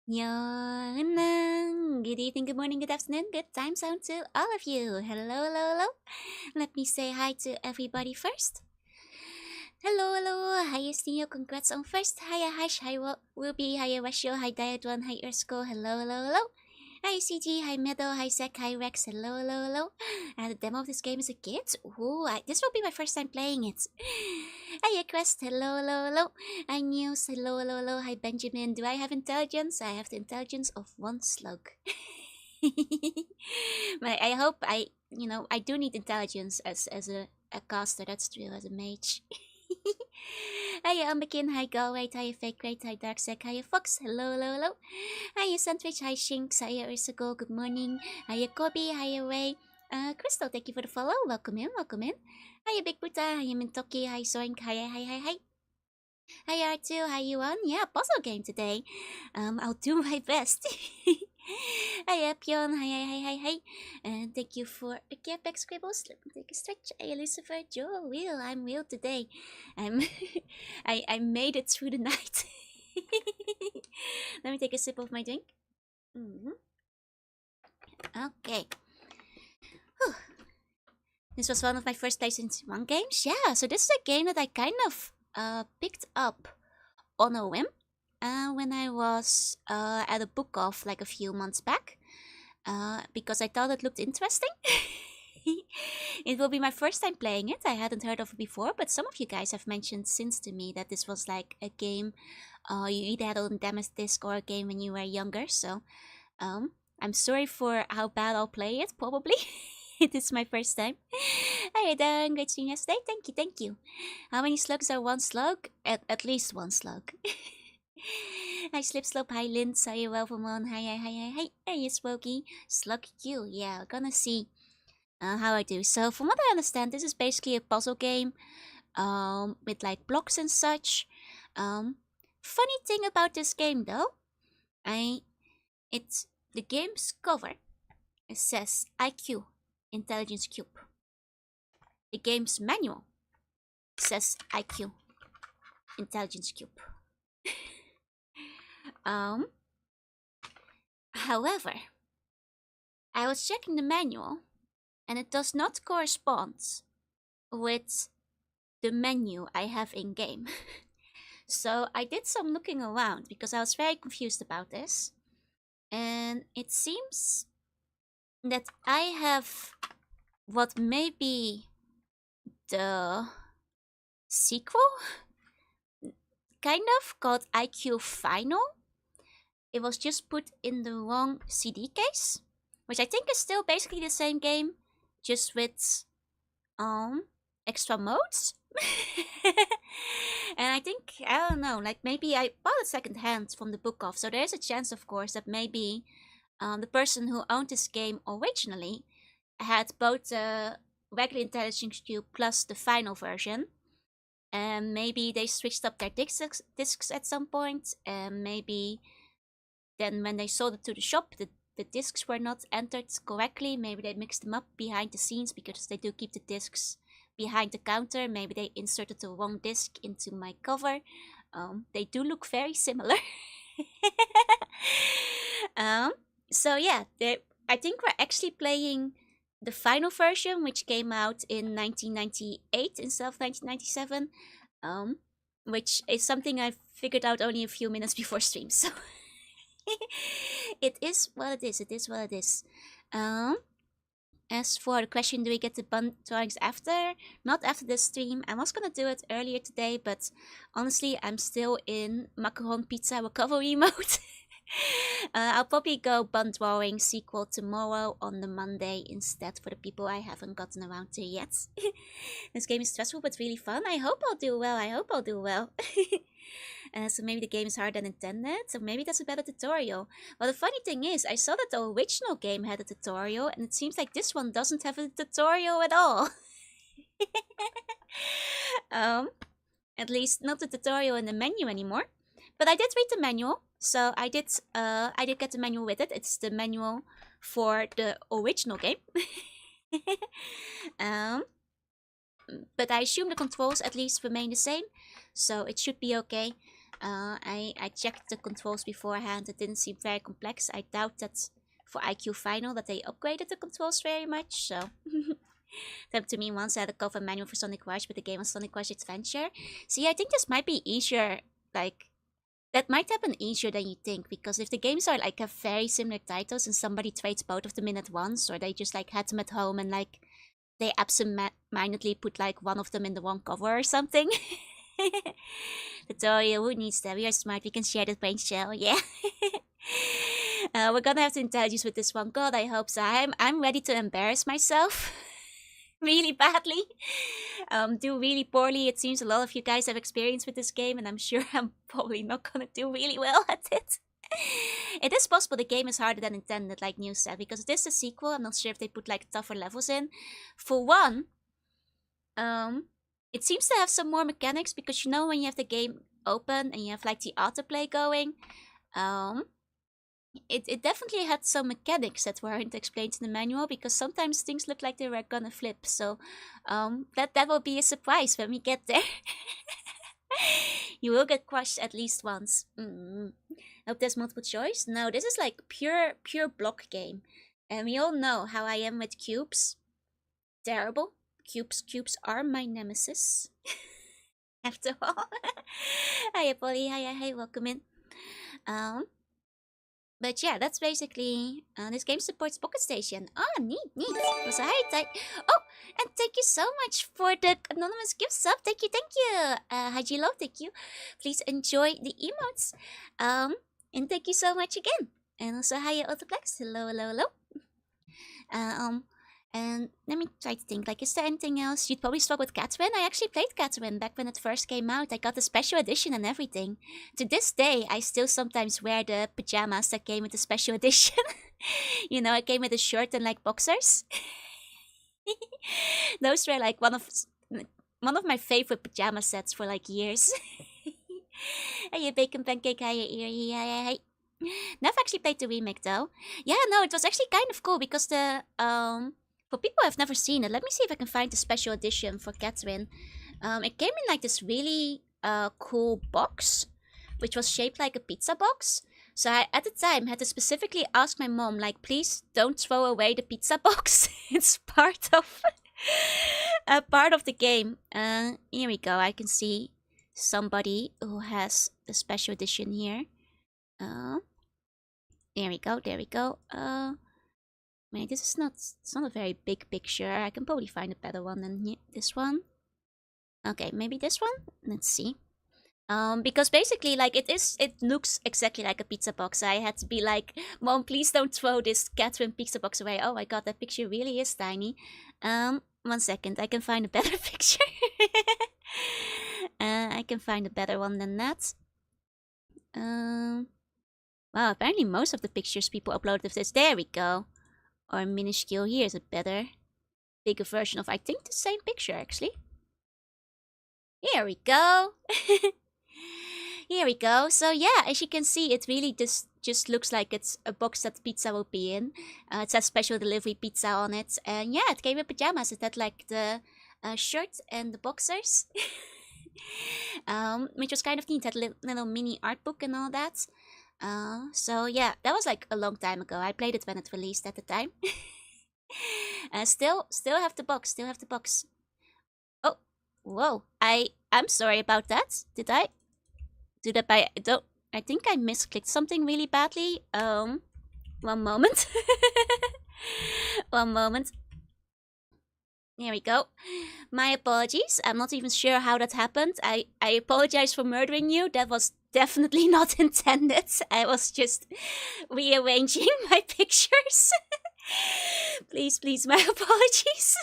Jorunna. Good evening, good morning, good afternoon, good time zone to all of you. Hello, hello, hello. Let me say hi to everybody first. Hello, hello. Hi, Stino. Congrats on first. Hiya, Hash. Hi, Ruby. Hiya, Washio. Hi, Diadwan. Hi, Ersko. Hello, hello, hello. Hi, CG. Hi, Meadow. Hi, Zach. Hi, Rex. Hello, hello, hello. I had a demo of this game as a kid. Ooh, this will be my first time playing it. Hiya, Quest. Hello, hello, hello. Hi, News. Hello, hello, hello. Hi, Benjamin. Do I have intelligence? I have the intelligence of one slug. But I hope I do need intelligence as a caster. That's true, as a mage. Hiya, Umbekin. Hi, Galway. Hiya, Fake Great. Hi, Darksec. Hiya, Fox. Hello, hello, hello. Hiya, Sandwich. Hi, Shinx. Hiya, Ursago. Good morning. Hiya, Kobe. Hiya, Ray. Crystal, thank you for the follow. Welcome in, welcome in. Hiya, Big Buta. Hiya, Mintoki. Hi, Soink. Hiya, hi, hi, hi. Hi, R2. Hi, Yuan. Yeah, puzzle game today. I'll do my best. Hi, Pion. Hi, hi, hi, hi, hi. And thank you for the care back scribbles. Let me take a stretch. Hey, Lucifer. Joe, Will. I'm Will today. I'm I made it through the night. Let me take a sip of my drink. Okay. Whew. This was one of my first PlayStation 1 games. Yeah, so this is a game that I kind of picked up on a whim when I was at a book off like a few months back because I thought it looked interesting. It will be my first time playing it. I hadn't heard of it before, but some of you guys have mentioned since to me that this was like a game you either had on damaged disc or a game when you were younger. So I'm sorry for how bad I'll play it, probably. It is my first time. Hey, Dan, great seeing you yesterday. Thank you, thank you. How many slugs are one slug? At least one slug. Hi, Slip Slope. Hi, Lynn. Hi, Welvermon. Hi, hi, hi, hi, hi. Hey, Smokey. Slug Q. Yeah, we're gonna see how I do. So, from what I understand, this is basically a puzzle game with like blocks and such. Funny thing about this game, though, it's the game's cover. It says IQ, Intelligence Cube. The game's manual says IQ, Intelligence Cube. However, I was checking the manual and it does not correspond with the menu I have in game. So I did some looking around because I was very confused about this. And it seems that I have what may be the sequel, kind of, called IQ Final. It was just put in the wrong CD case, which I think is still basically the same game, just with extra modes. And I think, I don't know, like maybe I bought it second hand from the book off, so there's a chance, of course, that maybe the person who owned this game originally had both the regular Intelligence Cube plus the final version. And maybe they switched up their discs at some point, and maybe then when they sold it to the shop, the discs were not entered correctly. Maybe they mixed them up behind the scenes because they do keep the discs behind the counter. Maybe they inserted the wrong disc into my cover. They do look very similar. So yeah, I think we're actually playing the final version, which came out in 1998 instead of 1997. Which is something I figured out only a few minutes before stream. So it is what it is. It is what it is. As for the question, do we get the bun drawings after? Not after this stream. I was gonna do it earlier today, but honestly, I'm still in macaron pizza recovery mode. I'll probably go bun drawing sequel tomorrow on the Monday instead for the people I haven't gotten around to yet. This game is stressful but really fun. I hope I'll do well. I hope I'll do well. So maybe the game is harder than intended, so maybe that's a better tutorial. Well, the funny thing is, I saw that the original game had a tutorial, and it seems like this one doesn't have a tutorial at all. At least not the tutorial in the menu anymore. But I did read the manual, so I did get the manual with it. It's the manual for the original game. But I assume the controls at least remain the same, so it should be okay. I checked the controls beforehand. It didn't seem very complex. I doubt that for IQ Final that they upgraded the controls very much. So that to me once I had a cover manual for Sonic Rush, but the game was Sonic Rush Adventure. See, I think this might be easier. Like that might happen easier than you think, because if the games are like have very similar titles and somebody trades both of them in at once, or they just like had them at home and like they absent-mindedly put like one of them in the wrong cover or something. Tutorial, who needs that? We are smart, we can share the brain shell, yeah. We're gonna have to intelligence with this one. God, I hope so. I'm ready to embarrass myself. Really badly. Do really poorly. It seems a lot of you guys have experience with this game, and I'm sure I'm probably not gonna do really well at it. It is possible the game is harder than intended, like News said, because it is a sequel. I'm not sure if they put like tougher levels in. For one, it seems to have some more mechanics, because you know when you have the game open and you have like the autoplay going, it definitely had some mechanics that weren't explained in the manual, because sometimes things look like they were gonna flip. So that will be a surprise when we get there. You will get crushed at least once. Hope there's multiple choice. No, this is like pure block game. And we all know how I am with cubes. Terrible. Cubes are my nemesis. After all. Hiya Polly, hi, welcome in. But yeah, that's basically this game supports Pocket Station. Ah, neat. Also, hi, oh, and thank you so much for the anonymous gift sub. Thank you. Hajilo, thank you. Please enjoy the emotes. And thank you so much again. And also, hiya Autoplex. Hello. And let me try to think, like, is there anything else? You'd probably struggle with Catherine. I actually played Catherine back when it first came out. I got the special edition and everything. To this day, I still sometimes wear the pajamas that came with the special edition. You know, it came with a shirt and, like, boxers. Those were, like, one of my favorite pajama sets for, like, years. Hey, Bacon Pancake, hi. Never actually played the remake, though. Yeah, no, it was actually kind of cool, because the, for people who have never seen it, let me see if I can find the special edition for Catherine. It came in like this really cool box, which was shaped like a pizza box. So I, at the time, had to specifically ask my mom, like, please don't throw away the pizza box. It's part of the game. Here we go. I can see somebody who has the special edition here. There we go. Wait, it's not a very big picture. I can probably find a better one than this one. Okay, maybe this one? Let's see. Because basically, like, it looks exactly like a pizza box. I had to be like, Mom, please don't throw this Catherine pizza box away. Oh my god, that picture really is tiny. 1 second, I can find a better picture. I can find a better one than that. Wow, apparently most of the pictures people upload of this. There we go. Or minuscule. Here's a better, bigger version of, I think, the same picture, actually. Here we go. Here we go. So yeah, as you can see, it really just looks like it's a box that pizza will be in. It says special delivery pizza on it. And yeah, it came with pajamas. It had like the shirt and the boxers. Which was kind of neat. It had a little mini art book and all that. So yeah, that was like a long time ago. I played it when it released at the time. Still have the box. Oh, whoa! I'm sorry about that. Did I do that by? I think I misclicked something really badly. 1 moment. 1 moment. There we go. My apologies. I'm not even sure how that happened. I apologize for murdering you. That was definitely not intended. I was just rearranging my pictures. Please, my apologies.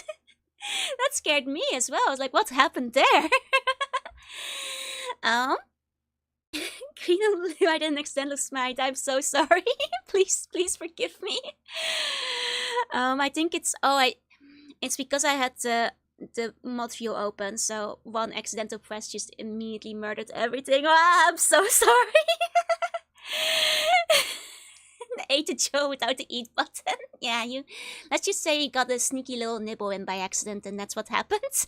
That scared me as well. I was like, what happened there? Green and blue, I didn't extend the smite. I'm so sorry. Please forgive me. I think it's it's because I had the mod view open, so one accidental press just immediately murdered everything. Oh, I'm so sorry. I ate the Joe without the eat button. Yeah, let's just say you got a sneaky little nibble in by accident, and that's what happened.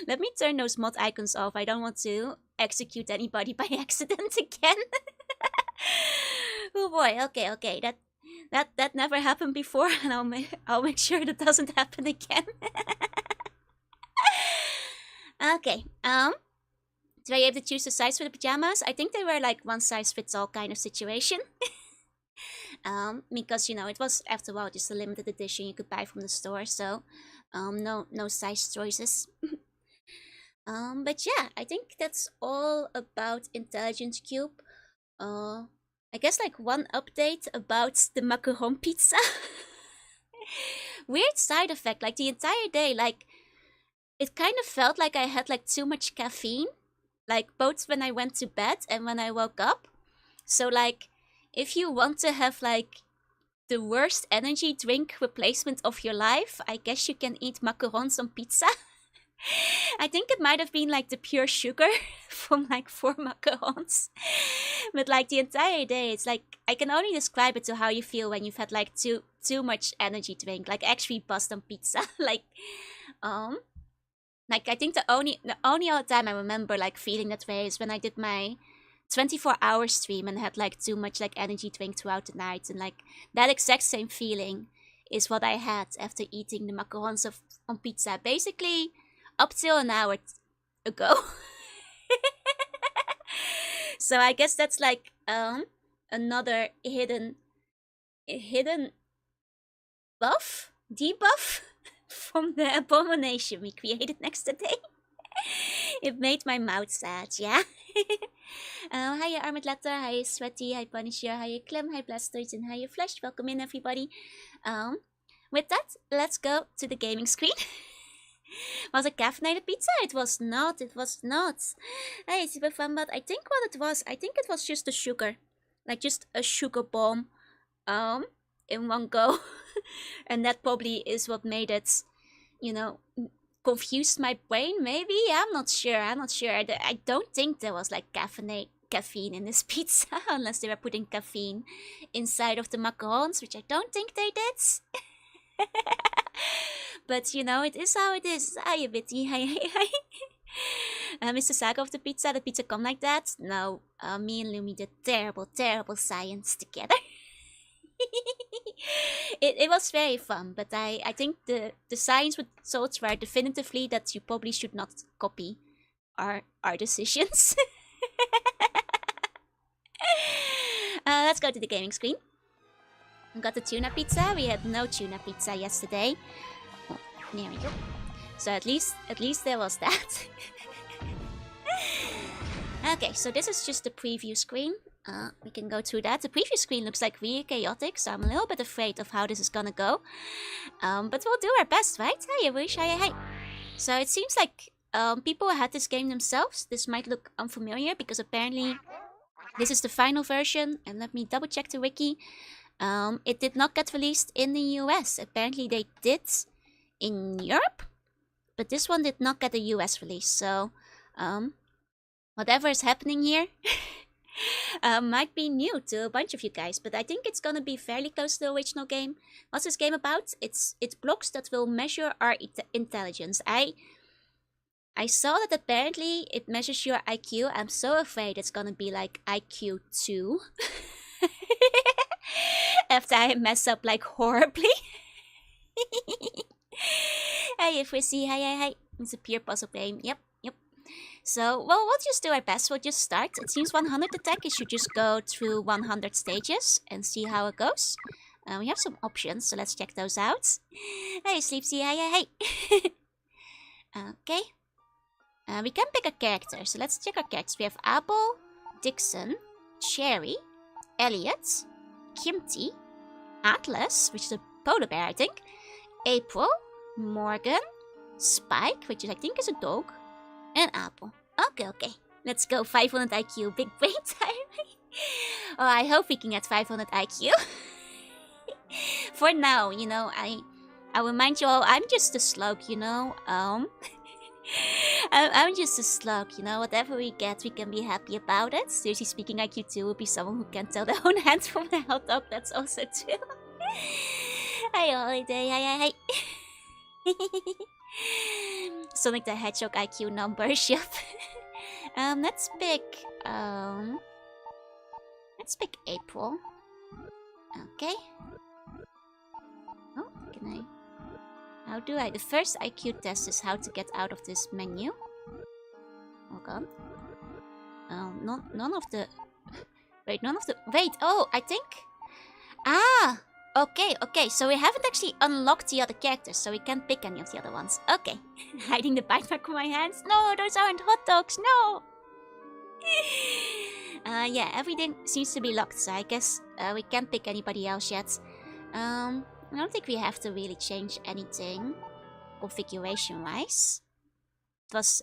Let me turn those mod icons off. I don't want to execute anybody by accident again. Oh boy, okay, that never happened before, and I'll make sure that doesn't happen again. Okay, were you able to choose the size for the pajamas? I think they were like one size fits all kind of situation. Because, you know, it was, after all, just a limited edition you could buy from the store, so, no size choices. But yeah, I think that's all about Intelligence Qube. I guess like one update about the macaron pizza. Weird side effect, like the entire day, like, it kind of felt like I had like too much caffeine, like both when I went to bed and when I woke up. So like, if you want to have like the worst energy drink replacement of your life, I guess you can eat macarons on pizza. I think it might have been like the pure sugar from like 4 macarons. But like the entire day, it's like, I can only describe it to how you feel when you've had like too much energy drink, like actually bust on pizza. Like I think the only other time I remember like feeling that way is when I did my 24-hour stream and had like too much like energy drink throughout the night, and like that exact same feeling is what I had after eating the macarons on pizza, basically up till an hour ago. So I guess that's like another hidden debuff from the abomination we created next day. It made my mouth sad, yeah. Hiya Armored Letter, hiya Sweaty, hi Punisher, hiya Clem, hi Blasters, and hiya Flash. Welcome in, everybody. With that, let's go to the gaming screen. Was it caffeinated pizza? It was not. Hey, super fun, but I think it was just a sugar. Like just a sugar bomb in one go. And that probably is what made it, you know, confused my brain, maybe? I'm not sure. I don't think there was like caffeine in this pizza, unless they were putting caffeine inside of the macarons, which I don't think they did. But you know, it is how it is. Hiya Bitty, hi. Mr. Saga of the pizza come like that? No, me and Lumi did terrible science together. It was very fun, but I think the science results were definitively that you probably should not copy our decisions. Let's go to the gaming screen. We got the tuna pizza. We had no tuna pizza yesterday. Oh, there we go. So at least there was that. Okay, so this is just the preview screen. We can go through that. The preview screen looks like really chaotic, so I'm a little bit afraid of how this is gonna go. But we'll do our best, right? Hiya, Wish, hiya. So it seems like people had this game themselves. This might look unfamiliar because apparently this is the final version. And let me double check the wiki. It did not get released in the US. Apparently they did in Europe, but this one did not get a US release. So whatever is happening here might be new to a bunch of you guys, but I think it's gonna be fairly close to the original game. What's this game about? It's blocks that will measure our intelligence. I saw that apparently it measures your IQ. I'm so afraid it's gonna be like IQ 2. After I mess up like horribly. Hey, if we see, hi. It's a pure puzzle game. Yep. So, well, we'll just do our best. We'll just start. It seems 100 attack. You should just go through 100 stages and see how it goes. We have some options, so let's check those out. Hey, Sleepsy, hi. Okay. We can pick a character, so let's check our characters. We have Apple, Dixon, Cherry, Elliot, Kimty, Atlas, which is a polar bear, I think, April, Morgan, Spike, which I think is a dog, and Apple. Okay. Let's go. 500 IQ. Big brain time. Oh, I hope we can get 500 IQ. For now, you know, I remind you all, I'm just a slug, you know. I'm just a slug, you know. Whatever we get, we can be happy about it. Seriously speaking, IQ 2 would be someone who can tell their own hand from the health up. That's also true. Hi, Holiday. Hi. Sonic the Hedgehog IQ numbers, yep. Let's pick April. Okay. Oh, can I? How do I? The first IQ test is how to get out of this menu. Hold on. None of the. Wait, none of the. Wait. Oh, I think. Ah. Okay. So we haven't actually unlocked the other characters, so we can't pick any of the other ones. Okay. Hiding the bite mark from my hands. No, those aren't hot dogs. No. Yeah, everything seems to be locked, so I guess we can't pick anybody else yet. I don't think we have to really change anything configuration-wise. It was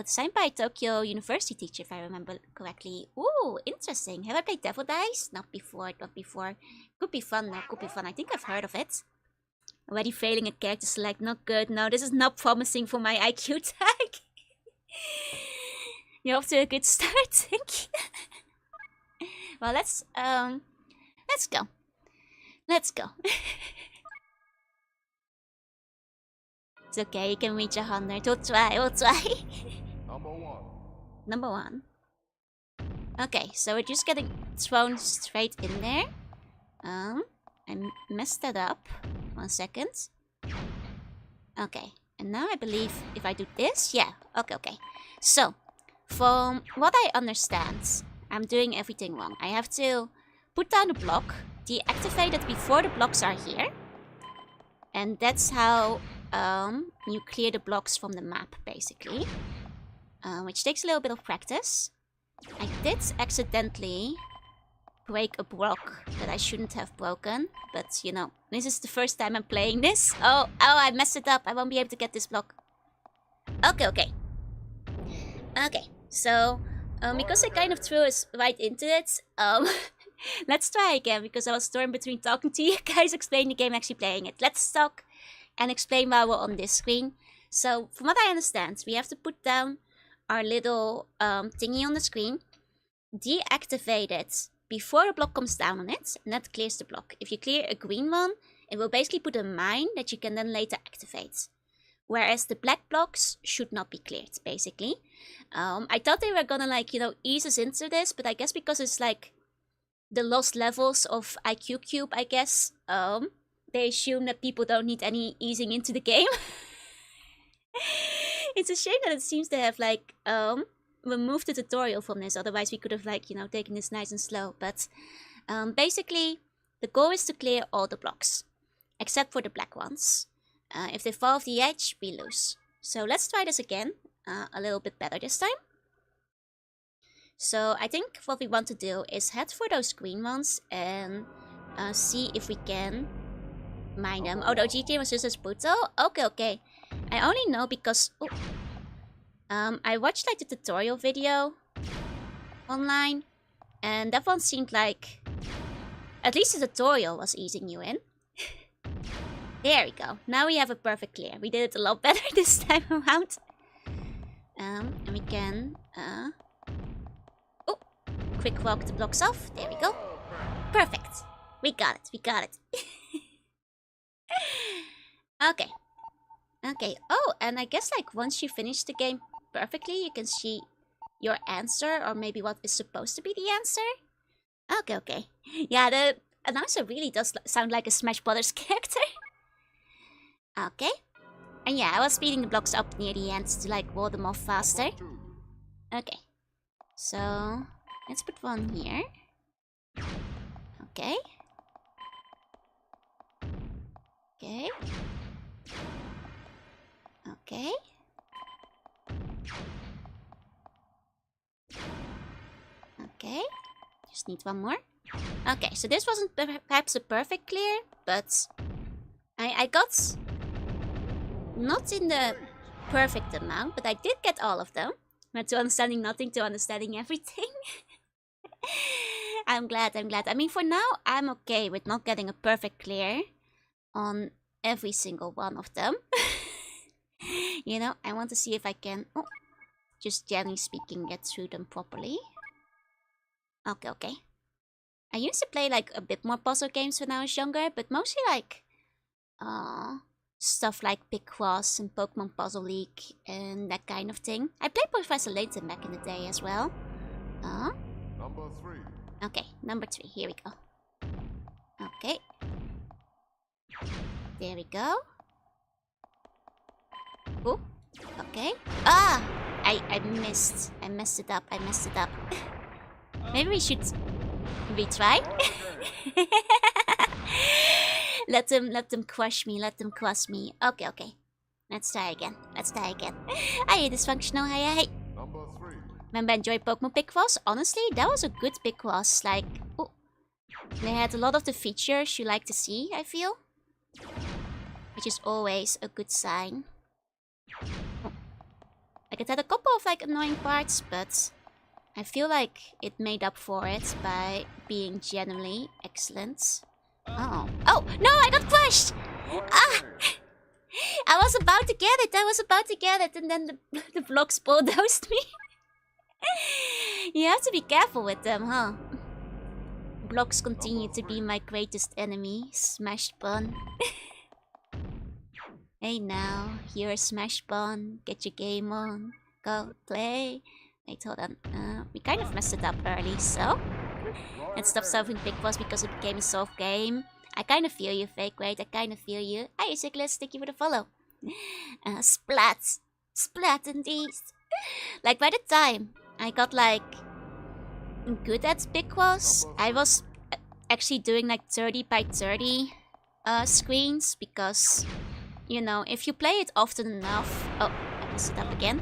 designed by a Tokyo University teacher, if I remember correctly. Ooh, interesting. Have I played Devil Dice? Not before. Could be fun, though. Could be fun. I think I've heard of it. Already failing a character select. Not good. No, this is not promising for my IQ tag. You're off to a good start, thank you. Well, let's go. Let's go. It's okay, you can reach 100. We'll try. Number one. Okay, so we're just getting thrown straight in there. I messed that up. 1 second. Okay, and now I believe if I do this, yeah. Okay. So, from what I understand, I'm doing everything wrong. I have to put down the block, deactivate it before the blocks are here. And that's how you clear the blocks from the map, basically. Which takes a little bit of practice. I did accidentally break a block that I shouldn't have broken. But, you know, this is the first time I'm playing this. Oh, I messed it up. I won't be able to get this block. Okay. So, because I kind of threw us right into it, let's try again, because I was torn between talking to you guys, explaining the game, actually playing it. Let's talk and explain while we're on this screen. So, from what I understand, we have to put down our little thingy on the screen, deactivate it before a block comes down on it, and that clears the block. If you clear a green one, it will basically put a mine that you can then later activate. Whereas the black blocks should not be cleared, basically. I thought they were gonna, like, you know, ease us into this, but I guess because it's, like, the lost levels of IQ Qube, I guess, they assume that people don't need any easing into the game. It's a shame that it seems to have, like, removed the tutorial from this. Otherwise, we could have, like, you know, taken this nice and slow. But basically, the goal is to clear all the blocks, except for the black ones. If they fall off the edge, we lose. So let's try this again, a little bit better this time. So I think what we want to do is head for those green ones and see if we can mine them. Oh, the GTA was just as brutal? Okay. I only know because I watched, like, the tutorial video online, and that one seemed like at least the tutorial was easing you in. There we go. Now we have a perfect clear. We did it a lot better this time around. And we can quick walk the blocks off. There we go. Perfect. We got it. Okay. Oh, and I guess, like, once you finish the game perfectly, you can see your answer, or maybe what is supposed to be the answer. Okay. Yeah, the announcer really does sound like a Smash Brothers character. Okay. And yeah, I was speeding the blocks up near the end to, like, wall them off faster. Okay. So, let's put one here. Okay. Just need one more. Okay, so this wasn't perhaps a perfect clear, but I got not in the perfect amount, but I did get all of them. Went to understanding nothing to understanding everything. I'm glad. I mean, for now, I'm okay with not getting a perfect clear on every single one of them. You know, I want to see if I can, just generally speaking, get through them properly. Okay. I used to play, like, a bit more puzzle games when I was younger, but mostly, like, stuff like Big Cross and Pokemon Puzzle League and that kind of thing. I played Professor Layton back in the day as well. Number 3. Okay, number 3. Here we go. Okay. There we go. Oh, okay. Ah! I missed. I messed it up. Maybe we should retry? Let them crush me. Okay. Let's try again. Aye, dysfunctional. Hey. Number 3. Remember, enjoy Pokemon Picross? Honestly, that was a good Picross. Like, oh, they had a lot of the features you like to see, I feel. Which is always a good sign. Oh. Like, it had a couple of, like, annoying parts, but I feel like it made up for it by being genuinely excellent. Oh. Oh, no, I got crushed! Ah! I was about to get it, and then the blocks bulldozed me. You have to be careful with them, huh? Blocks continue to be my greatest enemy. Smash Bun. Hey now, you're a Smash Bun. Get your game on. Go play. Wait, hold on. We kind of messed it up early, so... Let's stop solving Big Boss because it became a soft game. I kind of feel you, Fake Weight. I kind of feel you. Hi, Cyclist. Thank you for the follow. Splat. Splat indeed. Like, by the time I got, like, good at Big Boss, I was actually doing, like, 30 by 30 screens because, you know, if you play it often enough... Oh, I messed it up again.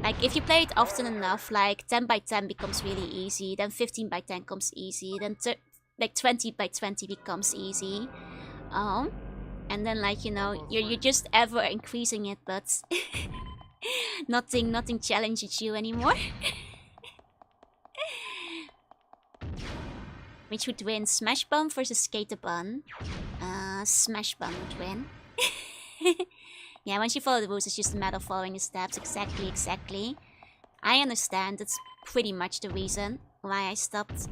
Like, if you play it often enough, like, 10 by 10 becomes really easy, then 15 by 10 becomes easy, then like 20 by 20 becomes easy. And then, like, you know, you're just ever increasing it, but nothing challenges you anymore. Which would win? Smash Bun versus Skater Bun. Smash Bun would win. Yeah, once you follow the rules, it's just a matter of following the steps. Exactly. I understand. That's pretty much the reason why I stopped.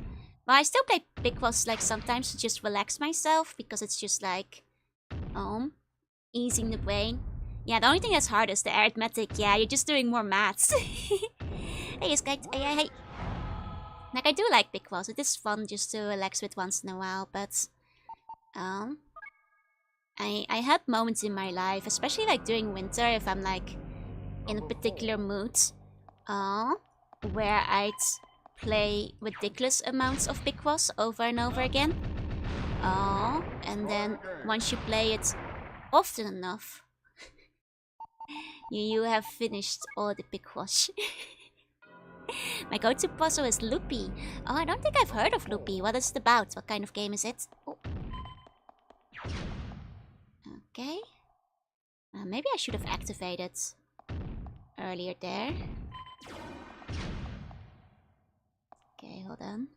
Well, I still play Big Boss, like, sometimes to just relax myself, because it's just, like, easing the brain. Yeah, the only thing that's hard is the arithmetic. Yeah, you're just doing more maths. Hey, guys. Hey. Like, I do like Big Boss. It is fun just to relax with once in a while, but... I had moments in my life, especially like during winter, if I'm like in a particular mood, where I'd play ridiculous amounts of Big Boss over and over again. And then once you play it often enough, you have finished all the Big Boss. My go-to puzzle is Loopy. Oh, I don't think I've heard of Loopy. What is it about? What kind of game is it? Oh. Okay. Maybe I should have activated earlier there. Okay, hold on.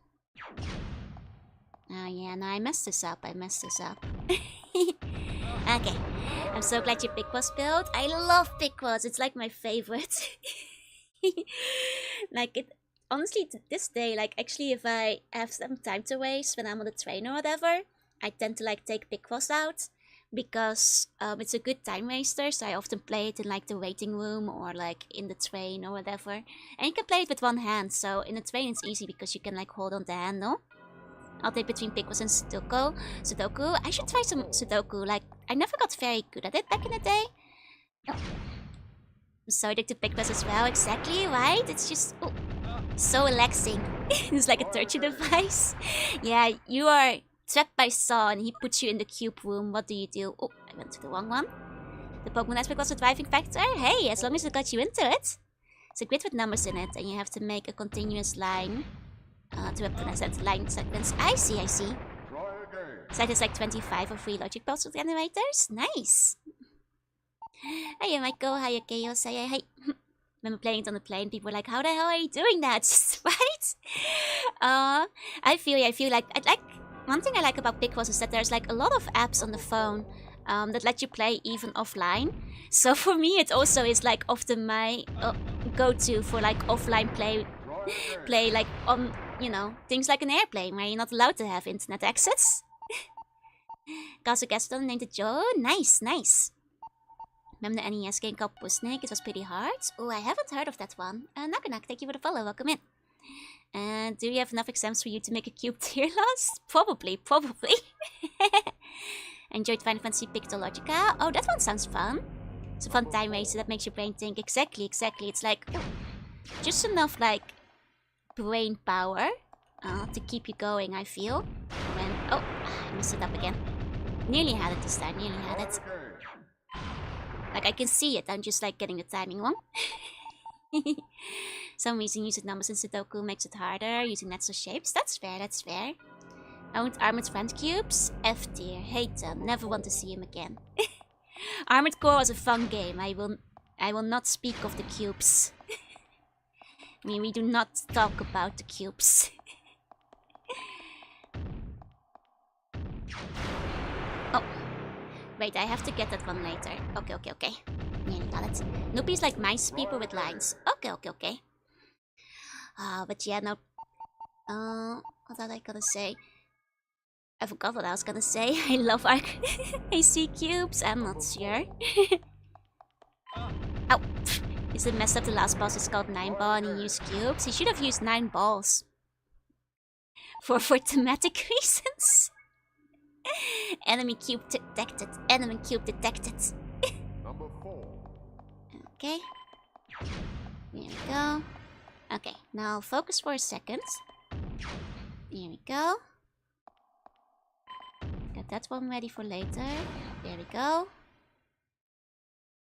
Oh yeah, no, I messed this up. Okay. I'm so glad you Big Boss build. I love Big Boss. It's like my favorite. Like, it honestly to this day, like, actually if I have some time to waste when I'm on the train or whatever, I tend to like take Big Boss out. Because it's a good time waster, so I often play it in like the waiting room or like in the train or whatever. And you can play it with one hand, so in the train it's easy because you can like hold on the handle. I'll take between Big Boss and Sudoku. I should try some Sudoku, like I never got very good at it back in the day. Oh. I'm so addicted to Big Boss as well, exactly, right? It's just so relaxing. It's like a torture device. Yeah, you are... trapped by Saw and he puts you in the Qube room. What do you do? Oh, I went to the wrong one. The Pokemon aspect was a driving factor. Hey, as long as it got you into it. It's a grid with numbers in it and you have to make a continuous line to represent that line sequence. I see. So it's like 25 or 3 logic puzzle generators. Nice. Hey, Michael. Hi, Chaos. Hey. Remember playing it on the plane, people were like, how the hell are you doing that? Right? I feel like one thing I like about Big Boss is that there's like a lot of apps on the phone that let you play even offline. So for me, it also is like often my go-to for like offline play like on, you know, things like an airplane where you're not allowed to have internet access. Castle Gaston named it Joe. Nice, nice. Remember the NES game called Pusnik? It was pretty hard. Oh, I haven't heard of that one. Knock knock, thank you for the follow. Welcome in. And do you have enough exams for you to make a cube tier list? Probably. Enjoyed Final Fantasy Pictologica. Oh, that one sounds fun. It's a fun time waster that makes your brain think. Exactly. It's like just enough like brain power to keep you going, I feel. When I messed it up again. Nearly had it this time. Like I can see it. I'm just like getting the timing wrong. Some reason using numbers in Sudoku makes it harder. Using natural shapes. That's fair. Owned Armored Friend cubes. F tier. Hate them. Never want to see him again. Armored Core was a fun game. I will not speak of the cubes. I mean, we do not talk about the cubes. Oh. Wait, I have to get that one later. Okay. Yeah, got it. Noobie's like mice people with lines. Okay. But yeah, no. What was I gonna say? I forgot what I was gonna say. I love Arc AC cubes. I'm not sure. Ow! Is it messed up? The last boss is called 9 ball and he used cubes. He should have used 9 balls. For thematic reasons. Enemy cube detected. Number 4. Okay. There we go. Okay, now focus for a second. Here we go. Got that one ready for later. There we go.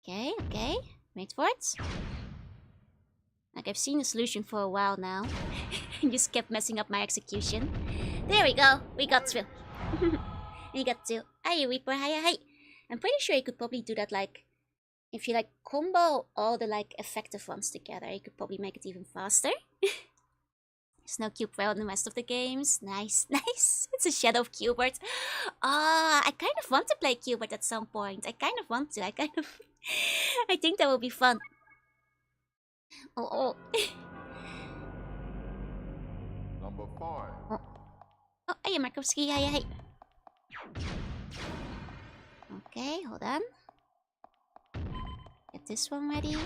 Okay. Wait for it. Like I've seen the solution for a while now. Just kept messing up my execution. There we go. We got through. We got to. Hi Reaper, hi. I'm pretty sure you could probably do that like if you like combo all the like effective ones together, you could probably make it even faster. There's no cube well in the rest of the games. Nice. It's a shadow of Qubert. I kind of want to play Qubert at some point. I I think that will be fun. Oh. Number 5. Oh, hey, Markovsky, hey. Okay, hold on. Get this one ready.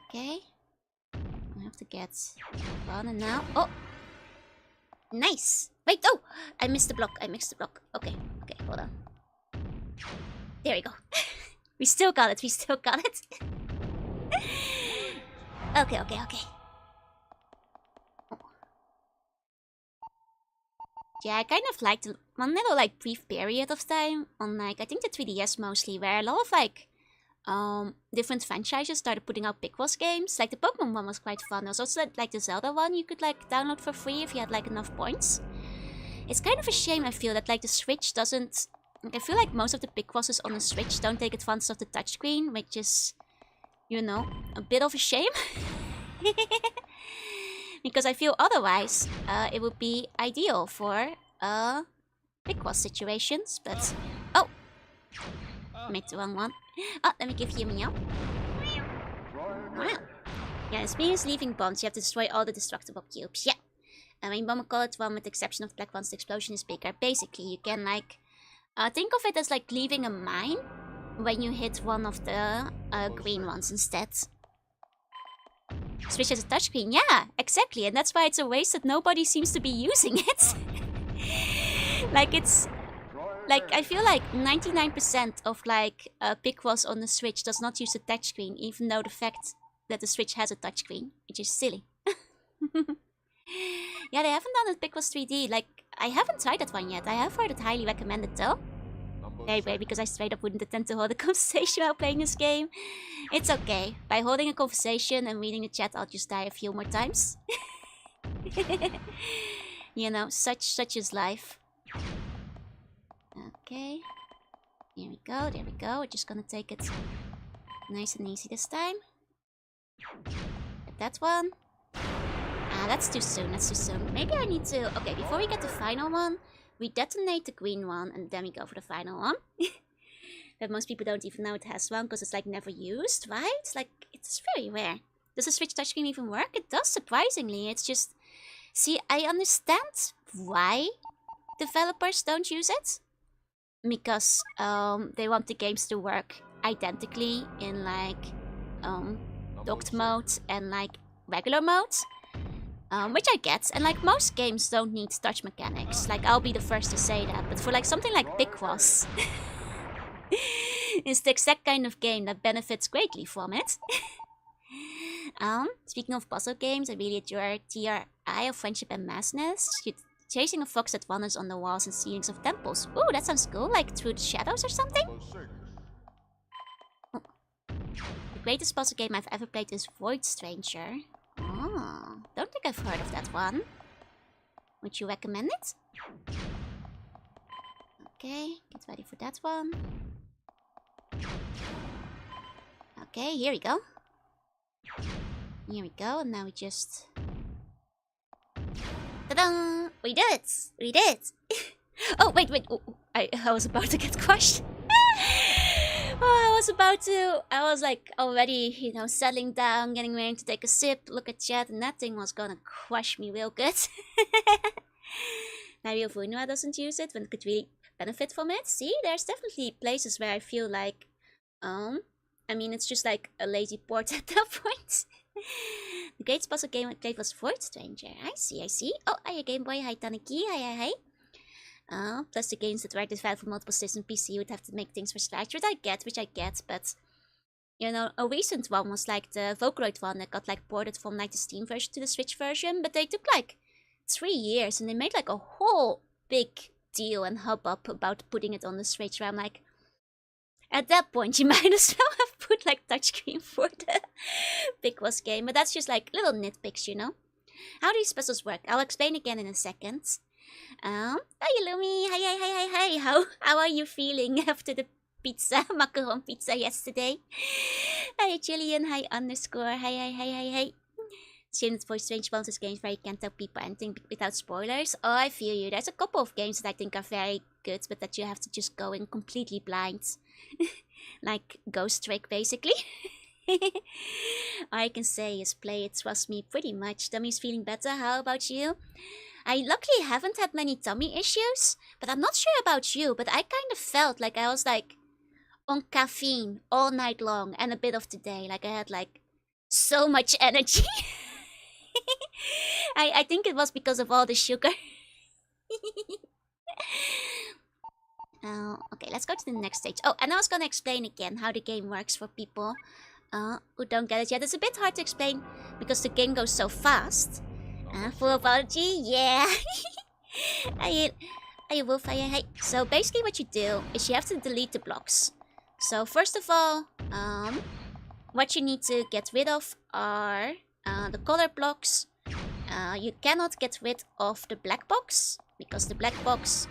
Okay. I have to get Runna now. Oh! Nice! Wait, oh! I missed the block. Okay, hold on. There we go. We still got it. Okay. Oh. Yeah, I kind of liked one little like brief period of time on like I think the 3DS mostly, where a lot of like different franchises started putting out Picross games. Like the Pokemon one was quite fun. There's also like the Zelda one you could like download for free if you had like enough points. It's kind of a shame I feel that like the Switch doesn't. I feel like most of the Picrosses on the Switch don't take advantage of the touchscreen, which is, you know, a bit of a shame. Because I feel otherwise it would be ideal for Picross situations, but oh, made the wrong one. Oh, let me give you a meow. Wow. Yeah, this means leaving bombs. You have to destroy all the destructible cubes. Yeah. I mean, bomb call it one with the exception of black ones. The explosion is bigger. Basically, you can like think of it as like leaving a mine when you hit one of the green ones instead. Switch has a touchscreen. Yeah, exactly. And that's why it's a waste that nobody seems to be using it. Like it's like I feel like 99% of like Picross on the Switch does not use the touchscreen, even though the fact that the Switch has a touchscreen, which is silly. Yeah, they haven't done the Picross 3D. Like I haven't tried that one yet. I have heard it highly recommended though. Anyway, because I straight up wouldn't attempt to hold a conversation while playing this game. It's okay. By holding a conversation and reading the chat, I'll just die a few more times. You know, such is life. Okay. Here we go, there we go. We're just gonna take it nice and easy this time. Get that one. That's too soon, Maybe I need to... Okay, before we get the final one, we detonate the green one and then we go for the final one. But most people don't even know it has one because it's like never used, right? Like, it's very rare. Does the Switch touchscreen even work? It does, surprisingly. It's just... See, I understand why developers don't use it because they want the games to work identically in like docked mode and like regular mode. Which I get, and like most games don't need touch mechanics. Like I'll be the first to say that, but for like something like Big Was, it's the exact kind of game that benefits greatly from it. Speaking of puzzle games, I really adore TRI of Friendship and Madness. You're chasing a fox that wanders on the walls and ceilings of temples. Ooh, that sounds cool, like through the shadows or something. Oh. The greatest puzzle game I've ever played is Void Stranger. Oh, don't think I've heard of that one. Would you recommend it? Okay, get ready for that one. Okay, here we go. Here we go, and now we just... Ta-da! We did it! We did it! Oh, wait. Oh, I was about to get crushed. I was like already, you know, settling down, getting ready to take a sip, look at chat, and that thing was gonna crush me real good. Maybe if Runna doesn't use it, when it could really benefit from it. See, there's definitely places where I feel like, I mean, it's just like a lazy port at that point. The greatest puzzle game I played was Void Stranger. I see. Oh, hi, Game Boy. Hi, Taniki. Hi. Plus the games that were developed for multiple systems PC would have to make things from scratch, which I get, but you know, a recent one was like the Vocaloid one that got like ported from like the Steam version to the Switch version, but they took like 3 years and they made like a whole big deal and hubbub about putting it on the Switch, where I'm like, at that point you might as well have put like touchscreen for the Big Was game, but that's just like little nitpicks, you know. How do these puzzles work? I'll explain again in a second. Hi Lumi, hi. How are you feeling after the macaron pizza yesterday? Hi Jillian, hi underscore, hi. Students for strange bonus games where you can't tell people anything without spoilers. Oh, I feel you. There's a couple of games that I think are very good, but that you have to just go in completely blind. Like Ghost Trick, basically. All I can say is play it, trust me, pretty much. Tummy's feeling better. How about you? I luckily haven't had many tummy issues, but I'm not sure about you, but I kind of felt like I was like on caffeine all night long and a bit of today. Like I had like so much energy. I think it was because of all the sugar. Okay, let's go to the next stage. Oh, and I was gonna explain again how the game works for people who don't get it yet. It's a bit hard to explain because the game goes so fast. Full apology, yeah. Hey, Wolf, hey. So basically what you do is you have to delete the blocks. So first of all, what you need to get rid of are the color blocks. You cannot get rid of the black box, because the black box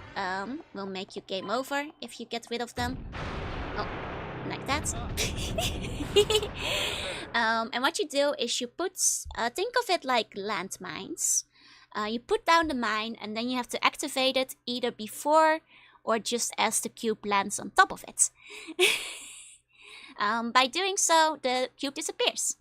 will make you game over if you get rid of them. Oh, like that. And what you do is you put, think of it like landmines. You put down the mine and then you have to activate it either before or just as the cube lands on top of it. By doing so, the cube disappears.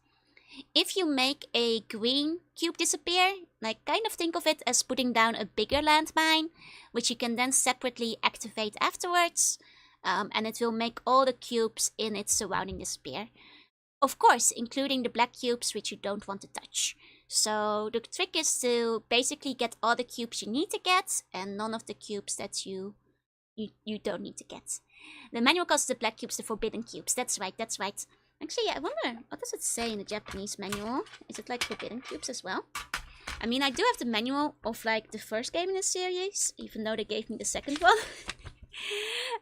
If you make a green cube disappear, like kind of think of it as putting down a bigger landmine, which you can then separately activate afterwards, and it will make all the cubes in its surrounding disappear. Of course, including the black cubes, which you don't want to touch. So the trick is to basically get all the cubes you need to get, and none of the cubes that you don't need to get. The manual calls the black cubes the forbidden cubes. That's right. Actually, I wonder, what does it say in the Japanese manual? Is it like forbidden cubes as well? I mean, I do have the manual of like the first game in the series, even though they gave me the second one.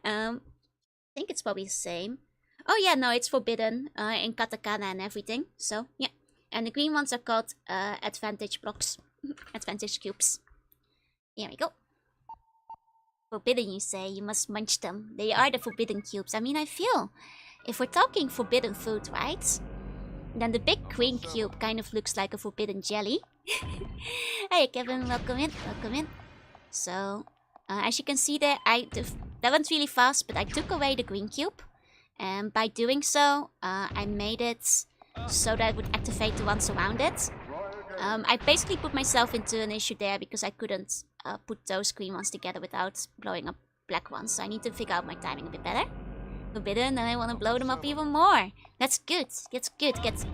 I think it's probably the same. Oh yeah, no, it's forbidden in katakana and everything. So yeah, and the green ones are called advantage blocks, advantage cubes. Here we go. Forbidden, you say? You must munch them. They are the forbidden cubes. I mean, I feel if we're talking forbidden food, right? Then the big green cube kind of looks like a forbidden jelly. Hey Kevin, welcome in. So, as you can see there, that went really fast, but I took away the green cube. And by doing so, I made it so that I would activate the ones around it. I basically put myself into an issue there because I couldn't put those green ones together without blowing up black ones. So I need to figure out my timing a bit better. Forbidden, and I want to blow them up even more. That's good. That's good. Get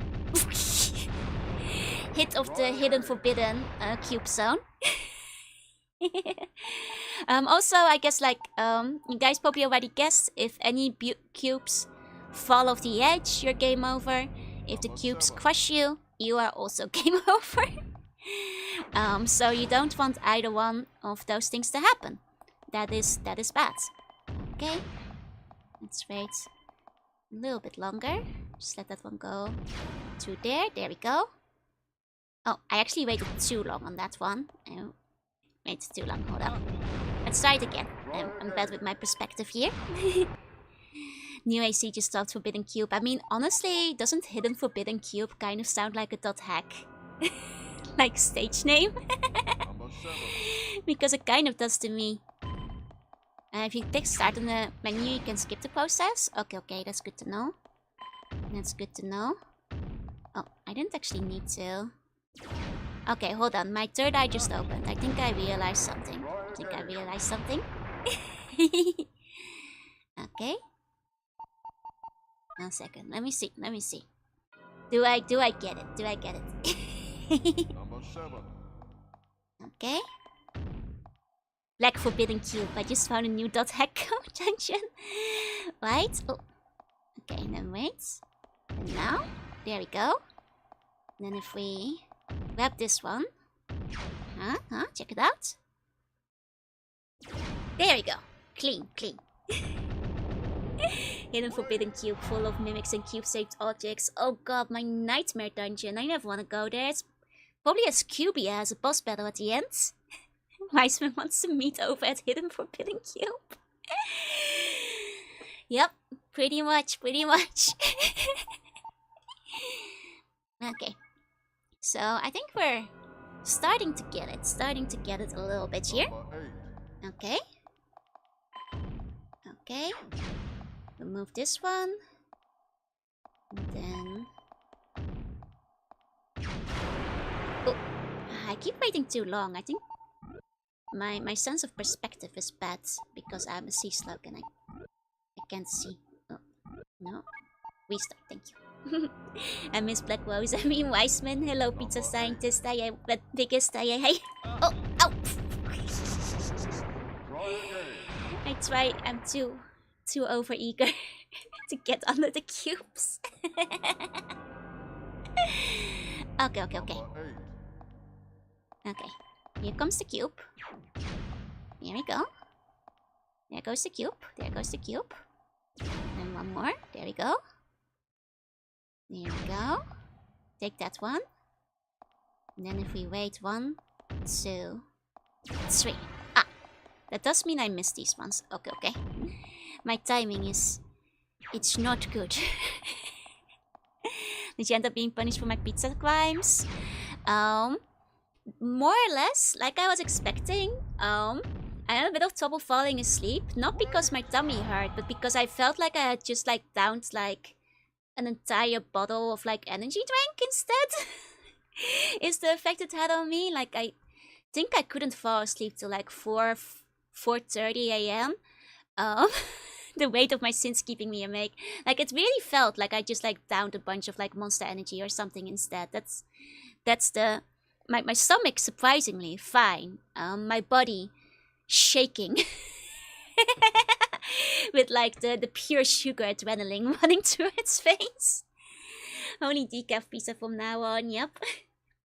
hit of the hidden forbidden cube zone. Also, I guess like you guys probably already guessed, if any cubes fall off the edge, you're game over. If the cubes crush you, you are also game over. So you don't want either one of those things to happen. That is bad. Okay, let's wait a little bit longer. Just let that one go to there. There we go. Oh, I actually waited too long on that one. I waited too long. Hold up. Let's try it again. I'm bad with my perspective here. New AC just thought Forbidden Cube. I mean, honestly, doesn't Hidden Forbidden Cube kind of sound like a .hack? Like stage name? Because it kind of does to me. If you click start on the menu, you can skip the process. Okay, that's good to know. That's good to know. Oh, I didn't actually need to. Okay, hold on. My third eye just opened. I think I realized something. Okay. 1 second. Let me see. Do I get it? Okay. Black Forbidden Cube. I just found a new .hack junction. Right? Oh. Okay, and then wait. And now, there we go. And then if we grab this one. Check it out. There we go. Clean. Hidden Forbidden Cube full of mimics and cube-shaped objects. Oh god, my nightmare dungeon. I never want to go there. It's probably as Qube as a boss battle at the end. Wiseman wants to meet over at Hidden Forbidden Cube. Yep, pretty much. Okay. So, I think we're starting to get it a little bit here. Okay. Remove this one. And then... Oh, I keep waiting too long. I think my sense of perspective is bad because I'm a sea slug and I can't see. Oh, no. Restart, thank you. I miss Black Rose. I mean Wiseman. Hello, pizza scientist. I am the biggest. Hey. Oh, ow! I try. I'm too over eager to get under the cubes. Okay. Okay. Here comes the cube. Here we go. There goes the cube. And one more. There we go. Take that one. And then if we wait 1, 2, 3. Ah! That does mean I missed these ones. Okay. My timing is... It's not good. Did you end up being punished for my pizza crimes? More or less, like I was expecting. I had a bit of trouble falling asleep. Not because my tummy hurt, but because I felt like I had just like downed like an entire bottle of like energy drink instead. Is the effect it had on me. Like I think I couldn't fall asleep till like 4:30 a.m. The weight of my sins keeping me awake. Like it really felt like I just like downed a bunch of like Monster Energy or something instead. That's the my stomach surprisingly fine. My body shaking with like the pure sugar adrenaline running through its veins. Only decaf pizza from now on. Yep.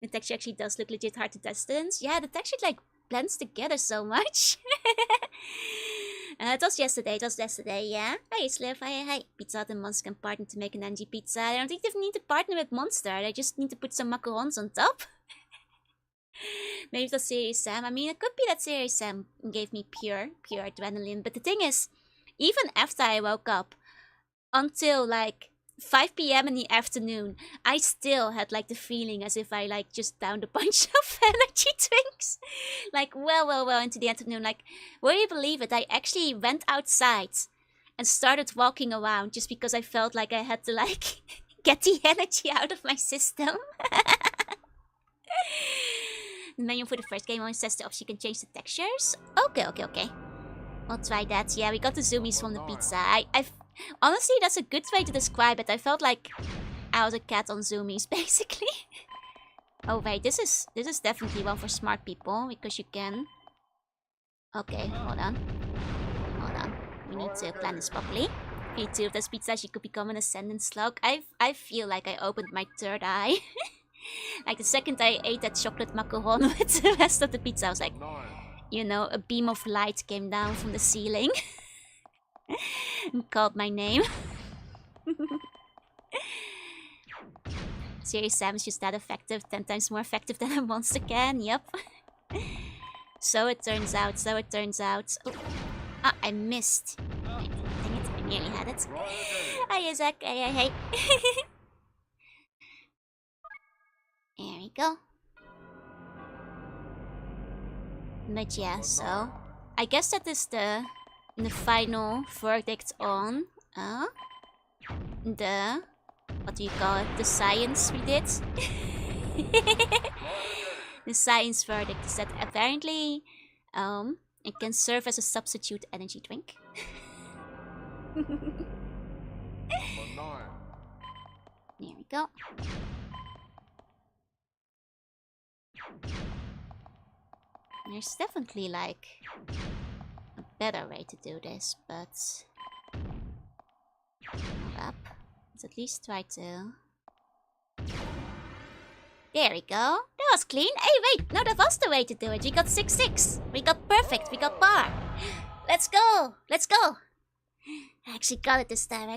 The texture actually does look legit hard to distance. Yeah, the texture like blends together so much. It was yesterday, yeah. Hey, Sliv, hey. Pizza Hut and Monster can partner to make an energy pizza. I don't think they need to partner with Monster. They just need to put some macarons on top. Maybe that's Serious Sam. I mean, it could be that Serious Sam gave me pure adrenaline. But the thing is, even after I woke up, until like 5 p.m. in the afternoon, I still had like the feeling as if I like just downed a bunch of energy drinks. Like well into the afternoon. Like, will you believe it? I actually went outside and started walking around just because I felt like I had to like get the energy out of my system. The menu for the first game only says the option you can change the textures. Okay. I'll try that. Yeah, we got the zoomies from the pizza. Honestly, that's a good way to describe it. I felt like I was a cat on zoomies, basically. Oh wait, this is definitely one for smart people because you can. Okay, hold on. We need to plan this properly. If you eat 2 of those pizzas, you could become an ascendant slug. I feel like I opened my third eye. Like the second I ate that chocolate macaron with the rest of the pizza, I was like, you know, a beam of light came down from the ceiling and called my name. Serious Sam is just that effective, 10 times more effective than a monster can, yep. So it turns out. Oh. Ah, I missed. Dang it, I nearly had it. Hi, Isaac. Hey. There we go. But yeah, so I guess that is the final verdict on the, what do you call it, the science we did. The science verdict is that apparently it can serve as a substitute energy drink. There we go. There's definitely like a better way to do this, but hold up. Let's at least try to. There we go. That was clean. Hey, wait, no, that was the way to do it. We got 6-6. We got perfect. We got par. Let's go. I actually got it this time.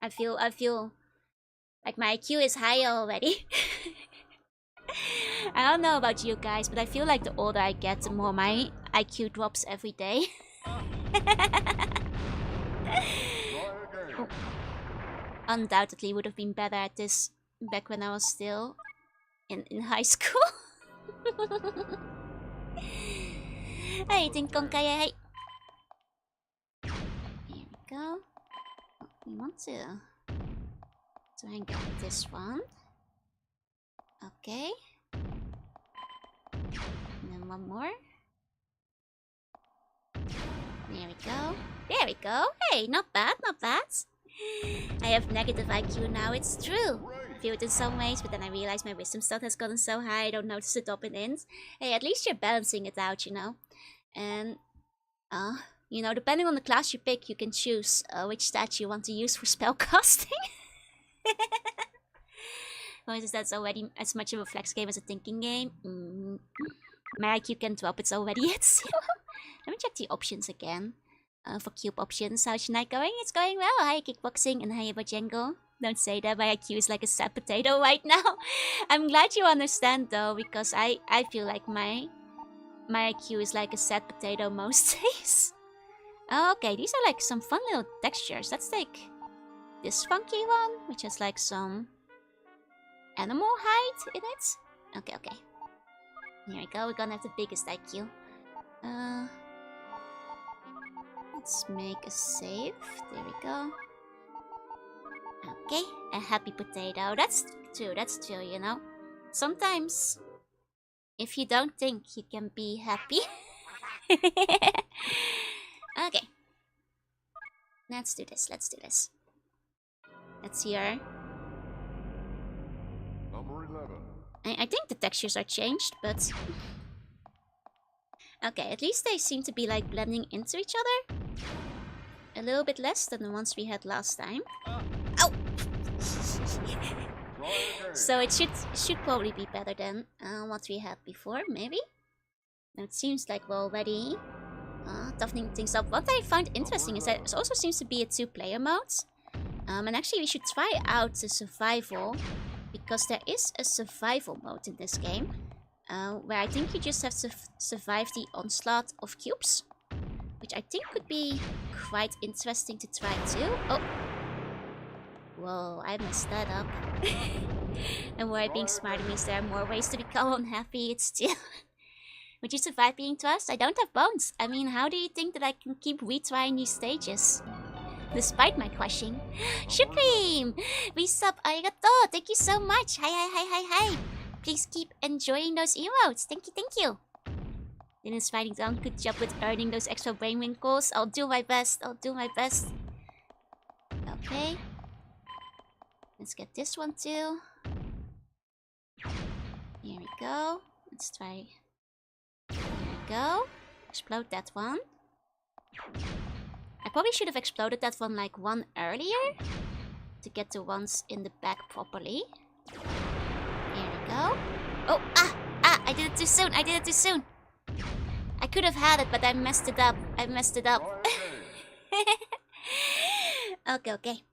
I feel like my IQ is higher already. I don't know about you guys, but I feel like the older I get, the more my IQ drops every day. Oh. Undoubtedly would have been better at this back when I was still in high school. Hey, Tinkonkaya, hey. Here we go. We want to try and get this one. Okay. And then one more. There we go. Hey, not bad. I have negative IQ now, it's true. I feel it in some ways, but then I realize my wisdom stat has gotten so high I don't notice the drop in int. Hey, at least you're balancing it out, you know. And, you know, depending on the class you pick, you can choose which stat you want to use for spellcasting. Because that's already as much of a flex game as a thinking game. My IQ can drop, it's already at 0. Let me check the options again. For Qube options, how's your night going? It's going well. Hi, kickboxing, and hi, Bojango. Don't say that, my IQ is like a sad potato right now. I'm glad you understand though, because I feel like my IQ is like a sad potato most days. Oh, okay, these are like some fun little textures. Let's take this funky one, which has like some animal hide in it. Okay. Here we go, we're gonna have the biggest IQ. Let's make a save. There we go. Okay, a happy potato. That's true, you know. Sometimes, if you don't think, you can be happy. Okay. Let's do this. Let's hear. Number 11. I think the textures are changed, but... Okay, at least they seem to be like blending into each other. A little bit less than the ones we had last time. Ow! So it should probably be better than what we had before, maybe? Now it seems like we're already toughening things up. What I find interesting is that it also seems to be a 2-player mode. And actually we should try out the survival, because there is a survival mode in this game. Where I think you just have to survive the onslaught of cubes. Which I think could be quite interesting to try too. Oh! Whoa, I messed that up. And why being smarter means there are more ways to become unhappy, it's still... Would you survive being thrust? I don't have bones. I mean, how do you think that I can keep retrying these stages? Despite my crushing. Supreme! Resub, arigato! Thank you so much! Hi! Please keep enjoying those emotes. Thank you, thank you. Dennis writing down, good job with earning those extra brain winkles. I'll do my best, I'll do my best. Okay. Let's get this one too. Here we go. Let's try. There we go. Explode that one. I probably should have exploded that one like one earlier to get the ones in the back properly. Here we go. Oh, I did it too soon. I did it too soon. I could have had it, but I messed it up. I messed it up. Okay.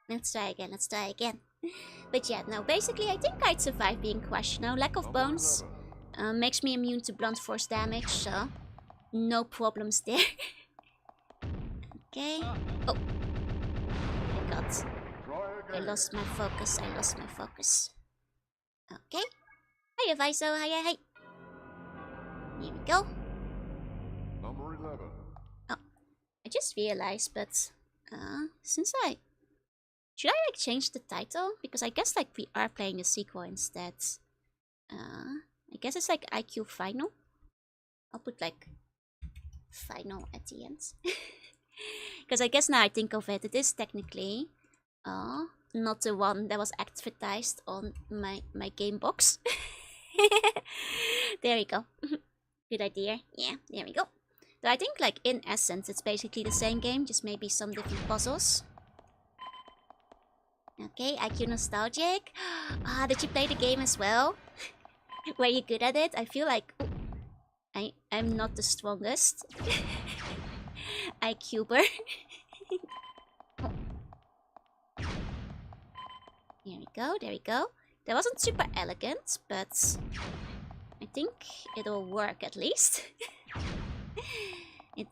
Let's try again, let's try again. But yeah, no, basically I think I'd survive being crushed. No, lack of bones makes me immune to blunt force damage, so no problems there. Okay. Oh. My god. I lost my focus, I lost my focus. Okay. Hiya, Viso, hiya, hi. Here we go. Number 11. Oh, I just realized, but since should I like change the title? Because I guess like we are playing the sequel instead. I guess it's like IQ Final. I'll put like final at the end. Because I guess now I think of it, it is technically not the one that was advertised on my game box. There we go. Good idea. Yeah, there we go. So I think like in essence it's basically the same game, just maybe some different puzzles. Okay, IQ Nostalgic. Did you play the game as well? Were you good at it? I feel like I'm not the strongest. IQber. Oh. There we go, there we go. That wasn't super elegant, but I think it'll work at least.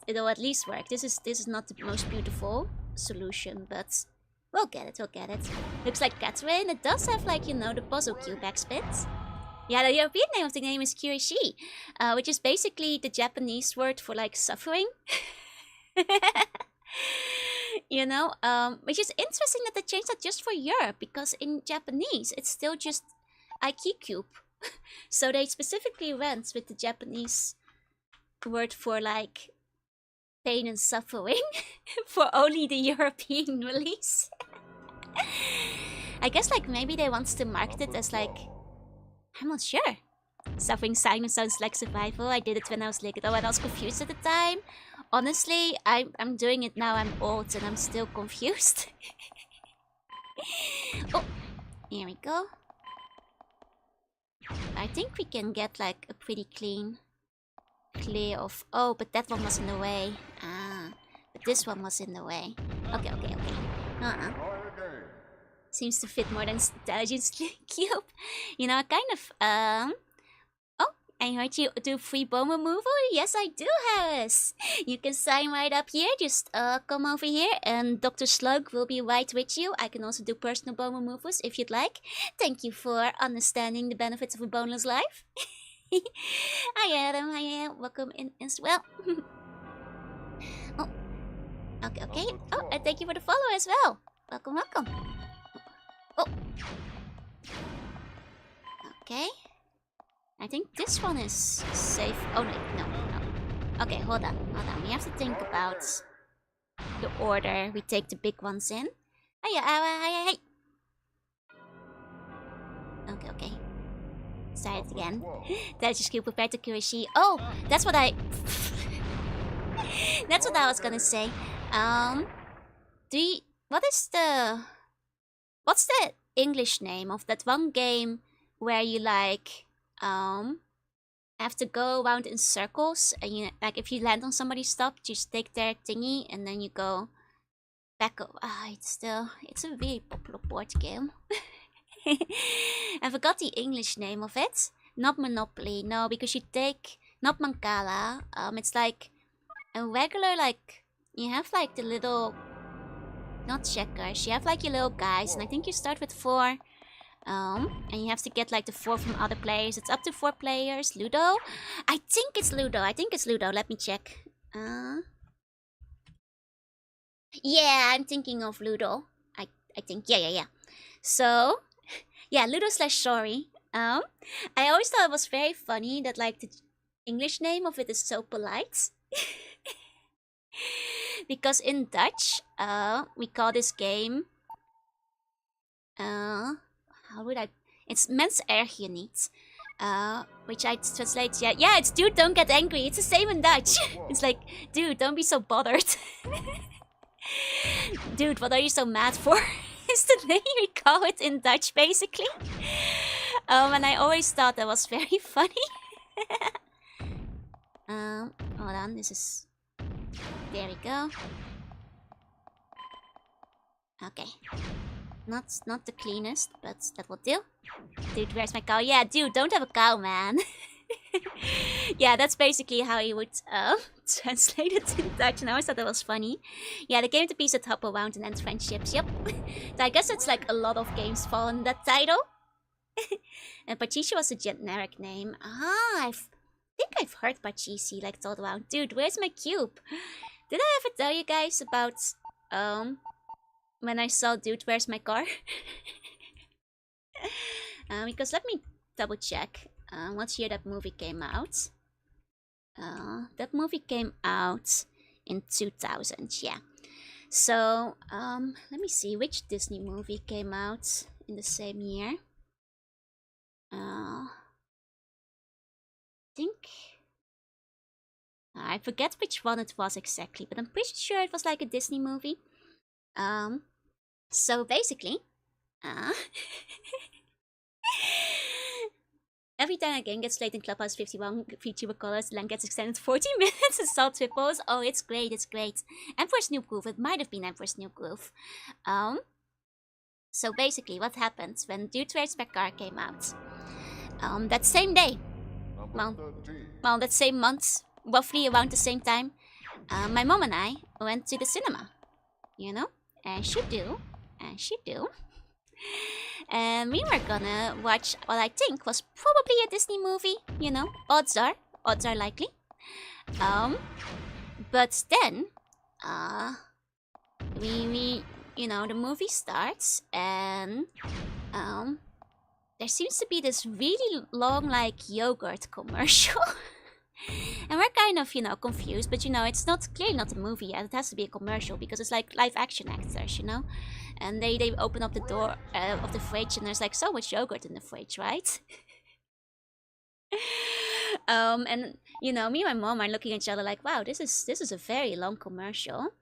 It'll at least work. This is not the most beautiful solution, but we'll get it, we'll get it. Looks like Catherine. It does have like, you know, the puzzle cube backspins. Yeah, the European name of the game is Kirishi, which is basically the Japanese word for like suffering. You know, which is interesting that they changed that just for Europe, because in Japanese it's still just IQ cube. So they specifically went with the Japanese word for like pain and suffering for only the European release. I guess like maybe they want to market it as like, I'm not sure. Suffering Simon sounds like survival. I did it when I was little and I was confused at the time. Honestly, I'm doing it now. I'm old and I'm still confused. Oh, here we go. I think we can get like a pretty clear of. Oh, but that one was in the way. But this one was in the way. Okay. Seems to fit more than Intelligence Cube. You know, I kind of Oh, I heard you do free bone removal. Yes, I do, Harris. You can sign right up here. Just come over here, and Dr. Slug will be right with you. I can also do personal bone removals if you'd like. Thank you for understanding the benefits of a boneless life. Hi, Adam. Hi, welcome in as well. Oh, okay. Oh, and thank you for the follow as well. Welcome. Oh. Okay. I think this one is safe. Oh, no. Okay, hold on. We have to think about the order we take the big ones in. Hi. Okay. Start it again. That's just prepared to Kurishi. Oh, that's what I... That's what I was gonna say. What's the English name of that one game where you like have to go around in circles, and you like if you land on somebody's stuff, just take their thingy and then you go back up. It's a really popular board game. I forgot the English name of it. Not Monopoly, no, because you take not Mancala. It's like a regular, like you have like the little, not checkers. You have like your little guys, and I think you start with 4. And you have to get like the 4 from other players. It's up to 4 players. Ludo? I think it's Ludo. Let me check. Yeah, I'm thinking of Ludo. I think. Yeah. So, Yeah, Ludo slash sorry. I always thought it was very funny that like the English name of it is so polite. Because in Dutch, we call this game, how would I? It's mens erg je niet. Which I translate, yeah, it's dude, don't get angry. It's the same in Dutch. It's like, dude, don't be so bothered. Dude, what are you so mad for? Is the name we call it in Dutch, basically. And I always thought that was very funny. Hold on, this is... There we go. Okay. Not the cleanest, but that will do. Dude, where's my cow? Yeah, dude, don't have a cow, man. Yeah, that's basically how you would translate it in Dutch, and I always thought that was funny. Yeah, the game to piece that hop around and end friendships, yep. So I guess it's like a lot of games fall in that title. And Pachishi was a generic name. Ah, I think I've heard Pachishi like thought around. Dude, where's my cube? Did I ever tell you guys about when I saw Dude, where's my car? Because let me double check what year that movie came out. That movie came out in 2000, yeah. So, let me see which Disney movie came out in the same year. I forget which one it was exactly, but I'm pretty sure it was like a Disney movie. So basically, every time a game gets played in Clubhouse 51 VTuber colors, the length gets extended 40 minutes and salt triples. Oh, it's great, it's great. Emperor's New Groove, it might have been Emperor's New Groove. So basically, what happened when Dude Where's My Car came out? That same day, well, that same month, roughly around the same time, my mom and I went to the cinema, you know, as you do, and we were gonna watch what I think was probably a Disney movie, you know, odds are likely, but then, we you know, the movie starts, and, there seems to be this really long, like, yogurt commercial. And we're kind of, you know, confused, but, you know, it's clearly not a movie yet. It has to be a commercial, because it's like live action actors, you know? And they open up the door of the fridge, and there's, like, so much yogurt in the fridge, right? And, you know, me and my mom are looking at each other like, wow, this is a very long commercial.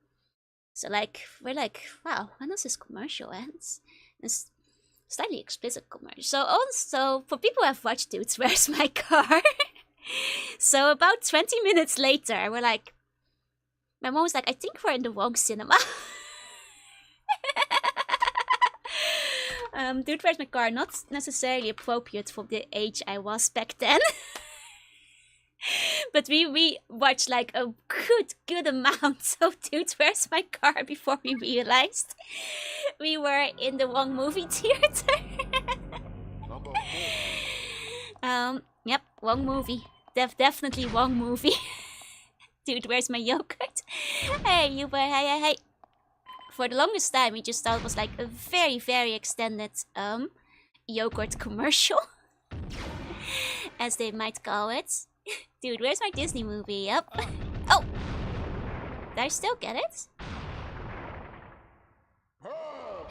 So, like, we're like, wow, when does this commercial end? It's slightly explicit commercial. So, also, for people who have watched Dudes, Where's My Car? So, about 20 minutes later, we're like, my mom was like, I think we're in the wrong cinema. Dude, Where's My Car? Not necessarily appropriate for the age I was back then. But we watched like a good amount of Dude, Where's My Car before we realized we were in the wrong movie theater. Yep, wrong movie. Definitely wrong movie. Dude, where's my yogurt? Hey, you were, hey. For the longest time, we just thought it was like a very, very extended yogurt commercial, as they might call it. Dude, where's my Disney movie? Yep. Oh! Did I still get it?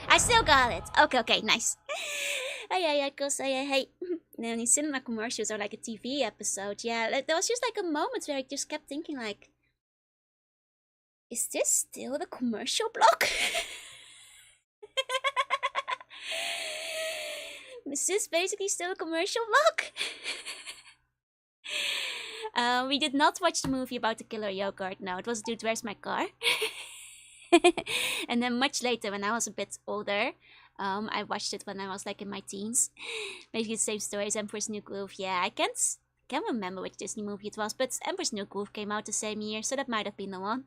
I still got it! Okay, nice. Hey. Now, these cinema commercials are like a TV episode. Yeah, there was just like a moment where I just kept thinking like, is this still the commercial block? Is this basically still a commercial block? We did not watch the movie about the killer yogurt. No, it was Dude, Where's My Car? And then much later, when I was a bit older, I watched it when I was like in my teens. Basically the same story as Emperor's New Groove. Yeah, I can't remember which Disney movie it was, but Emperor's New Groove came out the same year, so that might have been the one.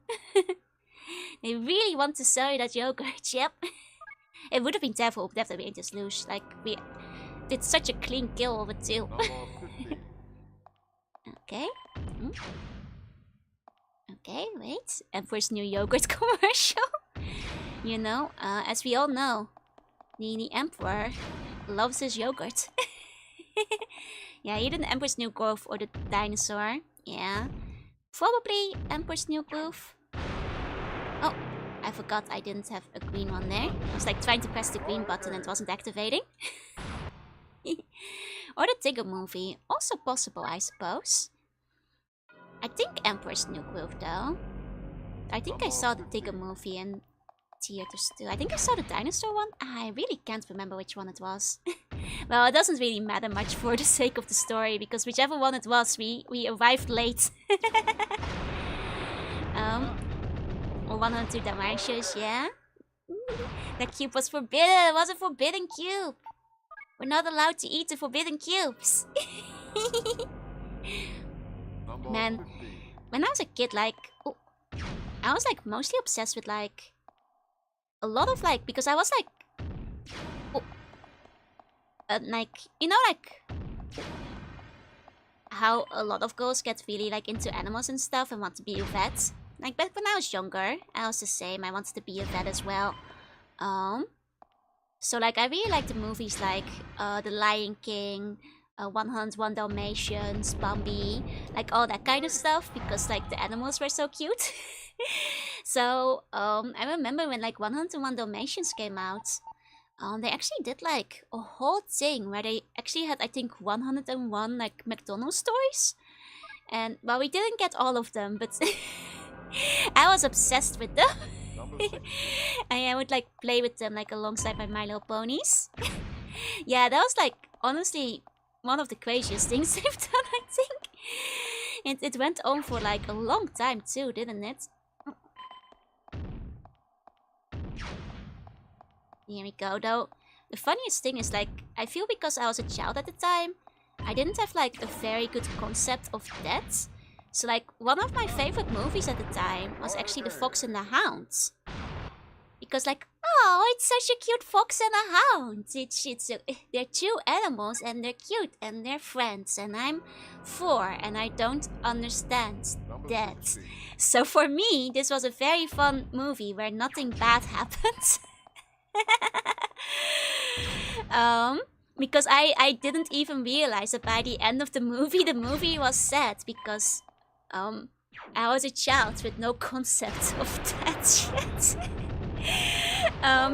They really want to sell you that yogurt, yep. It would have been devil, but definitely just lose. Like, we did such a clean kill of it too. Okay. Okay, wait. Emperor's New Yogurt commercial. You know, as we all know, the Emperor loves his yogurt. Yeah, either the Emperor's New Groove or the dinosaur. Yeah. Probably Emperor's New Groove. Oh, I forgot I didn't have a green one there. I was like trying to press the green button and it wasn't activating. Or the Tigger movie. Also possible, I suppose. I think Emperor's New Groove though. I think I saw the Tigger movie in theaters too. I think I saw the dinosaur one. I really can't remember which one it was. Well, it doesn't really matter much for the sake of the story, because whichever one it was, we arrived late. Or 102 Dalmatians, yeah? That cube was forbidden. It was a forbidden cube. We're not allowed to eat the forbidden cubes. Man, when I was a kid, like... Oh, I was like mostly obsessed with like... A lot of like... Because I was like... Oh, like, you know, like... How a lot of girls get really like into animals and stuff and want to be a vet. Like back when I was younger, I was the same. I wanted to be a vet as well. So like I really like the movies like The Lion King, 101 Dalmatians, Bambi, like all that kind of stuff, because like the animals were so cute. So I remember when like 101 Dalmatians came out, they actually did like a whole thing where they actually had, I think, 101 like McDonald's toys. And well, we didn't get all of them, but I was obsessed with them. And I would like play with them like alongside my My Little Ponies. Yeah, that was like honestly one of the craziest things I've done, I think. And it went on for like a long time too, didn't it? Here we go though. The funniest thing is like, I feel because I was a child at the time, I didn't have like a very good concept of death. So like one of my favorite movies at the time was actually The Fox and the Hound. Because like, oh, it's such a cute fox and a hound. They're two animals and they're cute and they're friends. And I'm 4 and I don't understand that. So for me, this was a very fun movie where nothing bad happened. Because I didn't even realize that by the end of the movie was sad, because I was a child with no concept of that yet.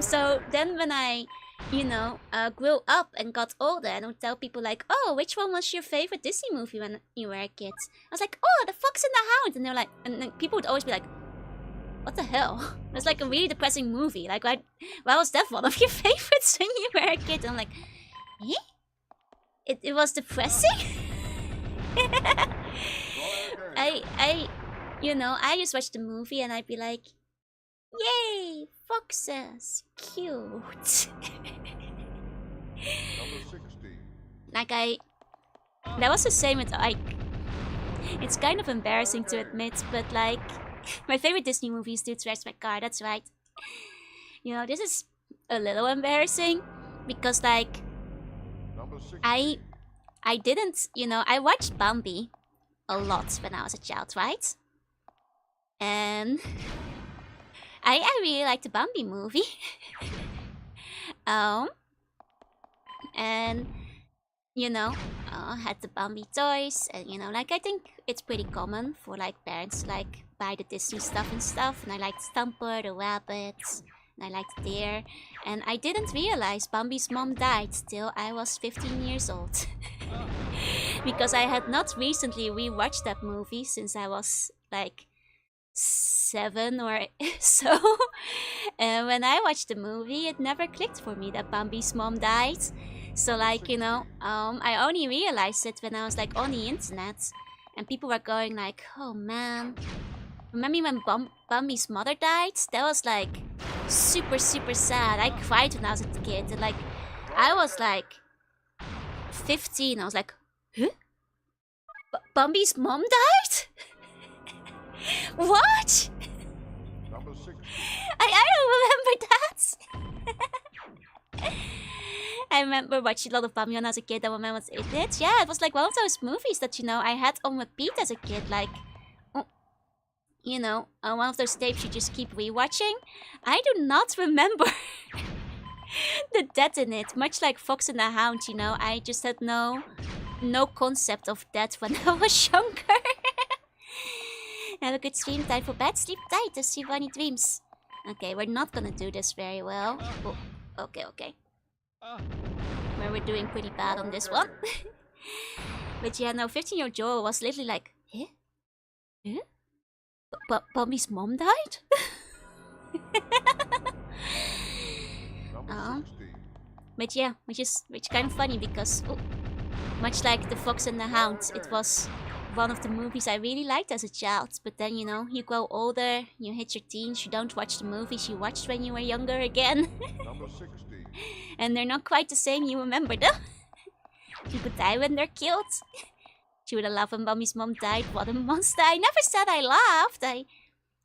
So then when I, you know, grew up and got older, and would tell people like, oh, which one was your favorite Disney movie when you were a kid? I was like, oh, The Fox and the Hound. And they're like, and then people would always be like, what the hell? It's like a really depressing movie. Like, why was that one of your favorites when you were a kid? And I'm like, eh? It was depressing? You know, I just watched the movie and I'd be like, yay, foxes, cute. Like that was the same with like, it's kind of embarrassing to admit, but like, my favorite Disney movie is Dude, Where's My Car? That's right. You know, this is a little embarrassing because like, I didn't, you know, I watched Bambi a lot when I was a child, right? And I really liked the Bambi movie. And you know, had the Bambi toys, and you know, like I think it's pretty common for like parents to like buy the Disney stuff and stuff. And I liked Stumper, the rabbits, and I liked Deer. And I didn't realize Bambi's mom died till I was 15 years old. Because I had not recently rewatched that movie since I was like 7 or so. And when I watched the movie, it never clicked for me that Bambi's mom died. So like, you know, I only realized it when I was like on the internet and people were going like, oh man, remember when Bambi's mother died? That was like super sad. I cried when I was a kid, and like I was like 15. I was like, huh? Bambi's mom died? What? I don't remember that. I remember watching a lot of Bambi when I was a kid. I remember what it did. Yeah, it was like one of those movies that, you know, I had on repeat as a kid. Like, you know, one of those tapes you just keep rewatching. I do not remember the death in it, much like Fox and the Hound, you know. I just had no concept of death when I was younger. Have a good stream. Time for bed. Sleep tight to see funny dreams. Okay, we're not gonna do this very well. Oh, okay. Where we're doing pretty bad on this one. But yeah, no, 15-year-old Joel was literally like, eh? Eh? But Bobby's mom died? But yeah, which kind of funny because much like The Fox and the Hound, it was one of the movies I really liked as a child. But then, you know, you grow older, you hit your teens, you don't watch the movies you watched when you were younger again. And they're not quite the same you remember them. People die when they're killed. She would have laughed when Mommy's mom died. What a monster. I never said I laughed.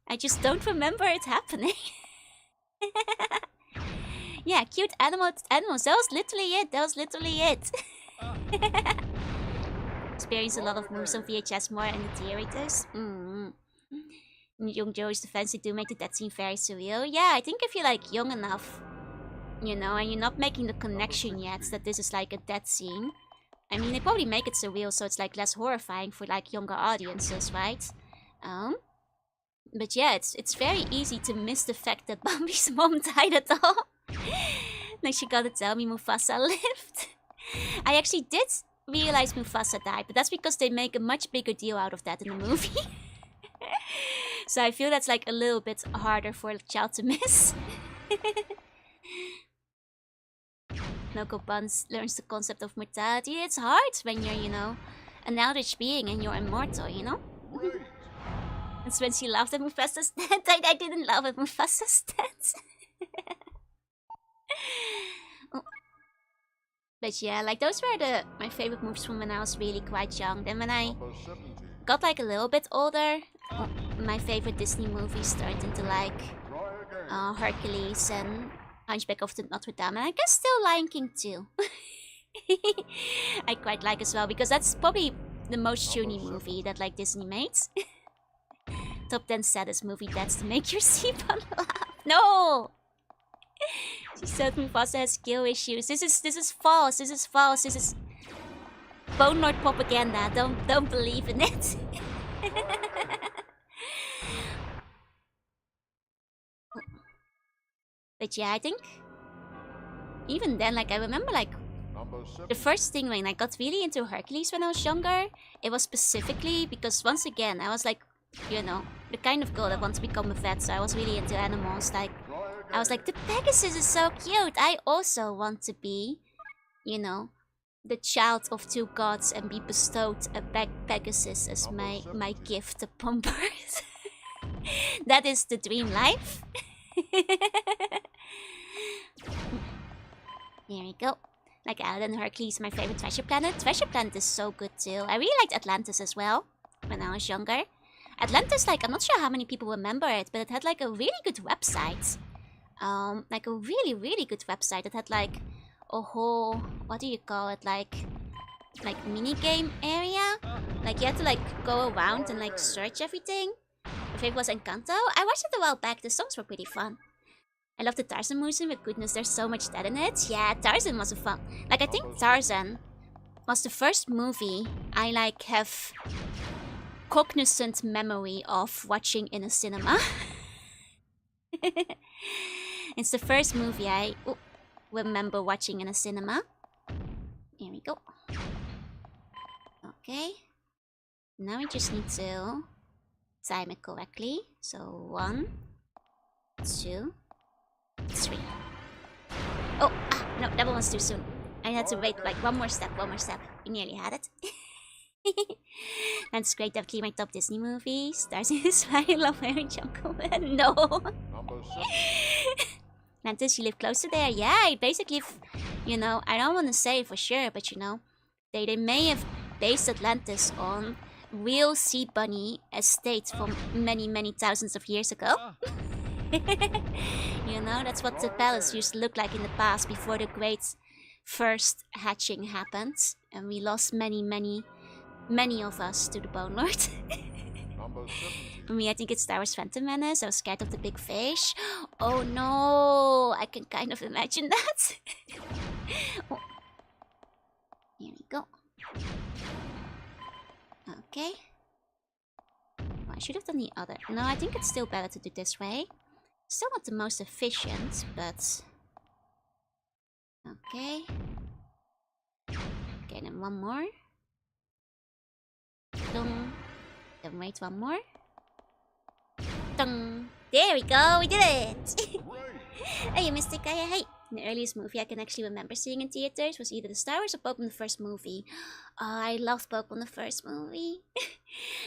I just don't remember it happening. Yeah, cute animals. That was literally it. Experience a lot of movies on VHS more in the theaters. Young Joey's defense, they do make the death scene very surreal. Yeah, I think if you're like young enough, you know, and you're not making the connection yet that this is like a death scene. I mean, they probably make it surreal so it's like less horrifying for like younger audiences, right? But yeah, it's very easy to miss the fact that Bambi's mom died at all. Like she gotta tell me Mufasa lived. I actually did realize Mufasa died, but that's because they make a much bigger deal out of that in the movie. So I feel that's like a little bit harder for a child to miss. Local Buns learns the concept of mortality. It's hard when you're, you know, an eldritch being and you're immortal, you know? That's when she laughed at Mufasa's death. I didn't laugh at Mufasa's death. But yeah, like those were my favorite movies from when I was really quite young. Then when I got like a little bit older, my favorite Disney movies turned into like Hercules and Hunchback of Notre Dame, and I guess still Lion King too. I quite like as well because that's probably the most tuny movie that like Disney made. Top 10 saddest movie deaths to make your Seapan laugh. No! She said Mufasa has skill issues. This is false. This is false. This is Bone Lord propaganda. Don't believe in it. But yeah, I think even then, like I remember like the first thing when I got really into Hercules when I was younger, it was specifically because once again I was like, you know, the kind of girl that wants to become a vet, so I was really into animals. Like I was like, the Pegasus is so cute. I also want to be, you know, the child of two gods and be bestowed a Pegasus as my gift upon birth. That is the dream life. Here we go. Like Aladdin and Hercules, my favorite Treasure Planet. Treasure Planet is so good too. I really liked Atlantis as well when I was younger. Atlantis, like, I'm not sure how many people remember it, but it had like a really good website. Like a really, really good website. It had like a whole, what do you call it, like mini game area. Like you had to like go around and like search everything. My favorite was Encanto. I watched it a while back. The songs were pretty fun. I love the Tarzan movie, but goodness, there's so much death in it. Yeah, Tarzan was a fun. Like I think Tarzan was the first movie I like have cognizant memory of watching in a cinema. It's the first movie I remember watching in a cinema. Here we go. Okay. Now we just need to time it correctly. So 1, 2, 3. Oh, no, that one was too soon. I had to wait like one more step. We nearly had it. That's great, definitely my top Disney movies. Stars in the Sky, I love Mary Jungle. No. Atlantis, you live close to there? Yeah, I basically, you know, I don't want to say for sure, but you know, they may have based Atlantis on real sea bunny estates from many, many thousands of years ago. You know, that's what the palace used to look like in the past before the great first hatching happened. And we lost many of us to the Bone Lord. For me, I think it's Star Wars Phantom Menace. I was scared of the big fish. Oh no, I can kind of imagine that. Oh. Here we go. Okay. Well, I should have done the other. No, I think it's still better to do this way. Still not the most efficient, but... Okay. Okay, then one more. Dong. Then wait, one more. Dong. There we go, we did it! Hey, Mystic Guy, hey! The earliest movie I can actually remember seeing in theaters was either the Star Wars or Pokemon the first movie. Oh, I loved Pokemon the first movie.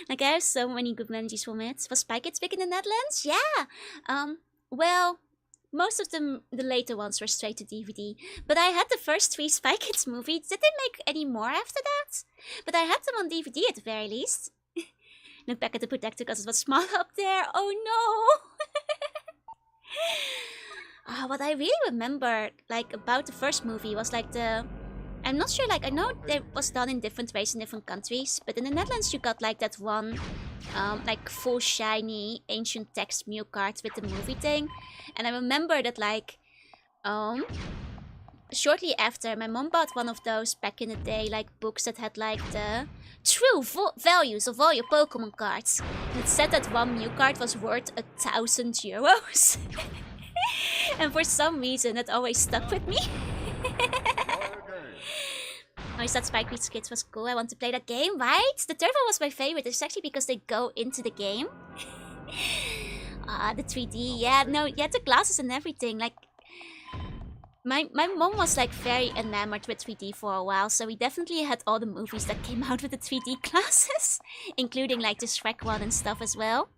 Like, I have so many good memories from it. Was Spy Kids big in the Netherlands? Yeah! Well, most of them, the later ones, were straight to DVD. But I had the first 3 Spy Kids movies. Did they make any more after that? But I had them on DVD at the very least. Look back at the protector because it was small up there. Oh no! What I really remember, like, about the first movie was like the... I'm not sure, like, I know it was done in different ways in different countries, but in the Netherlands you got like that one, like, full shiny ancient text meal card with the movie thing. And I remember that, like, shortly after, my mom bought one of those back in the day, like, books that had like the true values of all your Pokemon cards. And it said that one meal card was worth 1,000 euros. And for some reason, that always stuck with me. I always thought Spy Kids was cool. I want to play that game, right? The third one was my favorite. It's actually because they go into the game. The 3D. Yeah, no, you had the glasses and everything. Like, my mom was like very enamored with 3D for a while, so we definitely had all the movies that came out with the 3D glasses, including like the Shrek one and stuff as well.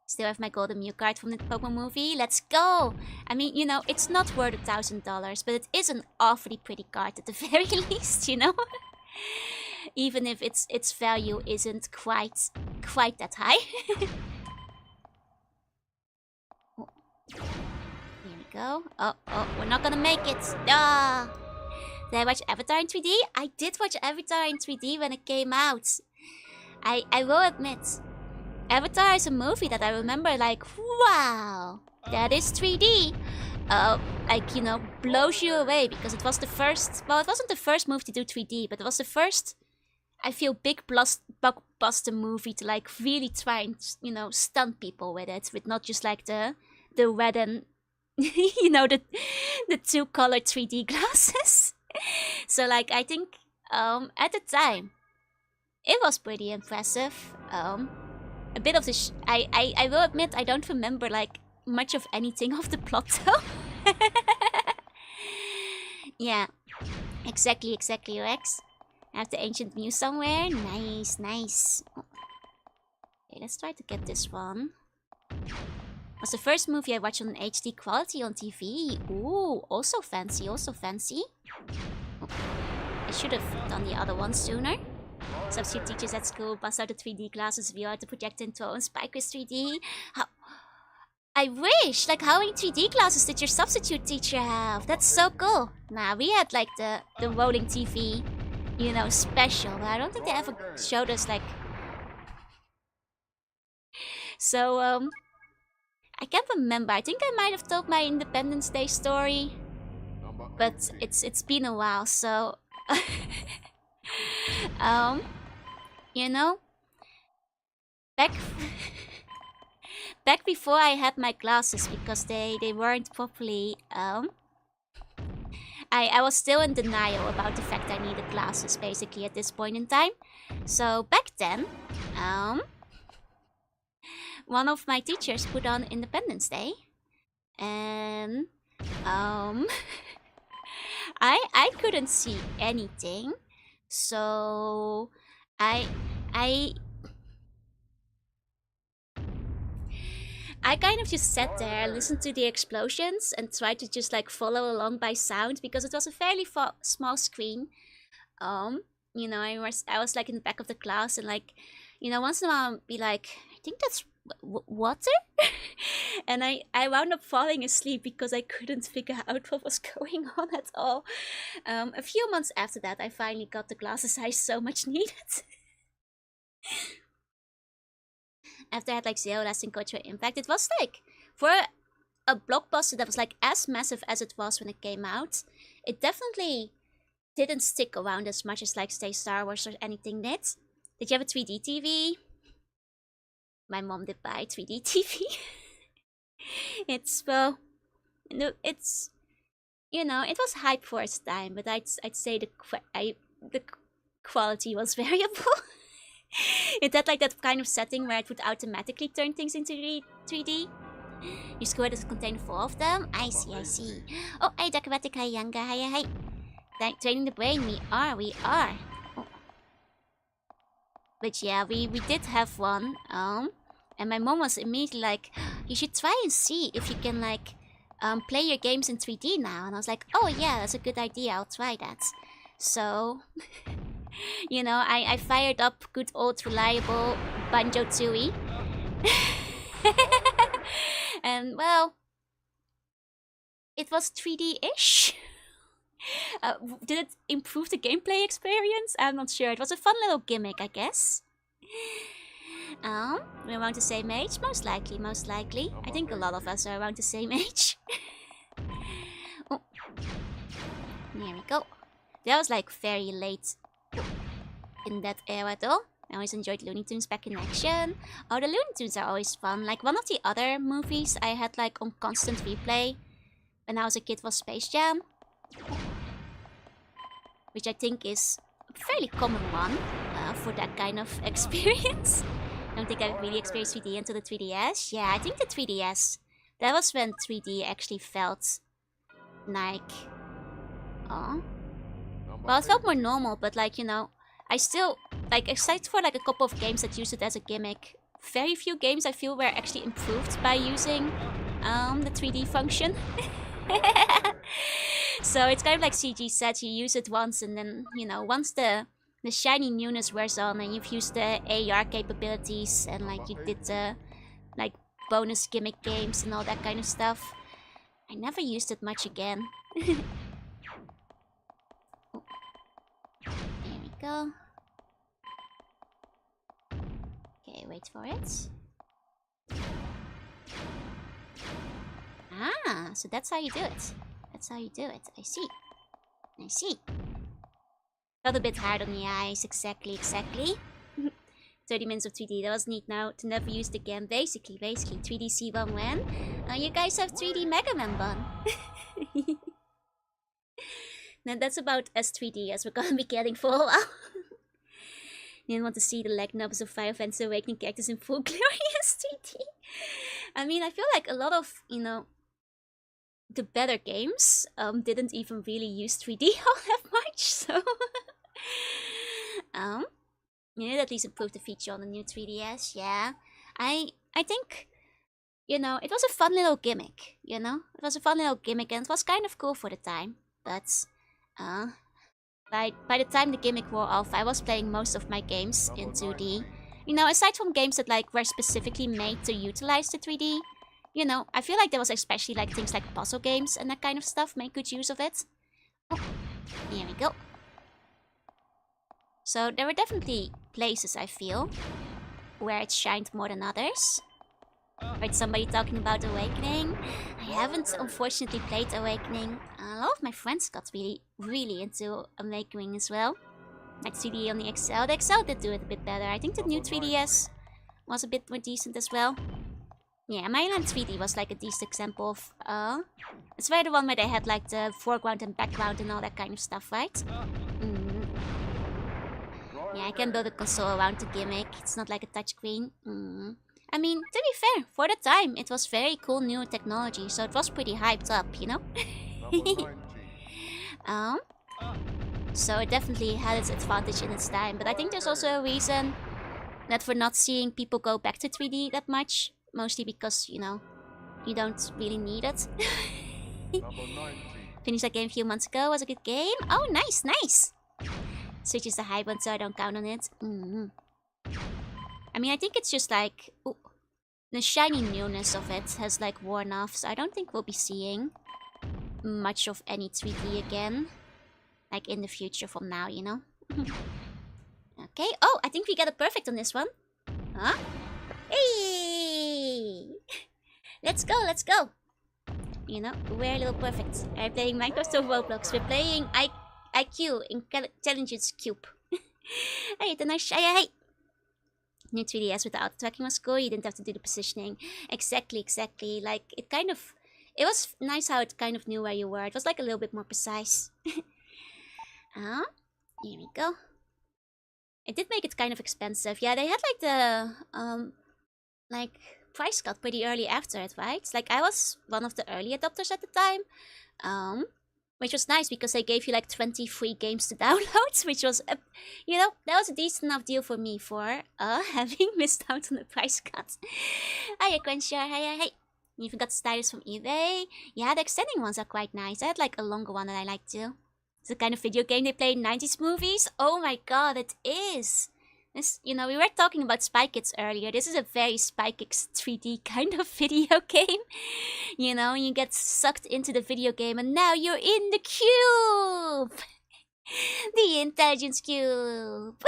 Still have my golden Mew card from the Pokemon movie. Let's go! I mean, you know, it's not worth $1,000, but it is an awfully pretty card at the very least, you know? Even if its value isn't quite that high. Oh. Here we go. Oh, we're not gonna make it. Ah! Did I watch Avatar in 3D? I did watch Avatar in 3D when it came out. I will admit. Avatar is a movie that I remember like, wow, that is 3D. Like, you know, blows you away because it was the first, well, it wasn't the first movie to do 3D, but it was the first, I feel, big blockbuster movie to like really try and, you know, stun people with it, with not just like the red and, you know, the 2-color 3D glasses. So like, I think, at the time, it was pretty impressive. A bit of the I will admit I don't remember like much of anything of the plot though. Yeah, exactly, Rex. I have the ancient Mew somewhere. Nice. Oh. Okay, let's try to get this one. It was the first movie I watched on HD quality on TV. Ooh, also fancy. Oh. I should have done the other one sooner. Substitute teachers at school bust out the 3D glasses, view out the projector into our own Spy Quiz 3D. How... I wish! Like, how many 3D glasses did your substitute teacher have? That's so cool. Nah, we had like the rolling TV, you know, special. But I don't think they ever showed us like... So, I can't remember. I think I might have told my Independence Day story. But it's been a while, so... You know, back before I had my glasses because they weren't properly, I was still in denial about the fact I needed glasses basically at this point in time. So back then, one of my teachers put on Independence Day, and I couldn't see anything. So I kind of just sat there, listened to the explosions, and tried to just like follow along by sound because it was a fairly small screen. You know, I was like in the back of the class, and like, you know, once in a while I'd be like, I think that's water, and I wound up falling asleep because I couldn't figure out what was going on at all. A few months after that, I finally got the glasses I so much needed. after it had like zero lasting cultural impact. It was like, for a blockbuster that was like as massive as it was when it came out, it definitely didn't stick around as much as like say Star Wars or anything did. Did you have a 3D TV? My mom did buy 3D TV. It's, well, no, it's, you know, it was hype for its time, but I'd say the quality was variable. It had like that kind of setting where it would automatically turn things into 3D. You scored a container full of them. I see. Oh, hey, Dakabatic, hi, Yanga, hi. Training the brain, we are. Oh. But yeah, we did have one. And my mom was immediately like, you should try and see if you can like play your games in 3D now. And I was like, oh yeah, that's a good idea. I'll try that. So, you know, I fired up good old reliable Banjo-Tooie. And well, it was 3D-ish. Did it improve the gameplay experience? I'm not sure. It was a fun little gimmick, I guess. We're around the same age? Most likely. I think a lot of us are around the same age. Oh. There we go. That was like very late in that era though. I always enjoyed Looney Tunes back in action. Oh, the Looney Tunes are always fun. Like one of the other movies I had like on constant replay when I was a kid was Space Jam. Which I think is a fairly common one for that kind of experience. I don't think I've really experienced 3D until the 3DS. Yeah, I think the 3DS. That was when 3D actually felt like... Oh. Well, it felt more normal, but like, you know, I still... Like, except for like a couple of games that used it as a gimmick, very few games I feel were actually improved by using the 3D function. So it's kind of like CG said, you use it once and then, you know, once the shiny newness wears on and you've used the AR capabilities and like you did the like bonus gimmick games and all that kind of stuff, I never used it much again. Oh. There we go. Okay, wait for it. Ah, so that's how you do it. I see. Felt a bit hard on the eyes, exactly. 30 minutes of 3D, that was neat now to never use it again. Basically, 3D C1 when? You guys have 3D Mega Man Bun. Now that's about as 3D as we're gonna be getting for a while. Didn't want to see the leg knobs of Final Fantasy Awakening characters in full glorious 3D. I mean, I feel like a lot of, you know, the better games didn't even really use 3D all that much, so... You did at least improve the feature on the new 3DS, yeah. I think, you know, it was a fun little gimmick, you know? It was a fun little gimmick and it was kind of cool for the time, but... By the time the gimmick wore off, I was playing most of my games in 2D. You know, aside from games that like were specifically made to utilize the 3D, you know, I feel like there was especially like things like puzzle games and that kind of stuff made good use of it. Oh, here we go. So there were definitely places, I feel, where it shined more than others. Heard somebody talking about Awakening. I haven't unfortunately played Awakening. A lot of my friends got really into Awakening as well. Like 3D on the XL. The XL did do it a bit better. I think the new 3DS was a bit more decent as well. Yeah, Mainland 3D was like a decent example of... it's very the one where they had like the foreground and background and all that kind of stuff, right? Yeah, I can build a console around the gimmick. It's not like a touchscreen. I mean, to be fair, for the time, it was very cool new technology, so it was pretty hyped up, you know? So it definitely had its advantage in its time, but I think there's also a reason that we're not seeing people go back to 3D that much, mostly because, you know, you don't really need it. Finished that game a few months ago, was a good game. Oh, nice! Switch is the hype one, so I don't count on it. I mean, I think it's just like... Ooh, the shiny newness of it has like worn off, so I don't think we'll be seeing much of any 3D again. Like in the future from now, you know? Okay, oh, I think we got a perfect on this one. Huh? Hey! Let's go, let's go! You know, we're a little perfect. I'm playing Minecraft or Roblox. We're playing IQ, Intelligence Cube. Hey, the nice hey! New 3DS with the auto tracking was cool. You didn't have to do the positioning. Exactly. Like, it was nice how it kind of knew where you were. It was like a little bit more precise. Here we go. It did make it kind of expensive. Yeah, they had like the like price cut pretty early after it, right? Like I was one of the early adopters at the time. Which was nice because they gave you like 20 free games to download, which was, you know, that was a decent enough deal for me for having missed out on the price cut. Hiya, Crenshaw. Hey. You even got stylus from eBay. Yeah, the extending ones are quite nice. I had like a longer one that I like too. It's the kind of video game they play in 90s movies. Oh my god, it is. This, you know, we were talking about Spy Kids earlier. This is a very Spy Kids 3D kind of video game. You know, you get sucked into the video game and now you're in the cube! The intelligence cube!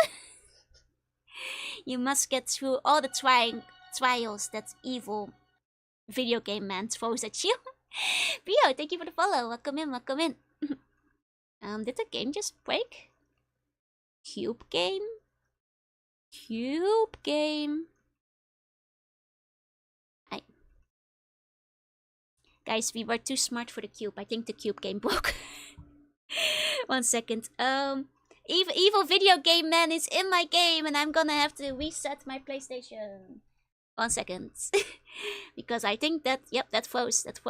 You must get through all the trials that evil video game man throws at you. Bio, thank you for the follow. Welcome in. Did the game just break? Cube game? Hi. Guys, we were too smart for the cube. I think the cube game broke. 1 second. Evil video game man is in my game and I'm gonna have to reset my PlayStation. 1 second. Because I think that, yep, that froze. It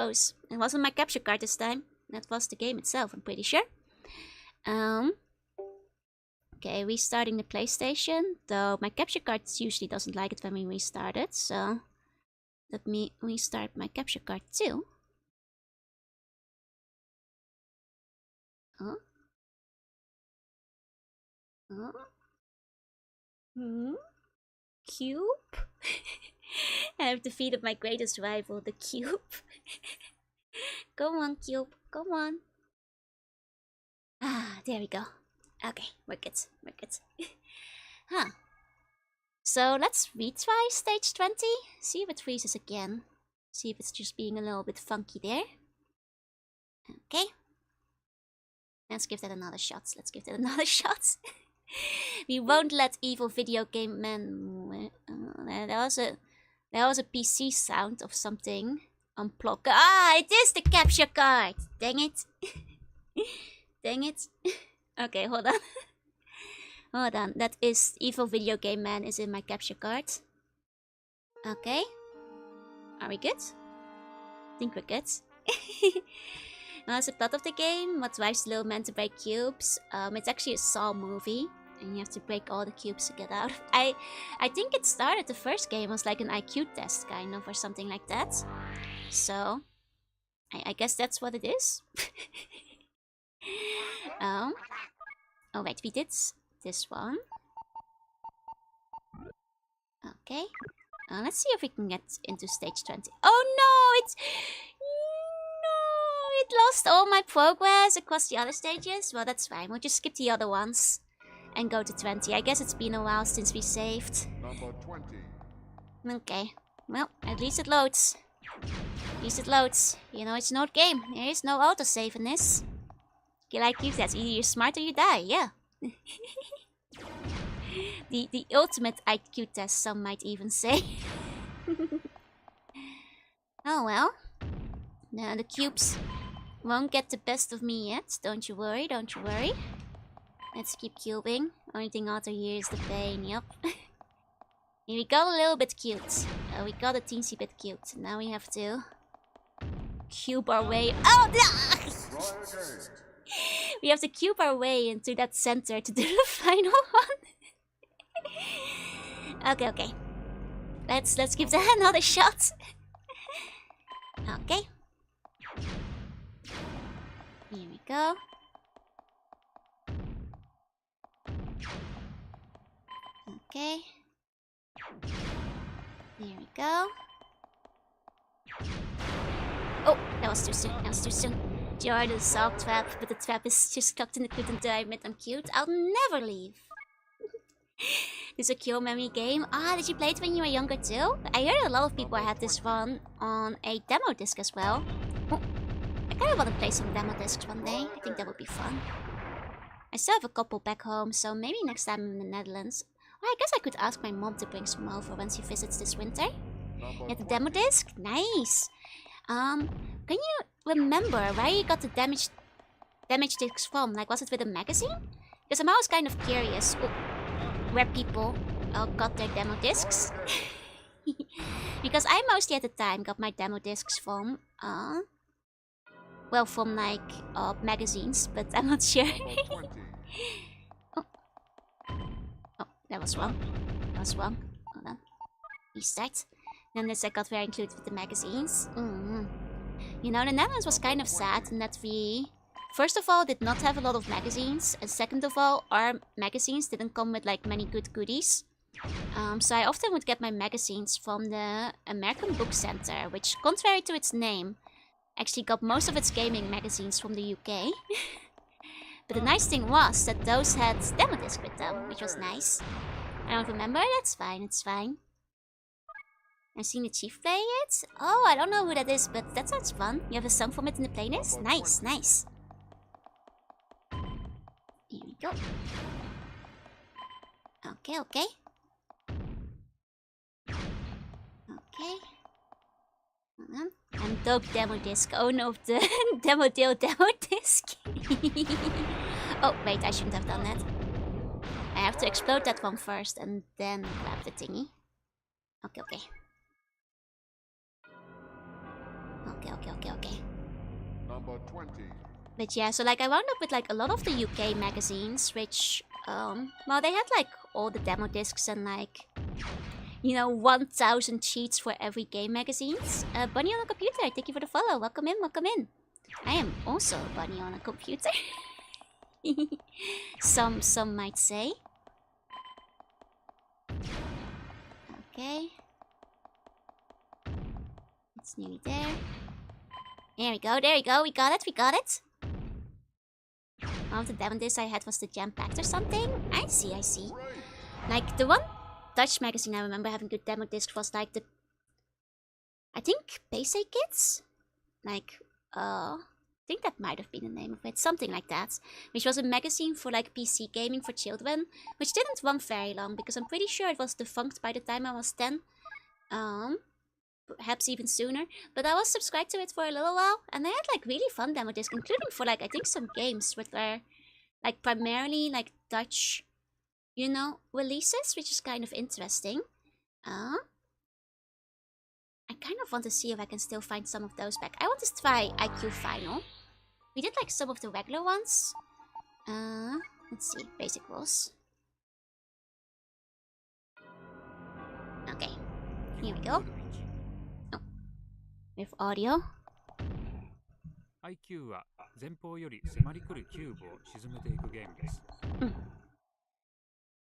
wasn't my capture card this time. That was the game itself, I'm pretty sure. Okay, restarting the PlayStation, though my capture card usually doesn't like it when we restart it, so let me restart my capture card too. Cube? I have defeated my greatest rival, the Cube. Come on, Cube, come on. Ah, there we go. Okay, we're good. Huh. So let's retry stage 20. See if it freezes again. See if it's just being a little bit funky there. Okay. Let's give that another shot. We won't let evil video game man. That was a PC sound of something. Unplug. Ah, it is the capture card. Dang it. Okay, hold on. That is evil video game man is in my capture card. Okay. Are we good? I think we're good. That's the plot of the game. What drives the little man to break cubes? It's actually a Saw movie. And you have to break all the cubes to get out. I think it started, the first game was like an IQ test kind of or something like that. So I guess that's what it is. Oh wait, we did this one. Okay. Let's see if we can get into stage 20. Oh no, it lost all my progress across the other stages. Well, that's fine. We'll just skip the other ones and go to 20. I guess it's been a while since we saved. Number 20. Okay. Well, at least it loads. You know, it's an old game. There is no autosave in this. Like you, that's either you're smart or you die, yeah. the ultimate IQ test, some might even say. Oh well. Now the cubes won't get the best of me yet. Don't you worry. Let's keep cubing. Only thing out of here is the pain, yep. We got a little bit cute. We got a teensy bit cute. Now we have to cube our way. Oh, we have to cube our way into that center to do the final one. Okay. Let's give that another shot. Okay. Here we go. Okay. Here we go. Oh, that was too soon. Jar the sock trap, but the trap is just stuck in the cute and I admit I'm cute. I'll never leave. The secure memory game. Ah, did you play it when you were younger too? I heard a lot of people had this one on a demo disc as well. Oh, I kind of want to play some demo discs one day. I think that would be fun. I still have a couple back home, so maybe next time I'm in the Netherlands. Well, I guess I could ask my mom to bring some over when she visits this winter. Get the demo disc? Nice! Can you remember where you got the damage discs from? Like, was it with a magazine? Because I'm always kind of curious where people got their demo discs. Because I mostly at the time got my demo discs from, well, from like magazines, but I'm not sure. Oh, that was wrong. That was wrong. Hold on. Restart. Then this I got were included with the magazines. You know, the Netherlands was kind of sad in that we, first of all, did not have a lot of magazines, and second of all, our magazines didn't come with like many good goodies. So I often would get my magazines from the American Book Center, which, contrary to its name, actually got most of its gaming magazines from the UK. But the nice thing was that those had demo disc with them, which was nice. I don't remember, that's fine, it's fine. I've seen the chief play it. Oh, I don't know who that is, but that sounds fun. You have a song from it in the playlist? Nice, nice. Here we go. Okay, okay. Okay. And dope demo disc. Oh no, the demo disc. Oh, wait, I shouldn't have done that. I have to explode that one first and then grab the thingy. Okay, okay. Okay. Number 20. But yeah, so like I wound up with like a lot of the UK magazines, which, well, they had like all the demo discs and like, you know, 1000 cheats for every game magazines. Bunny on a computer, thank you for the follow. Welcome in, welcome in. I am also a bunny on a computer. Some might say. Okay. It's nearly there. There we go, we got it. One of the demo discs I had was the Jam Packed or something. I see. Like, the one Dutch magazine I remember having good demo discs was like the, I think, PC Kids? Like, I think that might have been the name of it, something like that. Which was a magazine for like PC gaming for children, which didn't run very long because I'm pretty sure it was defunct by the time I was 10. Perhaps even sooner, but I was subscribed to it for a little while, and they had like really fun demo discs, including for like I think some games which were like primarily like Dutch, you know, releases, which is kind of interesting. I kind of want to see if I can still find some of those back. I want to try IQ Final. We did like some of the regular ones. Let's see, basic rules. Okay, here we go. With audio. IQ は前方より迫り来るキューブを沈めていくゲームです。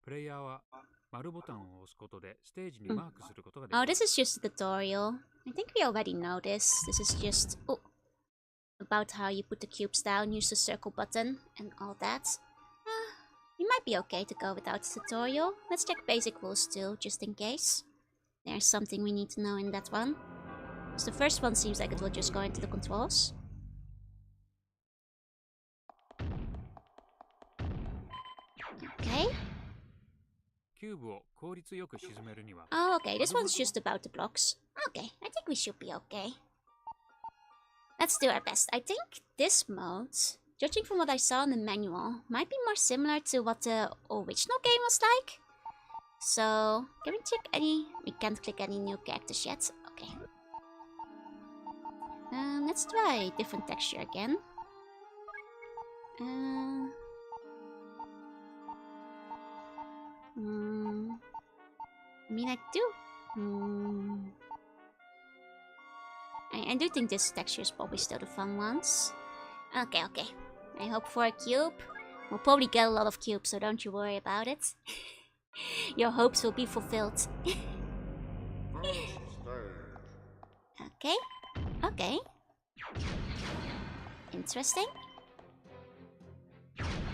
プレイヤーは丸ボタンを押すことでステージにマークすることができます。Oh, this is just a tutorial. I think we already know this. This is just about how you put the cubes down, use the circle button, and all that. You might be okay to go without the tutorial. Let's check basic rules too, just in case. There's something we need to know in that one. So the first one seems like it will just go into the controls. Okay. Oh, okay, this one's just about the blocks. Okay, I think we should be okay. Let's do our best. I think this mode, judging from what I saw in the manual, might be more similar to what the original game was like. So, can we check any... We can't click any new characters yet. Okay. Let's try different texture again. I mean, I do. I do think this texture is probably still the fun ones. Okay. I hope for a cube. We'll probably get a lot of cubes, so don't you worry about it. Your hopes will be fulfilled. Okay. Interesting.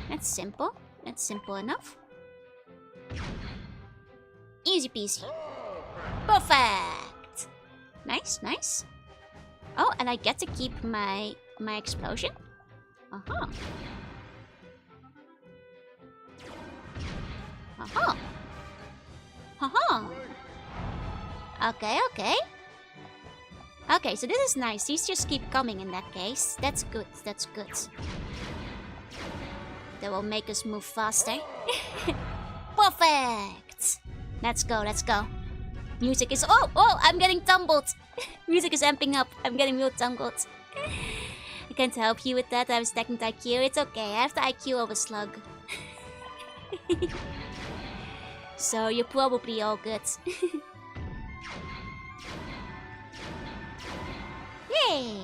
That's simple. That's simple enough. Easy peasy. Perfect. Nice, nice. Oh, and I get to keep my explosion. Uh-huh. Uh-huh. Uh-huh. Okay, okay. Okay, so this is nice. These just keep coming in that case. That's good, that's good. That will make us move faster. Perfect! Let's go, let's go. Music is... Oh, I'm getting tumbled. Music is amping up. I'm getting real tumbled. I can't help you with that. I was stacking IQ. It's okay. I have the IQ of a slug. So you're probably all good. Yay!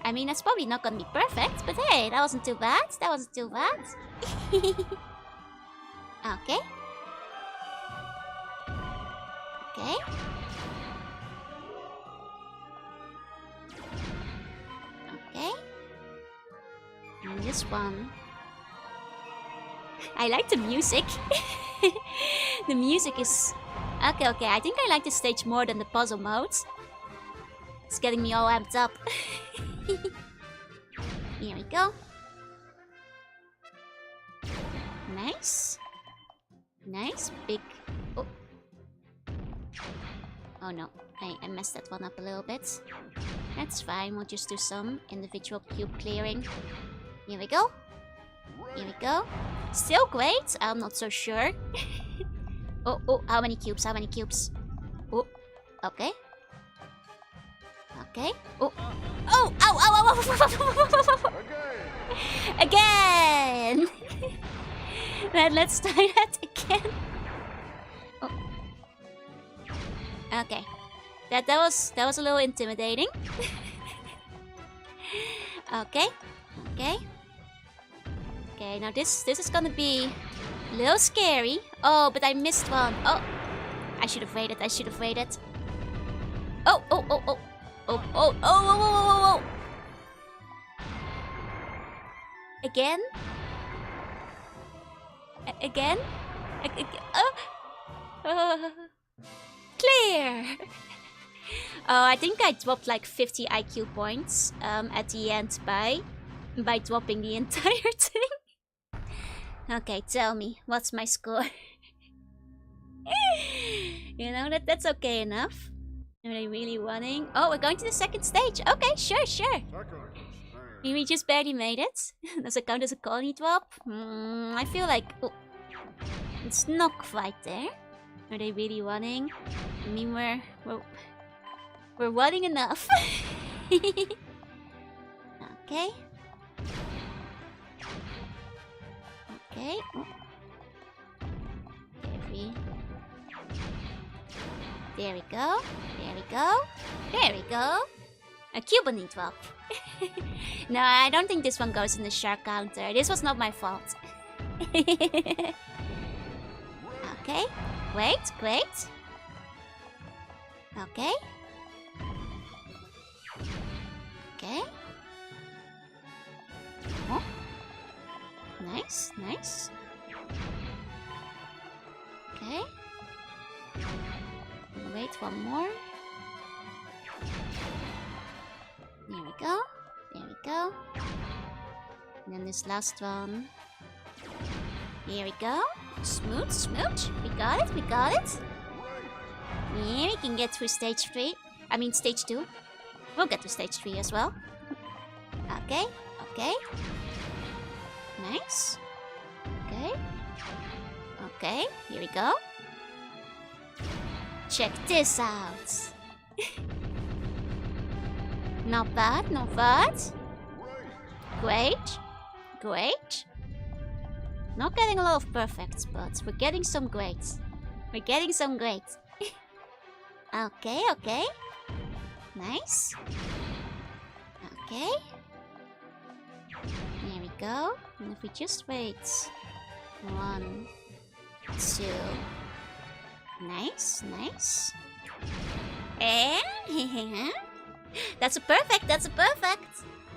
I mean, that's probably not gonna be perfect, but hey, that wasn't too bad. That wasn't too bad. Okay. Okay. Okay. And this one. I like the music. The music is... Okay, okay. I think I like this stage more than the puzzle mode. It's getting me all amped up. Here we go. Nice. Nice. Big... Oh. Oh no. I messed that one up a little bit. That's fine. We'll just do some individual cube clearing. Here we go. Here we go. Still great. I'm not so sure. Oh, how many cubes? How many cubes? Oh, okay. Okay. Oh, ow, ow, ow. Again! Let's try that again. Oh. Okay. That was a little intimidating. Okay. Okay. Okay, now this is gonna be a little scary. Oh, but I missed one. Oh, I should have waited. I should have waited. Oh. Again? Again? Clear! Oh, I think I dropped like 50 IQ points at the end by dropping the entire thing. Okay, tell me, what's my score? You know, that's okay enough. Are they really running? Oh, we're going to the second stage. Okay, sure. We just barely made it. Does it count as a colony drop? I feel like... Oh, it's not quite there. Are they really running? I mean, we're running enough. Okay. Okay. There we go. There we go. There we go. A Qube drop. No, I don't think this one goes in the shark counter. This was not my fault. Okay. Great. Okay. Okay. Oh. Nice. Okay. Wait, one more. There we go. And then this last one. Here we go. Smooch. We got it. Yeah, we can get through stage 3. I mean stage 2. We'll get to stage 3 as well. Okay. Nice. Okay, here we go. Check this out. Not bad. Great. Not getting a lot of perfects, but we're getting some greats. Okay. Nice. Okay. There we go. And if we just wait. 1, 2. Nice. And that's a perfect.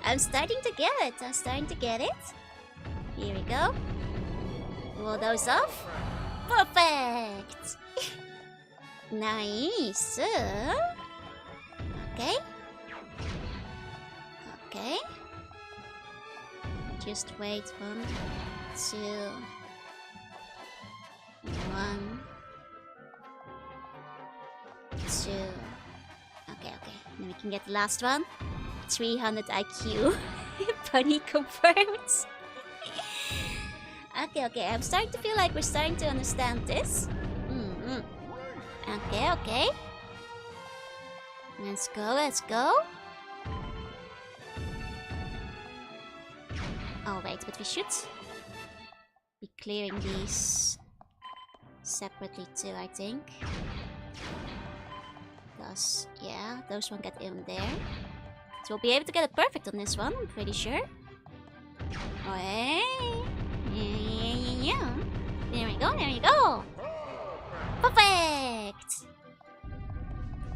I'm starting to get it. Here we go. Roll those off. Perfect! Nice! Okay. Okay. Just wait. 1, 2... 1, 2. Okay. Then we can get the last one. 300 IQ. Bunny confirmed. Okay. I'm starting to feel like we're starting to understand this. Okay. Let's go. Oh wait, but we should be clearing these separately too, I think. Because, yeah, those won't get in there. So we'll be able to get a perfect on this one, I'm pretty sure. Oh, hey! Yeah. There we go! Perfect!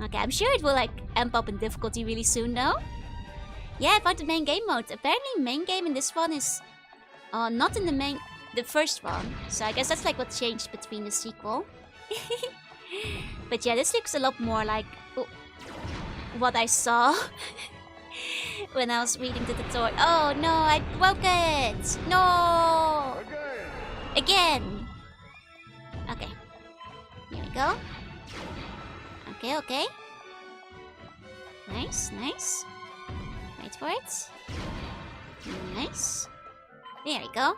Okay, I'm sure it will, like, amp up in difficulty really soon, though. Yeah, I found the main game mode. Apparently, main game in this one is... not in the first one. So I guess that's, like, what changed between the sequel. But yeah, this looks a lot more like what I saw when I was reading the tutorial. Oh no, I broke it! No! Again! Okay. Here we go. Okay. Nice. Wait for it. Nice. There we go.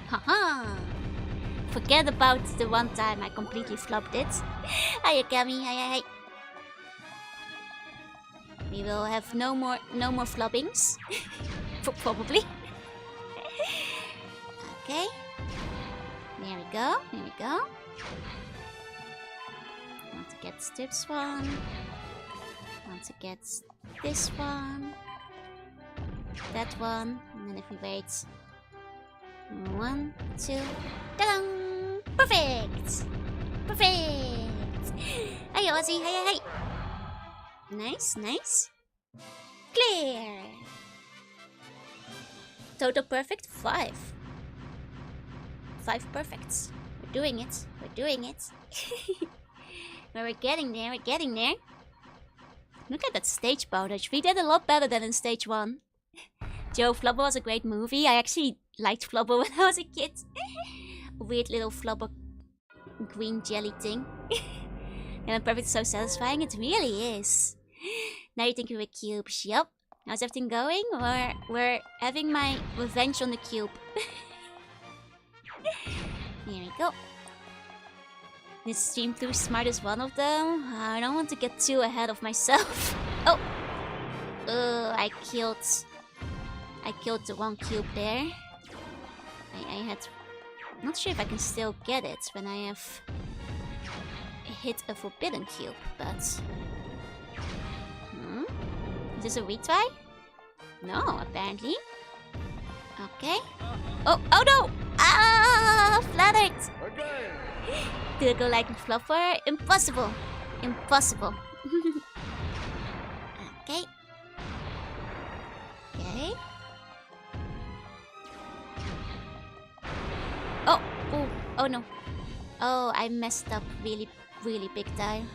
Haha! Forget about the one time I completely flopped it. Hiya, Kami. Hi. We will have no more floppings. Probably. Okay. There we go. Want to get this one. Want to get this one. That one. And then if we wait. 1, 2. Ta-da! Perfect! Hey, Ozzy. Hey. Nice. Clear! Total perfect 5. 5 perfects. We're doing it. We're getting there. Look at that stage bonus. We did a lot better than in stage 1. Joe, Flubber was a great movie. I actually liked Flubber when I was a kid. A weird little Flubber green jelly thing. And perfect is so satisfying. It really is. Now you're thinking with cubes. Yup. How's everything going? We're having my revenge on the cube. Here we go. This stream through smart is one of them. I don't want to get too ahead of myself. Oh! I killed the one cube there. I had... Not sure if I can still get it when I have hit a forbidden cube, but... Is this a retry? No, apparently. Okay. Oh no! Ah! Flattered! Did it go like a fluffer? Impossible! Okay. Oh no. Oh, I messed up really big time.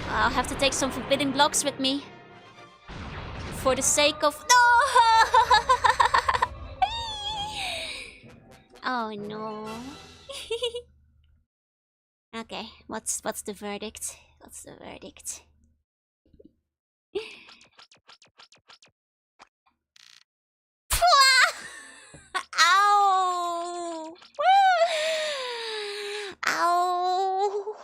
I'll have to take some forbidden blocks with me. For the sake of... No! Oh no. Okay, what's the verdict? Ow! Ow!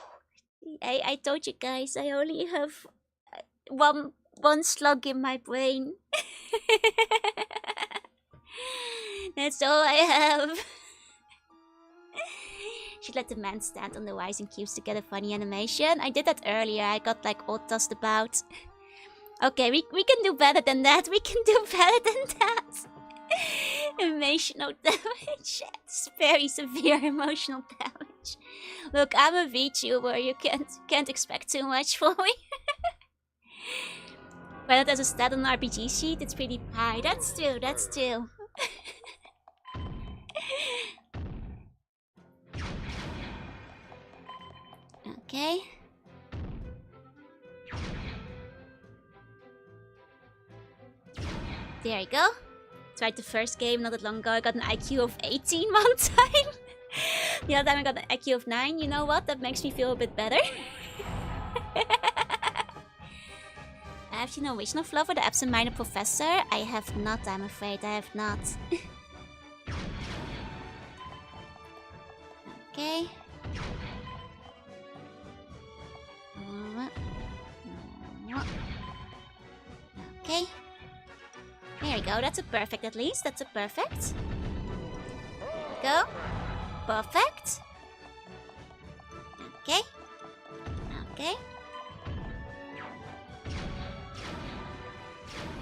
I told you guys I only have one slug in my brain. That's all I have. Should let the man stand on the rising cubes to get a funny animation. I did that earlier. I got like all tossed about. Okay, we can do better than that. Emotional damage. It's very severe emotional damage. Look, I'm a VTuber. You can't expect too much for me. But as a stat on an RPG sheet, it's pretty high. That's true. Okay. There you go. Tried the first game not that long ago. I got an IQ of 18 one time. The other time I got an IQ of 9. You know what? That makes me feel a bit better. Have you no vision of love for the absent-minded professor? I have not, I'm afraid. I have not. Okay. Okay. There we go. That's a perfect at least. That's a perfect. Go. Perfect. Okay. Okay.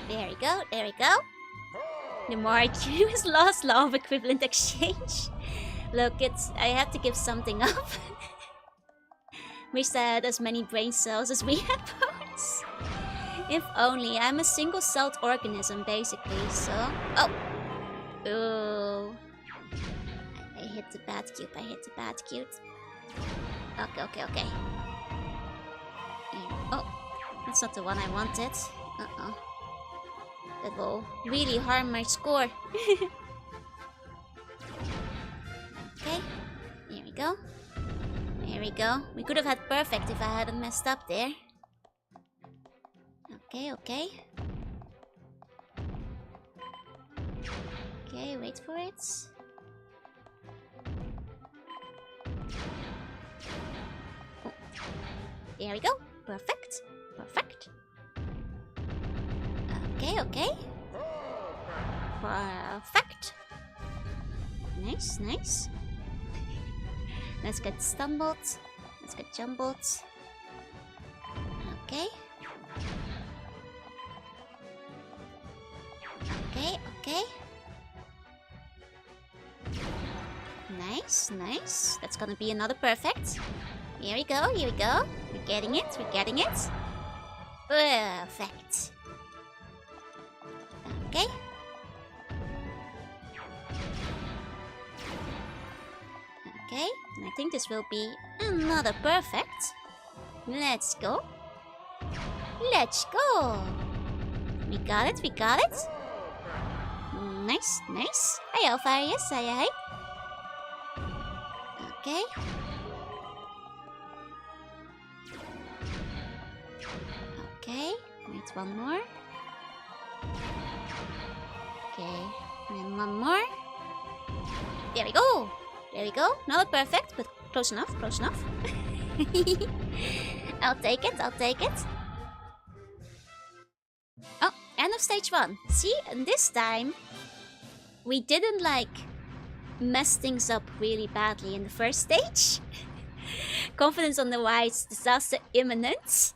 There we go. There we go. The more I choose, lost law of equivalent exchange. Look, I had to give something up. Wish I had as many brain cells as we had bones. If only. I'm a single-celled organism, basically, so... Oh! Ooh. I hit the bad cube, I hit the bad cube. Okay, okay, okay. Oh, that's not the one I wanted. Uh-oh. That will really harm my score. Okay, there we go. There we go. We could have had perfect if I hadn't messed up there. Okay, okay. Okay, wait for it. Oh. There we go. Perfect. Perfect. Okay, okay. Perfect. Nice, nice. Let's get stumbled. Let's get jumbled. Okay. Okay, okay. Nice, nice. That's gonna be another perfect. Here we go, here we go. We're getting it, we're getting it. Perfect. Okay. Okay, and I think this will be another perfect. Let's go. Let's go. We got it, we got it. Nice, nice. Hi, Alpha, yes, hi. Okay. Okay, wait, one more. Okay, and then one more. There we go. There we go. Not perfect, but close enough, close enough. I'll take it, I'll take it. Oh, end of stage 1. See, and this time we didn't like mess things up really badly in the first stage. Confidence on the rise, disaster imminent.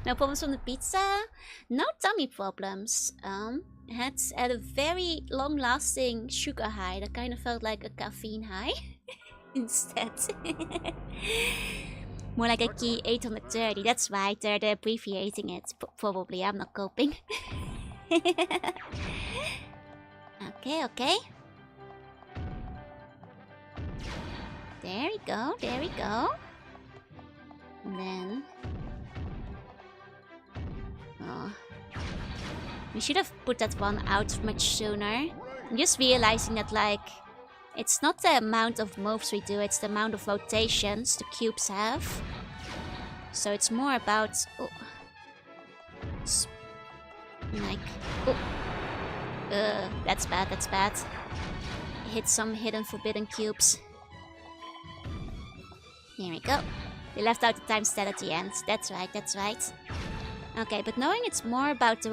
No problems from the pizza. No tummy problems. Had a very long-lasting sugar high that kind of felt like a caffeine high instead. More like a key 830. That's right, they're abbreviating it. Probably, I'm not coping. Okay, okay. There we go, there we go. And then... Oh. We should have put that one out much sooner. I'm just realizing that, like, it's not the amount of moves we do, it's the amount of rotations the cubes have. So it's more about... Oh. Like... Oh. That's bad, that's bad. Hit some hidden forbidden cubes. Here we go. They left out the time stat at the end. That's right, that's right. Okay, but knowing it's more about the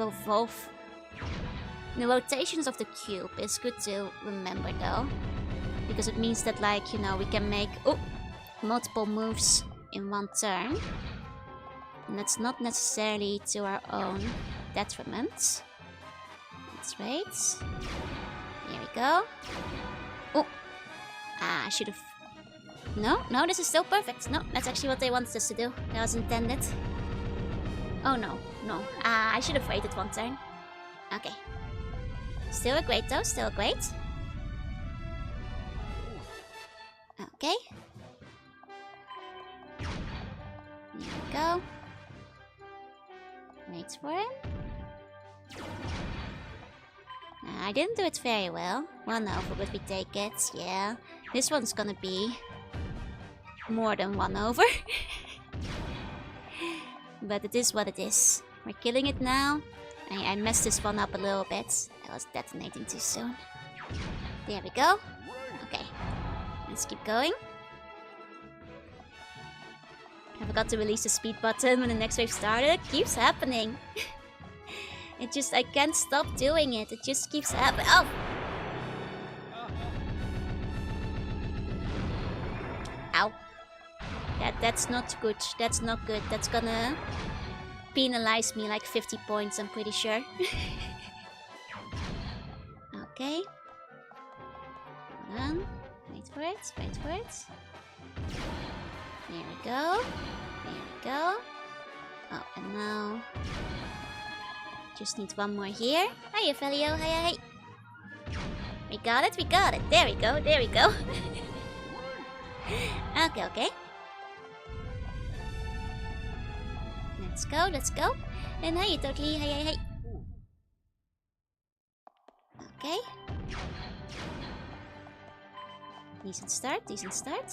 rotations of the cube is good to remember though. Because it means that, like, you know, we can make multiple moves in one turn. And that's not necessarily to our own detriment. Let's wait. Here we go. Oh! Ah, I should have... No, no, this is still perfect. No, that's actually what they wanted us to do. That was intended. Oh no, no. Ah, I should have waited one turn. Okay. Still a great though, still a great. Okay. go. Wait for him. I didn't do it very well. 1 over, but we take it. Yeah. This one's gonna be more than 1 over. But it is what it is. We're killing it now. I messed this one up a little bit. I was detonating too soon. There we go. Okay. Let's keep going. I forgot to release the speed button when the next wave started. It keeps happening. I can't stop doing it. It just keeps happening. Oh! Ow. That's not good. That's not good. That's gonna penalize me like 50 points, I'm pretty sure. Okay. Hold on. Wait for it. Wait for it. There we go. There we go. Oh, and now... just need 1 more here. Hiya, Felio. Hiya, hey. We got it, we got it. There we go, there we go. Okay, okay. Let's go, let's go. And hiya, totally. Hiya, hey. Okay. Decent start, decent start.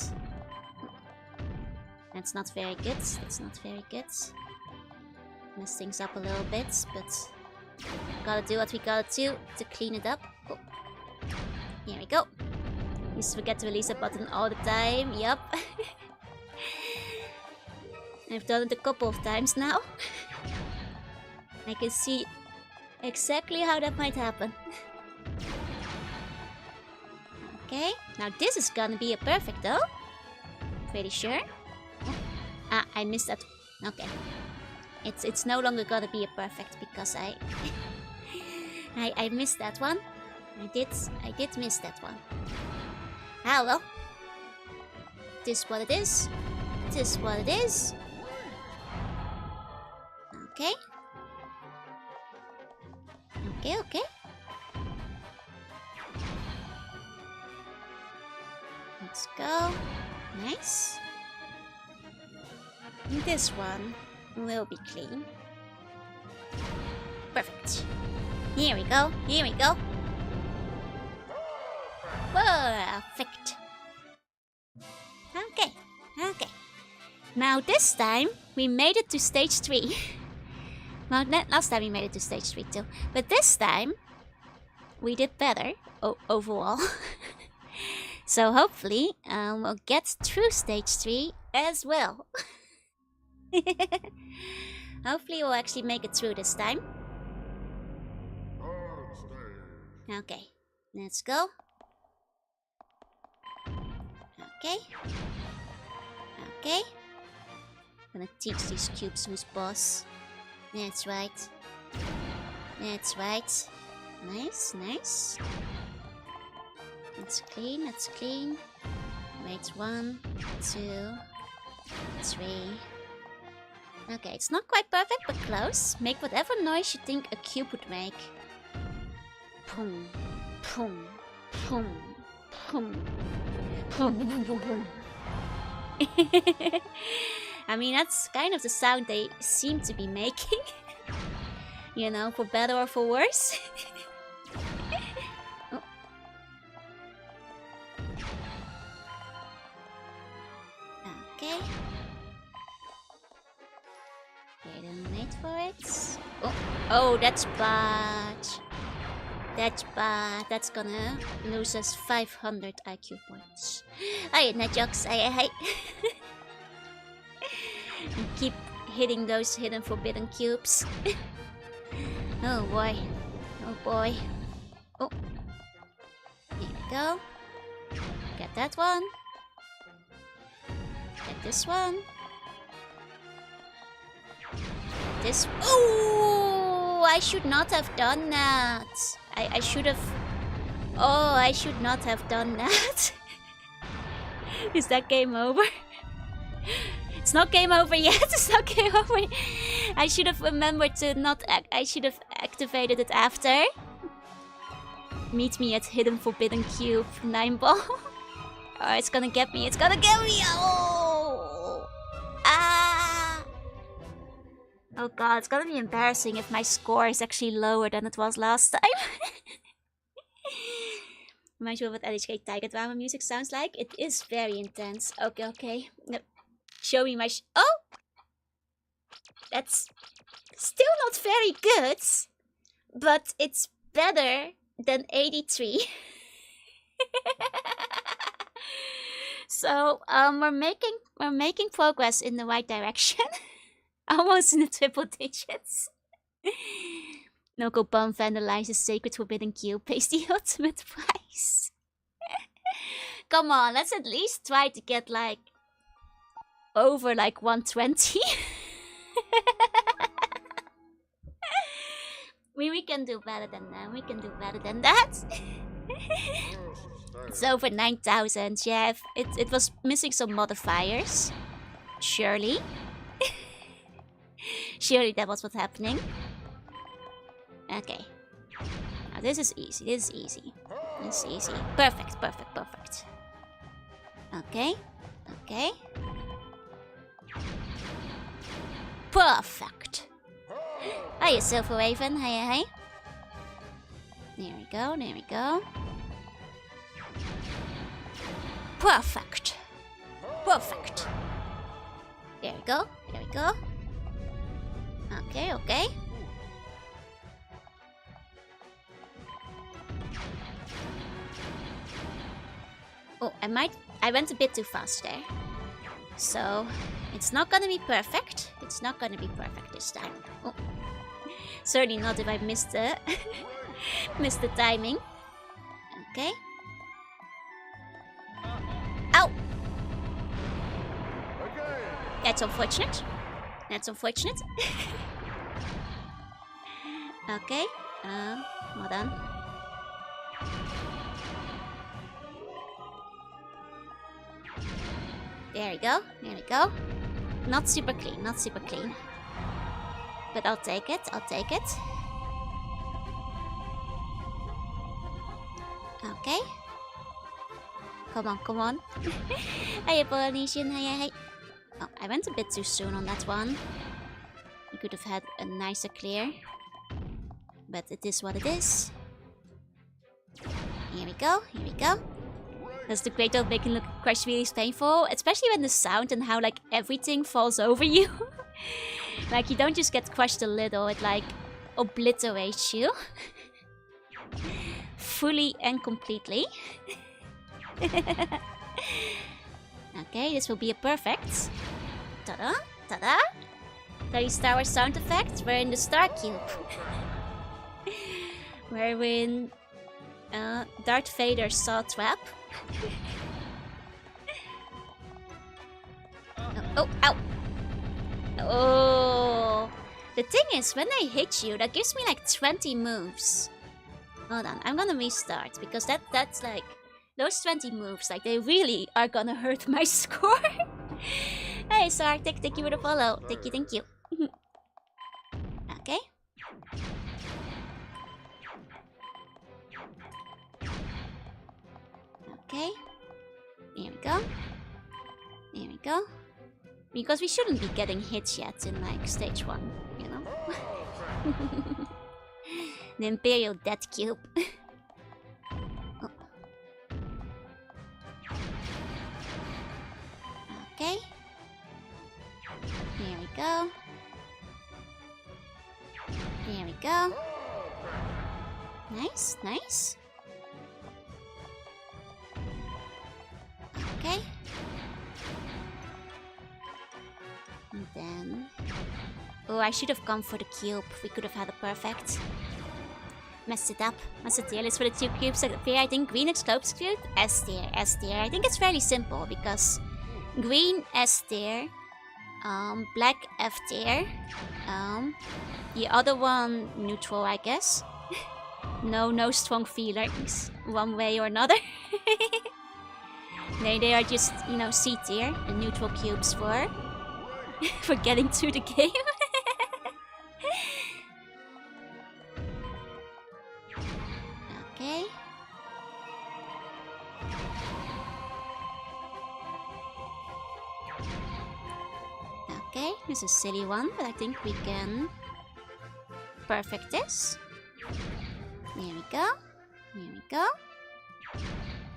That's not very good, that's not very good. Mess things up a little bit, but gotta do what we gotta do to clean it up. Oh. Here we go. Used to forget to release a button all the time, yup. I've done it a couple of times now. I can see exactly how that might happen. Okay, now this is gonna be a perfect though. Pretty sure. Oh. Ah, I missed that. Okay. It's no longer gonna be a perfect because I missed that one. I did miss that one. Ah well. This is what it is. This is what it is. Okay. Okay, okay. Let's go. Nice. This one will be clean. Perfect. Here we go. Here we go. Perfect. Okay. Okay. Now this time we made it to stage 3. Well, last time we made it to stage 3 too. But this time we did better overall. So hopefully we'll get through stage 3 as well. Hopefully we'll actually make it through this time. Okay, let's go. Okay. Okay. Gonna teach these cubes who's boss. That's right. That's right. Nice, nice. That's clean, that's clean. Wait, 1, 2, 3. Okay, it's not quite perfect, but close. Make whatever noise you think a cube would make. Boom, boom, boom, boom, boom, boom, boom, boom. I mean, that's kind of the sound they seem to be making. You know, for better or for worse. Oh. Okay. Okay, then wait for it. Oh, oh, that's bad. That's bad. That's gonna lose us 500 IQ points. Hey, Netjux. Hey. And keep hitting those hidden forbidden cubes. Oh boy. Oh boy. Oh. Here we go. Get that one. Get this one. This. Oh! I should not have done that. I should have. Oh, I should not have done that. Is that game over? It's not game over yet. It's not game over. I should have remembered to not. I should have activated it after. Meet me at Hidden Forbidden Cube 9 ball. Oh, it's gonna get me. It's gonna get me. Oh! Ah! Oh god, it's gonna be embarrassing if my score is actually lower than it was last time. Reminds me of what LHK Tiger drama music sounds like. It is very intense. Okay, okay. No. Show me my oh! That's still not very good, but it's better than 83. So we're making progress in the right direction. Almost in the triple digits. Local Bum vandalizes Sacred Forbidden Cube, pays the ultimate price. Come on, let's at least try to get like over like 120. We can do better than that. We can do better than that. It's over 9,000. Yeah, it was missing some modifiers. Surely. Surely that was what's happening. Okay. Now this is easy. This is easy. This is easy. Perfect, perfect, perfect. Okay. Okay. Perfect. Hiya, Silver Raven. Hiya, hi. There we go, there we go. Perfect. Perfect. There we go, there we go. Okay, okay. Oh, I went a bit too fast there. So, it's not gonna be perfect. It's not gonna be perfect this time. Oh. Certainly not if I missed the missed the timing. Okay. Ow! That's unfortunate. That's unfortunate. Okay. Hold on. There we go. There we go. Not super clean. Not super clean. But I'll take it. I'll take it. Okay. Come on, come on. Hiya, Polynesian. Hiya, hi. Oh, I went a bit too soon on that one. We could have had a nicer clear. But it is what it is. Here we go. Here we go. That's the great old making look crush really painful. Especially when the sound and how like everything falls over you. Like you don't just get crushed a little, it like obliterates you. Fully and completely. Okay, this will be a perfect. Ta-da! Ta-da! Very Star Wars sound effect. We're in the Star Cube. We're in Darth Vader's saw trap. Oh, ow! Oh! The thing is, when I hit you, that gives me like 20 moves. Hold on, I'm gonna restart because that's like those 20 moves, like they really are gonna hurt my score. Hey, Sark, thank you for the follow. Thank you, thank you. Okay. Okay. There we go. There we go. Because we shouldn't be getting hits yet in like stage 1, you know? The Imperial Death Cube. Oh. Okay. There we go. There we go. Nice, nice. Okay. And then... Oh, I should have gone for the cube. We could have had a perfect. Messed it up. What's the tier list for the 2 cubes that appear? I think green explodes cube. S tier, S tier. I think it's fairly simple because green S tier, black F tier, the other one neutral, I guess. No strong feelings one way or another. They are just, you know, C tier and neutral cubes for for getting through the game. Okay. Okay, this is a silly one, but I think we can perfect this. There we go. Here we go.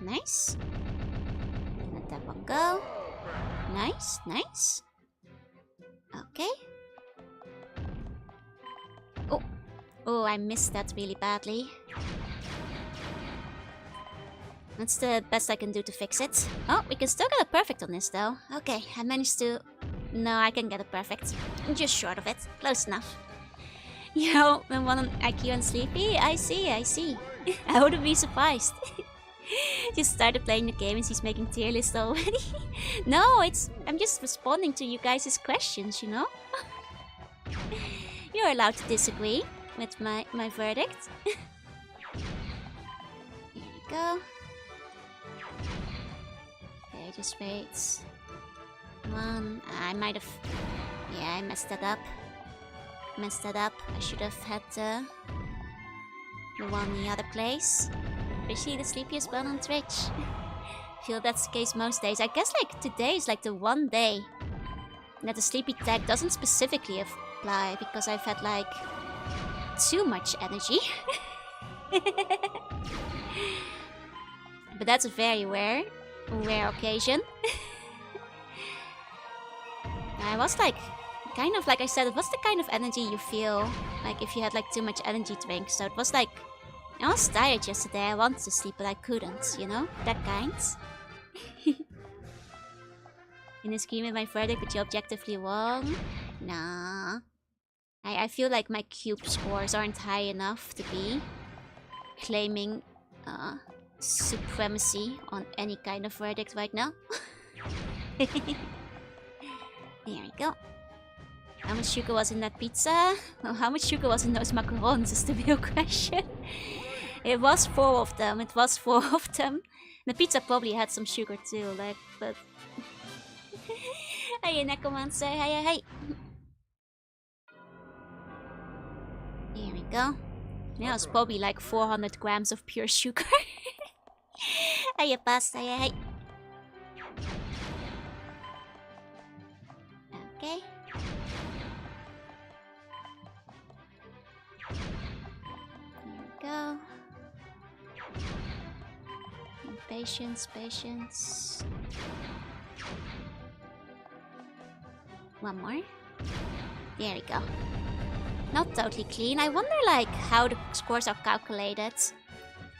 Nice. Let that one go. Nice, nice. Okay. Oh, oh, I missed that really badly. That's the best I can do to fix it. Oh, we can still get a perfect on this though. Okay, I managed to... No, I can get a perfect. I'm just short of it. Close enough. You know, the one on IQ and Sleepy? I see, I see. I wouldn't be surprised. Just started playing the game and she's making tier list already. No, I'm just responding to you guys' questions, you know? You're allowed to disagree with my verdict. Here we go. Okay, just wait. One. I might have... Yeah, I messed that up. I should have had the one in the other place. Especially the sleepiest one on Twitch. I feel that's the case most days. I guess like today is like the one day that the sleepy tag doesn't specifically apply because I've had like too much energy. But that's a very rare occasion. I was like, kind of like I said, it was the kind of energy you feel like if you had like too much energy drink. So it was like, I was tired yesterday, I wanted to sleep but I couldn't, you know? That kind. In this game with my verdict, but you're objectively wrong? Nah. I feel like my Qube scores aren't high enough to be claiming supremacy on any kind of verdict right now. There we go. How much sugar was in that pizza? Well, how much sugar was in those macarons is the real question. It was 4 of them. The pizza probably had some sugar too, like, but... Hey, Necromancer, hey. Here we go. Yeah, it's probably like 400 grams of pure sugar. Hey, pasta, hey. Okay. Here we go. Patience. One more. There we go. Not totally clean. I wonder like how the scores are calculated.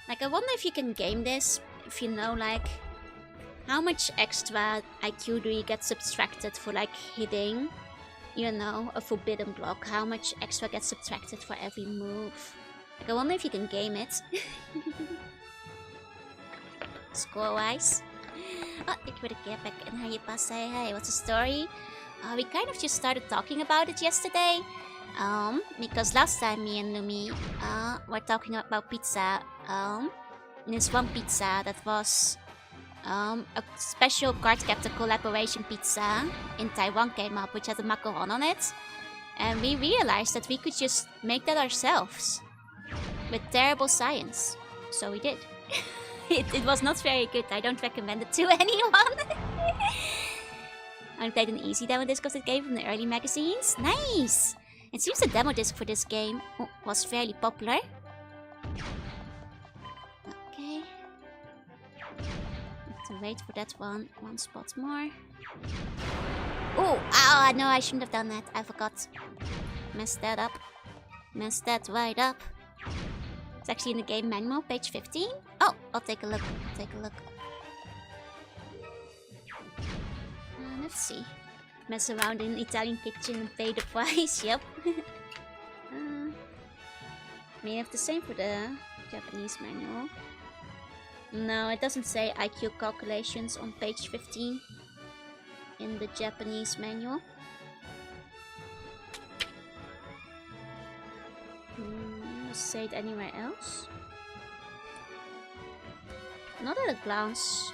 Like I wonder if you can game this, if you know like how much extra IQ do you get subtracted for like hitting, you know, a forbidden block. How much extra gets subtracted for every move. Like I wonder if you can game it. Score-wise. Oh, thank you for the get back and how you pass. Hey, what's the story? We kind of just started talking about it yesterday. Because last time me and Lumi were talking about pizza. This one pizza that was a special Cardcaptor collaboration pizza in Taiwan came up, which had a macaron on it. And we realized that we could just make that ourselves. With terrible science. So we did. It was not very good. I don't recommend it to anyone. I played an easy demo disc of the game from the early magazines. Nice! It seems the demo disc for this game was fairly popular. Okay. Have to wait for that one spot more. Oh, no, I shouldn't have done that. I forgot. Messed that up. Messed that right up. It's actually in the game manual, page 15. Oh, I'll take a look. Let's see. Mess around in an Italian kitchen and pay the price. Yep. May have the same for the Japanese manual. No, it doesn't say IQ calculations on page 15 in the Japanese manual. Say it anywhere else? Not at a glance.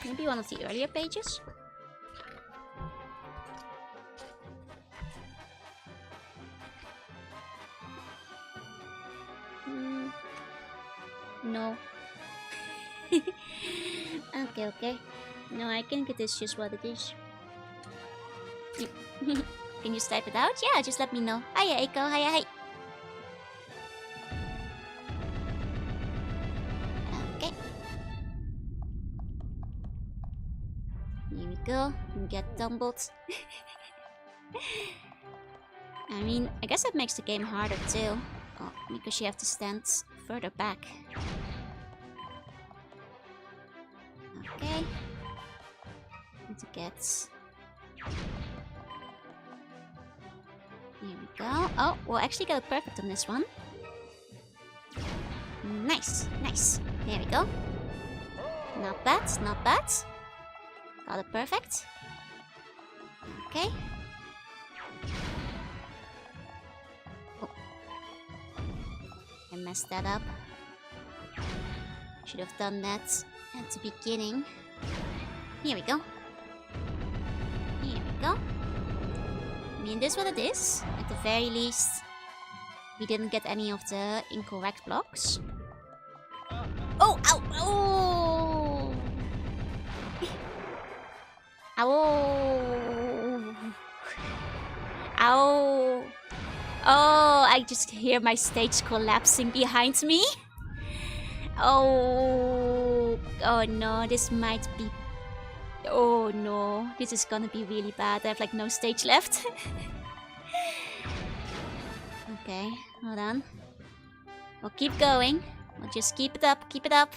Maybe one of the earlier pages? No. Okay. No, I think it is just what it is. Can you type it out? Yeah, just let me know. Hiya, Eiko. Hiya, hi. Okay. Here we go. Get tumbled. I mean, I guess that makes the game harder too. Oh, because you have to stand further back. Okay. Need to get... Here we go. Oh, we'll actually get a perfect on this one. Nice, nice. There we go. Not bad, not bad. Got it perfect. Okay. Oh. I messed that up. Should have done that at the beginning. Here we go. Here we go. I mean, this is what it is. At the very least, we didn't get any of the incorrect blocks. Oh! Ow! Oh! Ow! Ow! Oh, I just hear my stage collapsing behind me. Oh! Oh no, this might be... Oh no, this is gonna be really bad. I have like no stage left. Okay, hold on. We'll keep going. We'll just keep it up, keep it up.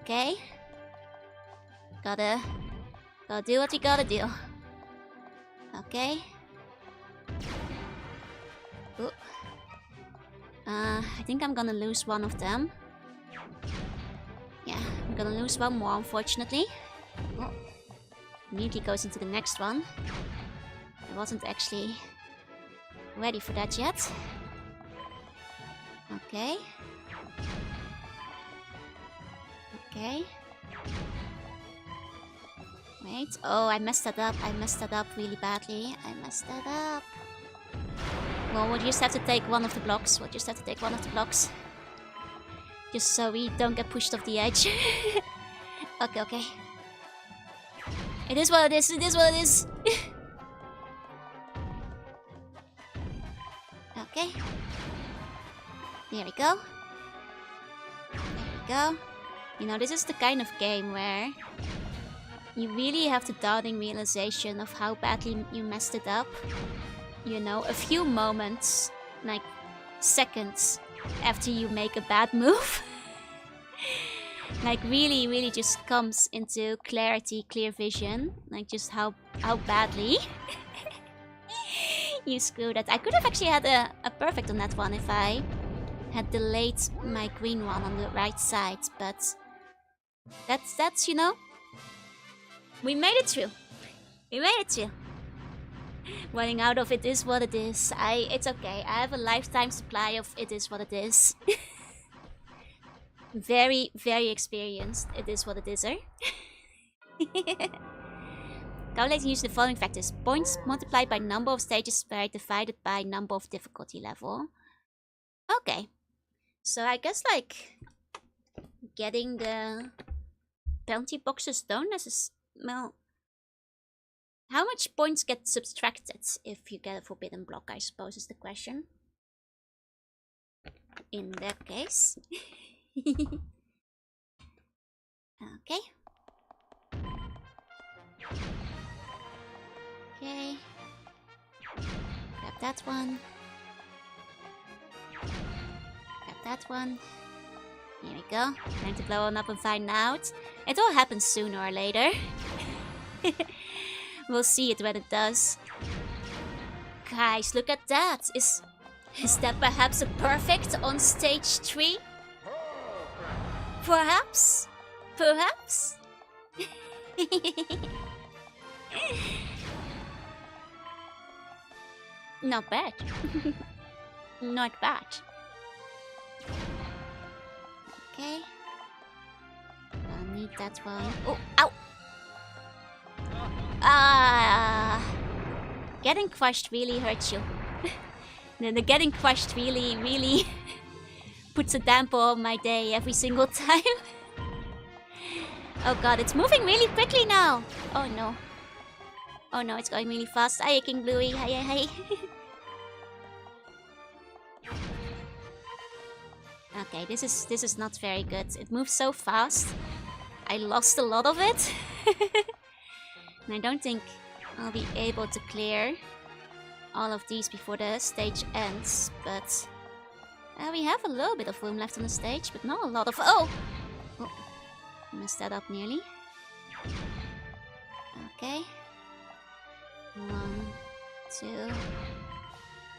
Okay. Gotta do what you gotta do. Okay. Ooh. I think I'm gonna lose one of them. Yeah, I'm gonna lose one more, unfortunately. Oh. Immediately goes into the next one. I wasn't actually ready for that yet. Okay. Okay. Wait. Oh, I messed that up. I messed that up really badly. I messed that up. Well, we'll just have to take one of the blocks. We'll just have to take one of the blocks. Just so we don't get pushed off the edge. Okay, okay. It is what it is. It is what it is. Okay. There we go. There we go. You know, this is the kind of game where you really have the dawning realization of how badly you messed it up. You know, a few moments, like seconds after you make a bad move. Like really, really just comes into clarity, clear vision. Like just how badly you screwed that. I could have actually had a perfect on that one if I had delayed my green one on the right side, but that's you know, we made it through. We made it through. Running out of it is what it is. It's okay. I have a lifetime supply of it is what it is. Very, very experienced. It is what it is, eh? Calculating use the following factors. Points multiplied by number of stages divided by number of difficulty level. Okay. So I guess like getting the penalty boxes done as a... Well... How much points get subtracted if you get a forbidden block, I suppose, is the question. In that case. Okay. Okay. Grab that one. Grab that one. Here we go. Time to blow on up and find out. It all happens sooner or later. We'll see it when it does. Guys, look at that. Is that perhaps a perfect on stage 3? Perhaps? Perhaps? Not bad. Not bad. Okay. I'll need that one. Oh, ow! Getting crushed really hurts you. The getting crushed really puts a damper on my day every single time. Oh god, it's moving really quickly now. Oh no. Oh no, it's going really fast. Hi, King Bluey. Hi, hi, hi. Okay, this is not very good. It moves so fast. I lost a lot of it. And I don't think I'll be able to clear all of these before the stage ends. But we have a little bit of room left on the stage, but not a lot of... Oh! Oh, messed that up nearly. Okay. 1, 2...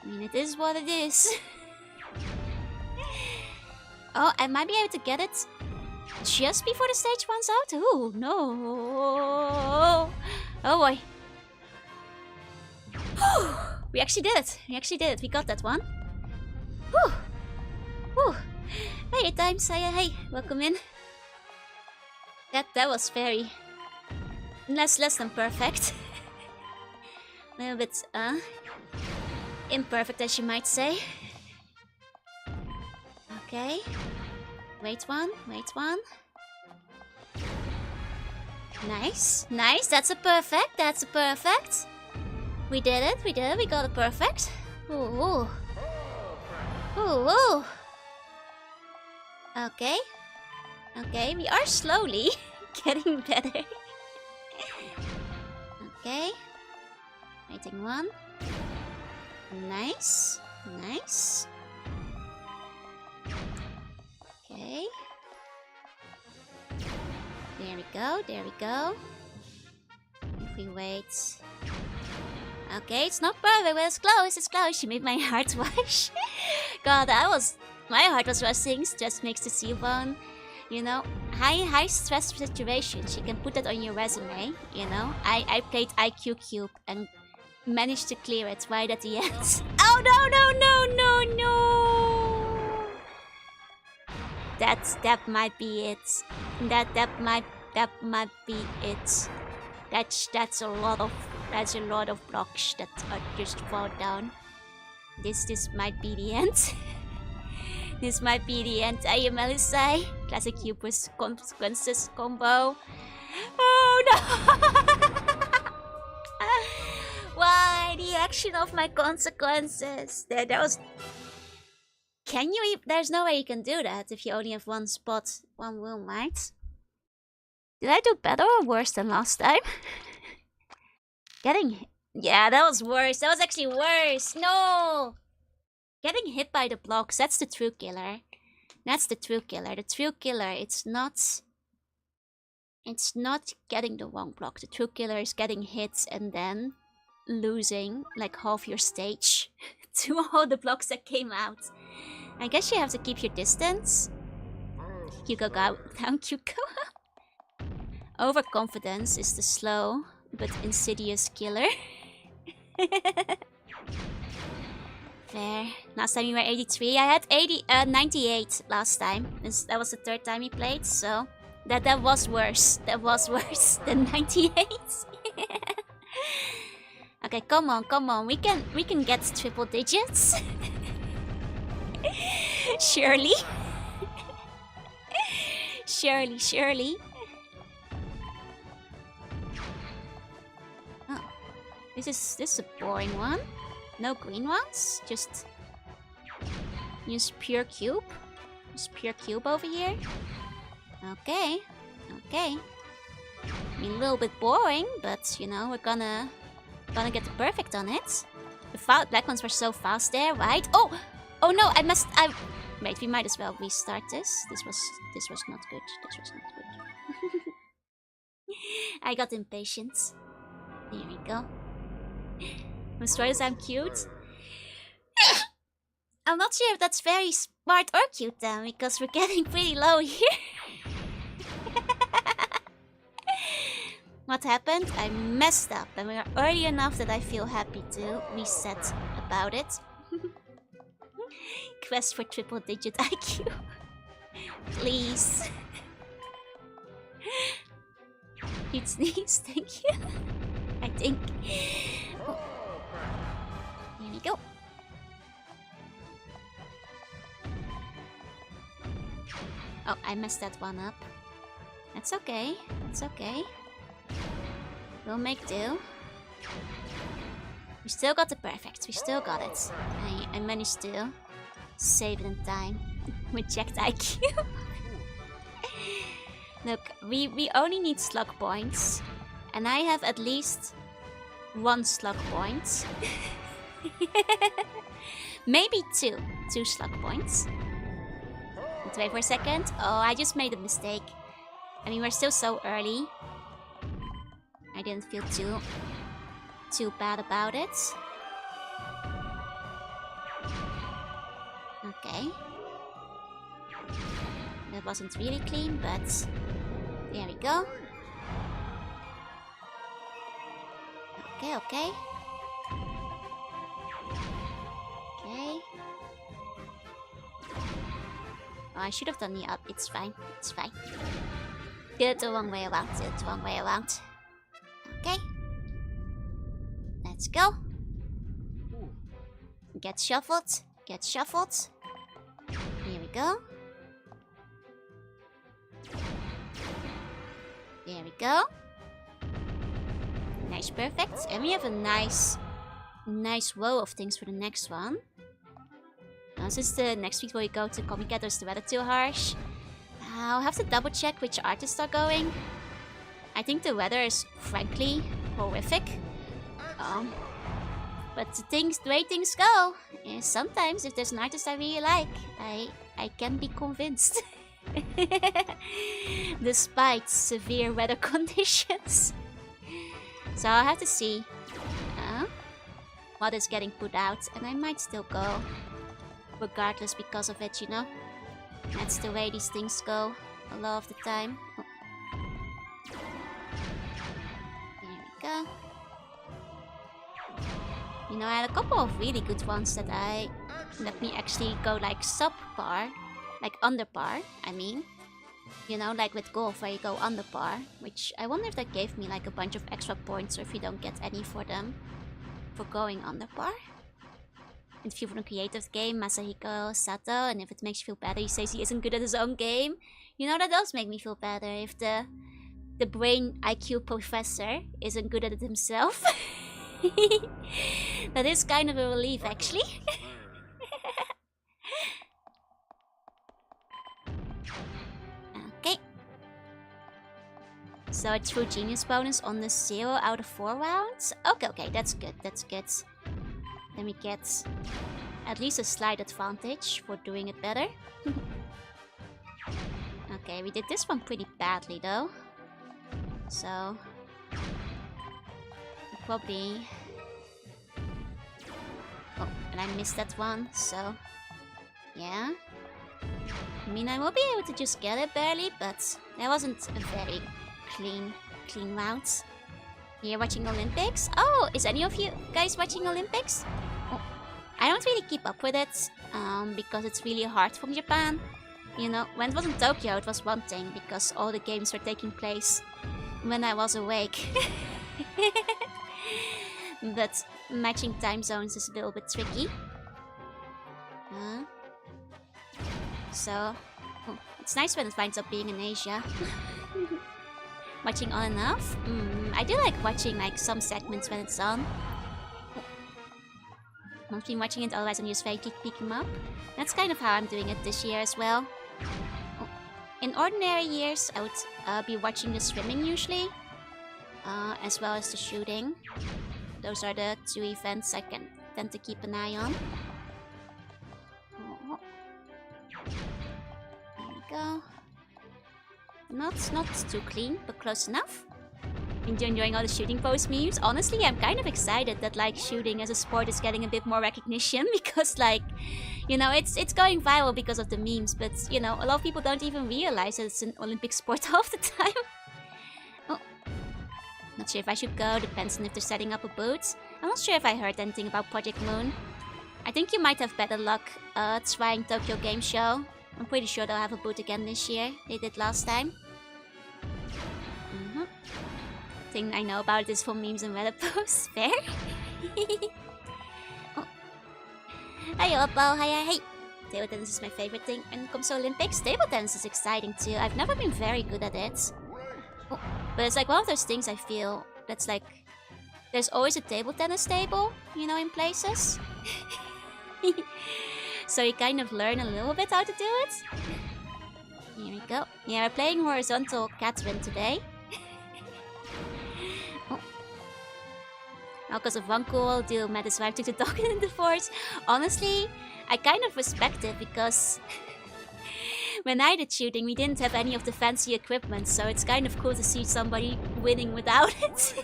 I mean, it is what it is. Oh, I might be able to get it just before the stage runs out. Oh, no. Oh, boy. We actually did it. We actually did it. We got that one. Whew. Whew. Hey, times. Hey, welcome in. That was very... less than perfect. A little bit, imperfect, as you might say. Okay. Wait one. Nice. Nice. That's a perfect. That's a perfect. We did it. We got a perfect. Ooh. Ooh. Okay. Okay. We are slowly getting better. Okay. Waiting one. Nice. Nice. Okay. There we go, there we go. If we wait... Okay, it's not perfect, but it's close, it's close. She made my heart wash. God, my heart was rushing. Stress makes the sea bone. You know, high stress situations. You can put that on your resume, you know. I played IQ Qube and managed to clear it right at the end. Oh, no. That might be it. That might be it. That's a lot of blocks that are just fall down. This might be the end. This might be the end. I am Elisai. Classic Qube with consequences combo. Oh no! Why the action of my consequences? That was. Can you? There's no way you can do that if you only have one spot, one room, right? Did I do better or worse than last time? Yeah, that was worse. That was actually worse. No! Getting hit by the blocks, that's the true killer. That's the true killer. The true killer, it's not getting the wrong block. The true killer is getting hit and then losing like half your stage to all the blocks that came out. I guess you have to keep your distance. Hugo go down, Hugo up. Overconfidence is the slow but insidious killer. Fair. Last time you were 83. I had 98 last time. That was the third time you played, so that was worse. That was worse than 98. Okay, come on. We can get triple digits. Surely. Surely. Oh. This is a boring one. No green ones, just use pure Qube. Just pure Qube over here. Okay. I mean, a little bit boring, but you know, we're gonna get the perfect on it. The black ones were so fast there, right? Oh no, wait, we might as well restart this. This was not good. This was not good. I got impatient. Here we go. As far as I'm cute. I'm not sure if that's very smart or cute then, because we're getting pretty low here. What happened? I messed up, and we are early enough that I feel happy to reset about it. Quest for triple digit IQ. Please. You'd sneeze, thank you. I think. Oh. Here we go. Oh, I messed that one up. That's okay. That's okay. We'll make do. We still got the perfect. We still got it. I managed to save it in time with checked IQ. Look, we only need slug points. And I have at least 1 slug point. Maybe 2. 2 slug points. Let's wait for a second. Oh, I just made a mistake. I mean, we're still so early. I didn't feel too bad about it. Okay. That wasn't really clean, but there we go. Okay, okay. Okay. Oh, I should have done the up. It's fine. It's fine. Did it the wrong way around. Did it the wrong way around. Okay. Let's go. Get shuffled. Get shuffled. Here we go. There we go. Nice, perfect. And we have a nice row of things for the next one. Since the next week we go to Comic Is the weather too harsh? I'll have to double check which artists are going. I think the weather is frankly horrific. But the way things go is sometimes if there's an artist I really like, I can be convinced. Despite severe weather conditions. So I'll have to see what is getting put out, and I might still go regardless because of it, you know. That's the way these things go a lot of the time. Oh. There we go. You know, I had a couple of really good ones that let me actually go like subpar, like under par, I mean. You know, like with golf where you go under par, which I wonder if that gave me like a bunch of extra points or if you don't get any for them for going under par. Interview from the creative game, Masahiko Sato, and if it makes you feel better, he says he isn't good at his own game. You know, that does make me feel better if the brain IQ professor isn't good at it himself. That is kind of a relief, actually. Okay. So a true genius bonus on the 0 out of 4 rounds. Okay, that's good, that's good. Then we get at least a slight advantage for doing it better. Okay, we did this one pretty badly though. So probably... Oh, and I missed that one, so... Yeah. I mean, I will be able to just get it barely, but that wasn't a very clean round. You're watching Olympics? Oh, is any of you guys watching Olympics? Oh, I don't really keep up with it, because it's really hard from Japan. You know, when it was in Tokyo, it was one thing, because all the games were taking place when I was awake. But matching time zones is a little bit tricky. So, oh, it's nice when it winds up being in Asia. Watching on and off? I do like watching like some segments when it's on. Mostly watching it, otherwise I'm just vaguely picking up. That's kind of how I'm doing it this year as well. Oh. In ordinary years, I would be watching the swimming usually, as well as the shooting. Those are the 2 events I can tend to keep an eye on. Oh. There we go. Not too clean, but close enough. Enjoying all the shooting post memes. Honestly, I'm kind of excited that like shooting as a sport is getting a bit more recognition because like, you know, it's going viral because of the memes, but you know, a lot of people don't even realize that it's an Olympic sport half the time. Oh. Not sure if I should go, depends on if they're setting up a booth. I'm not sure if I heard anything about Project Moon. I think you might have better luck trying Tokyo Game Show. I'm pretty sure they'll have a booth again this year. They did last time. Thing I know about it is from memes and Reddit posts. Fair? Oh. Hey, Oppo. Hey. Table tennis is my favorite thing when it comes to Olympics. Table tennis is exciting too. I've never been very good at it. Oh. But it's like one of those things I feel that's like There's always a table tennis table, you know, in places. So you kind of learn a little bit how to do it. Here we go. Yeah, we're playing horizontal Catwin today. Because of one cool deal, met his wife took the dog in the force. Honestly, I kind of respect it because when I did shooting, we didn't have any of the fancy equipment, so it's kind of cool to see somebody winning without it.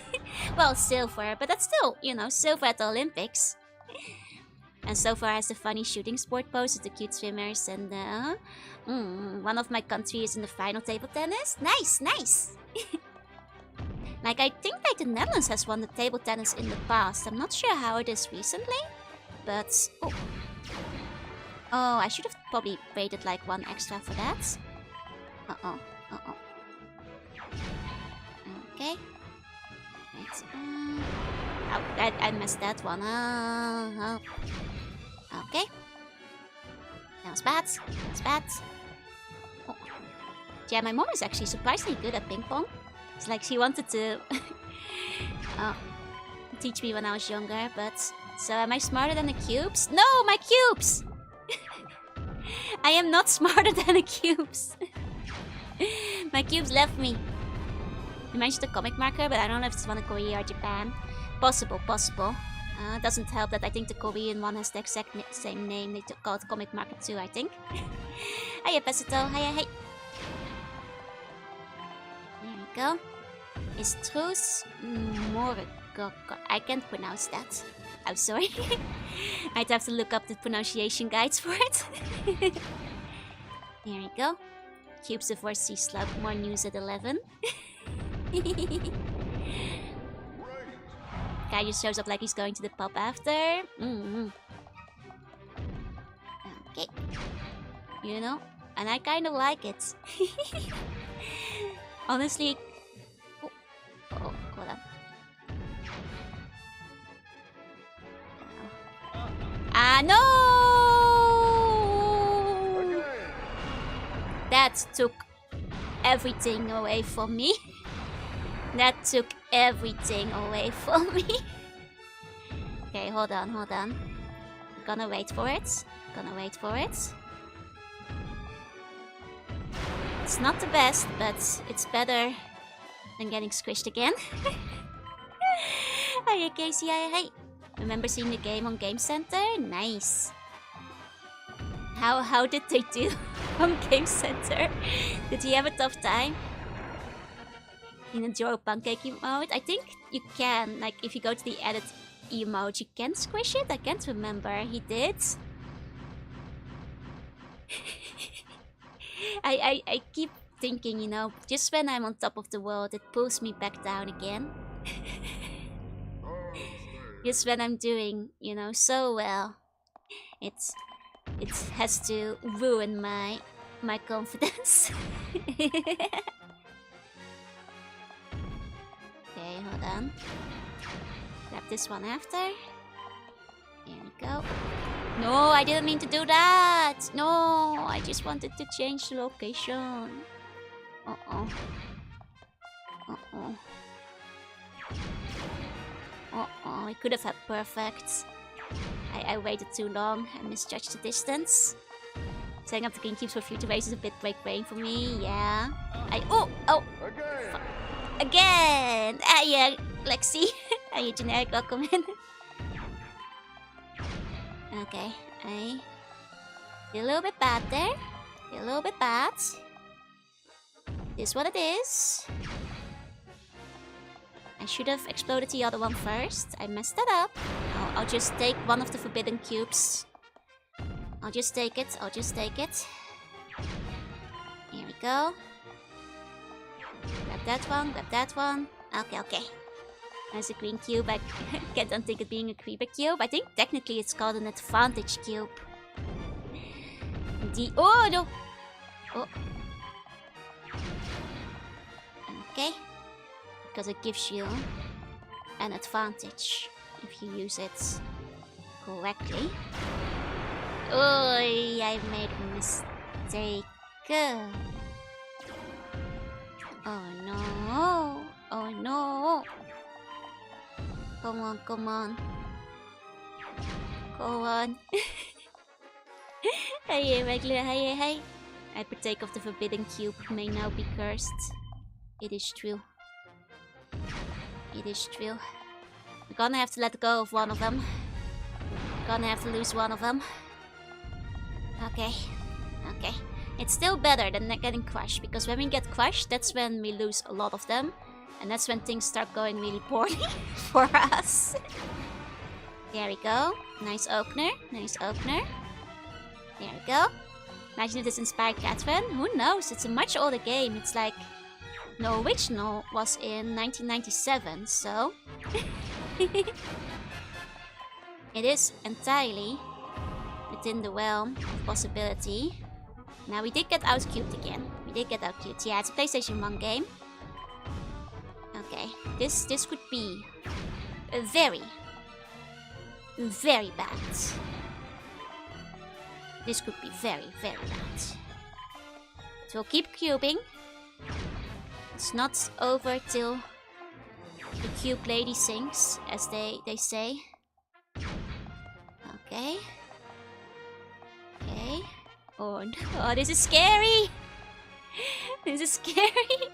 Well, silver, but that's still, you know, silver at the Olympics. And so far has the funny shooting sport pose with the cute swimmers and one of my country is in the final table tennis. Nice, nice! Like, I think like the Netherlands has won the table tennis in the past. I'm not sure how it is recently, but... Oh, I should have probably waited like one extra for that. Uh-oh, uh-oh. Okay. Right. Oh, I missed that one. Okay. That was bad. That was bad. Oh. Yeah, my mom is actually surprisingly good at ping pong. It's like she wanted to teach me when I was younger, but... So am I smarter than the cubes? No, my cubes! I am not smarter than the cubes. My cubes left me. You mentioned the comic marker, but I don't know if it's one in Korea or Japan. Possible, possible. Doesn't help that I think the Korean one has the exact same name. They call it comic marker too, I think. Hiya, Pesito. Hiya, hey. There we go. Is Truus Morgok? I can't pronounce that. I'm sorry. I'd have to look up the pronunciation guides for it. Here we go. Cubes of Sea Slug. More news at 11. Guy just shows up like he's going to the pub after. Okay. You know? And I kind of like it. Honestly. Oh, hold on. No! That took everything away from me. That took everything away from me. Okay, hold on, hold on. Gonna wait for it. Gonna wait for it. It's not the best, but it's better than getting squished again. Hiya, Casey. Hiya, hey. Remember seeing the game on Game Center? Nice. How did they do on Game Center? Did he have a tough time? In the Joro Pancake emote? I think you can. Like, if you go to the edit emote, you can squish it? I can't remember. He did? I keep thinking, you know, just when I'm on top of the world, it pulls me back down again. Just when I'm doing, you know, so well, it has to ruin my confidence. Okay, hold on. Grab this one after. Here we go. No, I didn't mean to do that. No, I just wanted to change the location. Uh-oh. Uh-oh. Uh-oh, I could have had perfect. I waited too long. I misjudged the distance. Setting up the green cubes for future races is a bit break brain for me. Yeah. Oh! Again! Yeah, Lexi. You generic welcome in. Okay, I did a little bit bad there. Did a little bit bad. This is what it is. I should have exploded the other one first. I messed that up. I'll just take one of the forbidden cubes. I'll just take it. I'll just take it. Here we go. Grab that one. Grab that one. Okay, okay. There's a green cube. I don't think it being a creeper cube. I think technically it's called an advantage cube. Oh, no! Oh. Okay. Because it gives you an advantage if you use it correctly. Oh, I made a mistake. Oh no! Oh no! Come on, come on. Go on. Hey, regular, hey. I partake of the forbidden cube, may now be cursed. It is true. It is true. We're gonna have to let go of one of them. We're gonna have to lose one of them. Okay. Okay. It's still better than getting crushed, because when we get crushed, that's when we lose a lot of them. And that's when things start going really poorly for us. There we go. Nice opener. Nice opener. There we go. Imagine if this inspired Catherine. Who knows? It's a much older game. It's like... The original was in 1997, so... It is entirely within the realm of possibility. Now, we did get out-cubed again. We did get out-cubed. Yeah, it's a PlayStation 1 game. Okay, this could be a very bad. This could be very bad. So we'll keep cubing. It's not over till the cube lady sings, as they say. Okay. Okay. Oh no, oh, this is scary! This is scary!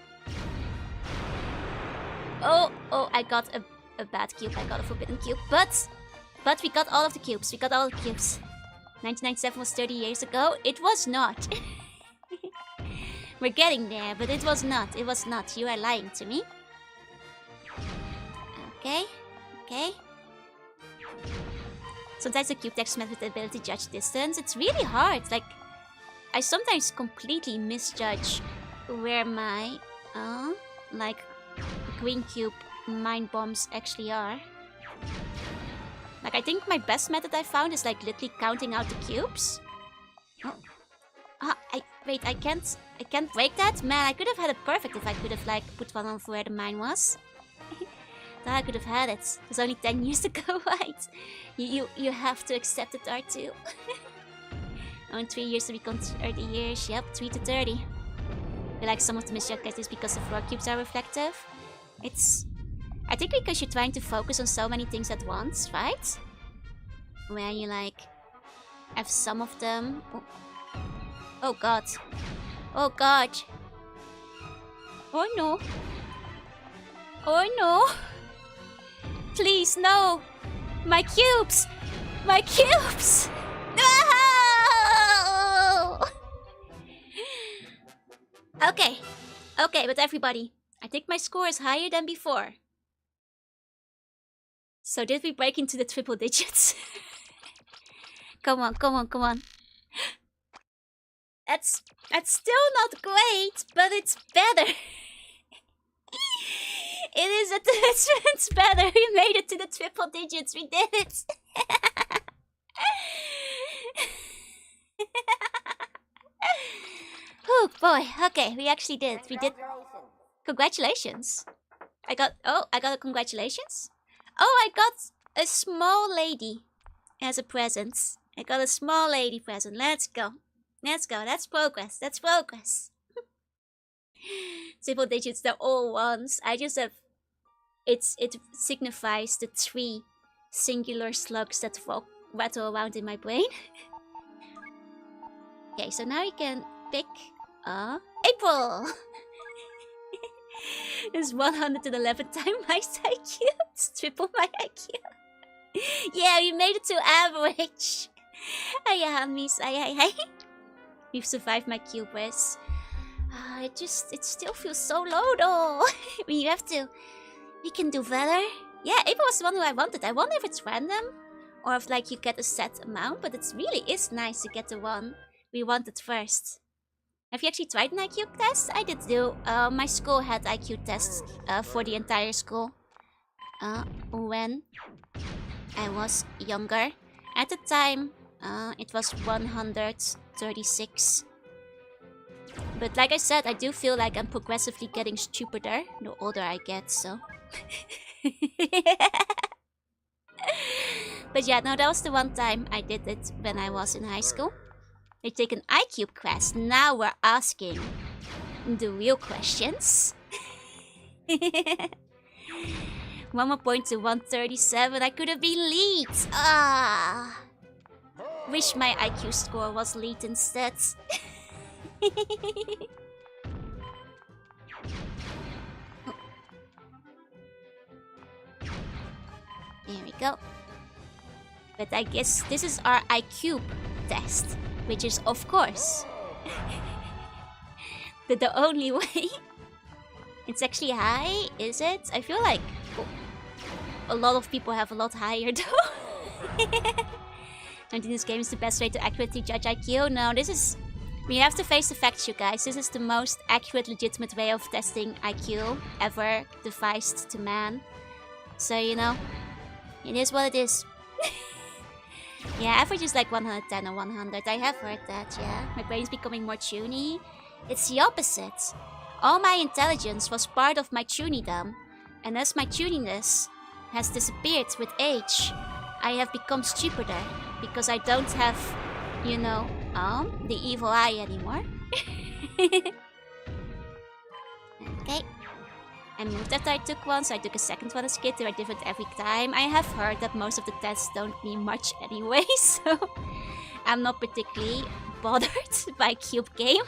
Oh, I got a bad cube. I got a forbidden cube. But we got all of the cubes. We got all the cubes. 1997 was 30 years ago. It was not. We're getting there, but it was not. It was not. You are lying to me. Okay. Okay. Sometimes the cube text met with the ability to judge distance. It's really hard. Like, I sometimes completely misjudge where my, like, green cube mine bombs actually are. Like, I think my best method I found is like literally counting out the cubes. Oh. Wait, I can't break that? Man, I could have had it perfect if I could have like put one on where the mine was. Then I could have had it. It was only 10 years ago, right? You have to accept it, R2. Only 3 years to become 30 years. Yep, 3 to 30. I feel like some of the misjudged is because the floor cubes are reflective. I think because you're trying to focus on so many things at once, right? Where you like have some of them. Oh god. Oh god. Oh no. Oh no. Please, no. My cubes. My cubes. No! Okay. Okay, but everybody, I think my score is higher than before. So did we break into the triple digits? Come on, come on, come on. That's still not great, but it's better. It's better. We made it to the triple digits. We did it. Oh boy. Okay, we actually did. We did. Congratulations. I got a congratulations. Oh, I got a small lady as a present. I got a small lady present. Let's go. Let's go. That's progress. That's progress. Triple digits, they're all ones. I just have... It signifies the 3 singular slugs that rattle around in my brain. Okay, so now you can pick... April! It's 111 times my IQ. It's triple my IQ. Yeah, we made it to average. Hiya, miss. Hi. We've survived my cube race. It still feels so low though. I mean, we can do better. Yeah, April was the one who I wanted. I wonder if it's random or if like you get a set amount, but it really is nice to get the one we wanted first. Have you actually tried an IQ test? I did do. My school had IQ tests for the entire school. When I was younger. At the time, it was 136. But like I said, I do feel like I'm progressively getting stupider the older I get, so... But yeah, no, that was the one time I did it when I was in high school. I take an IQ quest. Now we're asking the real questions. One more point to 137. I could have been lead. Ah. Wish my IQ score was lead instead. There we go. But I guess this is our IQ test, which is of course the only way. It's actually high, is it? I feel like a lot of people have a lot higher though. I think this game is the best way to accurately judge IQ. No, this is... We have to face the facts, you guys. This is the most accurate, legitimate way of testing IQ ever devised to man. So, you know, it is what it is. Yeah, average is like 110 or 100. I have heard that, yeah. My brain's becoming more tuny. It's the opposite. All my intelligence was part of my tunydom. And as my tuniness has disappeared with age, I have become stupider. Because I don't have, you know, the evil eye anymore. Okay. I moved after I took one, so I took a second one as a kid. They were different every time. I have heard that most of the tests don't mean much anyway, so I'm not particularly bothered by Qube game.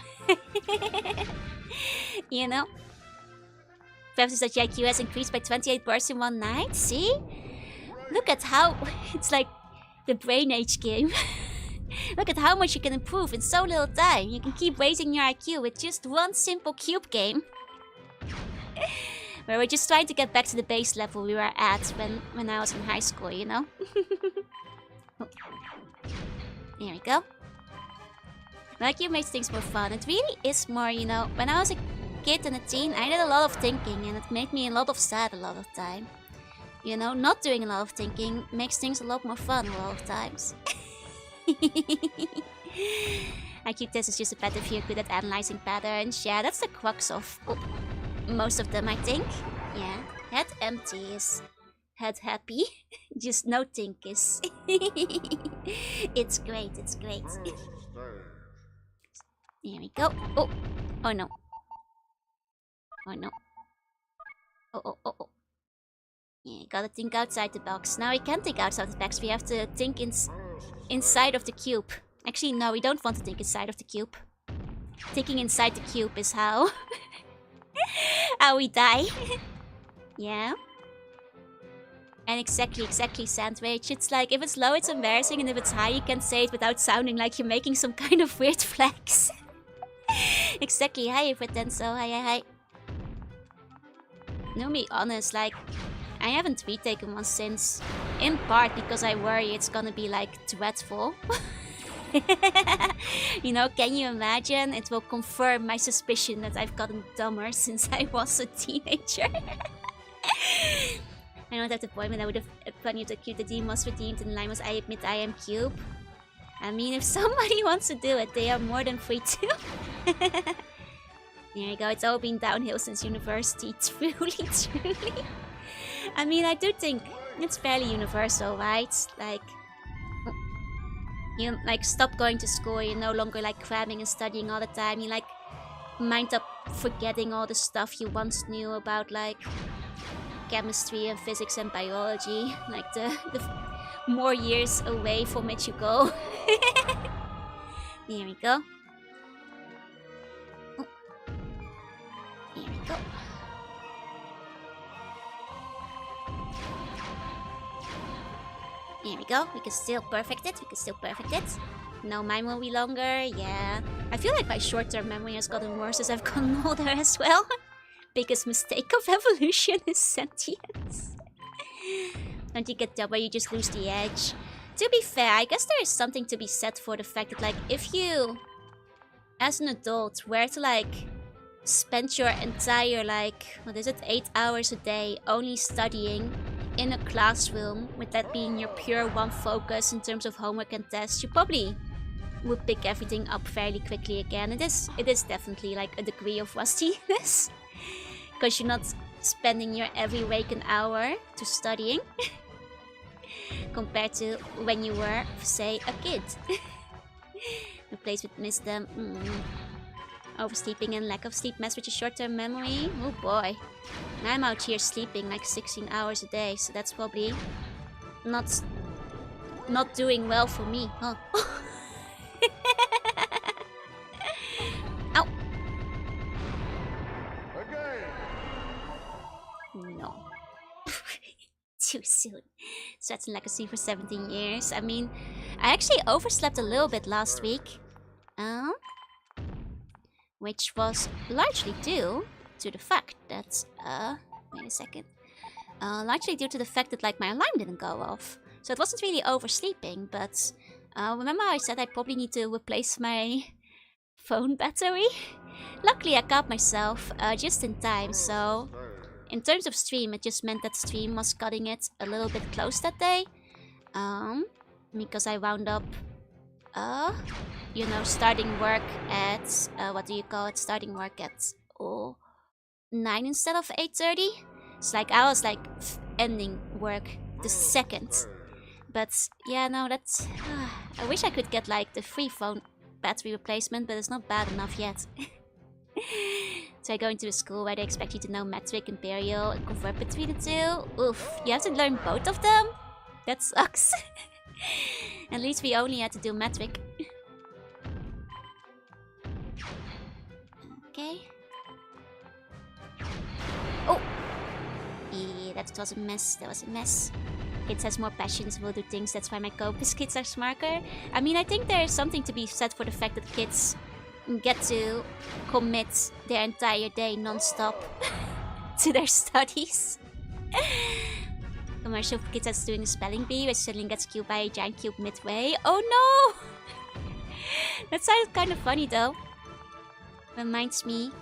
You know? Perhaps that IQ has increased by 28% in one night. See? Look at how it's like the brain age game. Look at how much you can improve in so little time. You can keep raising your IQ with just one simple Qube game. Where we're just trying to get back to the base level we were at when I was in high school, you know? Oh. There we go. IQ makes things more fun. It really is more, you know, when I was a kid and a teen, I did a lot of thinking and it made me a lot of sad a lot of time. You know, not doing a lot of thinking makes things a lot more fun a lot of times. IQ test is just a better if you're good at analyzing patterns. Yeah, that's the crux of most of them, I think. Yeah, head empty is head happy. Just no think is. It's great, it's great. Here we go. Oh, oh no. Oh no. Oh. Yeah, gotta think outside the box. Now we can't think outside the box. We have to think inside of the cube. Actually, no, we don't want to think inside of the cube. Thinking inside the cube is how... how we die. Yeah. And exactly, sandwich. It's like, if it's low, it's embarrassing, and if it's high, you can say it without sounding like you're making some kind of weird flex. Exactly, hi, pretend so, hi. No, be honest, like, I haven't retaken one since, in part because I worry it's gonna be, like, dreadful. You know, can you imagine? It will confirm my suspicion that I've gotten dumber since I was a teenager. I don't have the point when I would have plenty of the cute. The demon was redeemed and the line was, I admit I am Qube. I mean, if somebody wants to do it, they are more than free to. There you go, it's all been downhill since university. Truly. I mean, I do think it's fairly universal, right? Like, you like stop going to school, you're no longer like cramming and studying all the time. You like mind up forgetting all the stuff you once knew about like chemistry and physics and biology. Like the more years away from it you go. There we go. Oh. There we go. There we go. We can still perfect it. No, mine will be longer. Yeah. I feel like my short-term memory has gotten worse as I've gotten older as well. Biggest mistake of evolution is sentience. Don't you get double, you just lose the edge. To be fair, I guess there is something to be said for the fact that, like, if you, as an adult, were to, like, spend your entire, like, 8 hours a day only studying in a classroom, with that being your pure one focus in terms of homework and tests, you probably would pick everything up fairly quickly again. It is definitely, like, a degree of rustiness. Because you're not spending your every waking hour to studying. Compared to when you were, say, a kid. The place with wisdom. Oversleeping and lack of sleep mess with your short-term memory. Oh boy. And I'm out here sleeping like 16 hours a day, so that's probably not doing well for me, huh? Ow! No. Too soon. Sweats and legacy for 17 years. I mean, I actually overslept a little bit last week. Which was largely due to the fact that, wait a second. Largely due to the fact that, like, my alarm didn't go off. So it wasn't really oversleeping, but, remember I said I probably need to replace my phone battery? Luckily I caught myself, just in time, so in terms of stream, it just meant that stream was cutting it a little bit close that day. Because I wound up, you know, starting work at, what do you call it? Starting work at 9 instead of 8:30. It's like I was like ending work the second. But yeah, no, that's. I wish I could get like the free phone battery replacement, but it's not bad enough yet. So I go into a school where they expect you to know metric, imperial, and convert between the two. Oof, you have to learn both of them? That sucks. At least we only had to do metric. Okay. Oh! Yeah, that was a mess. That was a mess. Kids has more passions, will do things. That's why my Qube kids are smarter. I mean, I think there is something to be said for the fact that kids get to commit their entire day non-stop to their studies. Commercial for kids that's doing a spelling bee, which suddenly gets killed by a giant cube midway. Oh no! That sounds kind of funny though. Reminds me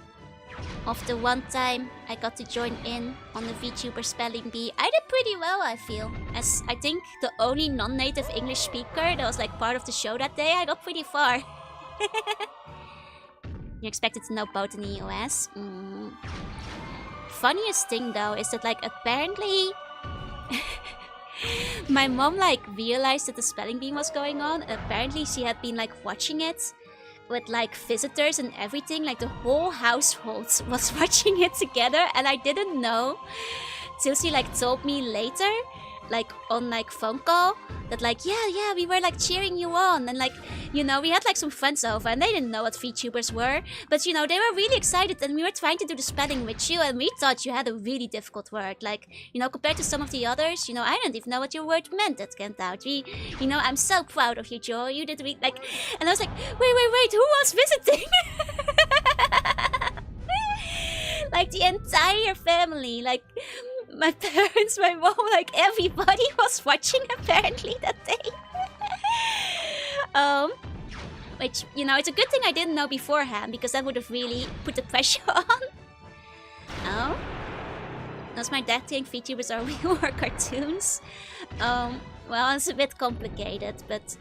of the one time I got to join in on the Vtuber spelling bee. I did pretty well, I feel. As I think the only non-native English speaker that was like part of the show that day, I got pretty far. You're expected to know both in the US. Funniest thing though is that like apparently my mom like realized that the spelling bee was going on. Apparently she had been like watching it with like visitors and everything. Like the whole household was watching it together, and I didn't know till she like told me later, like on like phone call, that like yeah we were like cheering you on, and like, you know, we had like some friends over and they didn't know what VTubers were, but you know, they were really excited and we were trying to do the spelling with you, and we thought you had a really difficult word, like, you know, compared to some of the others, you know, I didn't even know what your word meant at Kent out. You know, I'm so proud of you, Joe. You did like, and I was like, wait, who was visiting? Like the entire family, like my parents, my mom, like everybody was watching apparently that day. Which, you know, it's a good thing I didn't know beforehand, because that would have really put the pressure on. Oh, does my dad think VTubers are real or cartoons? Well, it's a bit complicated, but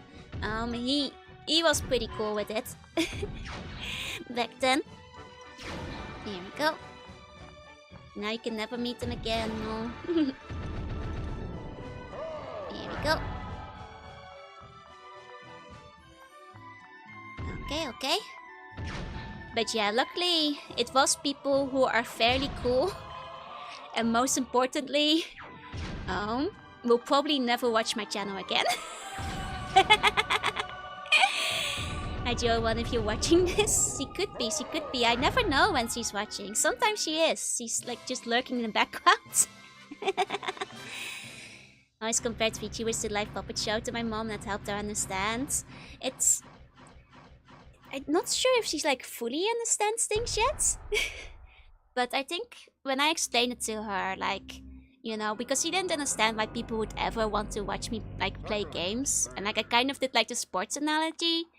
he was pretty cool with it back then. Here we go. Now you can never meet them again, no. Here we go. Okay. But yeah, luckily it was people who are fairly cool. And most importantly, will probably never watch my channel again. Hi Joanne, if you're watching this, she could be. I never know when she's watching. Sometimes she is. She's like just lurking in the background. I always compared VTubers to live puppet show to my mom, that helped her understand. I'm not sure if she's like fully understands things yet. But I think when I explained it to her, like, you know, because she didn't understand why people would ever want to watch me like play games. And like I kind of did like the sports analogy.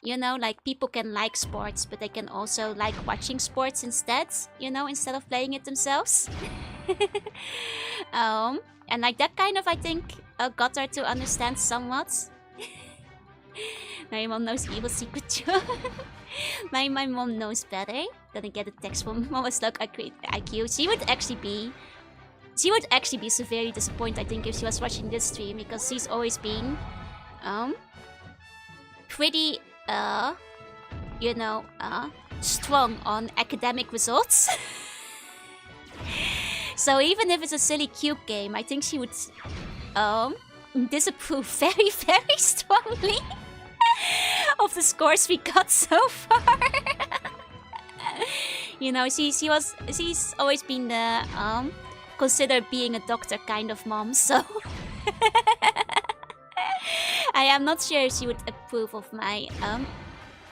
You know, like people can like sports, but they can also like watching sports instead, you know, instead of playing it themselves. And like that kind of, I think, got her to understand somewhat. My mom knows evil secret too. my mom knows better. Gonna get a text from Mama Slug IQ. She would actually be severely disappointed, I think, if she was watching this stream, because she's always been pretty you know, strong on academic results. So even if it's a silly Qube game, I think she would disapprove very, very strongly of the scores we got so far. You know, she's always been the consider being a doctor kind of mom, so I am not sure if she would approve of my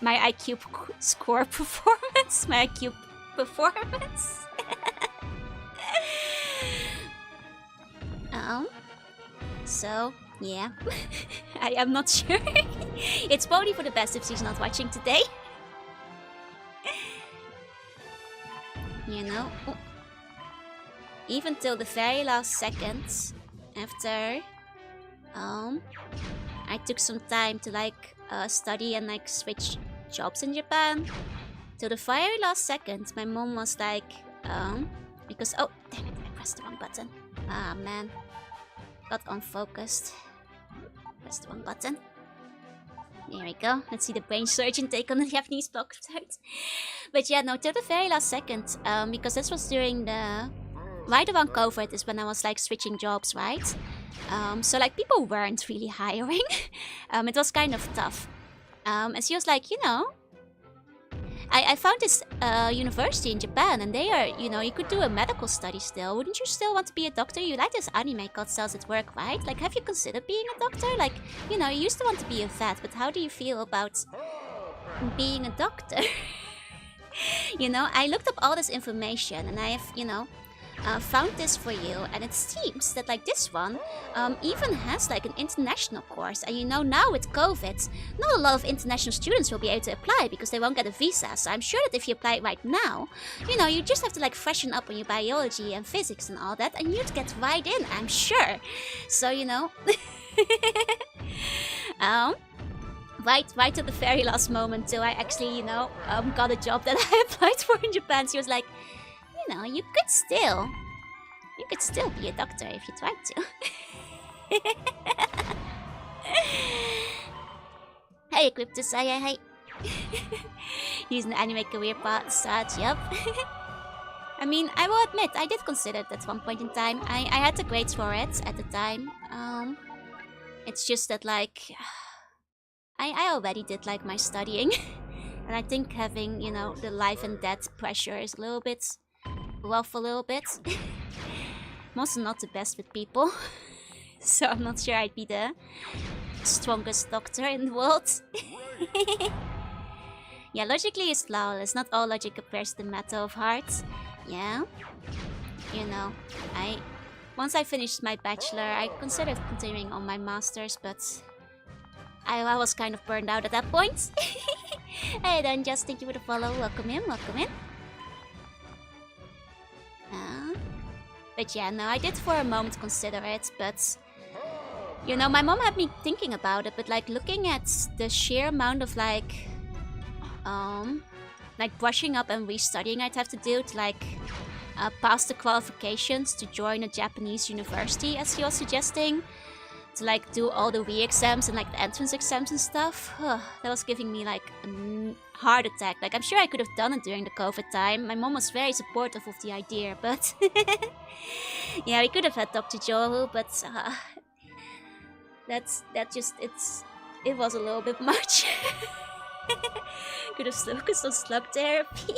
my IQ score performance, my IQ performance. So yeah, I am not sure. It's probably for the best if she's not watching today. You know, even till the very last seconds after I took some time to like study and like switch jobs in Japan. Till the very last second, my mom was like, because oh damn it, I pressed the wrong button. Ah man, got unfocused. Pressed the wrong button. There we go. Let's see the brain surgeon take on the Japanese block out. But yeah, no, till the very last second, because this was during the right around COVID is when I was like switching jobs, right? So like people weren't really hiring. It was kind of tough. And she was like, you know, I found this university in Japan, and they are, you know, you could do a medical study still. Wouldn't you still want to be a doctor? You like this anime called Cells at Work, right? Like, have you considered being a doctor? Like, you know, you used to want to be a vet, but how do you feel about being a doctor? You know, I looked up all this information, and I have, you know, found this for you, and it seems that like this one even has like an international course. And you know, now with COVID, not a lot of international students will be able to apply because they won't get a visa. So I'm sure that if you apply right now, you know, you just have to like freshen up on your biology and physics and all that, and you'd get right in, I'm sure. So you know, right at the very last moment till I actually, you know, got a job that I applied for in Japan, she was like, you know, you could still be a doctor if you tried to. Hey, Cryptosaya, hey. Using the anime career path, such, yup. I mean, I will admit, I did consider it at one point in time. I had the grades for it at the time. It's just that, like, I already did, like, my studying. And I think having, you know, the life and death pressure is a little bit rough a little bit. I'm also not the best with people, so I'm not sure I'd be the strongest doctor in the world. Yeah, logically it's flawless. Not all logic appears the matter of heart. Yeah, you know, once I finished my bachelor, I considered continuing on my master's, but I was kind of burned out at that point. Hey, then just thank you for the follow. Welcome in, welcome in. But yeah, no, I did for a moment consider it, but you know, my mom had me thinking about it, but like looking at the sheer amount of like brushing up and restudying I'd have to do to like pass the qualifications to join a Japanese university, as she was suggesting, to like do all the re-exams and like the entrance exams and stuff. That was giving me like a heart attack. Like, I'm sure I could have done it during the COVID time. My mom was very supportive of the idea, but yeah, we could have had Dr. Joru, but it was a little bit much. Could have focused on slug therapy.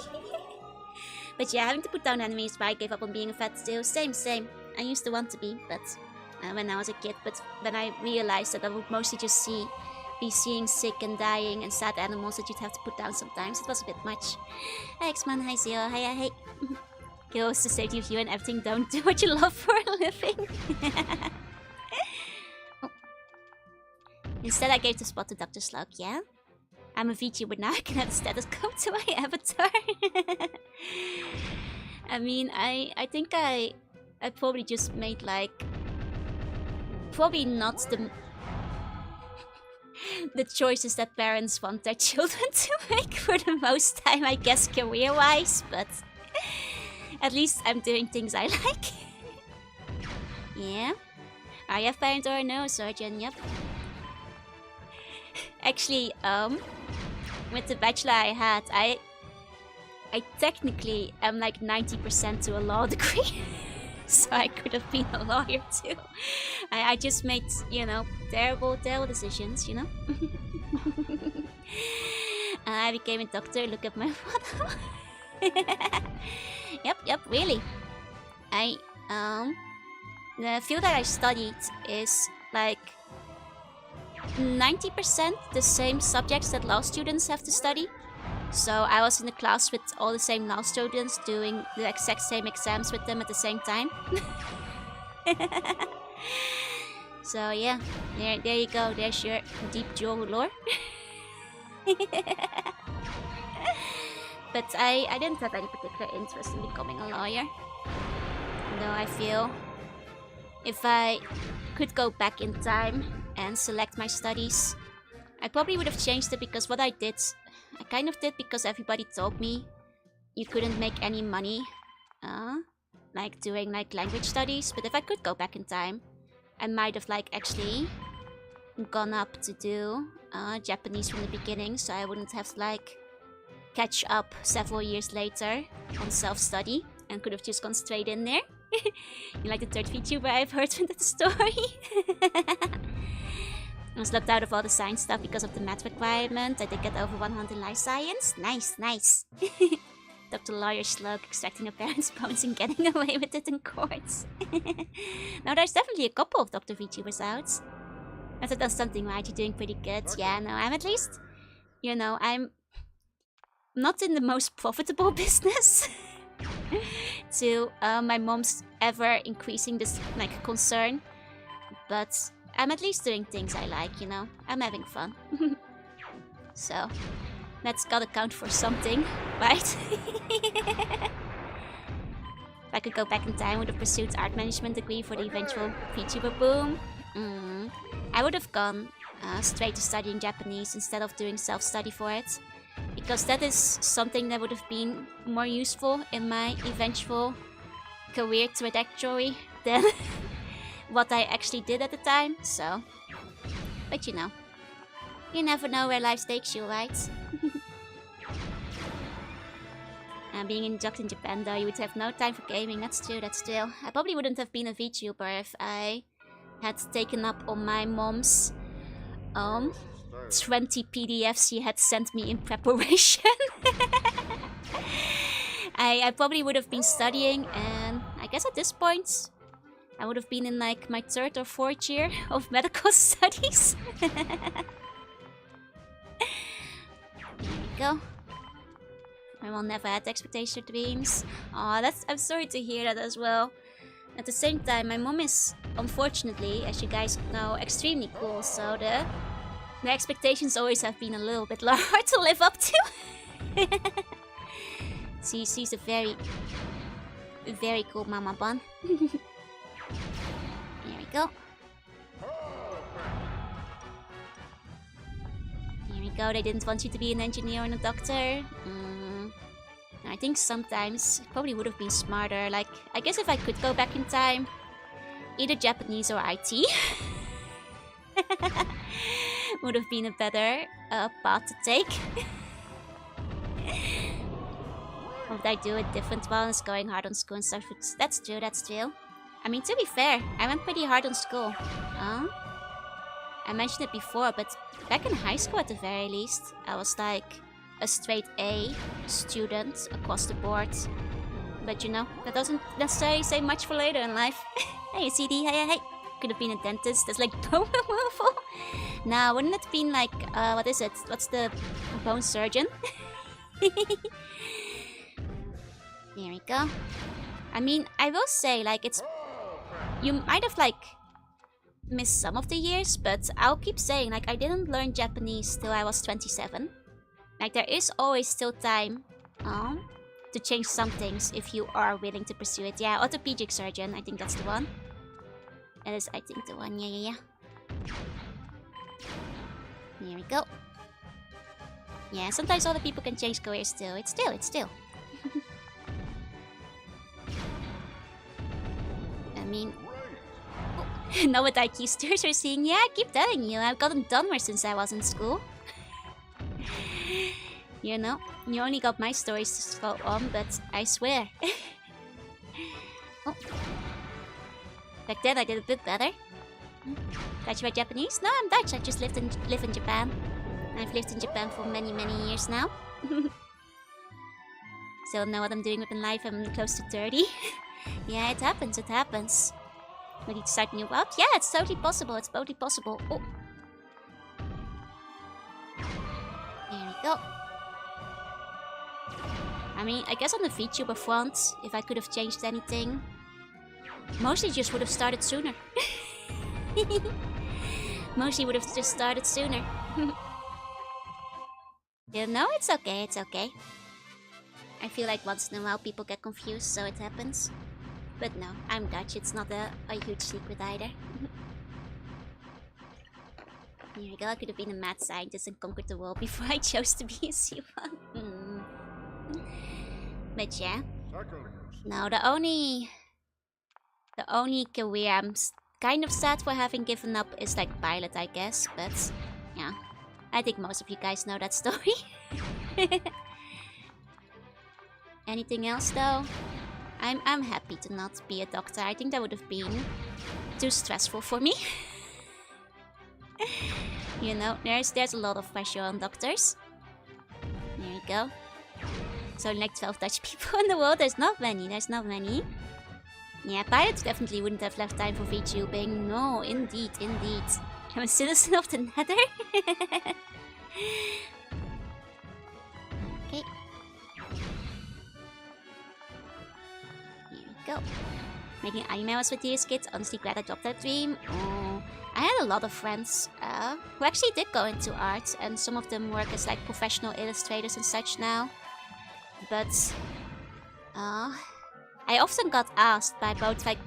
But yeah, having to put down enemies why I gave up on being a vet still. Same. I used to want to be, but when I was a kid, but when I realized that I would mostly just be seeing sick and dying and sad animals that you'd have to put down sometimes, it was a bit much. Hi X-Man, hi Zero, hi. Kills the safety of you and everything, don't do what you love for a living. Oh. Instead I gave the spot to Dr. Slug, yeah? I'm a VTuber now, I can have a stethoscope to my avatar. I mean, I think I probably just made like probably not the choices that parents want their children to make for the most time, I guess, career-wise, but at least I'm doing things I like. Yeah. Are you a parent or no, surgeon? Yep. Actually, with the bachelor I had, I technically am like 90% to a law degree. So I could have been a lawyer too. I just made, you know, terrible decisions, you know? I became a doctor, look at my photo. Yep, really. The field that I studied is like 90% the same subjects that law students have to study. So I was in the class with all the same law students doing the exact same exams with them at the same time. So yeah, there you go. There's your deep jaw lore. But I didn't have any particular interest in becoming a lawyer. Though I feel if I could go back in time and select my studies, I probably would have changed it, because what I did, I kind of did because everybody told me you couldn't make any money like doing like language studies. But if I could go back in time, I might have like actually gone up to do Japanese from the beginning, so I wouldn't have to like catch up several years later on self-study, and could have just gone straight in there. You like the third VTuber I've heard from that story? I was locked out of all the science stuff because of the math requirement. I did get over 100 in life science. Nice. Dr. Lawyer Slug extracting a parent's bones and getting away with it in courts. Now there's definitely a couple of Dr. VTubers out. If I've done something right, you're doing pretty good. Yeah, no, I'm at least, you know, I'm not in the most profitable business. To my mom's ever increasing this like concern, but I'm at least doing things I like, you know. I'm having fun. So that's gotta count for something, right? If I could go back in time, I would have pursued art management degree for the eventual VTuber boom. I would have gone straight to studying Japanese instead of doing self-study for it, because that is something that would have been more useful in my eventual career trajectory than what I actually did at the time. So, but you know, you never know where life takes you, right? And being in Japan in Japan, though, you would have no time for gaming. That's true. I probably wouldn't have been a VTuber if I had taken up on my mom's 20 PDFs she had sent me in preparation. I probably would have been studying, and I guess at this point I would have been in like my 3rd or 4th year of medical studies. There we go. My mom never had expectation dreams. Aw, I'm sorry to hear that as well. At the same time, my mom is, unfortunately, as you guys know, extremely cool, so the expectations always have been a little bit hard to live up to. She's a very cool mama bun. Here we go. Here we go. They didn't want you to be an engineer and a doctor. I think sometimes it probably would have been smarter. Like, I guess if I could go back in time, either Japanese or IT would have been a better path to take. Or would I do a different one, going hard on school and stuff? That's true. I mean, to be fair, I went pretty hard on school. I mentioned it before, but back in high school at the very least, I was like a straight A student across the board. But you know, that doesn't necessarily say much for later in life. Hey, CD, hey. Could have been a dentist. That's like bone removal. Nah, wouldn't it have been like, what is it? What's the bone surgeon? There we go. I mean, I will say, like, you might have, like, missed some of the years, but I'll keep saying, like, I didn't learn Japanese till I was 27. Like, there is always still time to change some things if you are willing to pursue it. Yeah, orthopedic surgeon, I think that's the one. That is, I think, the one. Yeah. There we go. Yeah, sometimes other people can change careers still. It's still. I mean, know what IQ steers are seeing? Yeah, I keep telling you, I've gotten dumber since I was in school. You know, You only got my stories to slow on, but I swear. Oh. Back then I did a bit better. Dutch by Japanese? No, I'm Dutch. I just live in Japan. I've lived in Japan for many years now. Still don't know what I'm doing with my life. I'm close to 30. Yeah, it happens, it happens. Ready to start new world? Yeah, it's totally possible, it's totally possible. Oh. There we go. I mean, I guess on the Vtuber front, if I could have changed anything, mostly just would have started sooner. Mostly would have just started sooner. Yeah, no, it's okay, it's okay. I feel like once in a while people get confused, so it happens. But no, I'm Dutch, it's not a huge secret either. Here we go, I could have been a mad scientist and conquered the world before I chose to be a C1. But yeah. No, the only career I'm kind of sad for having given up is like pilot, I guess. But yeah, I think most of you guys know that story. Anything else though? I'm happy to not be a doctor. I think that would have been too stressful for me. You know, there's a lot of pressure on doctors. There you go. So like 12 Dutch people in the world. There's not many. Yeah, pilots definitely wouldn't have left time for VTubing. No, indeed. I'm a citizen of the Nether. Okay. Here we go. Making animals with these kids. Honestly glad I dropped that dream. Oh, I had a lot of friends who actually did go into art, and some of them work as like professional illustrators and such now. But I often got asked by both like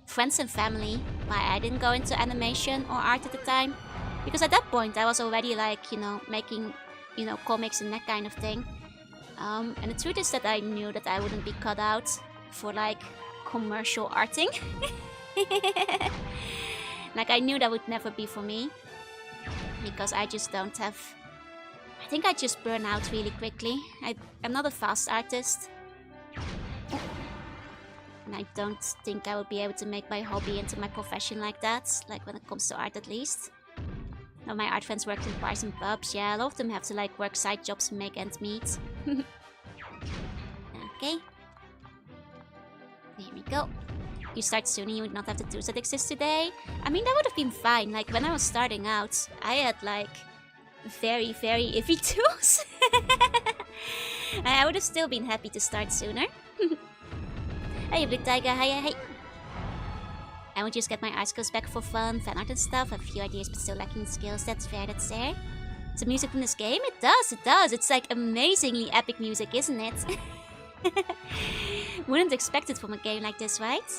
friends and family why I didn't go into animation or art at the time, because at that point I was already like, you know, making, you know, comics and that kind of thing. And the truth is that I knew that I wouldn't be cut out for like commercial arting. Like I knew that would never be for me, because I just don't have, I think I just burn out really quickly. I'm not a fast artist. And I don't think I would be able to make my hobby into my profession like that, like when it comes to art at least. Now my art friends work in bars and pubs, yeah, a lot of them have to like work side jobs and make ends meet. Okay. Here we go. You start soon and you would not have the tools that exist today. I mean, that would have been fine. Like when I was starting out, I had like very iffy tools. I would have still been happy to start sooner. Hey, Blue Tiger, hey. I would just get my art skills back for fun, fan art and stuff. A few ideas, but still lacking skills. That's fair, that's fair. The music from this game? It does. It's like amazingly epic music, isn't it? Wouldn't expect it from a game like this, right?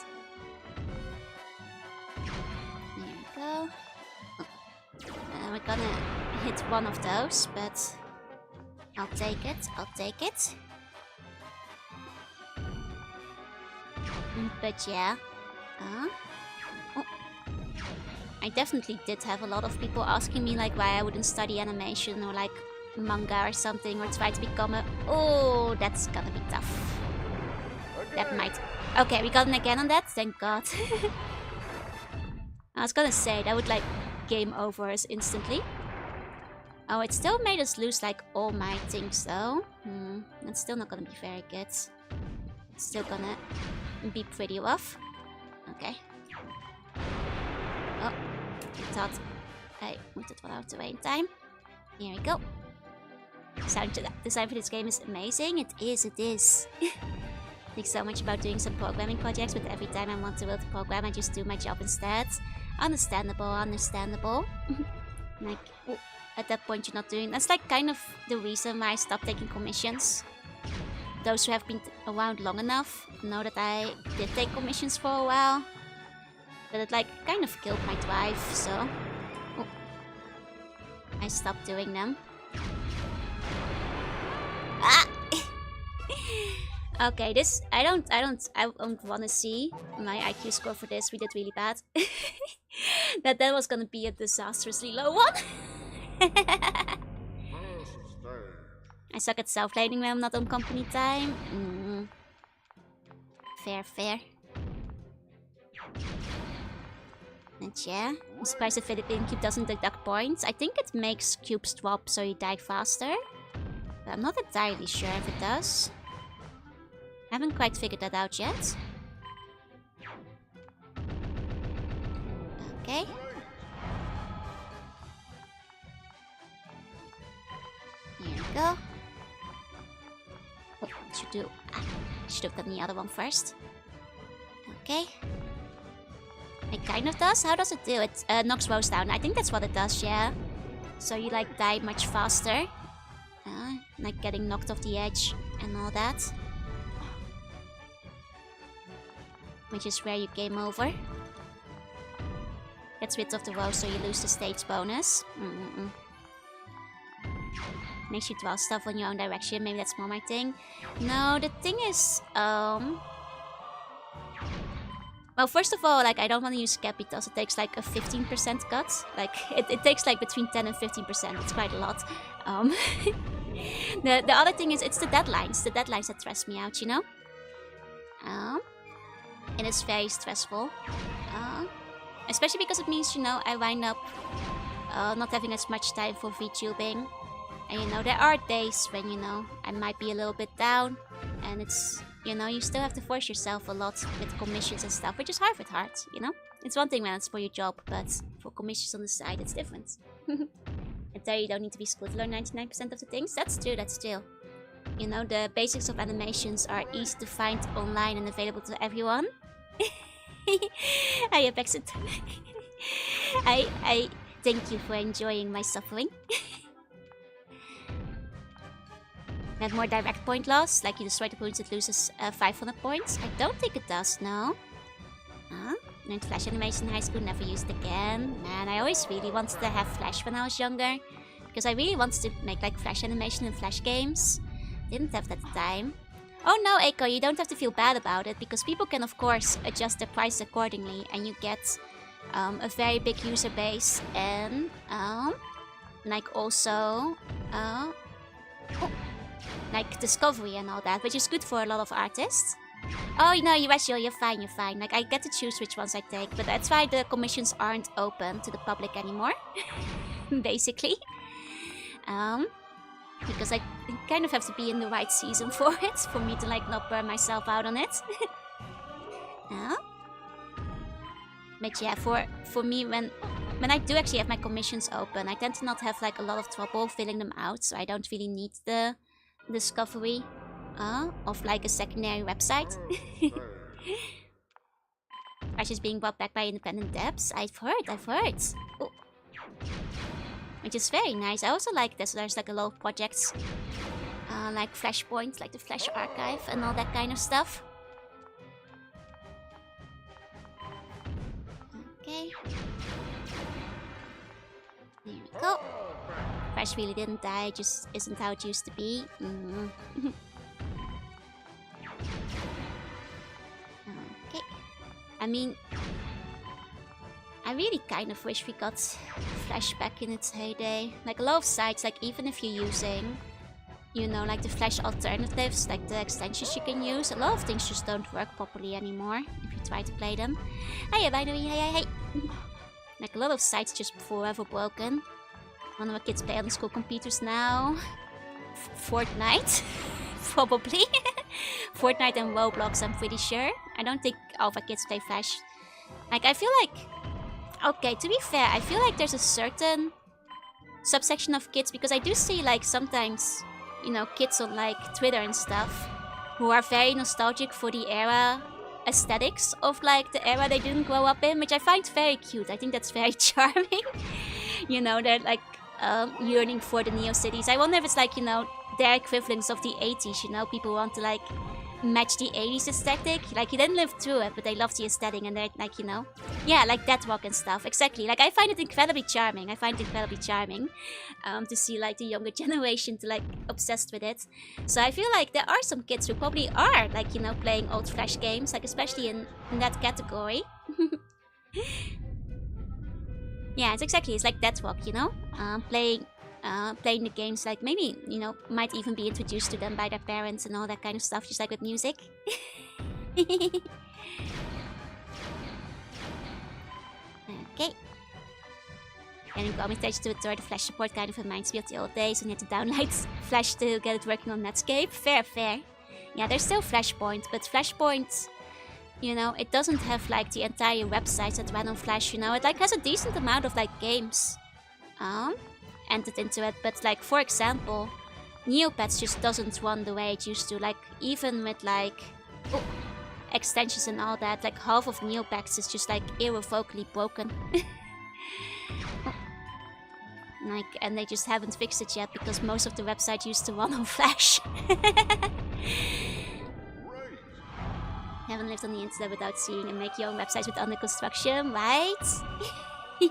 There we go. We're gonna hit one of those, but I'll take it. But yeah, oh. I definitely did have a lot of people asking me like why I wouldn't study animation or like manga or something, or try to become a... Oh, that's gonna be tough. That might... Okay, we got an again on that, thank god. I was gonna say, that would like game over us instantly. Oh, it still made us lose like all my things though. That's still not gonna be very good. It's still gonna be pretty rough. Okay. Oh, I thought I moved it out of the way in time. Here we go. The design for this game is amazing. It is. I think so much about doing some programming projects, but every time I want to build a program, I just do my job instead. Understandable. Like, at that point you're not doing... That's like kind of the reason why I stopped taking commissions. Those who have been around long enough know that I did take commissions for a while. But it like kind of killed my drive, so... I stopped doing them. Ah! Okay, this... I don't want to see my IQ score for this. We did really bad. that was gonna be a disastrously low one. I I suck at self-laning when I'm not on company time. Fair, fair. And yeah, I'm surprised if Philippine Cube doesn't deduct points. I think it makes cubes drop so you die faster. But I'm not entirely sure if it does. Haven't quite figured that out yet. Okay. Here we go. Oh, should have done the other one first. Okay. It kind of does. How does it do? It knocks rows down. I think that's what it does, yeah. So you like die much faster. Like getting knocked off the edge and all that. Which is where you game over. Gets rid of the row so you lose the stage bonus. Makes you draw stuff on your own direction. Maybe that's more my thing. No, the thing is, well, first of all, like, I don't want to use Qube because it takes like a 15% cut. Like, it takes like between 10 and 15%. It's quite a lot. The other thing is, it's the deadlines. The deadlines that stress me out, you know? It is very stressful. Especially because it means, you know, I wind up not having as much time for VTubing. And, you know, there are days when, you know, I might be a little bit down. And it's, you know, you still have to force yourself a lot with commissions and stuff, which is hard with heart, you know? It's one thing when it's for your job, but for commissions on the side, it's different. And there you don't need to be schooled to learn 99% of the things. That's true, that's true. You know, the basics of animations are easy to find online and available to everyone. I Apexit. I thank you for enjoying my suffering. Have more direct point loss, like you destroy the points, it loses 500 points. I don't think it does, no. Learned Flash animation in high school, never used again. Man, I always really wanted to have Flash when I was younger. Because I really wanted to make like Flash animation in Flash games. Didn't have that time. Oh no, Eiko, you don't have to feel bad about it. Because people can of course adjust their price accordingly. And you get a very big user base. And like also... like discovery and all that, which is good for a lot of artists. Oh no, you're fine, you're fine. Like I get to choose which ones I take, but that's why the commissions aren't open to the public anymore. Basically. Because I kind of have to be in the right season for it, for me to like not burn myself out on it. But yeah, for me, when I do actually have my commissions open, I tend to not have like a lot of trouble filling them out, so I don't really need the discovery of like a secondary website. Flash is being brought back by independent devs. I've heard. Oh. Which is very nice. I also like this. There's like a lot of projects like Flashpoint, like the Flash Archive and all that kind of stuff. Okay. There we go. Flash really didn't die, just isn't how it used to be. Okay. I mean, I really kind of wish we got Flash back in its heyday. Like a lot of sites, like even if you're using, you know, like the Flash alternatives, like the extensions you can use, a lot of things just don't work properly anymore if you try to play them. Hey, by the way, hey. Like a lot of sites just forever broken. One of my kids play on the school computers now. Fortnite, probably. Fortnite and Roblox, I'm pretty sure. I don't think all of our kids play Flash. Like, I feel like... Okay, to be fair, I feel like there's a certain subsection of kids, because I do see, like, sometimes, you know, kids on, like, Twitter and stuff, who are very nostalgic for the era aesthetics of, like, the era they didn't grow up in, which I find very cute. I think that's very charming. You know, they're, like, yearning for the Neo Cities. I wonder if it's, like, you know, their equivalents of the 80s, you know? People want to, like, match the 80s aesthetic. Like, you didn't live through it, but they love the aesthetic, and they're, like, you know... Yeah, like Deathwalk and stuff. Exactly. Like, I find it incredibly charming. To see, like, the younger generation to, like, obsessed with it. So I feel like there are some kids who probably are, like, you know, playing old Flash games. Like, especially in that category. Yeah, it's like Deathwalk, you know? Playing playing the games, like maybe, you know, might even be introduced to them by their parents and all that kind of stuff, just like with music. Okay. Getting Qube stage to adore the Flash support kind of reminds me of the old days when you had to download Flash to get it working on Netscape. Fair, fair. Yeah, there's still Flashpoint, but Flashpoint, you know, it doesn't have like the entire website that ran on Flash, you know. It like has a decent amount of like games entered into it, but like for example, Neopets just doesn't run the way it used to. Like even with like extensions and all that, like half of Neopets is just like irrevocably broken. Like, and they just haven't fixed it yet because most of the website used to run on Flash. Haven't lived on the internet without seeing and make your own websites with under construction, right? There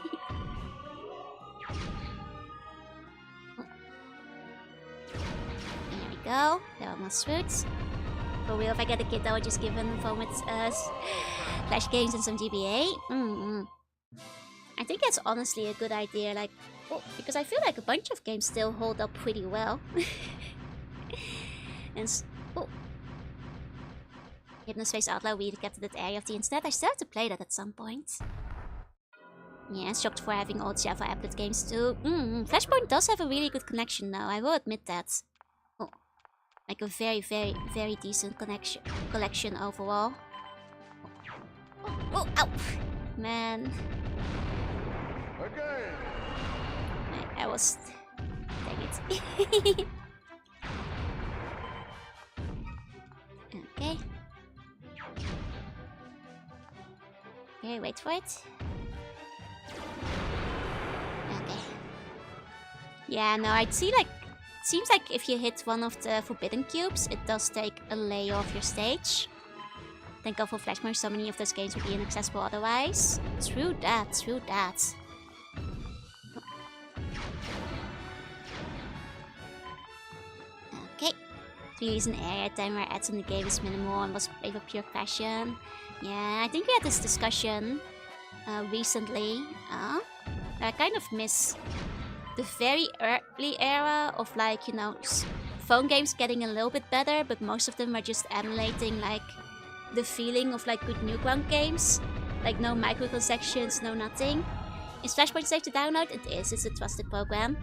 we go. They're almost roots. For real, if I get a kid, I would just give them a phone with Flash games and some GBA. I think that's honestly a good idea, like, because I feel like a bunch of games still hold up pretty well. And Hypnospace Outlaw really kept that area of the internet. I still have to play that at some point. Yeah, shocked for having old Java applet games too. Flashpoint does have a really good connection though, I will admit that. Like a very, very, very decent collection overall. Oh, ow! Man. Again. I was... Dang it. Okay. Okay, wait for it. Okay. Yeah, no, I'd see like... Seems like if you hit one of the forbidden cubes, it does take a layer off your stage. Thank God for Flashpoint, so many of those games would be inaccessible otherwise. True that, true that. Okay. Release an area time where ads in the game is minimal and was played for pure passion. Yeah, I think we had this discussion recently. I kind of miss the very early era of like, you know, phone games getting a little bit better, but most of them are just emulating like the feeling of like good Newground games. Like no microtransactions, no nothing. Is Flashpoint safe to download? It is, it's a trusted program.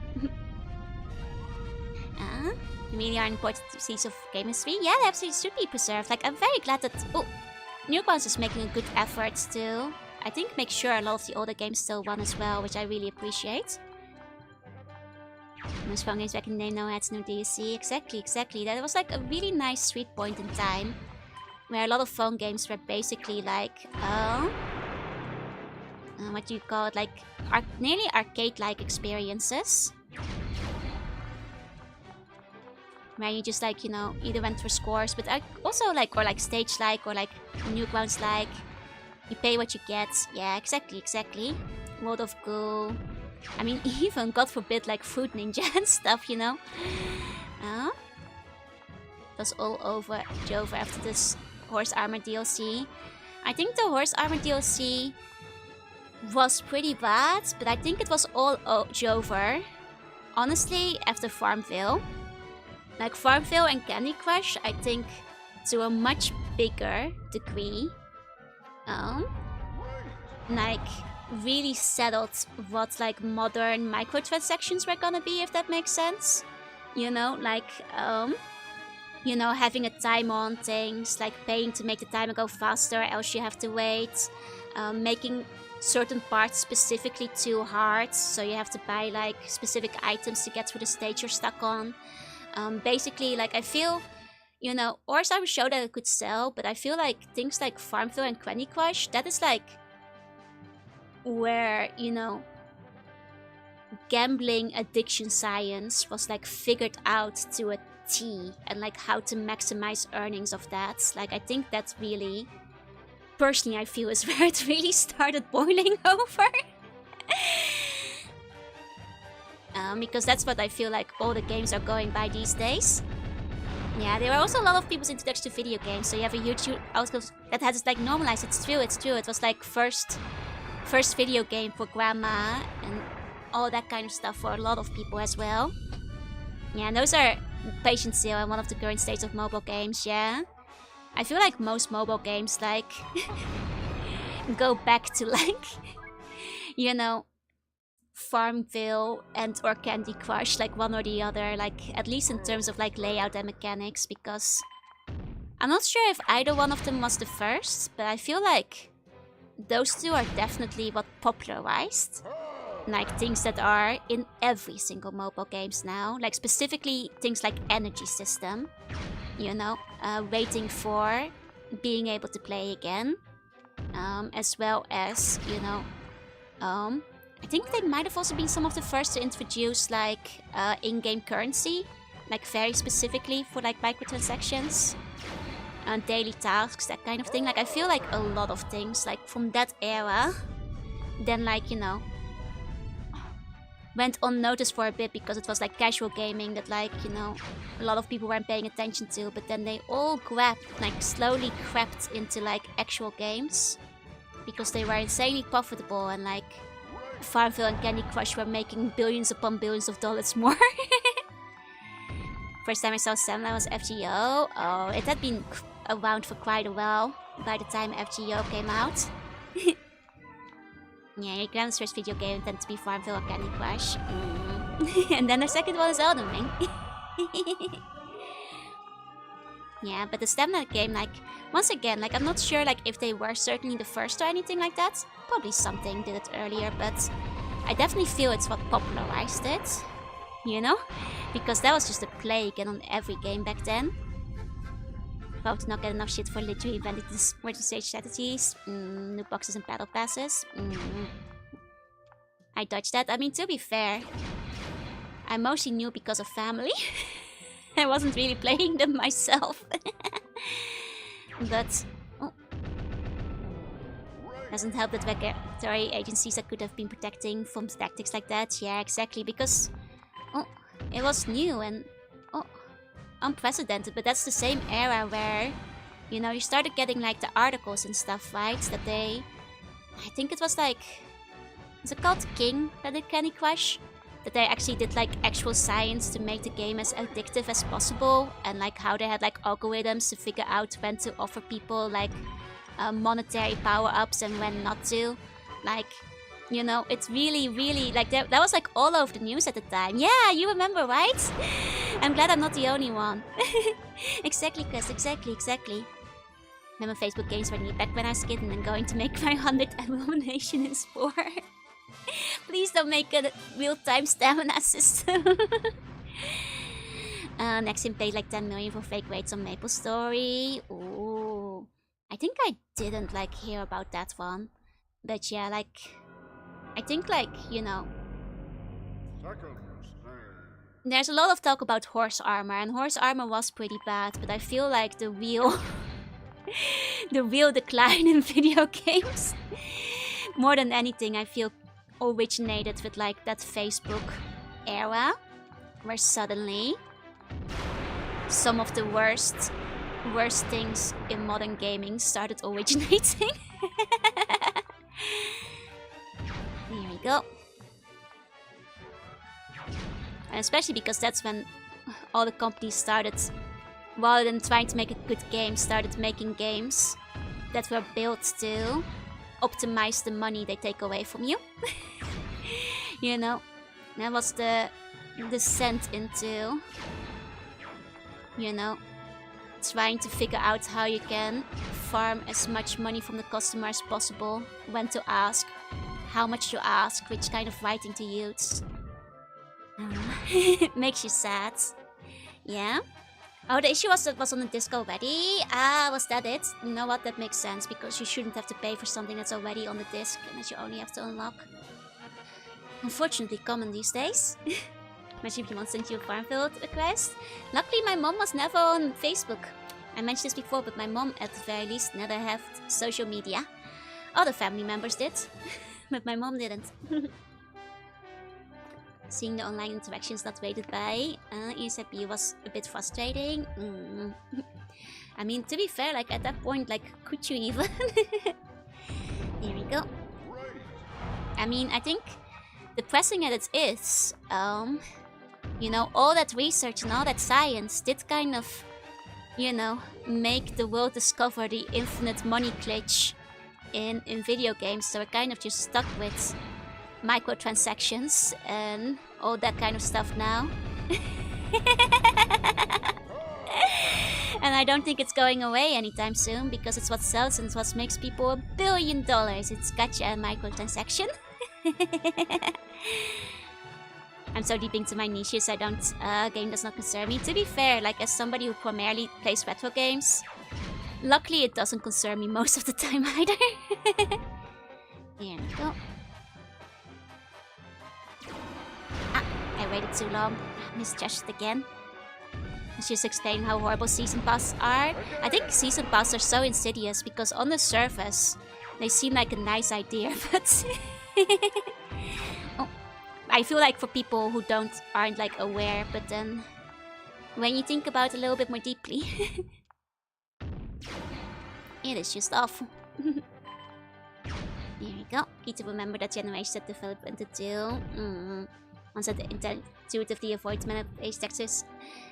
Really are important pieces of game history. Yeah, they absolutely should be preserved. Like, I'm very glad that Newgrounds is making a good effort to, I think, make sure a lot of the older games still run as well, which I really appreciate. Most phone games back in the day, no ads, no DLC. Exactly, exactly. That was like a really nice sweet point in time, where a lot of phone games were basically like, what do you call it? Like, nearly arcade-like experiences. Where you just like, you know, either went for scores, but also like, or like stage-like, or like Newgrounds-like. You pay what you get. Yeah, exactly, exactly. World of Goo. I mean, even, God forbid, like Fruit Ninja and stuff, you know? It was all over Jover after this Horse Armor DLC. I think the Horse Armor DLC was pretty bad, but I think it was all Jover. Honestly, after Farmville. Like Farmville and Candy Crush, I think to a much bigger degree, like really settled what like modern microtransactions were gonna be, if that makes sense. You know, like you know, having a time on things, like paying to make the timer go faster, else you have to wait. Making certain parts specifically too hard, so you have to buy like specific items to get through the stage you're stuck on. Basically, like, I feel, you know, or some show that it could sell, but I feel like things like Farmville and Candy Crush, that is like where, you know, gambling addiction science was like figured out to a T, and like how to maximize earnings of that. Like, I think that's really, personally, I feel is where it really started boiling over. Because that's what I feel like all the games are going by these days. Yeah, there are also a lot of people's introduction to video games. So you have a YouTube outlet that has it like normalized. It's true, it's true. It was like first video game for grandma and all that kind of stuff for a lot of people as well. Yeah, and those are patient zero and one of the current states of mobile games, yeah. I feel like most mobile games, like, go back to, like, you know, Farmville and or Candy Crush, like one or the other, like, at least in terms of, like, layout and mechanics, because I'm not sure if either one of them was the first, but I feel like those two are definitely what popularized like things that are in every single mobile games now, like specifically things like energy system, you know, waiting for being able to play again, as well as, you know, I think they might have also been some of the first to introduce like in-game currency, like very specifically for like microtransactions, daily tasks, that kind of thing. Like I feel like a lot of things like from that era then, like, you know, went unnoticed for a bit because it was like casual gaming that, like, you know, a lot of people weren't paying attention to, but then they all slowly crept into like actual games because they were insanely profitable, and like Farmville and Candy Crush were making billions upon billions of dollars more. First time I saw Semla was FGO. Oh, it had been around for quite a while by the time FGO came out. Yeah, your grandma's first video game tended to be Farmville or Candy Crush. And then the second one is Elden Ring. Yeah, but the Stamina game, like, once again, like, I'm not sure like if they were certainly the first or anything like that. Probably something did it earlier, but I definitely feel it's what popularized it, you know? Because that was just a plague and on every game back then. Hope to not get enough shit for literally inventing these multi-stage strategies. New boxes and battle passes. I dodged that. I mean, to be fair, I mostly knew because of family. I wasn't really playing them myself. But doesn't help that regulatory agencies that could have been protecting from tactics like that. Yeah, exactly, because it was new and unprecedented, but that's the same era where, you know, you started getting like the articles and stuff, right? That they, I think it was like, is it called King that did Candy Crush? That they actually did like actual science to make the game as addictive as possible, and like how they had like algorithms to figure out when to offer people like monetary power-ups and when not to. Like, you know, it's really, really, like, that was like all over the news at the time. Yeah, you remember, right? I'm glad I'm not the only one. Exactly, Chris, exactly. Remember Facebook games were neat back when I was a kid, and then going to make my 100th abomination in sport. Please don't make a real-time stamina system. Nexim paid like 10 million for fake raids on Maple Story. Ooh. I think I didn't like hear about that one. But yeah, like, I think, like, you know, there's a lot of talk about horse armor, and horse armor was pretty bad, but I feel like the real decline in video games, more than anything, I feel originated with like that Facebook era, where suddenly some of the worst things in modern gaming started originating. Here we go. And especially because that's when all the companies started, rather than trying to make a good game, started making games that were built to optimize the money they take away from you. You know, that was the descent into, you know, trying to figure out how you can farm as much money from the customer as possible, when to ask, how much to ask, which kind of writing to use. Makes you sad. Yeah. Oh, the issue was that was on the disc already. Ah, was that it? You know what? That makes sense, because you shouldn't have to pay for something that's already on the disc and that you only have to unlock. Unfortunately common these days. Imagine if you want to send you a Farmville request. Luckily, my mom was never on Facebook. I mentioned this before, but my mom, at the very least, never had social media. Other family members did, but my mom didn't. Seeing the online interactions not rated by ESFP was a bit frustrating. I mean, to be fair, like, at that point, like, could you even? Here we go. I mean, I think depressing as it is, you know, all that research and all that science did kind of, you know, make the world discover the infinite money glitch in video games. So we're kind of just stuck with microtransactions and all that kind of stuff now. And I don't think it's going away anytime soon, because it's what sells and it's what makes people $1 billion. It's gacha and microtransaction. I'm so deep into my niches, I don't, game does not concern me. To be fair, like as somebody who primarily plays retro games, luckily it doesn't concern me most of the time either. Here we go. Ah, I waited too long. Misjudged again. Let's just explain how horrible season passes are. I think season passes are so insidious because on the surface they seem like a nice idea, but oh, I feel like for people who aren't like aware, but then when you think about it a little bit more deeply, it is just awful. There you go. Need to remember that generations that develop into two. Ones that intuitively avoid manipulation taxes.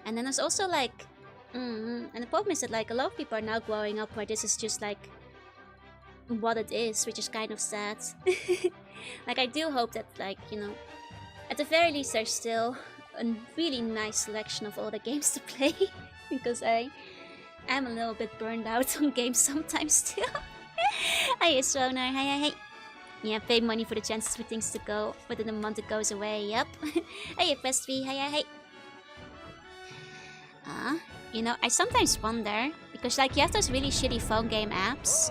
And then there's also like, and the problem is that like a lot of people are now growing up where this is just like what it is, which is kind of sad. Like I do hope that like, you know, at the very least there's still a really nice selection of all the games to play. Because I am a little bit burned out on games sometimes too. Hi, Jorunna. Hi. Yeah, pay money for the chances for things to go within a month it goes away, yep. Hey, Press 3, hi. You know, I sometimes wonder, because like you have those really shitty phone game apps,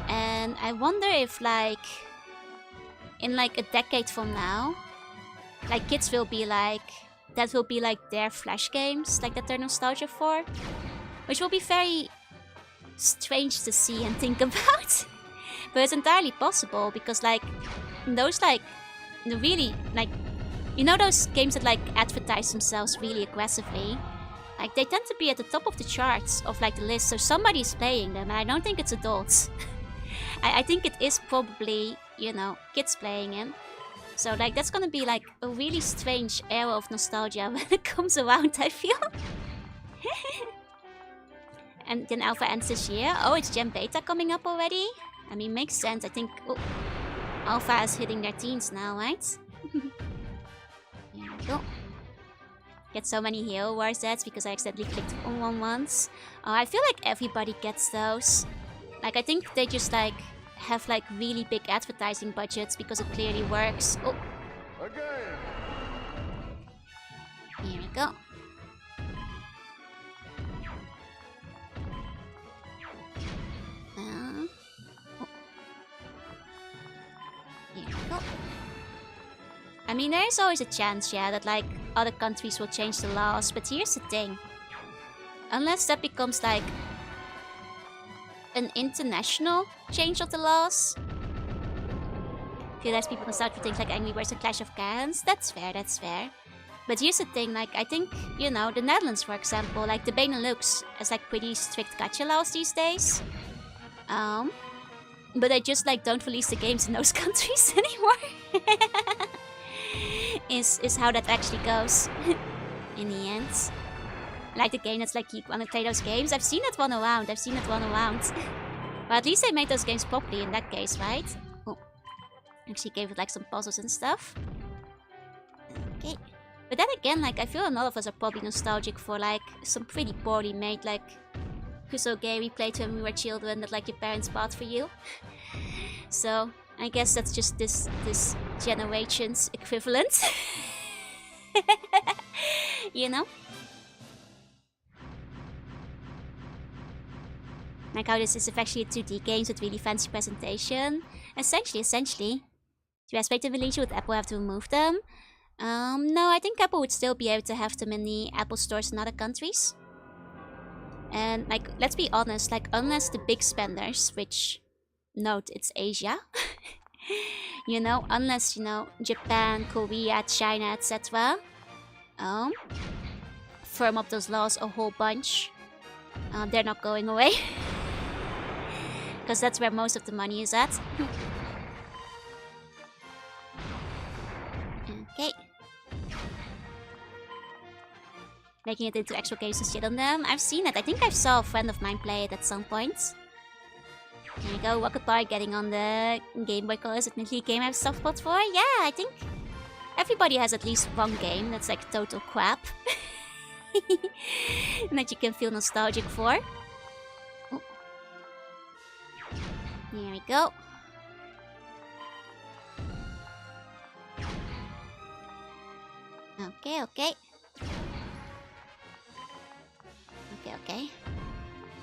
and I wonder if like, in like a decade from now, like kids will be like, that will be like their flash games, like that they're nostalgia for, which will be very strange to see and think about. But it's entirely possible because like those like the really like, you know, those games that like advertise themselves really aggressively, like they tend to be at the top of the charts of like the list, so somebody's playing them, and I don't think it's adults. I think it is probably, you know, kids playing it. So like that's gonna be like a really strange era of nostalgia when it comes around, I feel. And then Alpha ends this year. Oh, it's Gen Beta coming up already? I mean, makes sense. I think Alpha is hitting their teens now, right? Here we go. Get so many Hero Wars sets because I accidentally clicked on one once. Oh, I feel like everybody gets those. Like, I think they just, like, have, like, really big advertising budgets because it clearly works. Oh. Here we go. Here we go. I mean, there is always a chance, yeah, that like other countries will change the laws, but here's the thing. Unless that becomes like an international change of the laws, I feel like people can start to think like Angry Birds and Clash of Clans. That's fair, that's fair. But here's the thing, like I think, you know, the Netherlands, for example, like the Benelux has like pretty strict gacha laws these days. But they just like don't release the games in those countries anymore. is how that actually goes in the end. Like the game that's like you wanna play those games. I've seen that one around. But at least they made those games properly in that case, right? Oh, actually gave it like some puzzles and stuff. Okay. But then again, like I feel a lot of us are probably nostalgic for like some pretty poorly made like so gay we played when we were children that like your parents bought for you. So I guess that's just this generation's equivalent. You know? Like how this is actually a 2D game with really fancy presentation. Essentially. Do you expect to release, would Apple have to remove them? No, I think Apple would still be able to have them in the Apple stores in other countries. And like, let's be honest, like unless the big spenders, which, note, it's Asia, you know, unless, you know, Japan, Korea, China, etc. Firm up those laws a whole bunch. They're not going away. Because that's where most of the money is at. making it into actual games to shit on them. I've seen it. I think I saw a friend of mine play it at some point. There you go, Rocket Bar getting on the Game Boy Color is admittedly a game I have a soft spot for. Yeah, I think everybody has at least one game that's like total crap. And that you can feel nostalgic for. Oh. There we go. Okay, okay. Okay.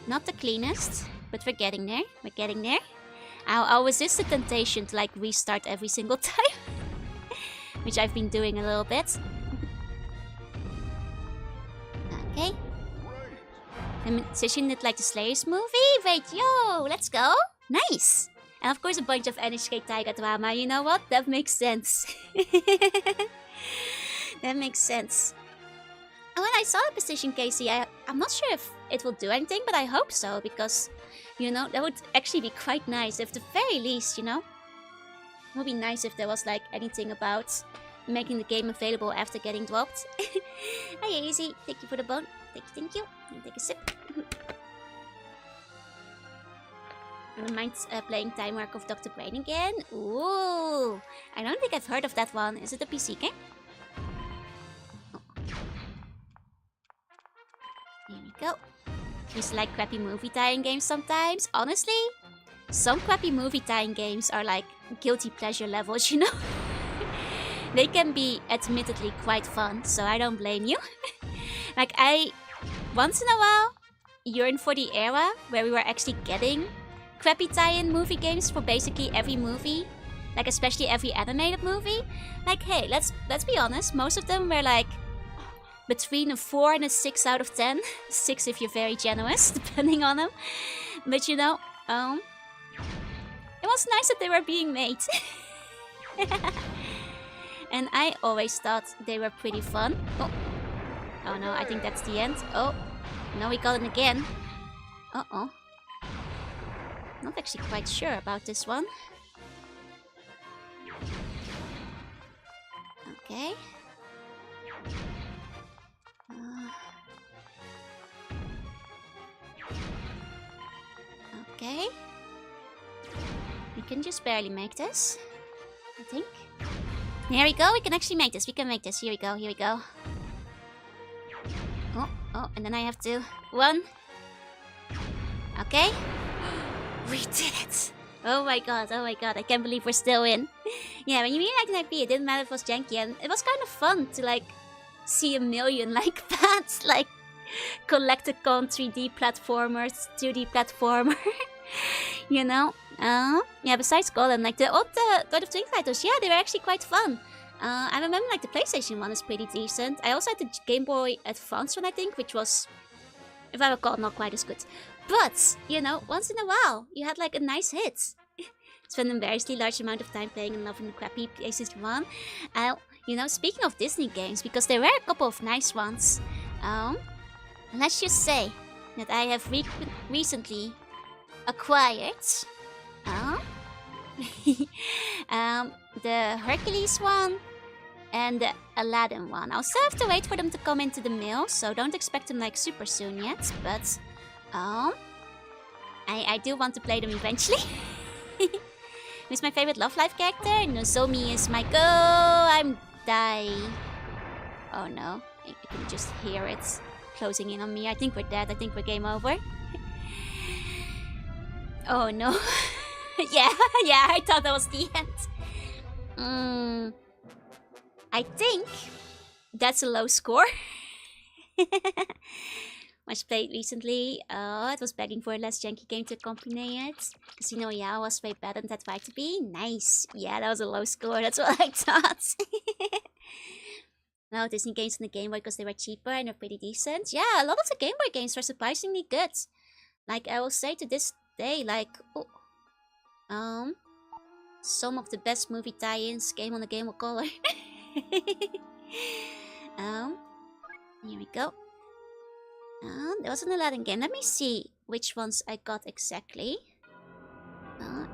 Not the cleanest, but we're getting there. We're getting there. I'll resist the temptation to like restart every single time. Which I've been doing a little bit. Okay. I'm positioning it like the Slayers movie. Wait, yo, let's go. Nice. And of course a bunch of NHK Taiga drama. You know what? That makes sense. That makes sense. And when I saw the position, Casey, I'm not sure if it will do anything, but I hope so, because, you know, that would actually be quite nice. If at the very least, you know, it would be nice if there was, like, anything about making the game available after getting dropped. Hi, Easy. Thank you for the bone. Thank you. Take a sip. I don't mind playing Time Warp of Dr. Brain again. Ooh. I don't think I've heard of that one. Is it a PC game? Here we go. Used to like crappy movie tie-in games sometimes. Honestly, some crappy movie tie-in games are like guilty pleasure levels, you know? They can be admittedly quite fun, so I don't blame you. Like, I once in a while yearn for the era where we were actually getting crappy tie-in movie games for basically every movie. Like, especially every animated movie. Like, hey, let's be honest, most of them were like between a 4 and a 6 out of 10. 6 if you're very generous, depending on them. But you know, it was nice that they were being made. And I always thought they were pretty fun. Oh no, I think that's the end. Oh, now we got it again. Uh-oh. Not actually quite sure about this one. Okay. Okay. We can just barely make this, I think. There we go, we can actually make this. We can make this. Here we go, here we go. Oh, and then I have to run. Okay. We did it! Oh my god, I can't believe we're still in. Yeah, when you really like an IP, it didn't matter if it was janky, and it was kind of fun to like see a million like that, like Collecticon 3D platformers, 2D platformer. You know? Yeah, besides Golem, like the old God of Twin titles, yeah, they were actually quite fun. I remember like the PlayStation one is pretty decent. I also had the Game Boy Advance one, I think, which was, if I recall, not quite as good. But, you know, once in a while, you had like a nice hit. Spent an embarrassingly large amount of time playing and loving the crappy PlayStation 1. You know, speaking of Disney games, because there were a couple of nice ones. Let's just say that I have recently acquired the Hercules one and the Aladdin one. I'll still have to wait for them to come into the mail, so don't expect them like super soon yet, but I do want to play them eventually. Who's my favorite Love Life character? Nozomi is my I'm dying. Oh no, I can just hear it closing in on me. I think we're dead. I think we're game over. Oh no. yeah, I thought that was the end. I think that's a low score. Much played recently. It was begging for a less janky game to accompany it. Casino Royale was way better than that tried to be. Nice. Yeah, that was a low score. That's what I thought. No, Disney games on the Game Boy because they were cheaper and they're pretty decent. Yeah, a lot of the Game Boy games were surprisingly good. Like, I will say to this day, like, some of the best movie tie-ins came on the Game Boy Color. Here we go. There was an Aladdin game. Let me see which ones I got exactly.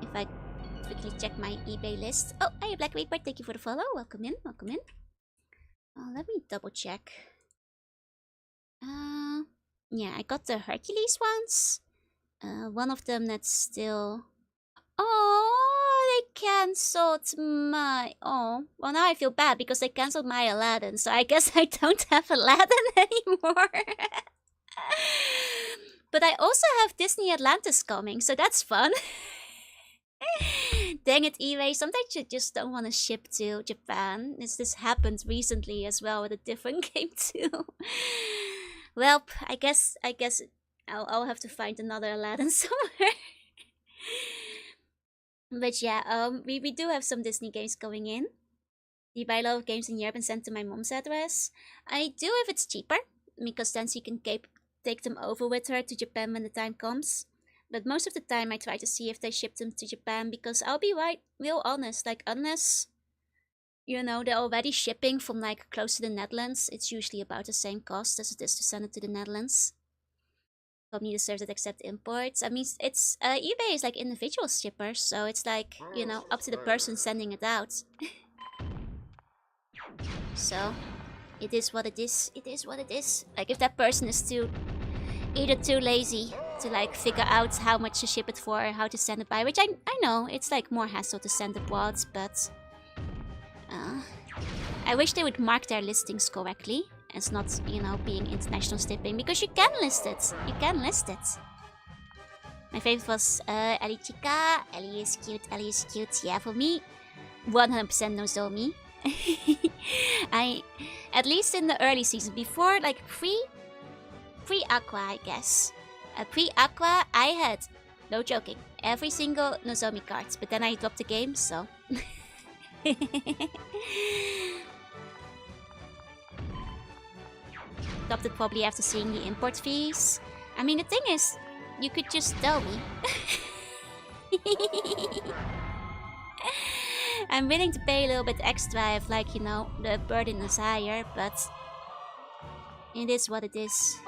If I quickly check my eBay list. Oh, hey, Black Reaper, thank you for the follow. Welcome in, welcome in. Let me double check. Yeah, I got the Hercules ones. One of them that's still... Oh, they cancelled my... Oh, well now I feel bad because they cancelled my Aladdin, so I guess I don't have Aladdin anymore. But I also have Disney Atlantis coming, so that's fun. Dang it, eBay. Sometimes you just don't want to ship to Japan. This happened recently as well with a different game too. Well, I guess I'll have to find another Aladdin somewhere. But yeah, we do have some Disney games going in. You buy a lot of games in Europe and send to my mom's address. I do if it's cheaper, because then she can take them over with her to Japan when the time comes. But most of the time I try to see if they ship them to Japan, because I'll be real honest, like unless, you know, they're already shipping from like close to the Netherlands, it's usually about the same cost as it is to send it to the Netherlands. Company deserves that accept imports. I mean, it's eBay is like individual shippers, so it's like, you know, up to the person sending it out. So it is what it is. It is what it is. Like if that person is either too lazy to like figure out how much to ship it for or how to send it by, which I know it's like more hassle to send abroad, but I wish they would mark their listings correctly. It's not, you know, being international shipping, because you can list it. You can list it. My favorite was Ellie Chica. Ellie is cute. Ellie is cute. Yeah, for me, 100% Nozomi. At least in the early season, before like pre-Aqua, I guess. Pre-Aqua, I had, no joking, every single Nozomi card, but then I dropped the game, so. Stopped it probably after seeing the import fees. I mean, the thing is, you could just tell me. I'm willing to pay a little bit extra if, like, you know, the burden is higher, but it is what it is.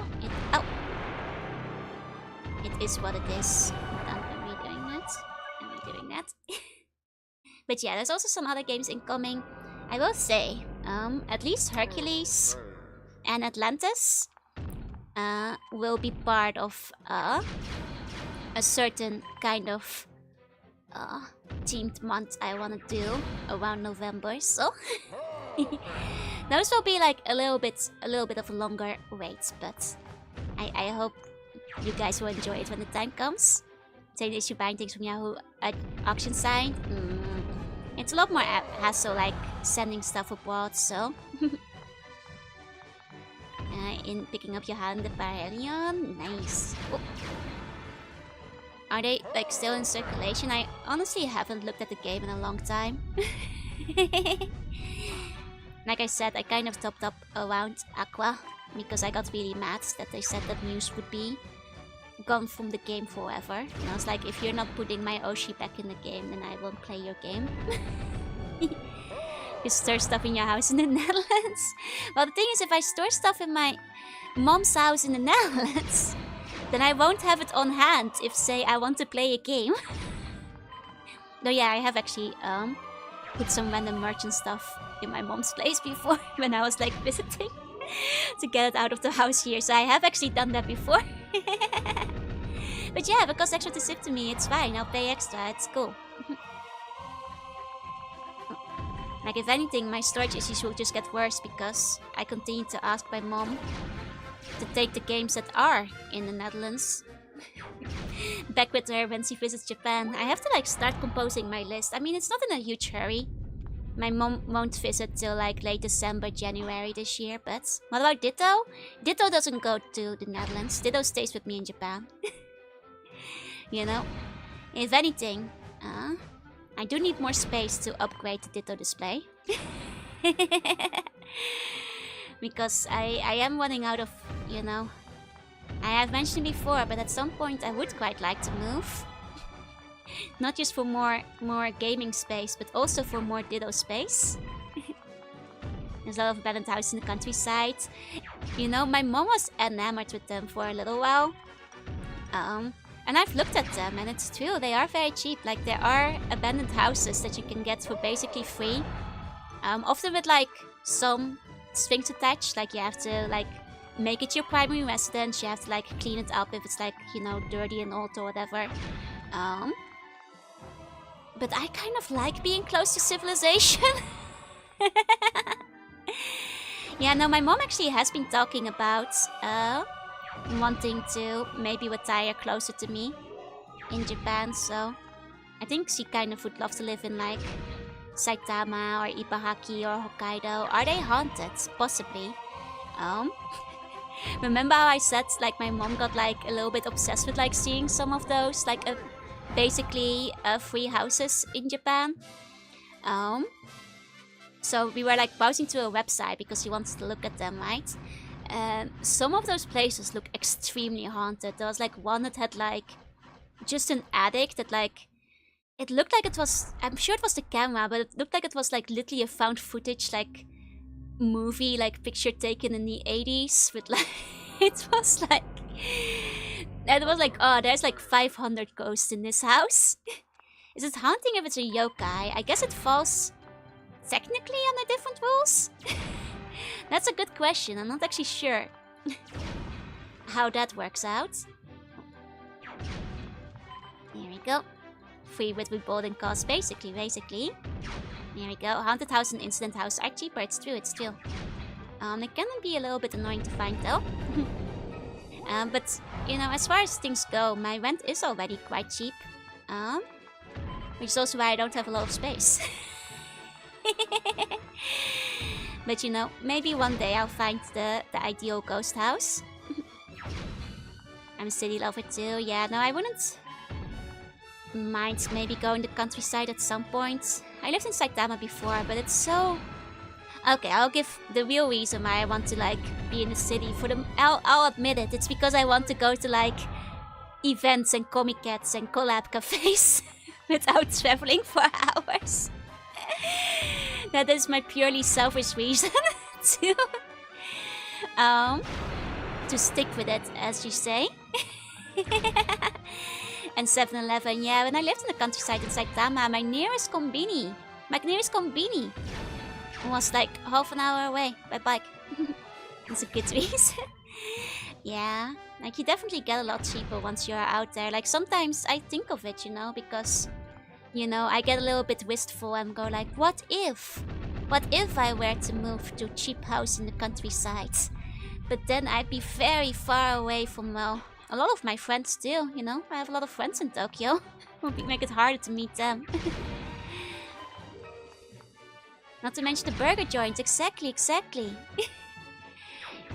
It is what it is. Am I doing that? Am I doing that? But yeah, there's also some other games incoming. I will say, at least Hercules and Atlantis will be part of a certain kind of themed month I want to do around November, so those will be like a little bit of a longer wait, but I hope you guys will enjoy it when the time comes. Same issue buying things from Yahoo at auction site. It's a lot more hassle, like sending stuff abroad, so in picking up your hand the Parelion. Nice. Oh. Are they like still in circulation? I honestly haven't looked at the game in a long time. Like I said, I kind of topped up around Aqua because I got really mad that they said that news would be gone from the game forever. And I was like, if you're not putting my Oshi back in the game, then I won't play your game. You store stuff in your house in the Netherlands? Well, the thing is, if I store stuff in my mom's house in the Netherlands, then I won't have it on hand if, say, I want to play a game. No, yeah, I have actually put some random merchant stuff in my mom's place before when I was like visiting to get it out of the house here. So I have actually done that before. But yeah, if it costs extra to ship to me, it's fine. I'll pay extra. It's cool. Like, if anything, my storage issues will just get worse because I continue to ask my mom to take the games that are in the Netherlands back with her when she visits Japan. I have to like start composing my list. I mean, it's not in a huge hurry. My mom won't visit till like late December, January this year, but what about Ditto? Ditto doesn't go to the Netherlands. Ditto stays with me in Japan. You know? If anything, I do need more space to upgrade the Ditto display. Because I am running out of, you know, I have mentioned before, but at some point I would quite like to move. Not just for more gaming space, but also for more Ditto space. There's a lot of abandoned houses in the countryside. You know, my mom was enamored with them for a little while. And I've looked at them, and it's true, they are very cheap. Like, there are abandoned houses that you can get for basically free. Often with like some strings attached, like you have to like make it your primary residence. You have to like clean it up if it's like, you know, dirty and old or whatever. But I kind of like being close to civilization. Yeah, no, my mom actually has been talking about wanting to maybe retire closer to me in Japan, so I think she kind of would love to live in like Saitama or Ibaraki or Hokkaido. Are they haunted? Possibly. Remember how I said like my mom got like a little bit obsessed with like seeing some of those like basically free houses in Japan? So we were like browsing to a website because she wanted to look at them, right? And some of those places look extremely haunted. There was like one that had like just an attic that like, it looked like it was, I'm sure it was the camera, but it looked like it was like literally a found footage like movie, like picture taken in the 80s with like, it was like, and it was like, oh, there's like 500 ghosts in this house. Is it haunting if it's a yokai? I guess it falls technically under different rules? That's a good question. I'm not actually sure how that works out. Here we go. Free with rebuilding costs, basically. Here we go. Haunted house and incident house are cheaper. It's true, it's true. It can be a little bit annoying to find though. But, you know, as far as things go, my rent is already quite cheap. Which is also why I don't have a lot of space. But you know, maybe one day I'll find the ideal ghost house. I'm a city lover too. Yeah, no, I wouldn't mind maybe going to the countryside at some point. I lived in Saitama before, but it's so... Okay, I'll give the real reason why I want to like be in the city. I'll admit it. It's because I want to go to like events and comic-cats and collab cafes without traveling for hours. That is my purely selfish reason to stick with it, as you say. And 7-Eleven, yeah, when I lived in the countryside in Saitama, my nearest konbini was like half an hour away by bike. It's a good reason. Yeah, like you definitely get a lot cheaper once you're out there. Like sometimes I think of it, you know, because... You know, I get a little bit wistful and go like, what if I were to move to a cheap house in the countryside? But then I'd be very far away from, well, a lot of my friends still, you know? I have a lot of friends in Tokyo. It would make it harder to meet them. Not to mention the burger joint, exactly.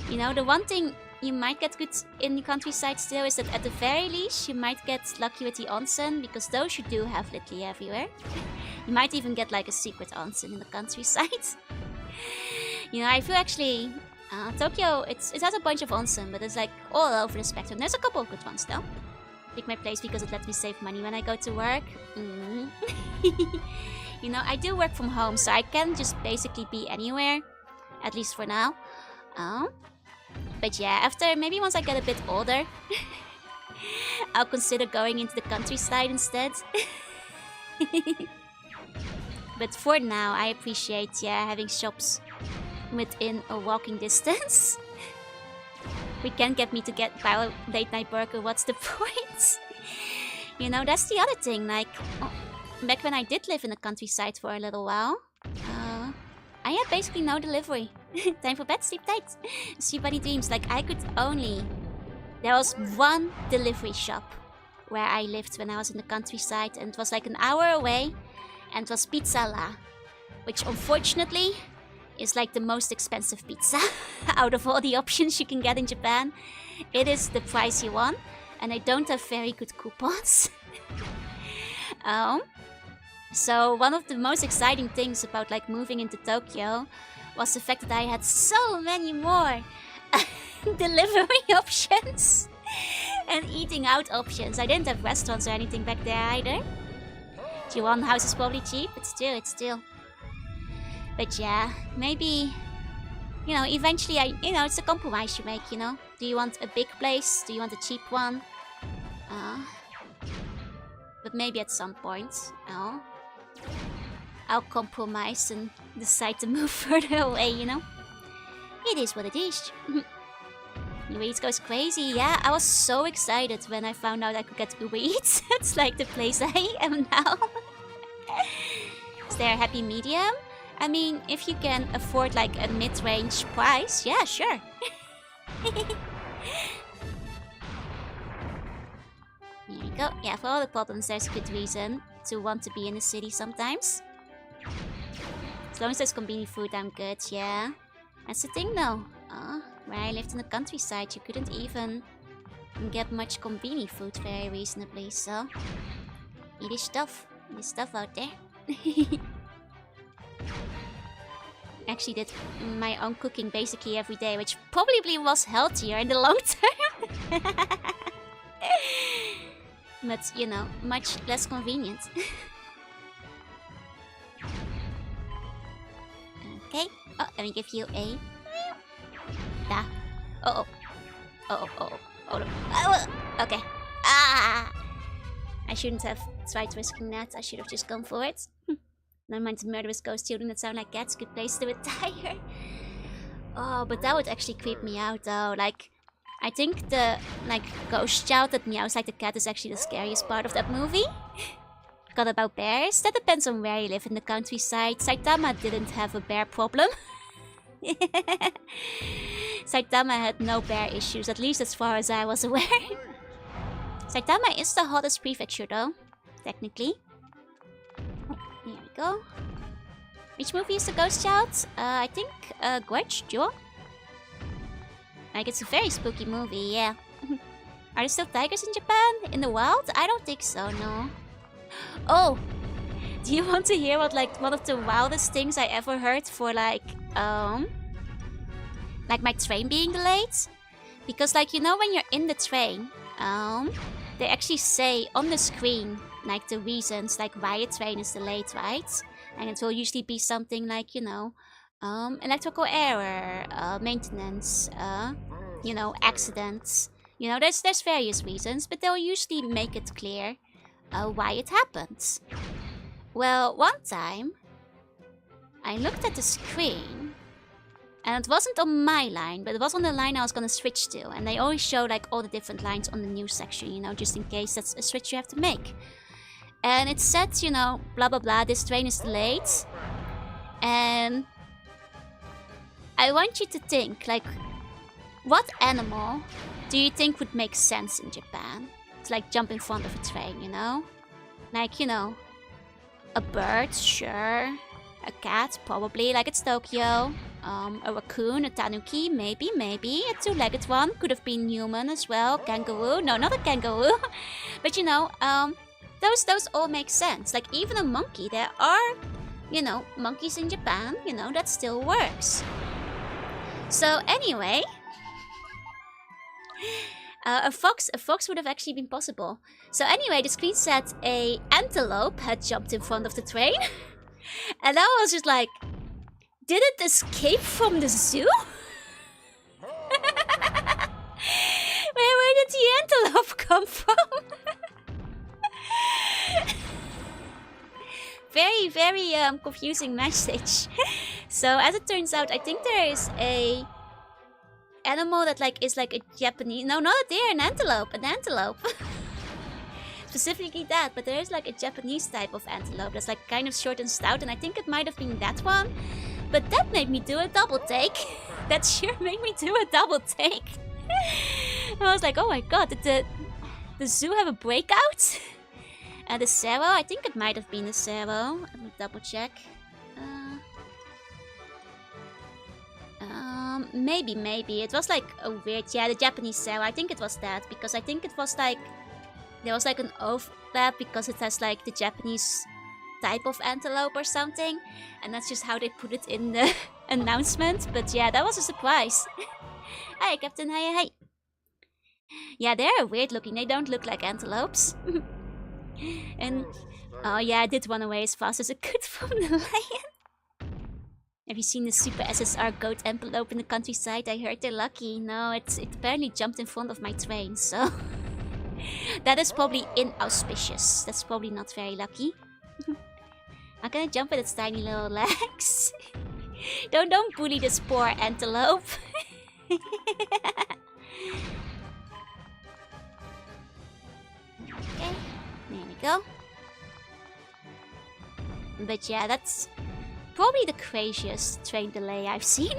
You know, the one thing you might get good in the countryside still is that at the very least you might get lucky with the onsen, because those you do have literally everywhere. You might even get like a secret onsen in the countryside. You know, I feel actually Tokyo, it has a bunch of onsen, but it's like all over the spectrum. There's a couple of good ones though. Pick my place because it lets me save money when I go to work. You know, I do work from home, so I can just basically be anywhere, at least for now. But yeah, after maybe once I get a bit older, I'll consider going into the countryside instead. But for now, I appreciate, yeah, having shops within a walking distance. We can't get me to get buy a late night burger, what's the point? You know, that's the other thing, like, back when I did live in the countryside for a little while, I had basically no delivery. Time for bed, sleep tight. See bunny dreams. Like, I could only... There was one delivery shop where I lived when I was in the countryside, and it was like an hour away, and it was Pizza La, which unfortunately is like the most expensive pizza out of all the options you can get in Japan. It is the pricey one, and I don't have very good coupons. So one of the most exciting things about like moving into Tokyo was the fact that I had so many more delivery options and eating out options. I didn't have restaurants or anything back there either. G1 house is probably cheap, but still, it's still. But yeah, maybe, you know, eventually it's a compromise you make, you know. Do you want a big place? Do you want a cheap one? But maybe at some point, I'll compromise and decide to move further away, you know? It is what it is. Uber Eats goes crazy. Yeah, I was so excited when I found out I could get Uber Eats. It's like the place I am now. Is there a happy medium? I mean, if you can afford like a mid-range price, yeah, sure. Here we go. Yeah, for all the problems, there's a good reason to want to be in the city sometimes. As long as there's convenient food, I'm good, yeah. That's the thing though. Where I lived in the countryside, you couldn't even get much convenient food very reasonably, so... Eat this stuff. There's stuff out there. Actually did my own cooking basically every day, which probably was healthier in the long term. But, you know, much less convenient. Okay. Oh, let me give you a... Da. Uh-oh. Uh-oh, uh-oh. Oh, no. Okay. Ah! I shouldn't have tried risking that. I should have just gone for it. Never mind the murderous ghost children that sound like cats. Good place to retire. Oh, but that would actually creep me out though. Like, I think the, like, ghost child that meows like the cat is actually the scariest part of that movie. Got about bears? That depends on where you live in the countryside. Saitama didn't have a bear problem. Saitama had no bear issues, at least as far as I was aware. Saitama is the hottest prefecture though, technically. Oh, here we go. Which movie is the ghost child? I think Gorge Jewel. Like, it's a very spooky movie, yeah. Are there still tigers in Japan? In the wild? I don't think so, no. Oh! Do you want to hear what, like, one of the wildest things I ever heard for, like my train being delayed? Because, like, you know when you're in the train, they actually say on the screen, like, the reasons, like, why a train is delayed, right? And it will usually be something like, you know, electrical error, maintenance, you know, accidents. You know, there's various reasons, but they'll usually make it clear why it happens. Well, one time, I looked at the screen, and it wasn't on my line, but it was on the line I was gonna switch to. And they always show, like, all the different lines on the news section, you know, just in case that's a switch you have to make. And it said, you know, blah blah blah, this train is delayed. And I want you to think, like, what animal do you think would make sense in Japan? It's like jump in front of a train, you know? Like, you know, a bird, sure. A cat, probably, like it's Tokyo. A raccoon, a tanuki, maybe. A two-legged one, could have been human as well. Kangaroo, no, not a kangaroo. But you know, those all make sense. Like even a monkey, there are, you know, monkeys in Japan, you know, that still works. So anyway, a fox would have actually been possible. So anyway, the screen said a antelope had jumped in front of the train. And I was just like, did it escape from the zoo? Where did the antelope come from? Very confusing message. So as it turns out, I think there is a animal that like is like a Japanese, no, not a deer, an antelope. Specifically that, but there is like a Japanese type of antelope that's like kind of short and stout, and I think it might have been that one. But that made me do a double take. That sure made me do a double take. I was like, oh my god, did the zoo have a breakout? The Sero, I think it might have been the Sero. Let me double check. Maybe. It was like a weird, yeah, the Japanese Sero. I think it was that, because I think it was like, there was like an overlap because it has like the Japanese type of antelope or something. And that's just how they put it in the announcement. But yeah, that was a surprise. Hi, Captain. Hi. Yeah, they're weird looking. They don't look like antelopes. And, oh yeah, I did run away as fast as I could from the lion. Have you seen the Super SSR goat antelope in the countryside? I heard they're lucky. No, it apparently jumped in front of my train, so... That is probably inauspicious. That's probably not very lucky. How can I jump with its tiny little legs? Don't bully this poor antelope. Okay, there we go. But yeah, that's probably the craziest train delay I've seen.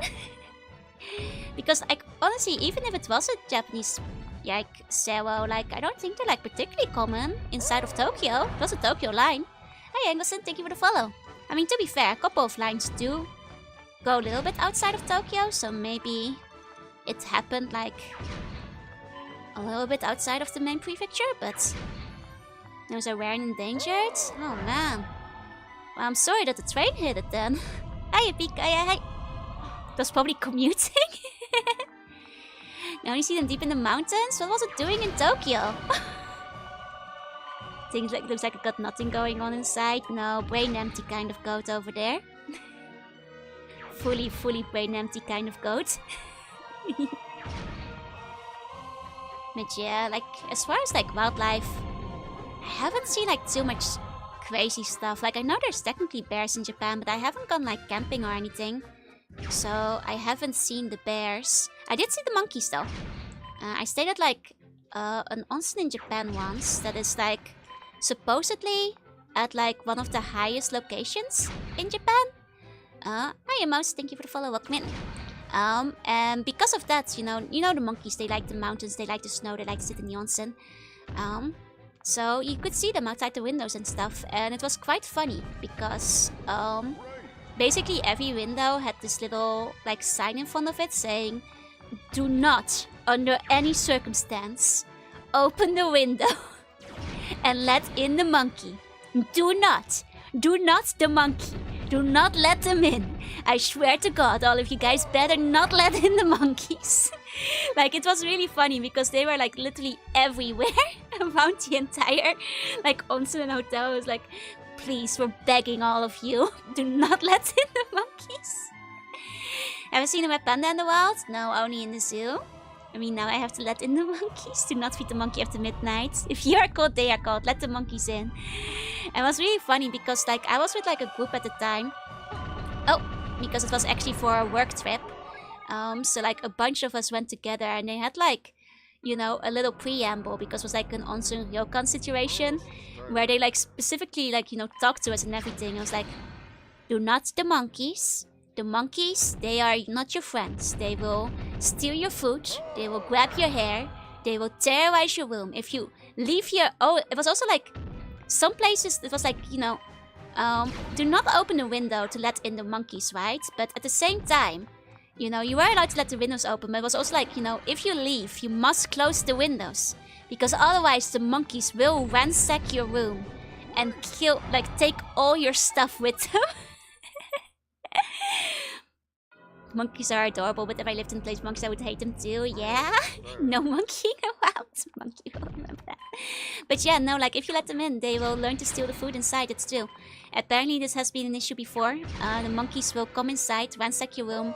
Because, like, honestly, even if it was a Japanese, like, Zero, like, I don't think they're, like, particularly common inside of Tokyo. It was a Tokyo line. Hey, Engelson, thank you for the follow. I mean, to be fair, a couple of lines do go a little bit outside of Tokyo, so maybe it happened, like, a little bit outside of the main prefecture, but those are rare and endangered. Oh, man. Well, I'm sorry that the train hit it then. Hi, Pika, hi. It was probably commuting. Now you see them deep in the mountains? What was it doing in Tokyo? Things like looks like it got nothing going on inside. No, brain empty kind of goat over there. fully brain empty kind of goat. But yeah, like as far as like wildlife, I haven't seen like too much crazy stuff. Like I know there's technically bears in Japan, but I haven't gone like camping or anything. So I haven't seen the bears. I did see the monkeys though. I stayed at like an onsen in Japan once that is like supposedly at like one of the highest locations in Japan. Hi Mouse, thank you for the follow, welcome in. And because of that, you know the monkeys, they like the mountains, they like the snow, they like to sit in the onsen. So you could see them outside the windows and stuff, and it was quite funny because basically every window had this little like sign in front of it saying, "Do not, under any circumstance, open the window and let in the monkey. Do not the monkey. Do not let them in. I swear to God, all of you guys better not let in the monkeys." Like it was really funny because they were like literally everywhere around the entire like onsen and hotel. It was like, please, we're begging all of you, do not let in the monkeys. Have I seen a red panda in the wild? No, only in the zoo. I mean, now I have to let in the monkeys. Do not feed the monkey after midnight. If you are caught, they are caught. Let the monkeys in. And it was really funny because like I was with like a group at the time. Oh, because it was actually for a work trip. So like a bunch of us went together and they had like, you know, a little preamble because it was like an onsen ryokan situation where they like specifically like, you know, talked to us and everything. I was like, do not the monkeys. The monkeys, they are not your friends. They will steal your food. They will grab your hair. They will terrorize your room. If you leave your... Oh, it was also like... Some places, it was like, you know... do not open the window to let in the monkeys, right? But at the same time, you know, you were allowed to let the windows open. But it was also like, you know, if you leave, you must close the windows. Because otherwise the monkeys will ransack your room. And kill, like, take all your stuff with them. Monkeys are adorable, but if I lived in a place with monkeys, I would hate them too. Yeah? No monkey allowed. Monkey will remember that. But yeah, no, like if you let them in, they will learn to steal the food inside. It's true. Apparently this has been an issue before. The monkeys will come inside, ransack your room,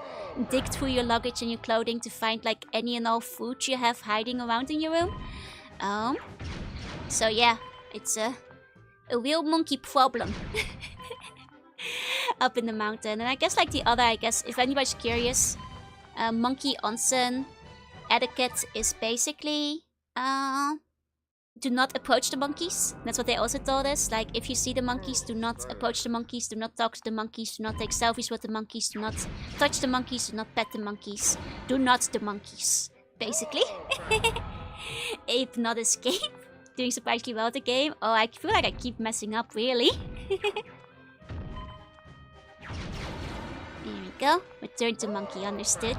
dig through your luggage and your clothing to find like any and all food you have hiding around in your room. So yeah, it's a real monkey problem. Up in the mountain. And I guess like the other, if anybody's curious, monkey onsen etiquette is basically do not approach the monkeys. That's what they also told us. Like if you see the monkeys, do not approach the monkeys, do not talk to the monkeys, do not take selfies with the monkeys, do not touch the monkeys, do not pet the monkeys. Do not the monkeys. Basically. Ape not escape. Doing surprisingly well at the game. Oh, I feel like I keep messing up really. There we go. Return to monkey, understood.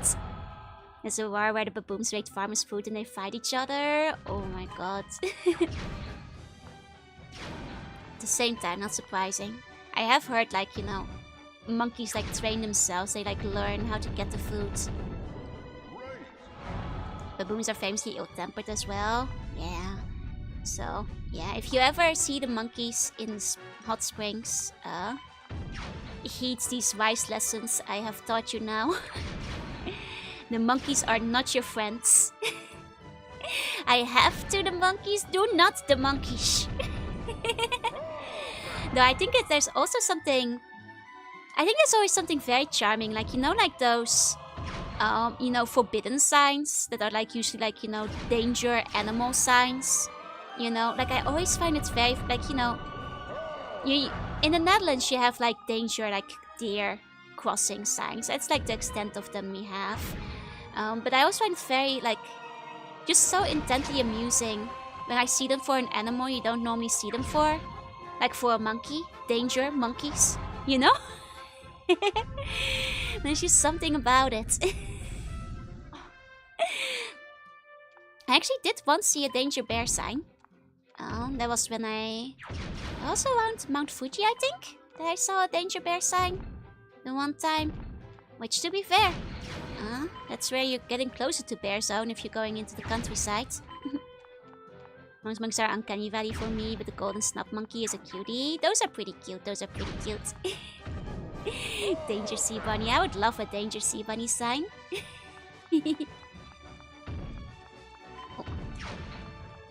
There's a war where the baboons raid farmers' food and they fight each other. Oh my god. At the same time, not surprising. I have heard like, you know, monkeys like train themselves. They like learn how to get the food. Baboons are famously ill-tempered as well. Yeah. So, yeah, if you ever see the monkeys in hot springs, heed these wise lessons I have taught you now. The monkeys are not your friends. I have to the monkeys, do not the monkeys. Though I think there's also something... I think there's always something very charming, like, you know, like those you know, forbidden signs that are like usually like, you know, danger animal signs. You know, like I always find it very like, you know, in the Netherlands you have like danger like deer crossing signs. That's like the extent of them we have. But I also find it very like just so intently amusing when I see them for an animal you don't normally see them for. Like for a monkey, danger monkeys, you know? There's just something about it. I actually did once see a danger bear sign. That was when I also around Mount Fuji, I think, that I saw a danger bear sign the one time. Which, to be fair, that's where you're getting closer to bear zone if you're going into the countryside. Most monkeys are uncanny valley for me, but the golden snub monkey is a cutie. Those are pretty cute. Those are pretty cute. Danger sea bunny. I would love a danger sea bunny sign. Oh.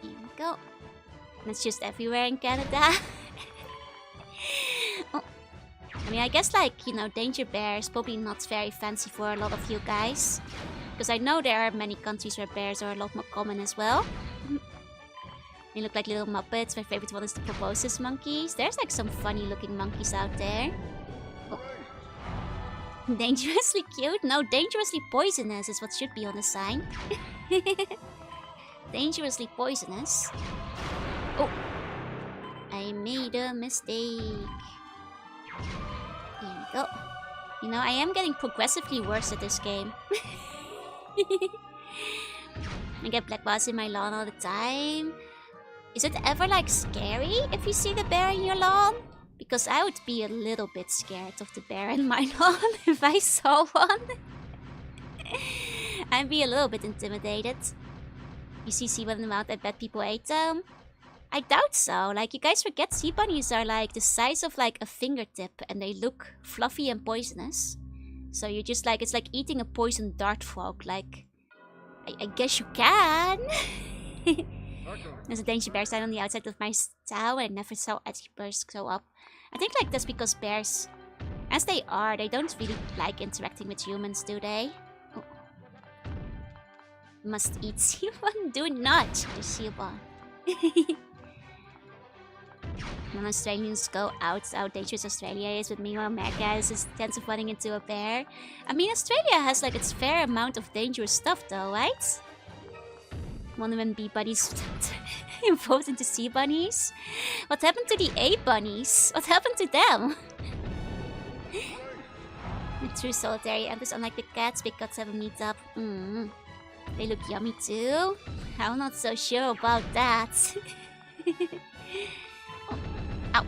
Here we go. That's just everywhere in Canada. Oh. I mean, I guess like, you know, danger bear is probably not very fancy for a lot of you guys. Because I know there are many countries where bears are a lot more common as well. They look like little Muppets. My favorite one is the proboscis monkeys. There's like some funny looking monkeys out there. Oh. Dangerously cute? No, dangerously poisonous is what should be on the sign. Dangerously poisonous. Oh, I made a mistake. Here we go. You know, I am getting progressively worse at this game. I get black bars in my lawn all the time. Is it ever like scary if you see the bear in your lawn? Because I would be a little bit scared of the bear in my lawn if I saw one. I'd be a little bit intimidated. You see sea bunny in the mouth, I bet people ate them. I doubt so. Like, you guys forget sea bunnies are like the size of like a fingertip and they look fluffy and poisonous. So you're just like, it's like eating a poisoned dart frog. Like, I guess you can. There's a danger bear sign on the outside of my tower. I never saw any bears go up. I think like that's because bears, as they are, they don't really like interacting with humans, do they? Oh. Must eat sea bunny. Do not eat sea bunny. When Australians go out, how dangerous Australia is, but meanwhile America is just chance of running into a bear. I mean, Australia has like its fair amount of dangerous stuff though, right? Wonder when bee bunnies evolved into sea bunnies? What happened to the A bunnies? What happened to them? The true solitary antlers, unlike the cats, big cats have a meet-up. They look yummy too. I'm not so sure about that. Ow.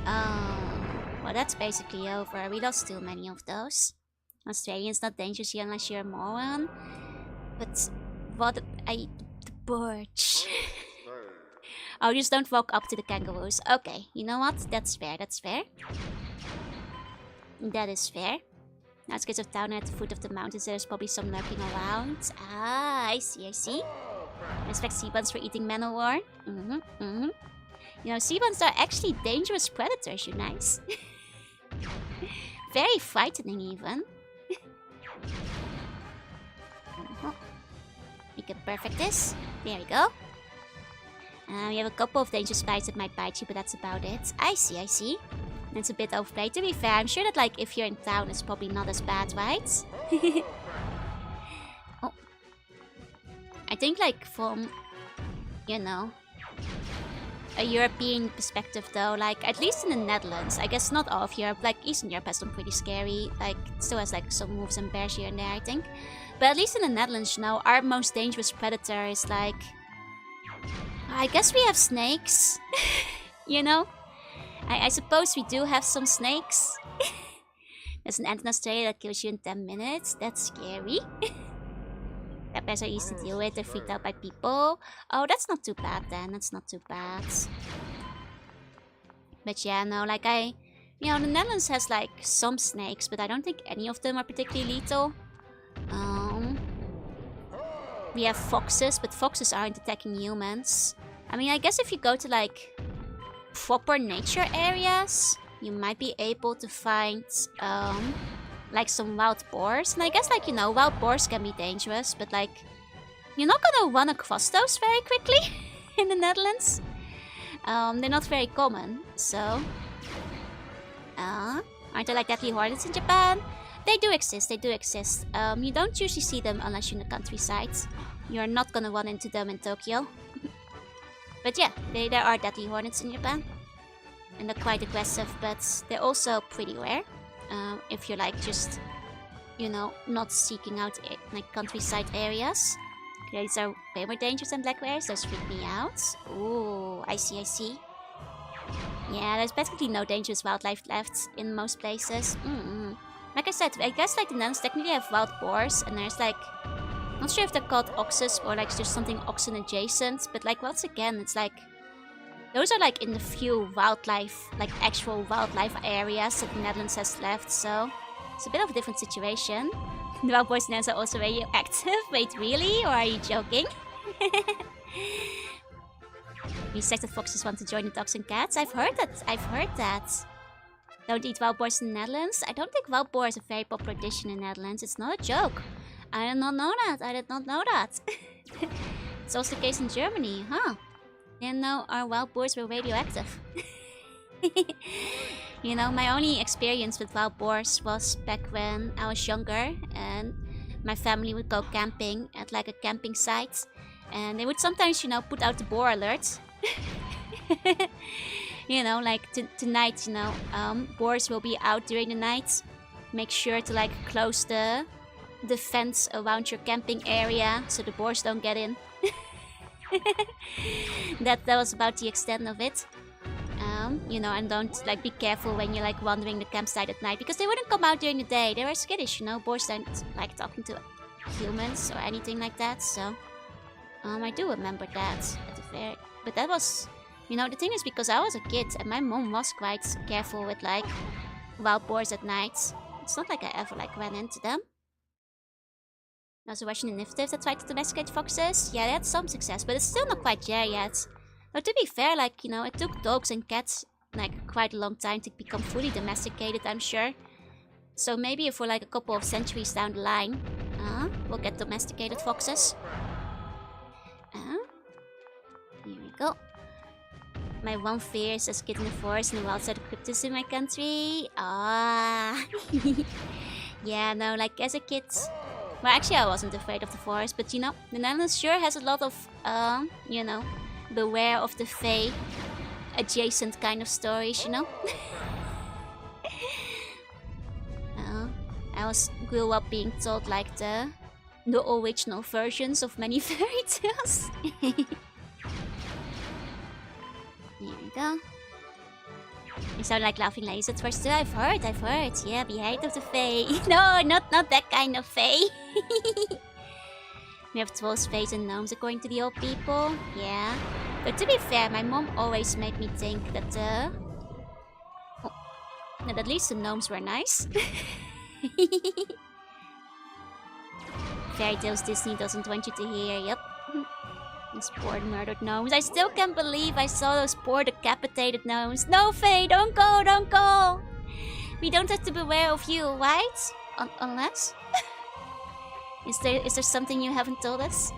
Oh, well that's basically over. We lost too many of those. Australian's not dangerous here unless you're a moron. But what I eat the birch. Oh, just don't walk up to the kangaroos. Okay, you know what? That's fair, that's fair. That is fair. Outskirts of town at the foot of the mountains, there's probably some lurking around. Ah, I see, I see. Respect sea buns for eating manowar. You know, sea buns are actually dangerous predators, you nice. Very frightening, even. We can perfect this. There we go. We have a couple of dangerous spikes that might bite you, but that's about it. I see, I see. That's a bit overplayed. To be fair, I'm sure that, like, if you're in town, it's probably not as bad, right? Oh. I think, like, from, you know, a European perspective, though, like, at least in the Netherlands, I guess not all of Europe, like, Eastern Europe has some pretty scary, like, still has, like, some wolves and bears here and there, I think. But at least in the Netherlands, you know, our most dangerous predator is, like, I guess we have snakes, you know? I suppose we do have some snakes. There's an ant in Australia that kills you in 10 minutes. That's scary. That bears are easy to deal with. They're freaked out by people. Oh, that's not too bad then. That's not too bad. But yeah, no, like you know, the Netherlands has like some snakes, but I don't think any of them are particularly lethal. We have foxes, but foxes aren't attacking humans. I mean, I guess if you go to like proper nature areas, you might be able to find like some wild boars. And I guess, like, you know, wild boars can be dangerous, but like, you're not gonna run across those very quickly in the Netherlands. They're not very common, so... aren't there like deadly hornets in Japan? They do exist, they do exist. You don't usually see them unless you're in the countryside. You're not gonna run into them in Tokyo. But yeah, there are deadly hornets in Japan. And they're quite aggressive, but they're also pretty rare. If you're like just, you know, not seeking out like countryside areas. These are way more dangerous than black bears, those freak me out. Ooh, I see, I see. Yeah, there's basically no dangerous wildlife left in most places. Like I said, I guess like the Netherlands technically have wild boars, and there's like, not sure if they're called oxes or like just something oxen adjacent, but like once again, it's like, those are like in the few wildlife, like actual wildlife areas that the Netherlands has left, so it's a bit of a different situation. The wild boars in the Netherlands are also radioactive. Wait, really? Or are you joking? You said that foxes want to join the dogs and cats? I've heard that. I've heard that. Don't eat wild boars in the Netherlands? I don't think wild boar is a very popular dish in the Netherlands. It's not a joke. I did not know that. I did not know that. It's also the case in Germany, huh? Didn't know our wild boars were radioactive. You know, my only experience with wild boars was back when I was younger and my family would go camping at like a camping site, and they would sometimes, you know, put out the boar alert. You know, like tonight, you know, boars will be out during the night. Make sure to like close the fence around your camping area so the boars don't get in. That was about the extent of it. You know, and don't like be careful when you're like wandering the campsite at night, because they wouldn't come out during the day. They were skittish, you know. Boars don't like talking to humans or anything like that. So, I do remember that at the fair. But that was, you know, the thing is because I was a kid and my mom was quite careful with like wild boars at night. It's not like I ever like ran into them. There's a Russian initiative that tried to domesticate foxes. Yeah, they had some success, but it's still not quite there yet. But to be fair, like, you know, it took dogs and cats like quite a long time to become fully domesticated, I'm sure. So maybe if we're like a couple of centuries down the line, we'll get domesticated foxes. Here we go. My one fear is as kid in the forest and the wild side of cryptids in my country. Yeah, no, like as a kid... Well, actually I wasn't afraid of the forest, but you know, the Netherlands sure has a lot of, you know, beware of the Fae adjacent kind of stories, you know? I grew up being told like the original versions of many fairy tales. Here we go. You sound like laughing lizards first too. I've heard. Yeah, behind of the Fae. No, not that kind of Fae. We have trolls, fays, and gnomes according to the old people. Yeah. But to be fair, my mom always made me think that that at least the gnomes were nice. Fairy tales Disney doesn't want you to hear. Yep. These poor murdered gnomes. I still can't believe I saw those poor decapitated gnomes. No, Faye, don't go, don't go. We don't have to beware of you, right? Unless... Is there something you haven't told us?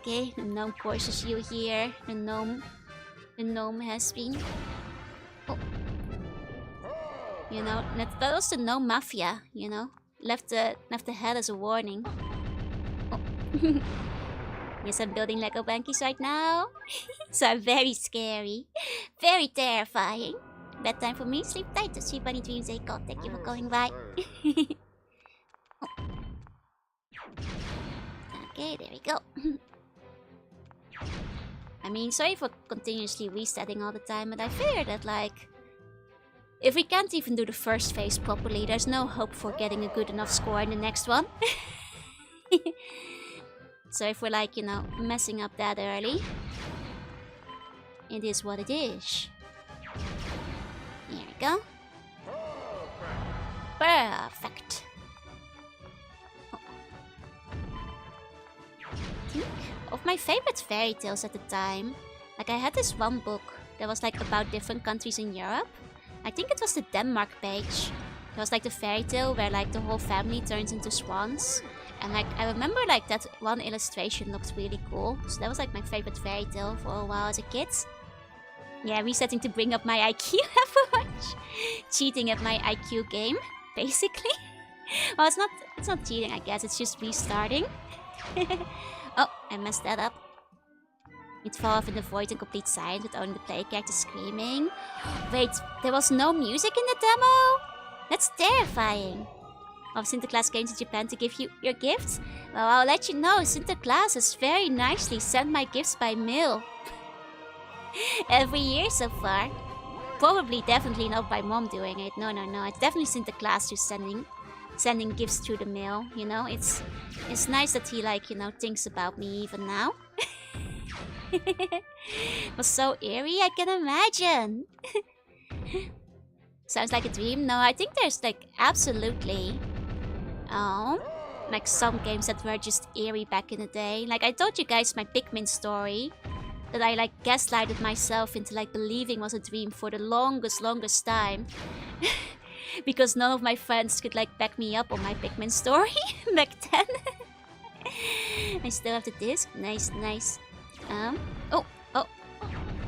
Okay, the gnome forces you here. The gnome has been... Oh. You know, that was the gnome mafia, you know? Left the head as a warning. Oh. Yes, I'm building Lego Bankies right now. So I'm very scary. Very terrifying. Bedtime for me. Sleep tight. The sweet bunny dreams they call. Thank you for going by. Oh. Okay, there we go. I mean, sorry for continuously resetting all the time, but I figured that, like, if we can't even do the first phase properly, there's no hope for getting a good enough score in the next one. So if we're, like, you know, messing up that early, it is what it is. Here we go. Perfect. Oh. I think of my favorite fairy tales at the time, like I had this one book that was like about different countries in Europe, I think it was the Denmark page. It was like the fairy tale where like the whole family turns into swans. And like I remember like that one illustration looked really cool. So that was like my favorite fairy tale for a while as a kid. Yeah, resetting to bring up my IQ average. Cheating at my IQ game, basically. Well, it's not cheating, I guess. It's just restarting. Oh, I messed that up. You'd fall off in the void in complete silence with only the player character screaming. Wait, there was no music in the demo? That's terrifying. Of Sinterklaas came to Japan to give you your gifts? Well, I'll let you know, Sinterklaas has very nicely sent my gifts by mail. Every year so far. Probably, definitely not by mom doing it. No. It's definitely Sinterklaas who's sending gifts through the mail. You know, it's nice that he like, you know, thinks about me even now. It was so eerie, I can imagine. Sounds like a dream. No, I think there's like absolutely like some games that were just eerie back in the day. Like I told you guys my Pikmin story that I like gaslighted myself into like believing was a dream for the longest time. Because none of my friends could like back me up on my Pikmin story back then. I still have the disc. Nice. Oh,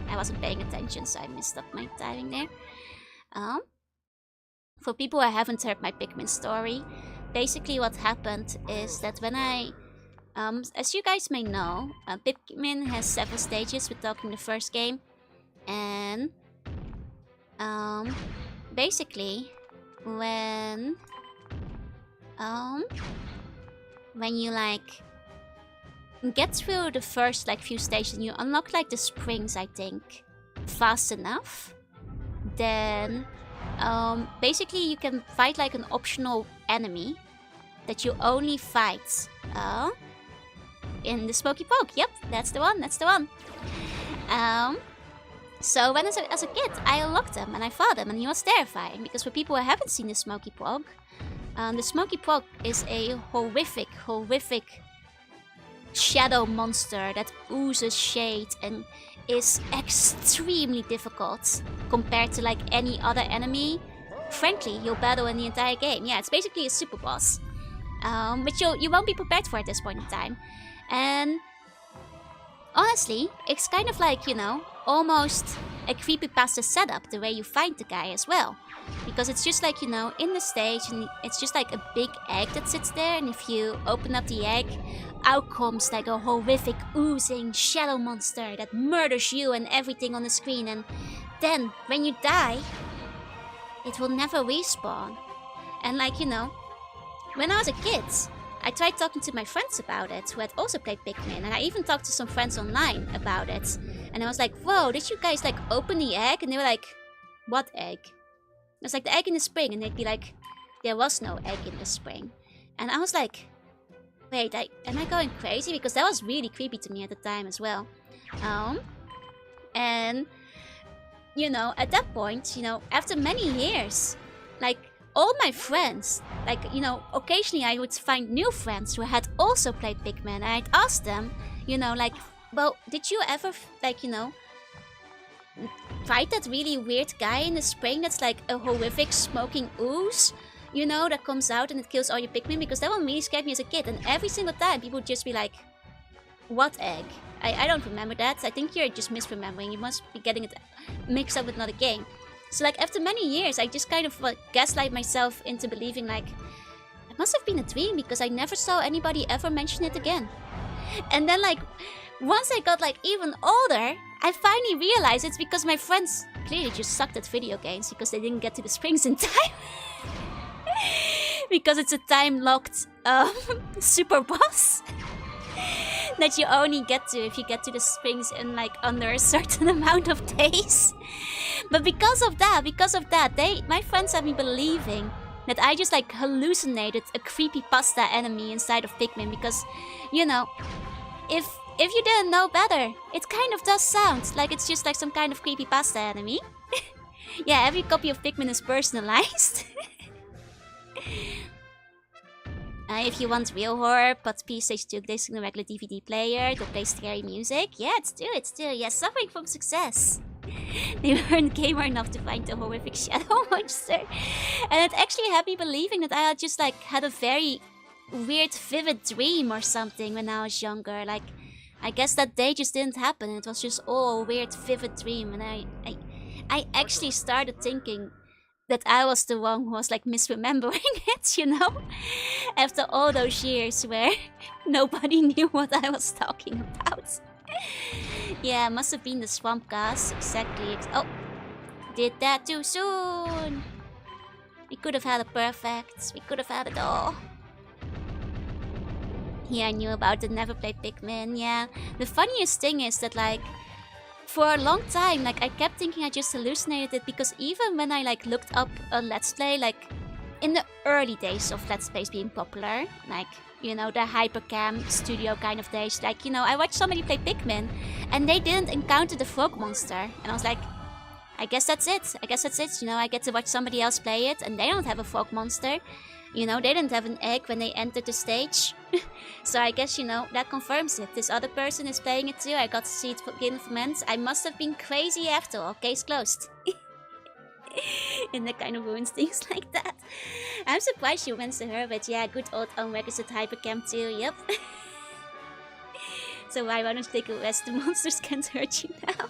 I wasn't paying attention, so I messed up my timing there. For people who haven't heard my Pikmin story, basically what happened is that when I, as you guys may know, Pikmin has several stages. We're talking the first game, and basically when you like get through the first like few stations, you unlock like the springs, I think, fast enough, then basically you can fight like an optional enemy that you only fight in the Smoky Poke. Yep, that's the one. So when as a kid, I unlocked him and I fought him, and he was terrifying because for people who haven't seen the Smoky Poke, the Smoky Poke is a horrific shadow monster that oozes shade and is extremely difficult compared to like any other enemy. Frankly, you'll battle in the entire game. Yeah, it's basically a super boss, but you won't be prepared for at this point in time. And honestly, it's kind of like, you know, almost a creepypasta setup the way you find the guy as well. Because it's just like, you know, in the stage, and it's just like a big egg that sits there, and if you open up the egg, out comes like a horrific oozing shadow monster that murders you and everything on the screen, and then when you die, it will never respawn. And like, you know, when I was a kid, I tried talking to my friends about it who had also played Pikmin, and I even talked to some friends online about it, and I was like, whoa, did you guys like open the egg? And they were like, what egg? It was like the egg in the spring, and they'd be like, there was no egg in the spring. And I was like, wait, am I going crazy? Because that was really creepy to me at the time as well. And, you know, at that point, you know, after many years, like, all my friends, like, you know, occasionally I would find new friends who had also played Pikmin, and I'd ask them, you know, like, well, did you ever, like, you know, fight that really weird guy in the spring that's like a horrific smoking ooze, you know, that comes out and it kills all your Pikmin? Because that one really scared me as a kid, and every single time people would just be like, what egg? I don't remember that. I think you're just misremembering. You must be getting it mixed up with another game. So like after many years, I just kind of like gaslight myself into believing like, it must have been a dream because I never saw anybody ever mention it again. And then like, once I got like even older, I finally realized it's because my friends clearly just sucked at video games because they didn't get to the springs in time. Because it's a time-locked super boss that you only get to if you get to the springs in like under a certain amount of days. But because of that, my friends had me believing that I just like hallucinated a creepypasta enemy inside of Pikmin, because, you know, if you didn't know better, it kind of does sound like it's just like some kind of creepypasta enemy. Yeah, every copy of Pikmin is personalized. If you want real horror, but please stay stuck this in the regular DVD player to play scary music. Yeah, it's true. Yeah, suffering from success. They weren't gamer enough to find the horrific shadow monster. And it actually had me believing that I had just like had a very weird vivid dream or something when I was younger. Like, I guess that day just didn't happen. It was just all a weird vivid dream. And I actually started thinking that I was the one who was like misremembering it, you know? After all those years where nobody knew what I was talking about. Yeah, it must have been the swamp gas. Exactly. Oh, did that too soon. We could have had it perfect. We could have had it all. Yeah, I knew about it. Never played Pikmin. Yeah. The funniest thing is that like, for a long time, like I kept thinking I just hallucinated it because even when I like looked up a Let's Play, like in the early days of Let's Plays being popular, like, you know, the hypercam studio kind of days, like, you know, I watched somebody play Pikmin and they didn't encounter the frog monster. And I was like, I guess that's it. I guess that's it. You know, I get to watch somebody else play it and they don't have a frog monster. You know, they didn't have an egg when they entered the stage. So I guess, you know, that confirms it. This other person is playing it too. I got to see it begin from ends. I must have been crazy after all. Case closed. And that kind of ruins things like that. I'm surprised you went to her, but yeah, good old unregistered hypercam too. Yep. So why don't you take a rest? The monsters can't hurt you now.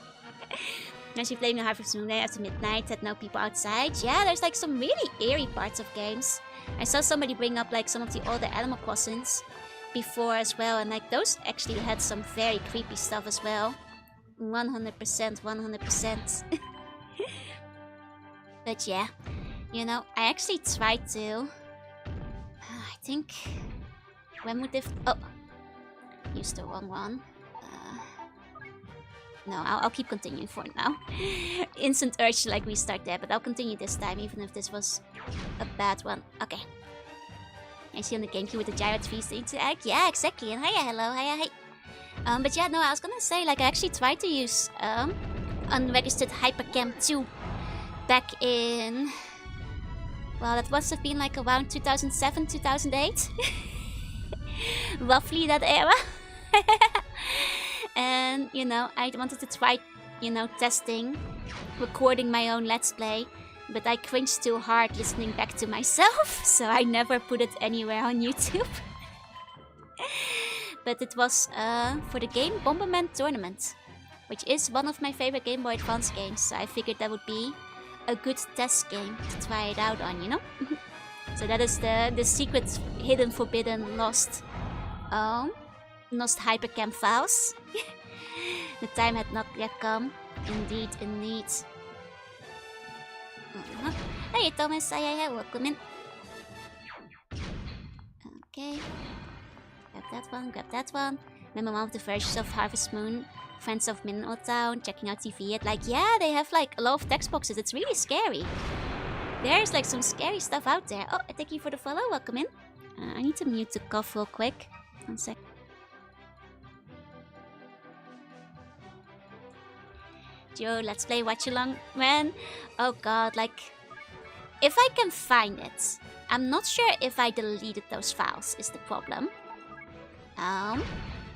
As you play the Harvest Moon Day after midnight, had no people outside. Yeah, there's like some really eerie parts of games. I saw somebody bring up like some of the older Animal Crossings before as well, and like those actually had some very creepy stuff as well. 100%, 100%. But yeah, you know, I actually tried to... I think... When would this... Oh! Used the wrong one. No, I'll keep continuing for now. Instant urge to like restart there, but I'll continue this time, even if this was a bad one. Okay. I see on the GameCube with the gyro trees to interact. Yeah, exactly. And hiya, hello, hiya, hi. But yeah, no, I was gonna say, like, I actually tried to use unregistered hypercam 2 back in... Well, that must have been like around 2007, 2008. Roughly that era. And, you know, I wanted to try, you know, testing, recording my own Let's Play, but I cringed too hard listening back to myself, so I never put it anywhere on YouTube. But it was for the game Bomberman Tournament, which is one of my favorite Game Boy Advance games, so I figured that would be a good test game to try it out on, you know? So that is the secret, hidden, forbidden, lost hypercam files. The time had not yet come. Indeed, indeed. Hey Thomas, welcome in. Okay. Grab that one, grab that one. Remember one of the versions of Harvest Moon, Friends of Mineral Town, checking out TV at like, yeah, they have like a lot of text boxes. It's really scary. There's like some scary stuff out there. Oh, thank you for the follow, welcome in. I need to mute the cough real quick. 1 sec. Yo, let's play watch along, man. Oh god, like, if I can find it, I'm not sure if I deleted those files is the problem.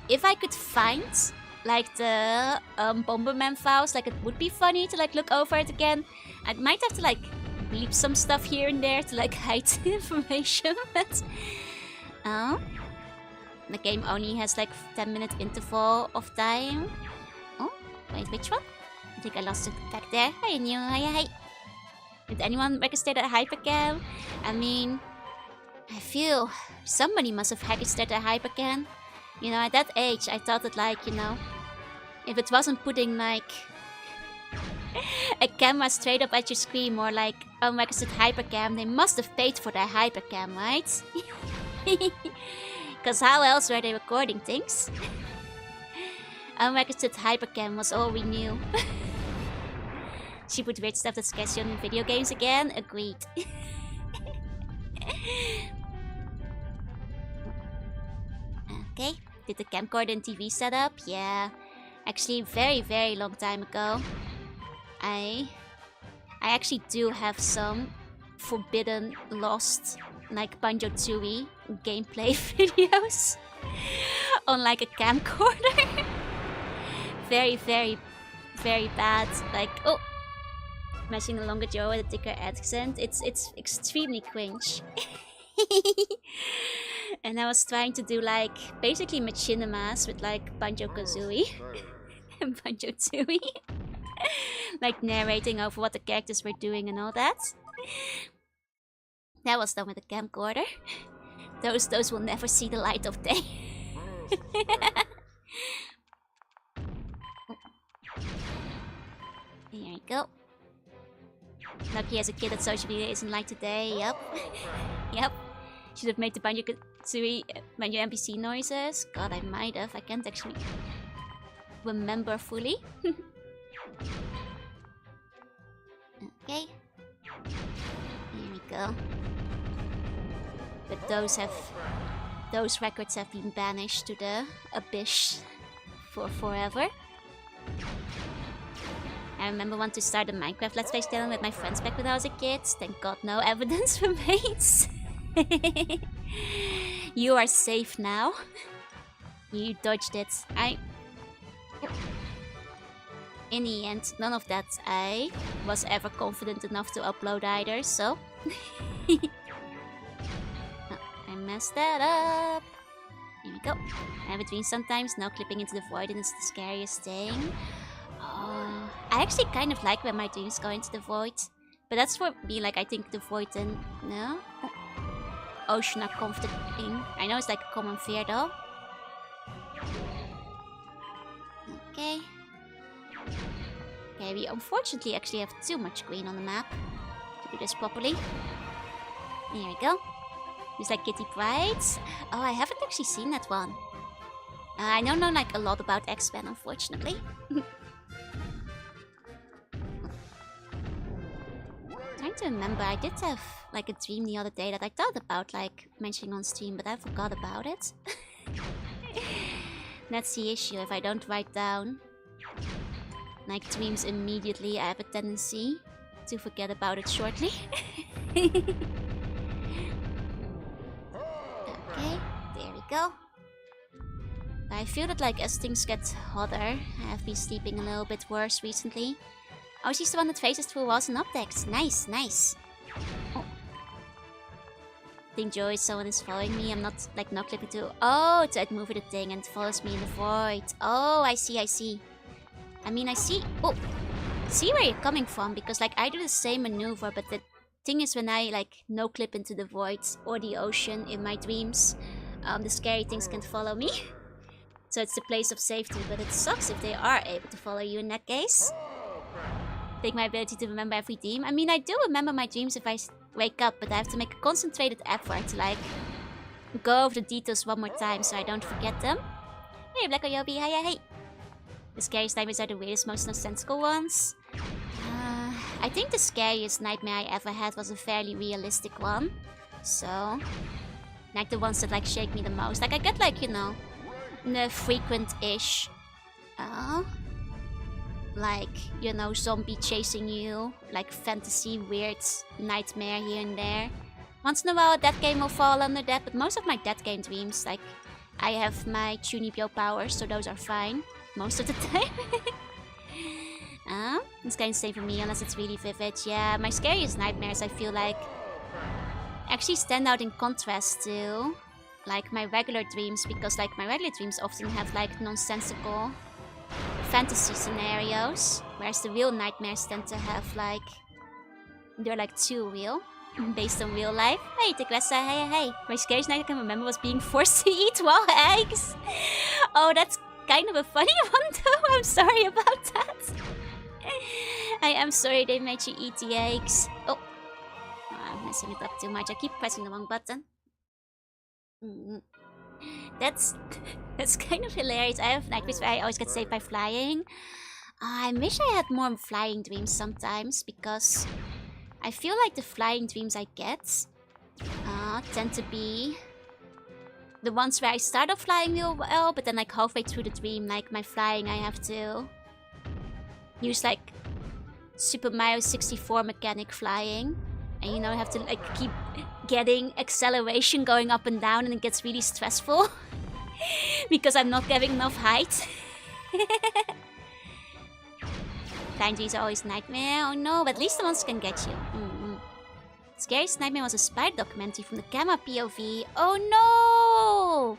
If I could find like the Bomberman files, like it would be funny to like look over it again. I might have to like bleep some stuff here and there to like hide the information, but the game only has like 10-minute interval of time. Oh, wait, which one? I think I lost it back there. Hi, New. Hi. Did anyone register that hypercam? I mean, I feel somebody must have registered a hypercam. You know, at that age, I thought that, like, you know, if it wasn't putting, like, a camera straight up at your screen or, like, unregistered hypercam, they must have paid for their hypercam, right? Because how else were they recording things? Unregistered hypercam was all we knew. She put weird stuff that scares you in video games again? Agreed. Okay, did the camcorder and TV setup? Yeah, actually very, very long time ago. I actually do have some forbidden, lost, like Banjo-Tooie gameplay videos on like a camcorder. Very, very very bad. Like, oh, mashing a longer jaw with a thicker accent. It's extremely cringe. And I was trying to do like basically machinimas with like Banjo Kazooie and Banjo Tooie, like narrating over what the characters were doing and all that. That was done with a camcorder. Those will never see the light of day. Here we go. Lucky as a kid that social media isn't like today. Yep. Yep. Should have made the Banjo Kazooie Banjo NPC noises. God, I might have. I can't actually remember fully. Okay. Here we go. But those records have been banished to the abyss for forever. I remember wanting to start a Minecraft Let's Play channel with my friends back when I was a kid. Thank God no evidence remains. You are safe now. You dodged it. In the end, none of that I was ever confident enough to upload either, so... I messed that up. Here we go. And between sometimes, now clipping into the void and it's the scariest thing. Oh, I actually kind of like when my dreams go into the void. But that's for me, like, I think the void and... No? Ocean are comforting. I know it's like a common fear though. Okay. Okay, we unfortunately actually have too much green on the map to do this properly. Here we go. It's like Kitty Prides. Oh, I haven't actually seen that one. I don't know like a lot about X-Men, unfortunately. Trying to remember, I did have like a dream the other day that I thought about like mentioning on stream, but I forgot about it. That's the issue. If I don't write down like dreams immediately, I have a tendency to forget about it shortly. Okay, there we go. I feel that like as things get hotter, I have been sleeping a little bit worse recently. Oh, she's the one that faces through walls and objects. Nice, nice. Oh. Think Joy, someone is following me. I'm not like not clipping to... Oh, to move the thing and follows me in the void. Oh, I see, I see. I mean, I see... Oh, see where you're coming from, because like I do the same maneuver, but the thing is when I like no clip into the void or the ocean in my dreams, the scary things can follow me. So it's the place of safety, but it sucks if they are able to follow you in that case. Take my ability to remember every dream. I mean, I do remember my dreams if I wake up, but I have to make a concentrated effort to like go over the details one more time so I don't forget them. Hey, Black Oyobi, hey, hey, hey. The scariest nightmares are the weirdest, most nonsensical ones. I think the scariest nightmare I ever had was a fairly realistic one. So, like the ones that like shake me the most. Like I get like, you know, the frequent-ish, like, you know, zombie chasing you, like fantasy, weird nightmare here and there. Once in a while, that game will fall under that, but most of my dead game dreams, like, I have my Chunibyo powers, so those are fine most of the time. It's kind of same for me, unless it's really vivid. Yeah, my scariest nightmares, I feel like, actually stand out in contrast to, like, my regular dreams, because, like, my regular dreams often have, like, nonsensical fantasy scenarios, whereas the real nightmares tend to have, like, they're, like, too real, based on real life. Hey, Teklessa, hey, hey. My scariest night I can remember was being forced to eat raw eggs. Oh, that's kind of a funny one, though. I'm sorry about that. I am sorry they made you eat the eggs. Oh, I'm messing it up too much. I keep pressing the wrong button. That's kind of hilarious. I have nightmares where I always get saved by flying. I wish I had more flying dreams sometimes, because I feel like the flying dreams I get tend to be the ones where I start off flying real well, but then like halfway through the dream, like my flying, I have to use like Super Mario 64 mechanic flying. And you know, I have to like keep getting acceleration going up and down, and it gets really stressful because I'm not getting enough height. Flying trees are always a nightmare. Oh no, but at least the monsters can get you. Scariest nightmare was a spider documentary from the camera POV. Oh no!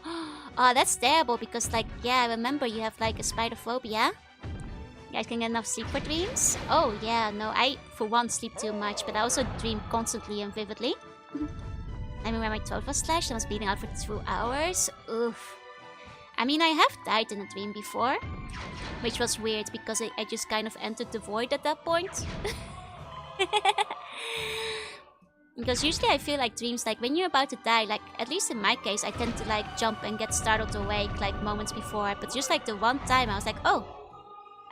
Oh, that's terrible because, like, yeah, I remember you have, like, a spider phobia. You guys can get enough sleep for dreams? Oh, yeah, no, I, for one, sleep too much, but I also dream constantly and vividly. I mean, when my throat was slashed and was bleeding out for 2 hours. Oof. I mean, I have died in a dream before, which was weird because I just kind of entered the void at that point. Because usually I feel like dreams, like when you're about to die, like at least in my case, I tend to like jump and get startled awake like moments before. But just like the one time I was like, oh,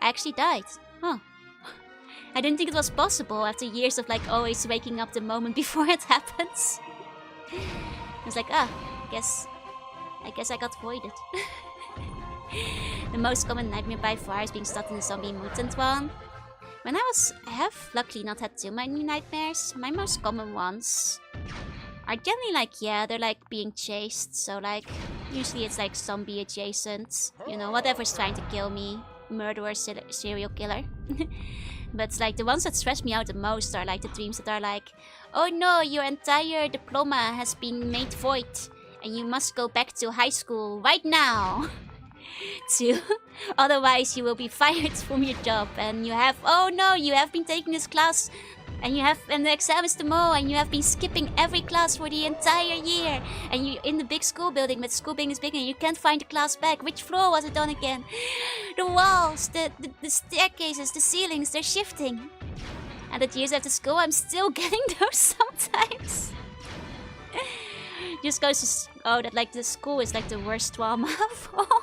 I actually died. Huh. I didn't think it was possible after years of like always waking up the moment before it happens. I was like, ah, I guess I got voided. The most common nightmare by far is being stuck in a zombie mutant one. When I have luckily not had too many nightmares. My most common ones are generally like, yeah, they're like being chased. So like, usually it's like zombie adjacent. You know, whatever's trying to kill me. Murderer, serial killer. But it's like the ones that stress me out the most are like the dreams that are like, oh no, your entire diploma has been made void. And you must go back to high school right now. Otherwise you will be fired from your job, and you have, oh no, you have been taking this class and the exam is tomorrow and you have been skipping every class for the entire year, and you're in the big school building, but school building is big and you can't find the class back. Which floor was it on again? The walls, the staircases, the ceilings, they're shifting. And at years after school I'm still getting those sometimes. Just goes to, oh, that like the school is like the worst trauma of all.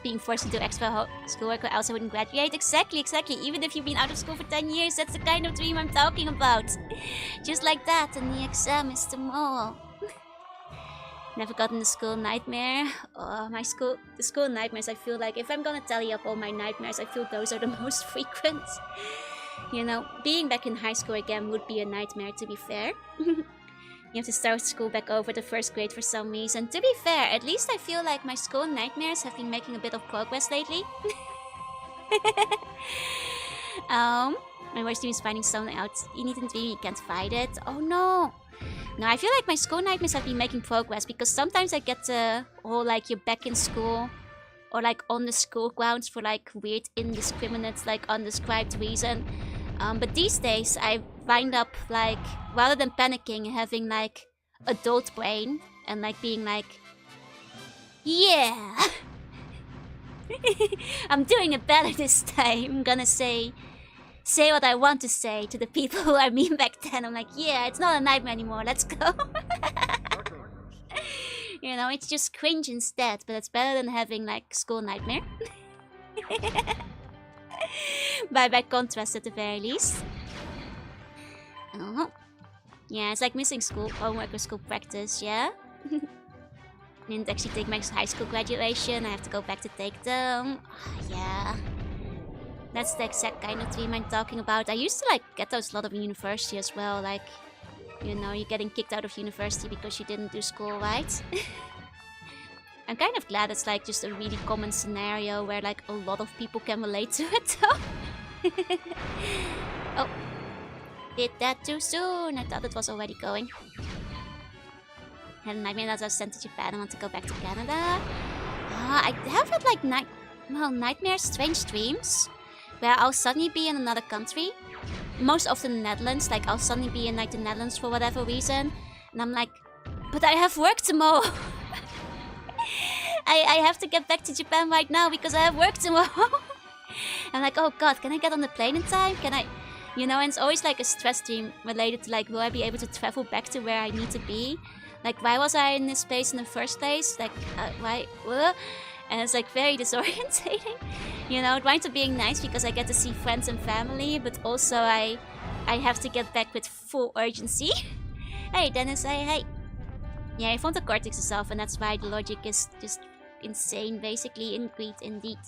Being forced to do extra schoolwork or else I wouldn't graduate. Exactly. Even if you've been out of school for 10 years, that's the kind of dream I'm talking about. Just like that, and the exam is tomorrow. Never gotten the school nightmare. Oh, the school nightmares, I feel like if I'm gonna tally up all my nightmares, I feel those are the most frequent. You know, being back in high school again would be a nightmare, to be fair. You have to start school back over the first grade for some reason. To be fair, at least I feel like my school nightmares have been making a bit of progress lately. My worst dream is finding someone else. You need to dream, you can't fight it. Oh no! No, I feel like my school nightmares have been making progress because sometimes I get the whole like you're back in school or like on the school grounds for like weird indiscriminate like undescribed reason. But these days I wind up like, rather than panicking, having like adult brain and like being like, yeah, I'm doing it better this time. I'm gonna say what I want to say to the people who I mean back then. I'm like, yeah, it's not a nightmare anymore, let's go. You know, it's just cringe instead, but it's better than having like school nightmare. By contrast at the very least. Yeah, it's like missing school homework or school practice, yeah? I didn't actually take my high school graduation, I have to go back to take them. Yeah. That's the exact kind of dream I'm talking about. I used to like get those a lot of in university as well, like, you know, you're getting kicked out of university because you didn't do school right. I'm kind of glad it's like just a really common scenario where like a lot of people can relate to it though. Oh. Did that too soon. I thought it was already going. Had a nightmare that I was sent to Japan. I want to go back to Canada. I have had like nightmares, strange dreams, where I'll suddenly be in another country. Most often the Netherlands. Like I'll suddenly be in like the Netherlands for whatever reason, and I'm like, but I have work tomorrow. I have to get back to Japan right now because I have work tomorrow. I'm like, oh god, can I get on the plane in time? Can I? You know, and it's always like a stress dream related to like, will I be able to travel back to where I need to be? Like, why was I in this place in the first place? Like, why? And it's like very disorientating. You know, it winds up being nice because I get to see friends and family, but also I have to get back with full urgency. Hey, Dennis, hey. Yeah, I found the cortex itself, and that's why the logic is just insane, basically, indeed.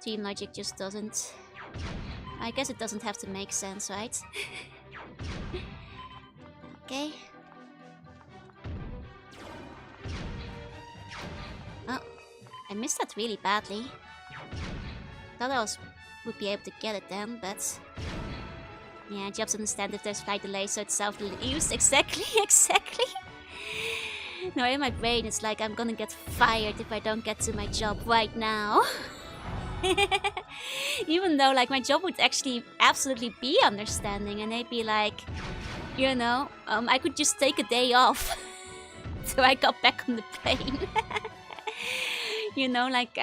Dream logic just doesn't... I guess it doesn't have to make sense, right? Okay. Oh, I missed that really badly. thought would be able to get it then, but yeah, jobs understand if there's flight delay, so it's self-used. Exactly, exactly. No, in my brain it's like I'm gonna get fired if I don't get to my job right now. Even though like my job would actually absolutely be understanding, and they'd be like, you know, I could just take a day off. So I got back on the plane. You know, like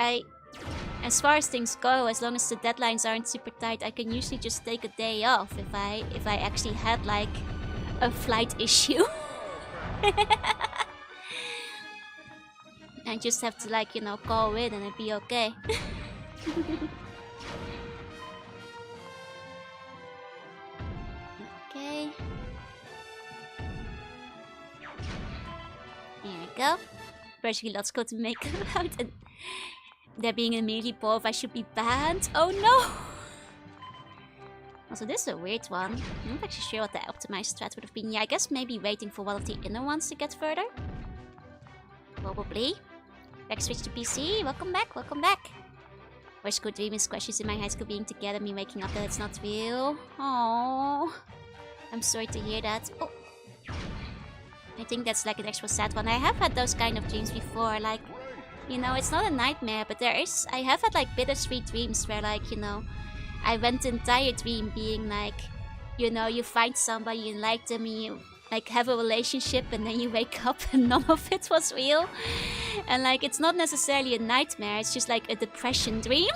as far as things go, as long as the deadlines aren't super tight, I can usually just take a day off if I actually had like a flight issue. I just have to like, you know, call in and it'd be okay. Okay. Here we go. Basically, let's go to make out and there being immediately bored, I should be banned. Oh no! Also, this is a weird one. I'm not actually sure what the optimized strat would have been. Yeah, I guess maybe waiting for one of the inner ones to get further. Probably. Back switch to PC. Welcome back, welcome back. Worst good dream is crushes in my high school being together, me waking up that it's not real. Oh, I'm sorry to hear that. Oh. I think that's like an extra sad one. I have had those kind of dreams before, like, you know, it's not a nightmare, but I have had like bittersweet dreams where like, you know, I went the entire dream being like, you know, you find somebody, you like them, you like have a relationship, and then you wake up and none of it was real. And like, it's not necessarily a nightmare, it's just like a depression dream,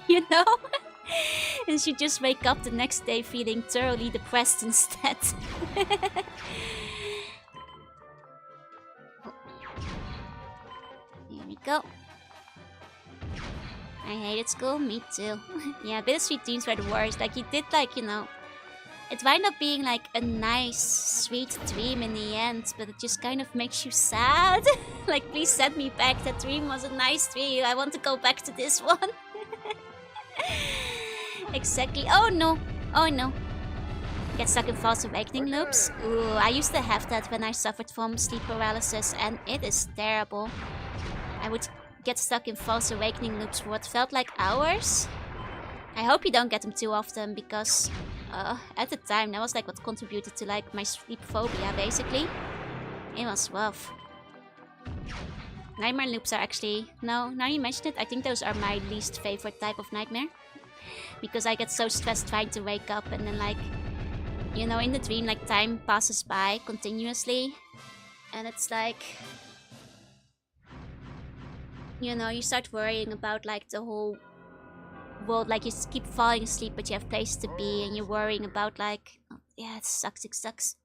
you know? And you just wake up the next day feeling thoroughly depressed instead. Here we go. I hated school, me too. Yeah, bittersweet dreams were the worst. Like, you did like, you know, it wound up being like a nice, sweet dream in the end, but it just kind of makes you sad. Like, please send me back. That dream was a nice dream. I want to go back to this one. Exactly. Oh no. Oh no. Get stuck in false awakening loops. Ooh, I used to have that when I suffered from sleep paralysis, and it is terrible. I would get stuck in false awakening loops for what felt like hours. I hope you don't get them too often, because at the time that was like what contributed to like my sleep phobia, basically. It was rough. Nightmare loops are actually, no, now you mention it, I think those are my least favorite type of nightmare. Because I get so stressed trying to wake up, and then like, you know, in the dream like time passes by continuously. And it's like, you know, you start worrying about like the whole world, like you keep falling asleep but you have places to be, and you're worrying about like, oh, yeah, it sucks.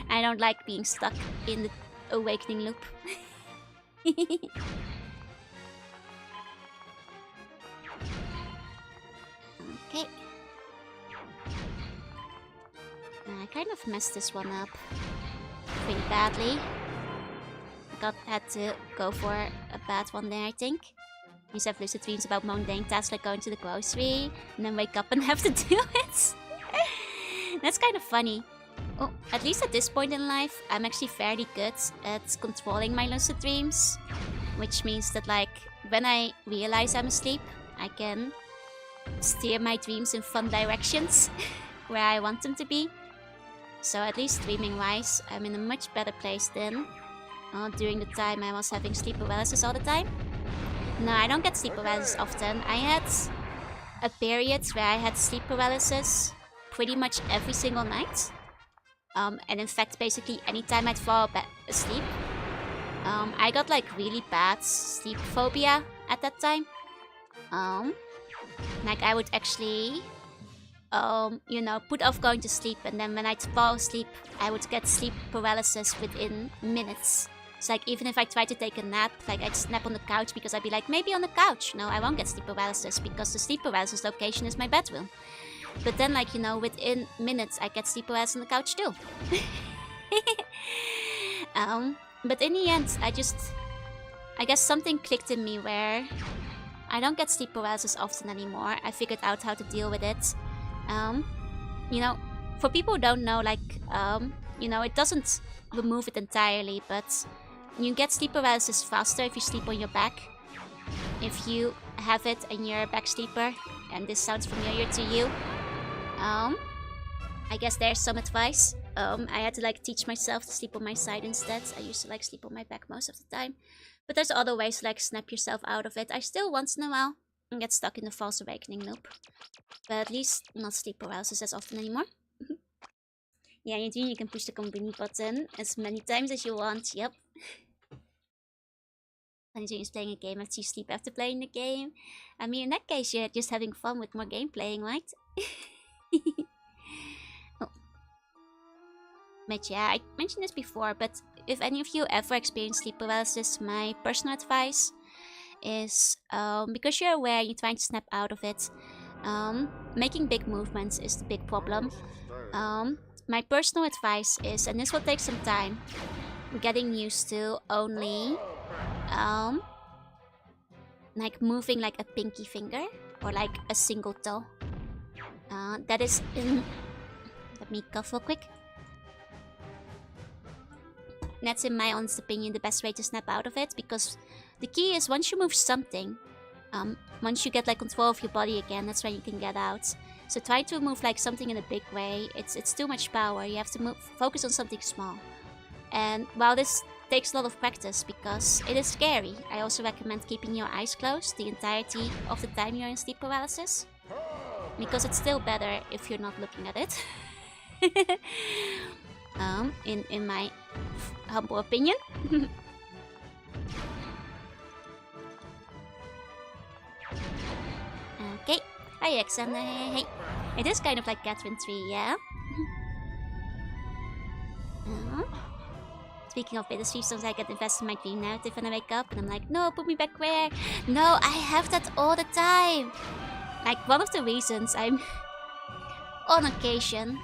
I don't like being stuck in the awakening loop. Okay. I kind of messed this one up pretty badly. Had to go for a bad one there, I think. You used to have lucid dreams about mundane tasks like going to the grocery, and then wake up and have to do it. That's kind of funny. Oh, at least at this point in life, I'm actually fairly good at controlling my lucid dreams. Which means that like, when I realize I'm asleep, I can steer my dreams in fun directions where I want them to be. So at least dreaming wise, I'm in a much better place than during the time I was having sleep paralysis all the time. No, I don't get sleep paralysis often. I had a period where I had sleep paralysis pretty much every single night. And in fact, basically anytime I'd fall asleep. I got like really bad sleep phobia at that time. Like I would actually, you know, put off going to sleep, and then when I'd fall asleep, I would get sleep paralysis within minutes. It's like, even if I tried to take a nap, like I'd snap on the couch because I'd be like, maybe on the couch. No, I won't get sleep paralysis because the sleep paralysis location is my bedroom. But then, like, you know, within minutes, I get sleep paralysis on the couch too. But in the end, I guess something clicked in me where I don't get sleep paralysis often anymore. I figured out how to deal with it. You know, for people who don't know, like, you know, it doesn't remove it entirely, but you get sleep paralysis faster if you sleep on your back. If you have it in your back sleeper and this sounds familiar to you, I guess there's some advice. I had to like teach myself to sleep on my side instead. I used to like sleep on my back most of the time. But there's other ways to like snap yourself out of it. I still once in a while get stuck in the false awakening loop. But at least not sleep paralysis as often anymore. Yeah, you can push the combini button as many times as you want. Yep. When you're playing a game after you sleep after playing the game. I mean, in that case, you're just having fun with more game playing, right? Oh. But yeah, I mentioned this before, but if any of you ever experience sleep paralysis, my personal advice is, because you're aware, you're trying to snap out of it, making big movements is the big problem. My personal advice is, and this will take some time, getting used to only like moving like a pinky finger or like a single toe. That is in... Let me cough real quick. That's in my honest opinion the best way to snap out of it, because the key is once you move something, once you get like control of your body again, that's when you can get out. So try to move like something in a big way. It's too much power. You have to focus on something small. And while this takes a lot of practice because it is scary, I also recommend keeping your eyes closed the entirety of the time you're in sleep paralysis, because it's still better if you're not looking at it. In my humble opinion. Okay. Hi, Alexander. Hey. It is kind of like Catherine 3, yeah? Speaking of bittersweet, sometimes I get invested in my dream narrative when I wake up and I'm like, no, put me back where? No, I have that all the time. Like, one of the reasons I'm on occasion,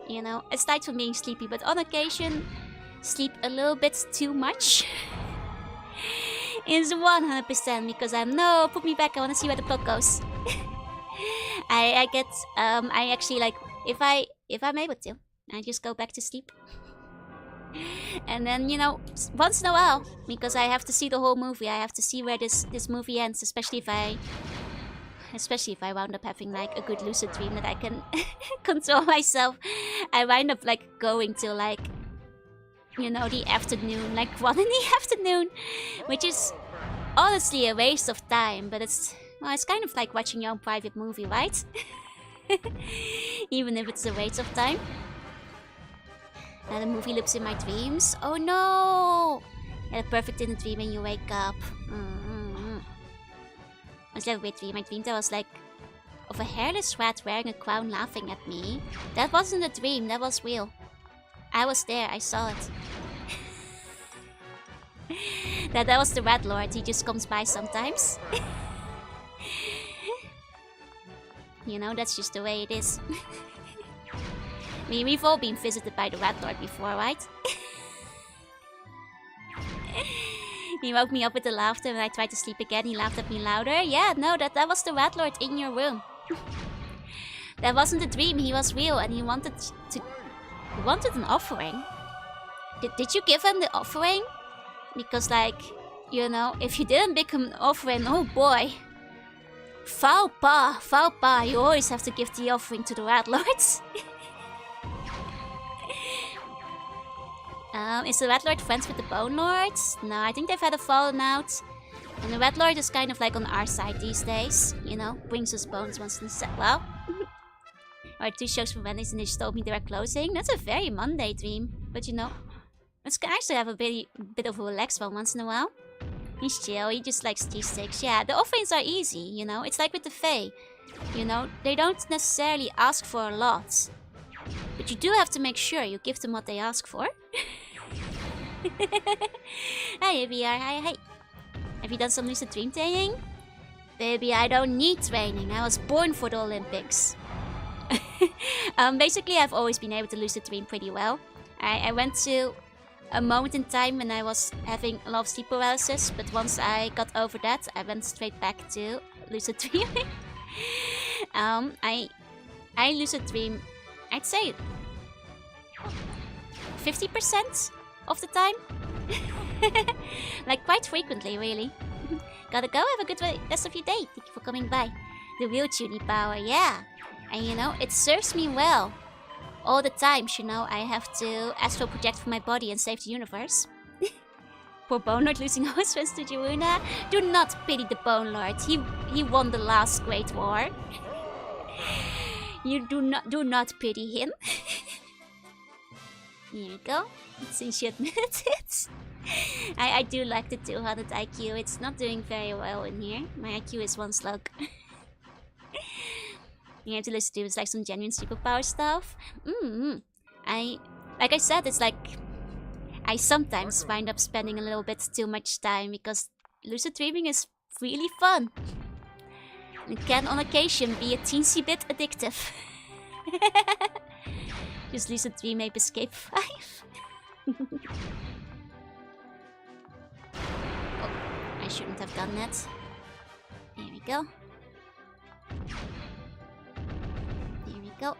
you know, aside from being sleepy, but on occasion, sleep a little bit too much is 100% because I'm, no, put me back, I want to see where the plot goes. I actually like, if I'm able to, I just go back to sleep. And then, you know, once in a while, because I have to see the whole movie, I have to see where this movie ends, especially if I wound up having like a good lucid dream that I can control myself. I wind up like going till like, you know, the afternoon, like 1 in the afternoon, which is honestly a waste of time, but it's, well, it's kind of like watching your own private movie, right? Even if it's a waste of time. And the movie loops in my dreams. Oh no! Yeah, perfect in a dream when you wake up. It was like a weird dream. I dreamed I was like of a hairless rat wearing a crown laughing at me. That wasn't a dream, that was real. I was there, I saw it. that was the Rat Lord, he just comes by sometimes. You know, that's just the way it is. We've all been visited by the Rat Lord before, right? He woke me up with the laughter and I tried to sleep again. He laughed at me louder. Yeah, no, that was the Rat Lord in your room. That wasn't a dream, he was real and he wanted an offering. Did you give him the offering? Because like, you know, if you didn't give him an offering, oh boy. Foul pa, you always have to give the offering to the Rat Lords. Is the Rat Lord friends with the Bone Lords? No, I think they've had a falling out. And the Rat Lord is kind of like on our side these days. You know, brings us bones once in a set. Well, or 2 shows from Wendy's and they just told me they were closing. That's a very Monday dream. But you know, it's nice to have a bit of a relaxed one once in a while. He's chill, he just likes cheese sticks. Yeah, the offerings are easy, you know. It's like with the Fae. You know, they don't necessarily ask for a lot. But you do have to make sure you give them what they ask for. Hi, VR. Hi. Have you done some lucid dream training? Baby, I don't need training. I was born for the Olympics. Basically, I've always been able to lucid dream pretty well. I went to a moment in time when I was having a lot of sleep paralysis, but once I got over that, I went straight back to lucid dreaming. I lucid dream, I'd say 50% of the time. Like quite frequently, really. Gotta go. Have a good rest of your day. Thank you for coming by. The real Junie power, yeah. And you know, it serves me well. All the times, you know, I have to astral project from my body and save the universe. Poor Bone Lord losing all his friends to Jorunna. Do not pity the Bone Lord. He won the last Great War. You do not pity him. Here we go. Since you admitted it. I do like the 200 IQ. It's not doing very well in here. My IQ is 1 slug. You have to listen to it's like some genuine superpower stuff. Like I said, it's like I sometimes wind up spending a little bit too much time because lucid dreaming is really fun. It can on occasion be a teensy bit addictive. Just lucid dream Ape Escape 5. Oh, I shouldn't have done that. Here we go. Here we go.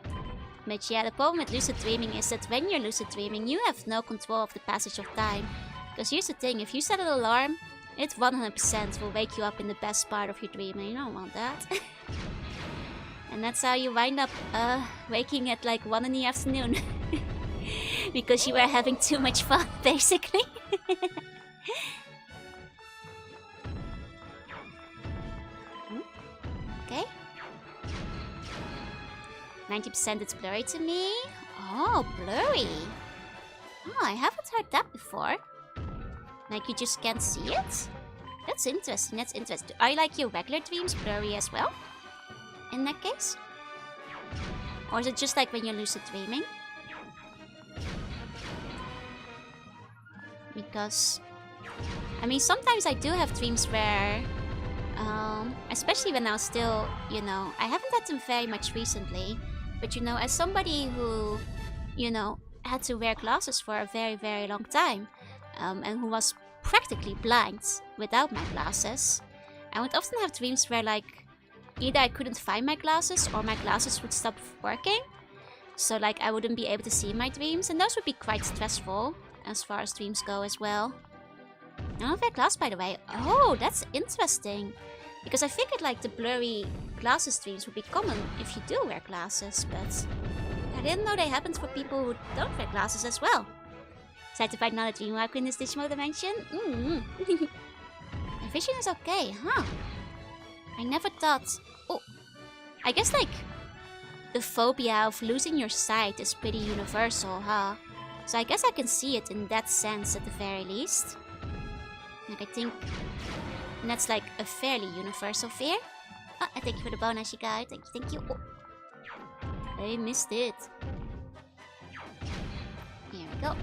But yeah, the problem with lucid dreaming is that when you're lucid dreaming, you have no control of the passage of time. Because here's the thing, if you set an alarm, it 100% will wake you up in the best part of your dream, and you don't want that. And that's how you wind up waking at like 1 in the afternoon. Because you were having too much fun, basically. Okay. 90% it's blurry to me. Oh, blurry. Oh, I haven't heard that before. Like you just can't see it? That's interesting, that's interesting. Are like your regular dreams blurry as well? In that case? Or is it just like when you're lucid dreaming? Because, I mean, sometimes I do have dreams where, especially when I was still, you know, I haven't had them very much recently, but you know, as somebody who, you know, had to wear glasses for a very, very long time, and who was practically blind without my glasses, I would often have dreams where, like, either I couldn't find my glasses or my glasses would stop working, so like I wouldn't be able to see my dreams, and those would be quite stressful as far as dreams go as well. I don't wear glasses, by the way. Oh, that's interesting. Because I figured like the blurry glasses dreams would be common if you do wear glasses, but I didn't know they happened for people who don't wear glasses as well. Excited to find another dream walker in this Digimon dimension? My vision is okay, huh? I never thought... Oh, I guess like the phobia of losing your sight is pretty universal, huh? So I guess I can see it in that sense at the very least. Like I think that's like a fairly universal fear. Oh, I thank you for the bonus you got. Thank you, thank you. Oh. I missed it. Here we go.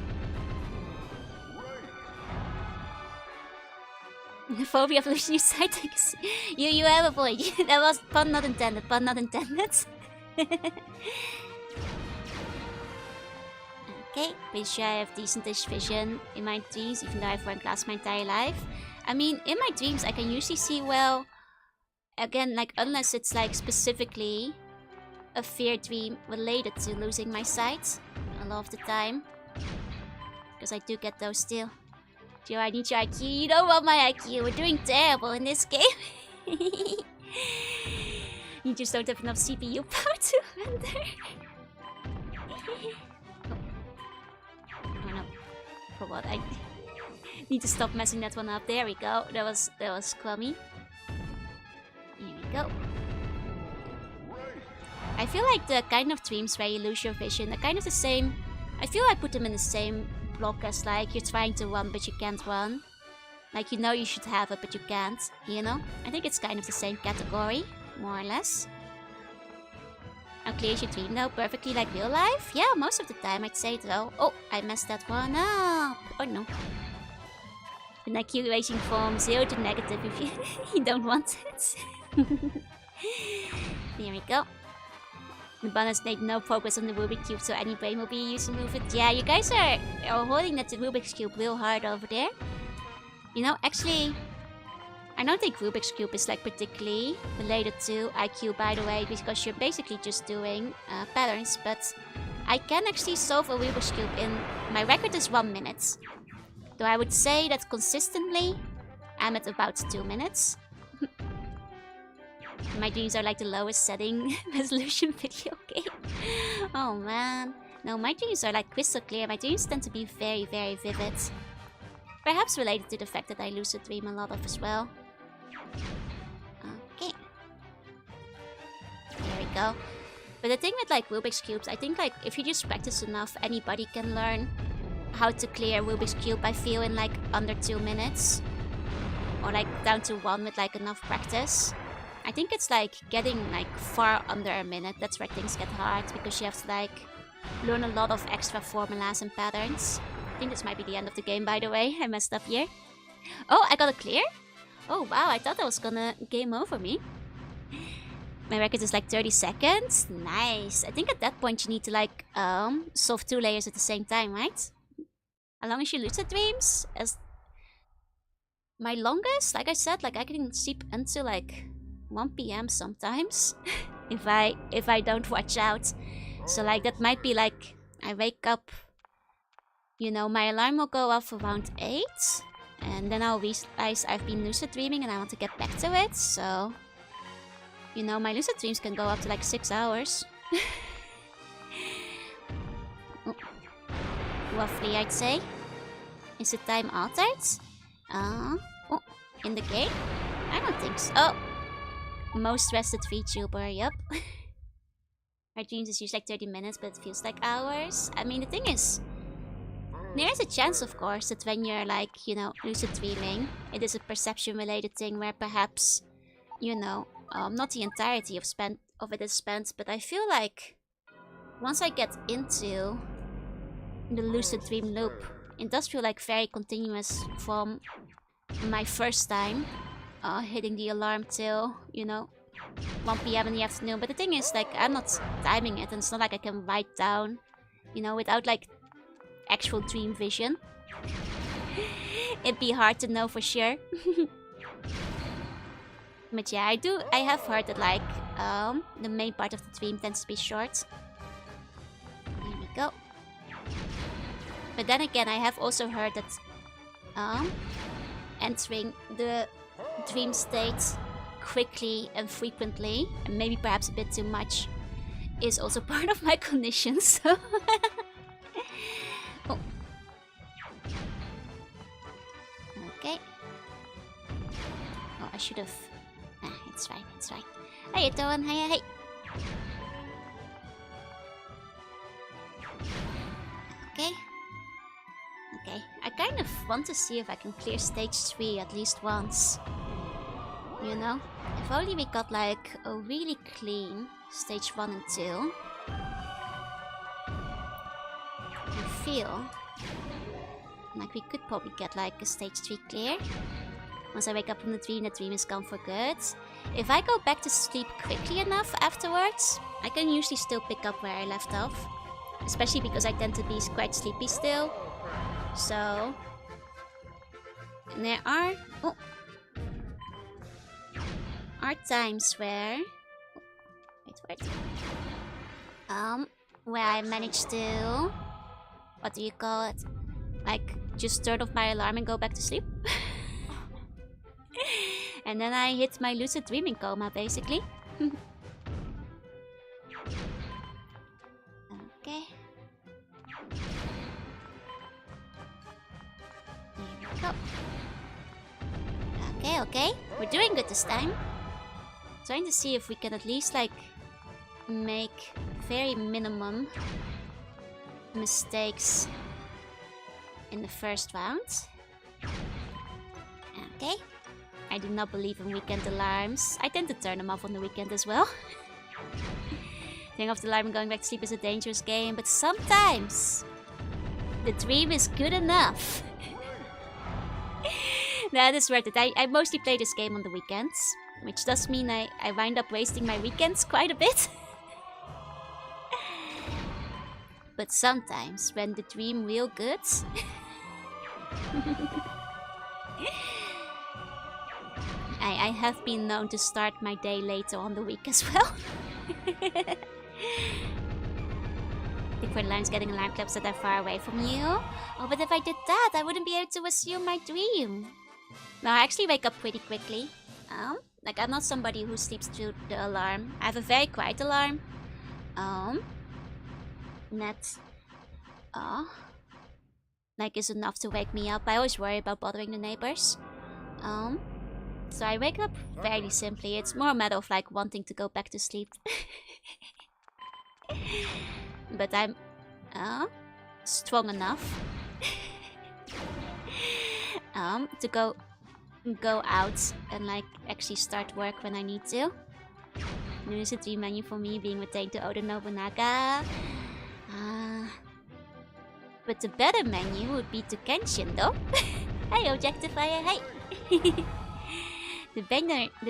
The phobia of losing your sight. You have a point. That was pun not intended. Pun not intended. Okay, pretty sure I have decentish vision in my dreams, even though I've worn glasses my entire life. I mean, in my dreams I can usually see well. Again, like unless it's like specifically a fear dream related to losing my sight a lot of the time. Because I do get those still. Joe, I need your IQ. You don't want my IQ. We're doing terrible in this game. You just don't have enough CPU power to render. Oh no. For what? I need to stop messing that one up. There we go. That was crummy. Here we go. I feel like the kind of dreams where you lose your vision are kind of the same. I feel I put them in the same block as like you're trying to run but you can't run. Like you know you should have it but you can't, you know? I think it's kind of the same category, more or less. How clear is your dream though? Perfectly like real life? Yeah, most of the time I'd say though. Oh, I messed that one up. Oh no. The IQ ranging from 0 to negative if you don't want it. There we go. The bonus made no progress on the Rubik's Cube, so any brain will be used to move it. Yeah, you guys are holding that Rubik's Cube real hard over there. You know, actually, I don't think Rubik's Cube is like particularly related to IQ, by the way, because you're basically just doing patterns. But I can actually solve a Rubik's Cube in... My record is 1 minute. Though I would say that consistently, I'm at about 2 minutes. My dreams are like the lowest setting resolution video game. Oh man. No, my dreams are like crystal clear. My dreams tend to be very, very vivid. Perhaps related to the fact that I lucid dream a lot of as well. Okay. There we go. But the thing with like Rubik's Cubes, I think like if you just practice enough, anybody can learn how to clear Rubik's Cube, I feel, in like under 2 minutes. Or like down to 1 with like enough practice. I think it's like getting like far under a minute. That's where things get hard, because you have to like learn a lot of extra formulas and patterns. I think this might be the end of the game, by the way. I messed up here. Oh, I got a clear? Oh wow, I thought that was gonna game over me. My record is like 30 seconds. Nice. I think at that point you need to like solve 2 layers at the same time, right? As long as you lucid dreams. As my longest, like I said, like I can sleep until like 1 PM sometimes. if I don't watch out. So like that might be like I wake up, you know, my alarm will go off around 8, and then I'll realize I've been lucid dreaming and I want to get back to it. So, you know, my lucid dreams can go up to like 6 hours. Oh. Roughly, I'd say. Is the time altered? Oh, in the game? I don't think so. Oh, most rested VTuber, yep. My dreams is usually like 30 minutes, but it feels like hours. I mean, the thing is, there is a chance, of course, that when you're like, you know, lucid dreaming, it is a perception-related thing where perhaps, you know, not the entirety of it is spent, but I feel like once I get into the lucid dream loop, it does feel like very continuous from my first time hitting the alarm till, you know, 1 PM in the afternoon. But the thing is, like, I'm not timing it, and it's not like I can write down, you know, without like actual dream vision. It'd be hard to know for sure. But yeah, I have heard that like the main part of the dream tends to be short. Here we go. But then again, I have also heard that entering the dream state quickly and frequently, and maybe perhaps a bit too much, is also part of my condition, so... Oh. Okay. Oh, I should have... Ah, it's fine, it's fine. How you doing? Hey. Okay. Okay, I kind of want to see if I can clear stage 3 at least once. You know? If only we got like a really clean stage 1 and 2. I feel like we could probably get like a stage 3 clear. Once I wake up from the dream is gone for good. If I go back to sleep quickly enough afterwards, I can usually still pick up where I left off. Especially because I tend to be quite sleepy still. So... there are times where... wait. Where I managed to... what do you call it? Like, just turn off my alarm and go back to sleep. And then I hit my lucid dreaming coma, basically. Okay. Here we go. Okay. We're doing good this time. Trying to see if we can at least, like, make very minimum mistakes in the first round. Okay. I do not believe in weekend alarms. I tend to turn them off on the weekend as well. Turning off the alarm and going back to sleep is a dangerous game, but sometimes the dream is good enough. That is worth it. I mostly play this game on the weekends, which does mean I wind up wasting my weekends quite a bit. But sometimes, when the dream real good... I have been known to start my day later on the week as well. Look for alarms, getting alarm clocks that are far away from you. Oh, but if I did that, I wouldn't be able to assume my dream. No, I actually wake up pretty quickly. Like I'm not somebody who sleeps through the alarm. I have a very quiet alarm. That like is enough to wake me up. I always worry about bothering the neighbors. So I wake up fairly simply. It's more a matter of like wanting to go back to sleep. But I'm strong enough to go out and like actually start work when I need to. There's a dream menu for me being retained to Oda Nobunaga. But the better menu would be to Kenshin though. Hey Objectifier, hey! The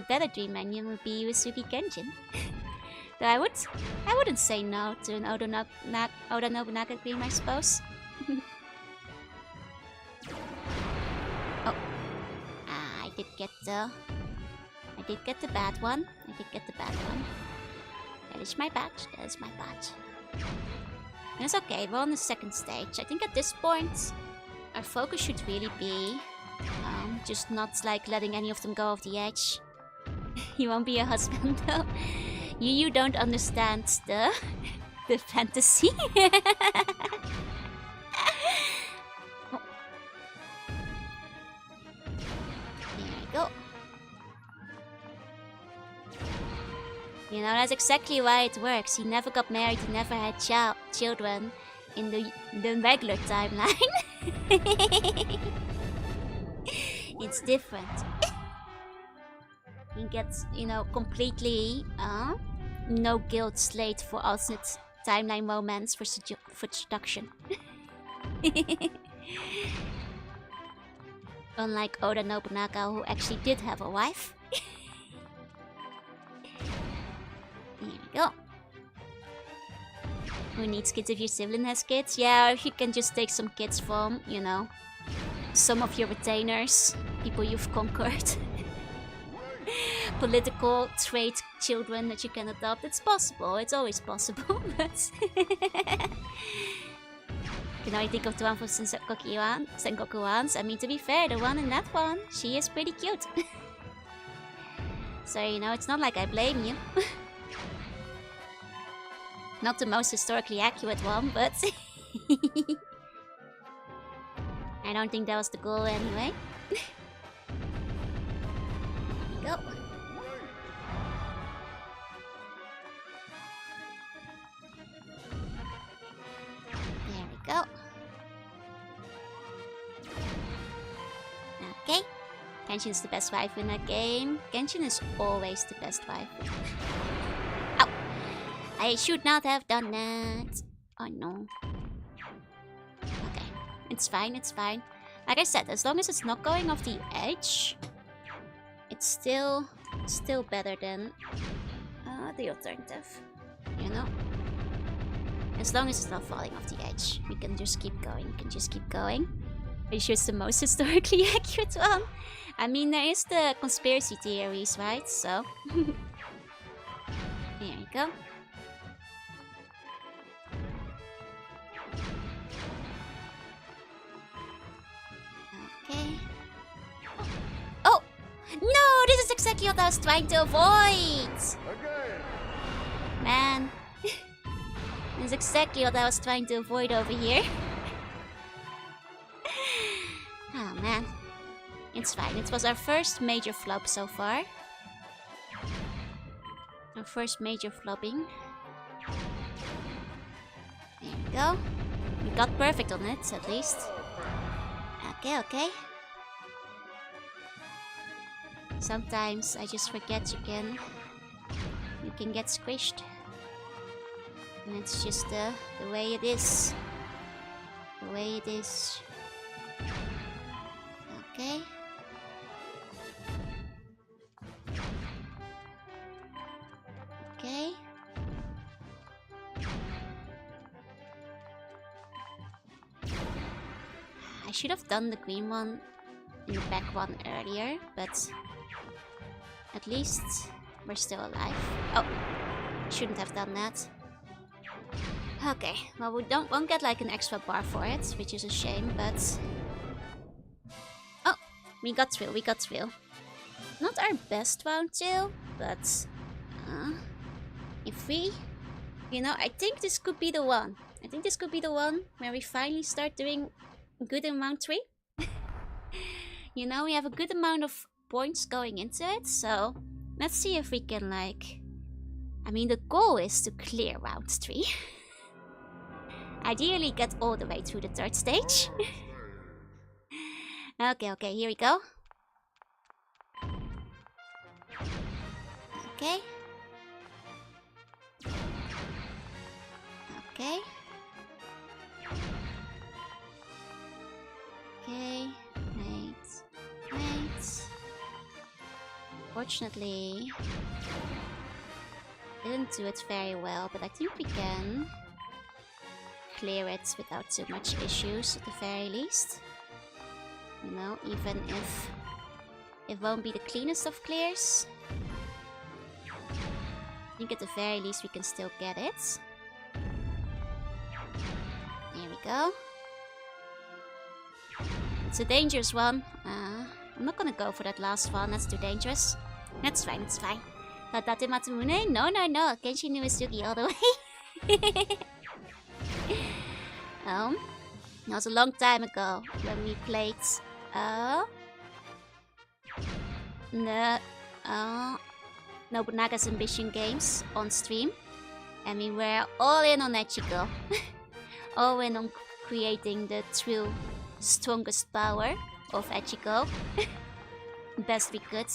better dream menu would be Uesugi Kenshin. Though I wouldn't say no to an Oda Nobunaga dream, I suppose. Oh. I did get the bad one. That is my badge. And it's okay, we're on the second stage. I think at this point, our focus should really be just not like letting any of them go off the edge. You won't be a husband though. You don't understand the fantasy. Oh. There we go. You know, that's exactly why it works. He never got married, he never had children in the regular timeline. It's different. He gets, you know, completely no guilt slate for alternate timeline moments for seduction. Unlike Oda Nobunaga, who actually did have a wife. There we go. Who needs kids if your sibling has kids? Yeah, or if you can just take some kids from, you know, some of your retainers, people you've conquered. Political trait children that you can adopt. It's possible, it's always possible, but... You know, I think of the one from Sengoku Wan's. I mean, to be fair, the one in that one, she is pretty cute. So, you know, it's not like I blame you. Not the most historically accurate one, but... I don't think that was the goal anyway. Go. There we go. Okay. Genshin's the best wife in that game. Genshin is always the best wife. Ow! I should not have done that. Oh no. Okay. It's fine, it's fine. Like I said, as long as it's not going off the edge, it's still better than the alternative, you know? As long as it's not falling off the edge, we can just keep going, Are you sure it's the most historically accurate one? I mean, there is the conspiracy theories, right? So... There you go. Okay. Oh! No! This is exactly what I was trying to avoid! Again. Man. This is exactly what I was trying to avoid over here. Oh man. It's fine. It was our first major flop so far. Our first major flopping. There we go. We got perfect on it, at least. Okay, okay. Sometimes I just forget you can get squished. And it's just the way it is. The way it is. Okay. Okay. I should have done the green one in the back one earlier, but at least we're still alive. Oh, shouldn't have done that. Okay, well we won't get like an extra bar for it, which is a shame, but... Oh, We got through, we got through. Not our best round 2, but if we, you know, I think this could be the one. I think this could be the one where we finally start doing good in round 3. You know, we have a good amount of points going into it, so let's see if we can, like, I mean, the goal is to clear round 3. Ideally get all the way through the 3rd stage. Okay, here we go. Okay. Okay. Okay. Wait. Fortunately, didn't do it very well, but I think we can clear it without too much issues at the very least. You know, even if it won't be the cleanest of clears, I think at the very least we can still get it. There we go. It's a dangerous one. I'm not gonna go for that last one, that's too dangerous. That's fine, it's fine. Tatate Matsumune? No. Genshin Uesugi all the way. That was a long time ago when we played Nobunaga's Ambition games on stream. And we were all in on Echigo. All in on creating the true strongest power of Echigo. Best we could.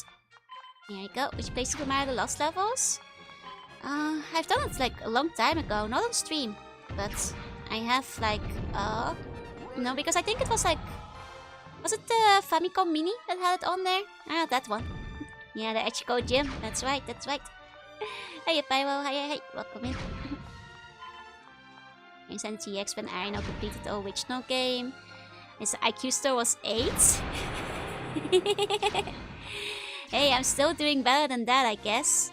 Here we go. Which place to admire the lost levels? I've done it like a long time ago, not on stream, but I have like no, because I think it was like, was it the Famicom Mini that had it on there? Ah, that one. Yeah, the Echigo gym. That's right. Hey, Pyro. Hey, welcome in. Insanity X when Arino completed the original game. His IQ score was 8. Hey, I'm still doing better than that, I guess.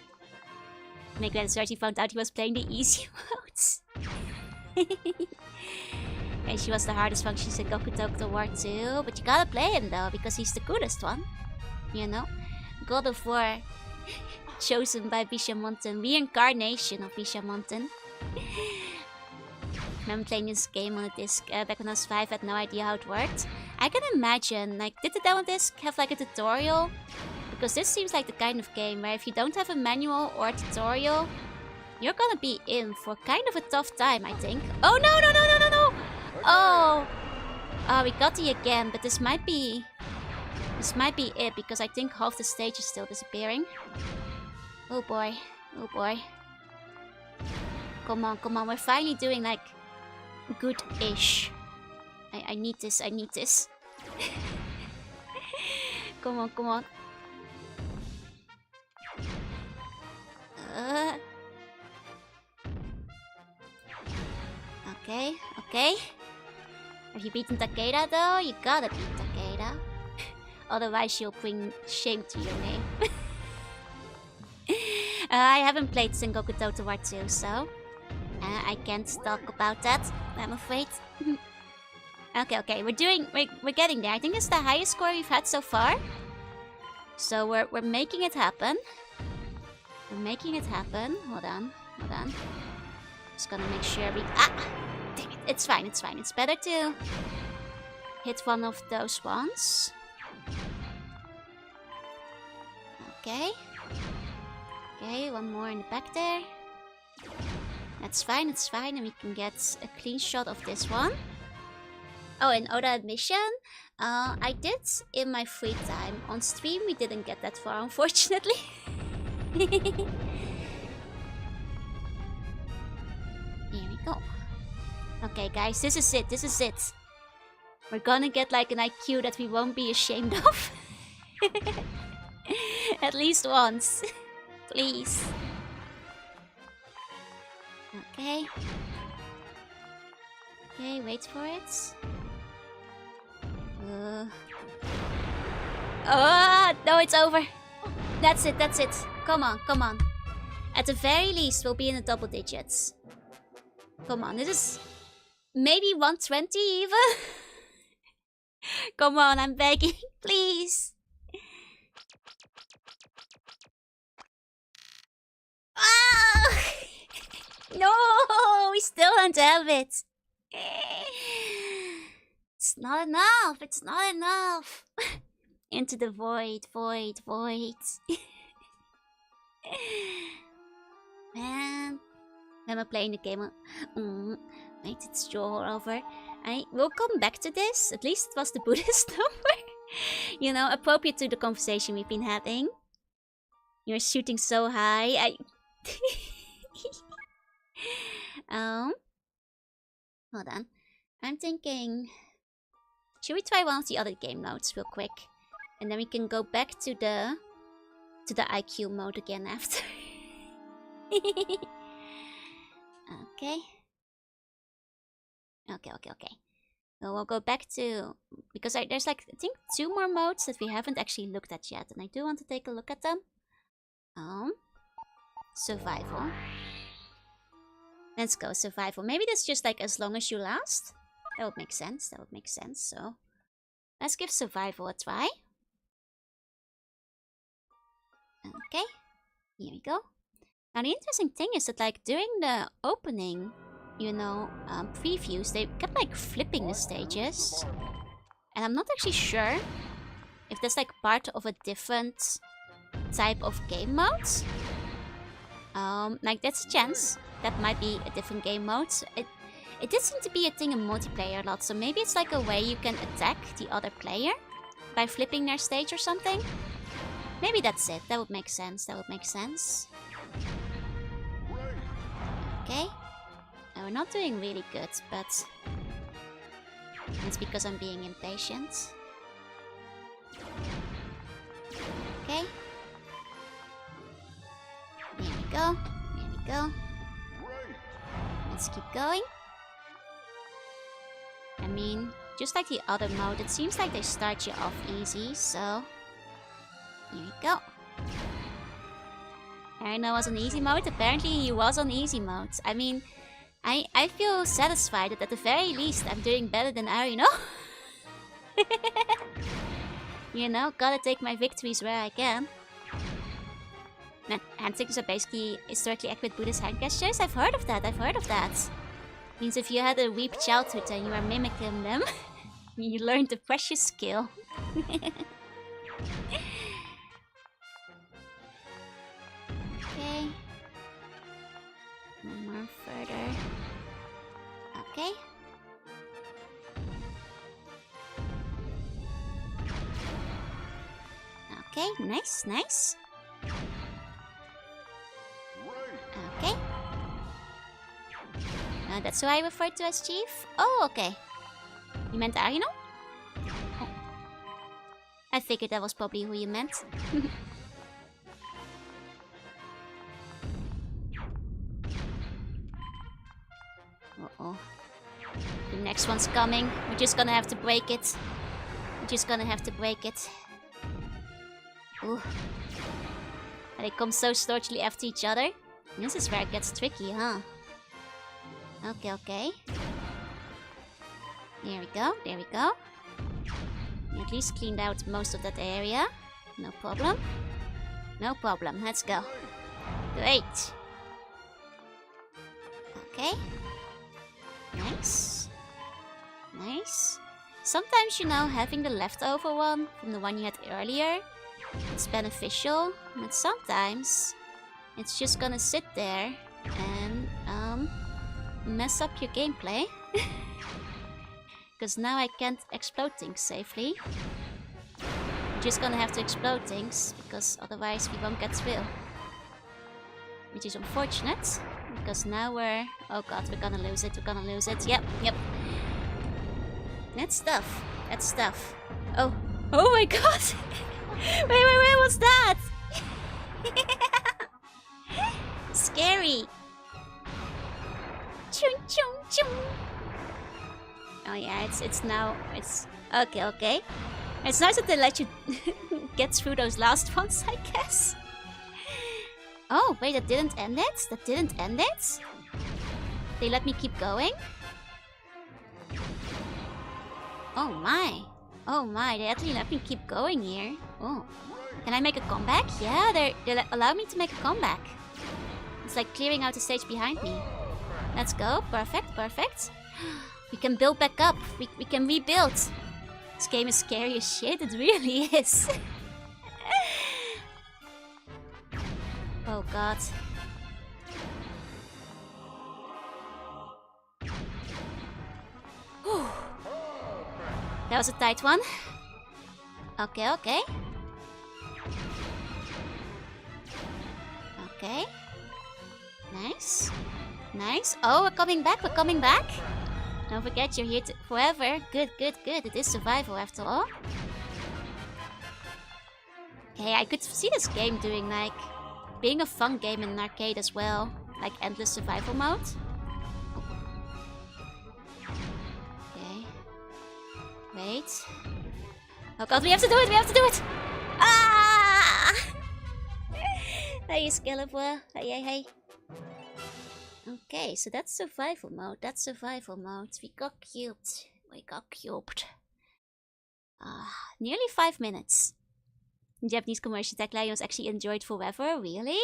Make that search, he found out he was playing the easy modes. And she was the hardest functions in Goku Tokyo War 2. But you gotta play him though, because he's the coolest one. You know? God of War. Chosen by Bishamonten. Reincarnation of Bishamonten. I remember playing this game on a disc back when I was 5, had no idea how it worked. I can imagine, like, did the demo disc have like a tutorial? Because this seems like the kind of game where if you don't have a manual or a tutorial, you're gonna be in for kind of a tough time, I think. Oh no! Oh, we got the again, but this might be it, because I think half the stage is still disappearing. Oh boy. Come on, we're finally doing like good-ish. I need this. Come on. Okay. Have you beaten Takeda though? You gotta beat Takeda. Otherwise she'll bring shame to your name. I haven't played Sengoku Total War 2, so I can't talk about that, I'm afraid. Okay, we're getting there. I think it's the highest score we've had so far. So we're making it happen. Hold on. Just gonna make sure we... Ah! Dang it, it's fine. It's better to hit one of those ones. Okay, one more in the back there. That's fine, and we can get a clean shot of this one. Oh, and Oda admission, I did in my free time. On stream, we didn't get that far, unfortunately. Here we go. Okay, guys, this is it. We're gonna get like an IQ that we won't be ashamed of. At least once. Please. Okay, wait for it. Oh, no, it's over. That's it. Come on. At the very least, we'll be in the double digits. Come on, this is maybe 120 even. Come on, I'm begging. Please. Ah! No, we still don't have it. It's not enough. It's not enough. Into the void, void, void. Man, when we're playing the game, wait, it's draw over. I will come back to this. At least it was the Buddhist number. You know, appropriate to the conversation we've been having. You're shooting so high. Hold on. I'm thinking, should we try one of the other game modes real quick, and then we can go back to the IQ mode again after. Okay. Okay. So we'll go back to, because there's like, I think 2 more modes that we haven't actually looked at yet, and I do want to take a look at them. Survival. Let's go, survival. Maybe that's just like as long as you last. That would make sense. So let's give survival a try. Okay, here we go. Now the interesting thing is that like during the opening, you know, previews, they kept like flipping the stages. And I'm not actually sure if that's like part of a different type of game mode. Like that's a chance. That might be a different game mode. It did seem to be a thing in multiplayer a lot, so maybe it's like a way you can attack the other player by flipping their stage or something. Maybe that's it. That would make sense. Okay. Now we're not doing really good, but it's because I'm being impatient. Okay. There we go. Let's keep going. I mean, just like the other mode, it seems like they start you off easy, so here we go. Arena was on easy mode. Apparently he was on easy mode. I mean, I feel satisfied that at the very least I'm doing better than Arena. You know, gotta take my victories where I can. Hand signals are basically historically accurate Buddhist hand gestures. I've heard of that. Means if you had a weak childhood and you are mimicking them, you learned the precious skill. Okay. One more further. Okay. Okay, nice. Okay. That's who I referred to as Chief? Oh, okay. You meant Arino? Oh. I figured that was probably who you meant. Uh-oh. The next one's coming. We're just gonna have to break it. Ooh. And they come so staunchly after each other. This is where it gets tricky, huh? Okay. There we go. We at least cleaned out most of that area. No problem. Let's go. Great. Okay. Nice. Sometimes, you know, having the leftover one from the one you had earlier, it's beneficial. But sometimes it's just gonna sit there and mess up your gameplay. Because now I can't explode things safely. We're just gonna have to explode things, because otherwise we won't get through. Which is unfortunate, because now we're... Oh god, we're gonna lose it. Yep. That's stuff. Oh my god! Wait, what's that? Scary. Chung. Oh yeah, it's okay. It's nice that they let you get through those last ones, I guess. Oh wait, that didn't end it. They let me keep going. Oh my. Oh my, they actually let me keep going here. Oh. Can I make a comeback? Yeah, they allow me to make a comeback. It's like clearing out the stage behind me. Let's go. Perfect, perfect. We can build back up. We can rebuild. This game is scary as shit. It really is. Oh god. Whew. That was a tight one. Okay, okay. Okay. Nice. Nice. Oh, we're coming back. We're coming back. Don't forget, you're here forever. Good, good, good. It is survival after all. Okay, I could see this game doing like being a fun game in an arcade as well. Like endless survival mode. Okay. Wait. Oh god, we have to do it! We have to do it! Ah! Hey, Skeletor. Hey, hey, hey. Okay, so that's survival mode. That's survival mode. We got cubed. We got cubed. Nearly 5 minutes. Japanese commercial tagline was actually enjoyed forever. Really?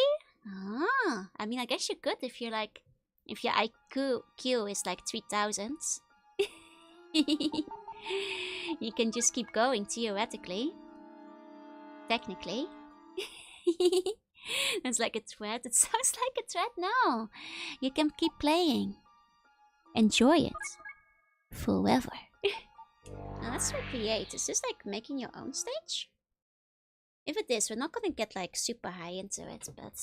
Ah, I mean, I guess you could if you're like, if your IQ is like 3000. You can just keep going theoretically. Technically. It's like a threat. It sounds like a threat. No, you can keep playing. Enjoy it forever. Now let's recreate. Is this like making your own stage? If it is, we're not gonna get like super high into it, but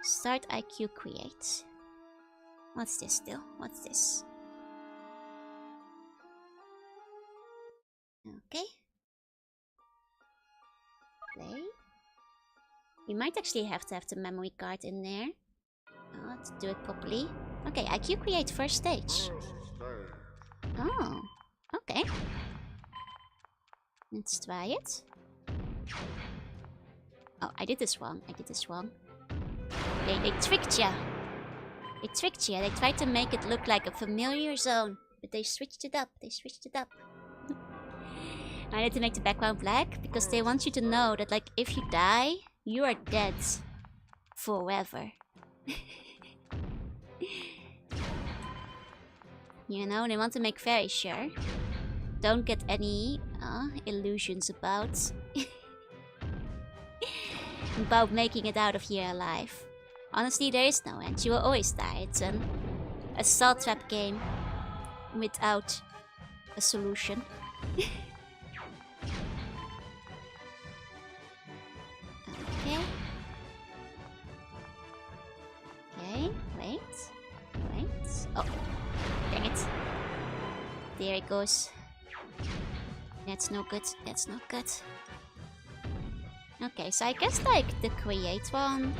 start IQ create. What's this still? What's this? Okay. Play. You might actually have to have the memory card in there to do it properly. Okay, IQ create first stage. Oh, okay. Let's try it. Oh, I did this wrong. I did this wrong. They tricked ya. They tricked ya. They tried to make it look like a familiar zone, but they switched it up. They switched it up. I need to make the background black because they want you to know that, like, if you die, you are dead forever. You know, they want to make very sure. Don't get any illusions about about making it out of here alive. Honestly, there is no end. You will always die. It's an assault trap game without a solution. Okay. Okay, wait. Wait. Oh, dang it. There it goes. That's no good. That's not good. Okay, so I guess like the create one.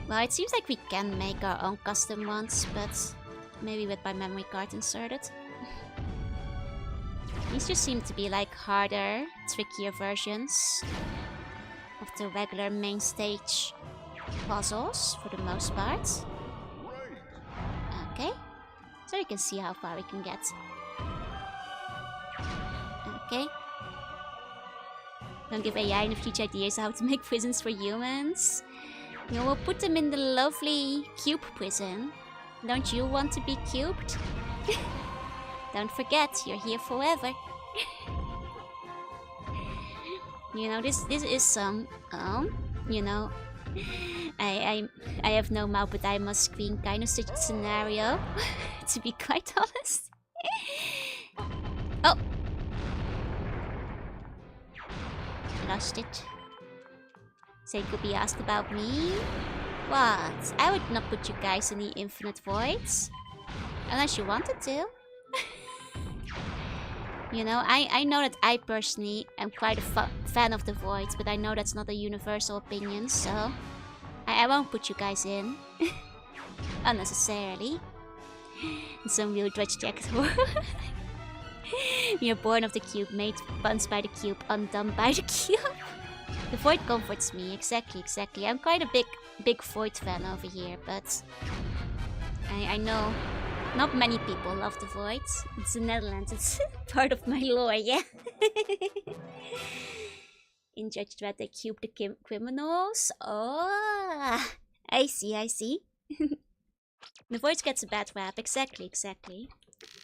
Well, it seems like we can make our own custom ones, but maybe with my memory card inserted. These just seem to be like harder, trickier versions of the regular main stage puzzles for the most part. Okay, so you can see how far we can get. Okay. Don't give AI in the future ideas how to make prisons for humans. You know, we'll put them in the lovely Qube prison. Don't you want to be cubed? Don't forget, you're here forever. You know, this is some you know, I have no mouth but I must scream kind of scenario. To be quite honest. Oh, lost it. Say Qube asked about me. What? I would not put you guys in the infinite voids. Unless you wanted to. You know, I know that I personally am quite a fan of the voids, but I know that's not a universal opinion, so I won't put you guys in. Unnecessarily. Some real drudge jacket. You're born of the cube, made puns by the cube, undone by the cube. The void comforts me, exactly. I'm quite a big void fan over here, but I know Not many people love the void. It's the Netherlands. It's part of my lore, yeah. In Judge Dredd, they cube the criminals. Oh, I see, I see. The voice gets a bad rap. Exactly, exactly.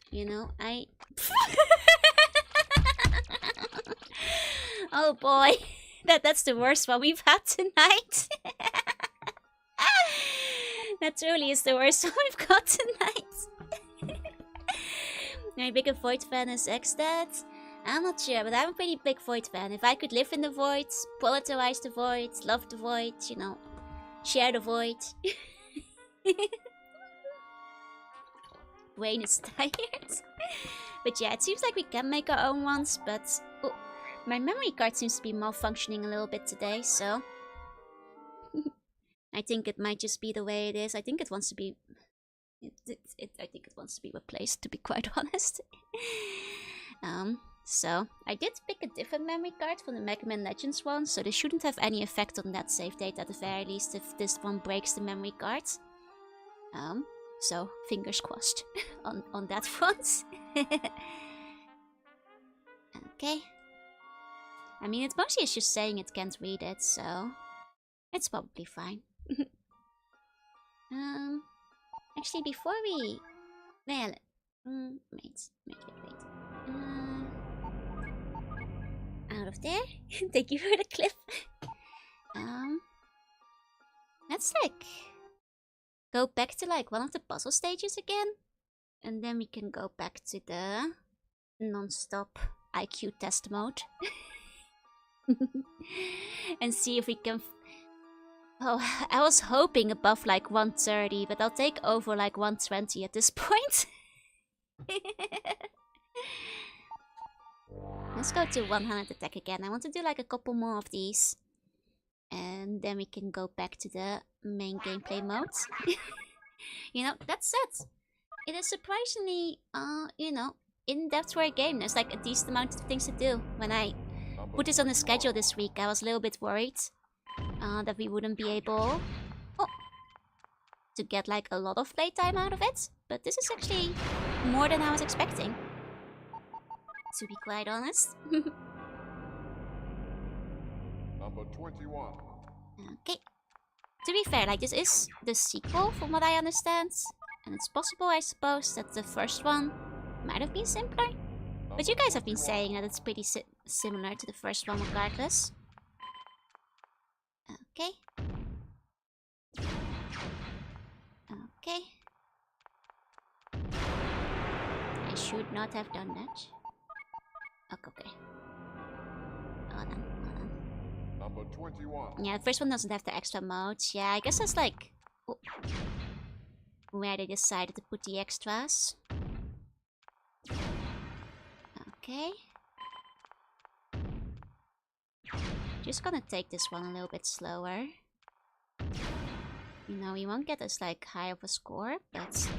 You know, I... Oh boy. That's the worst one we've had tonight. That truly is the worst one we've got tonight. My bigger void fan is X-Dad. I'm not sure, but I'm a pretty big void fan. If I could live in the void, polarize the void, love the void, you know, share the void. Brain is tired. But yeah, it seems like we can make our own ones, but oh, my memory card seems to be malfunctioning a little bit today, so I think it might just be the way it is. I think it wants to be I think it wants to be replaced, to be quite honest. So I did pick a different memory card from the Mega Man Legends one, so this shouldn't have any effect on that save date at the very least if this one breaks the memory card. So fingers crossed on that front. Okay. I mean, it mostly is just saying it can't read it, so it's probably fine. Actually, before we... Well, wait. Out of there. Thank you for the clip. Let's like go back to like one of the puzzle stages again, and then we can go back to the non-stop IQ test mode and see if we can. Oh, I was hoping above like 130, but I'll take over like 120 at this point. Let's go to 100 attack again. I want to do like a couple more of these. And then we can go back to the main gameplay mode. You know, that's it. It is surprisingly, you know, in-depth for a game. There's like a decent amount of things to do. When I put this on the schedule this week, I was a little bit worried that we wouldn't be able to get like a lot of playtime out of it. But this is actually more than I was expecting, to be quite honest. Number 21. Okay. To be fair, like this is the sequel from what I understand. And it's possible, I suppose, that the first one might have been simpler. But you guys have been saying that it's pretty similar to the first one regardless. Okay. Okay. I should not have done that. Okay. Hold on. Number 21. Yeah, the first one doesn't have the extra modes. Yeah, I guess that's like where they decided to put the extras. Okay. Just gonna take this one a little bit slower. You know, we won't get as like high of a score, but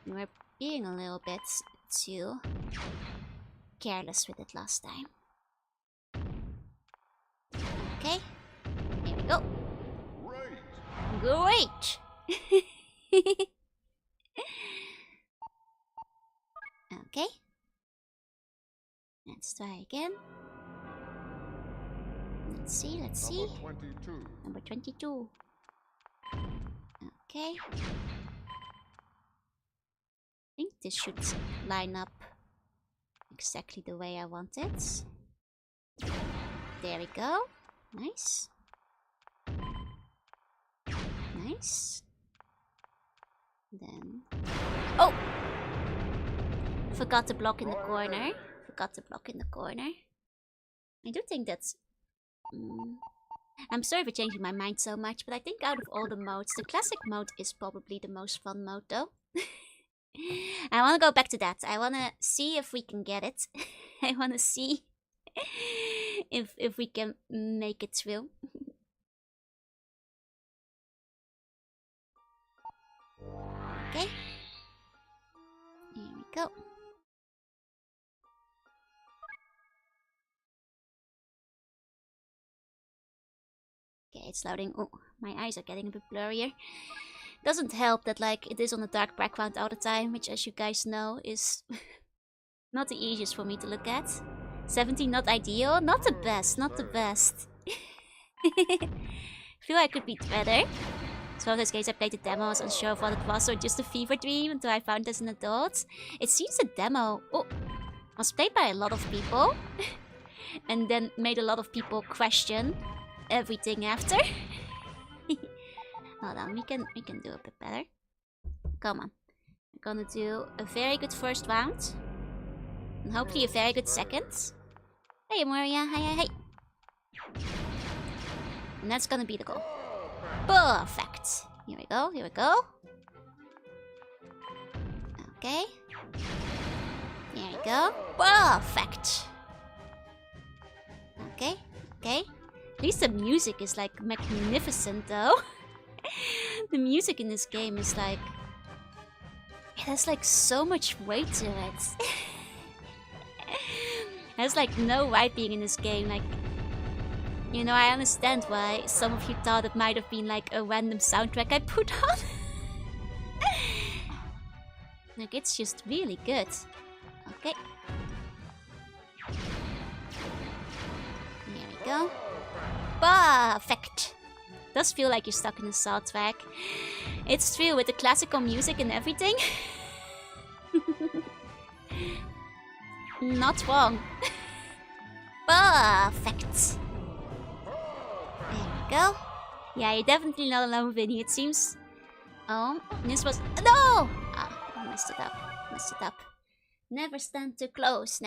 we're being a little bit too careless with it last time. Okay, here we go. Great! Okay. Let's try again. Let's see. Number 22. Number 22. Okay. I think this should line up exactly the way I want it. There we go. Nice. Nice. Then... Oh! Forgot to block in the corner. I do think that's... I'm sorry for changing my mind so much, but I think out of all the modes, the classic mode is probably the most fun mode though. I want to go back to that. I want to see if we can get it. I want to see if we can make it through. Okay. Here we go. Okay. it's loading. Oh, my eyes are getting a bit blurrier. Doesn't help that like it is on a dark background all the time, which as you guys know is not the easiest for me to look at. 17 not ideal, not the best, not the best. Feel I could be better. So those games I played the demo, I was unsure of what it was or just a fever dream until I found as an adult. It seems the demo was played by a lot of people and then made a lot of people question everything after. Hold on, we can do a bit better. Come on. We're gonna do a very good first round. And hopefully a very good second. Hey Moria, hi. And that's gonna be the goal. Perfect. Here we go. Okay. There we go. Perfect. Okay. At least the music is like magnificent though. The music in this game is like... it has like so much weight to it. There's like no wiping in this game, like... you know, I understand why some of you thought it might have been like a random soundtrack I put on. Like, it's just really good. Okay. There we go. Perfect! Does feel like you're stuck in a soundtrack. It's true, with the classical music and everything. Not wrong. Perfect! There we go. Yeah, you're definitely not alone, Vinny, it seems. Oh, this was... no! Ah, I messed it up. Never stand too close,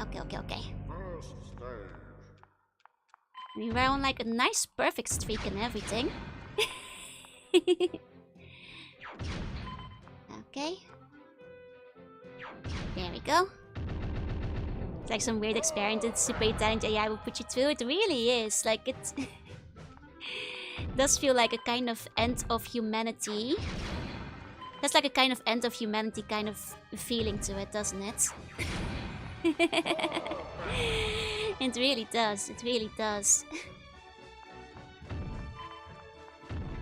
Okay. First stage. We were on like a nice perfect streak and everything. Okay. There we go. It's like some weird experiment that super intelligent AI will put you through. It really is. Like, it does feel like a kind of end of humanity. That's like a kind of end of humanity kind of feeling to it, doesn't it? It really does.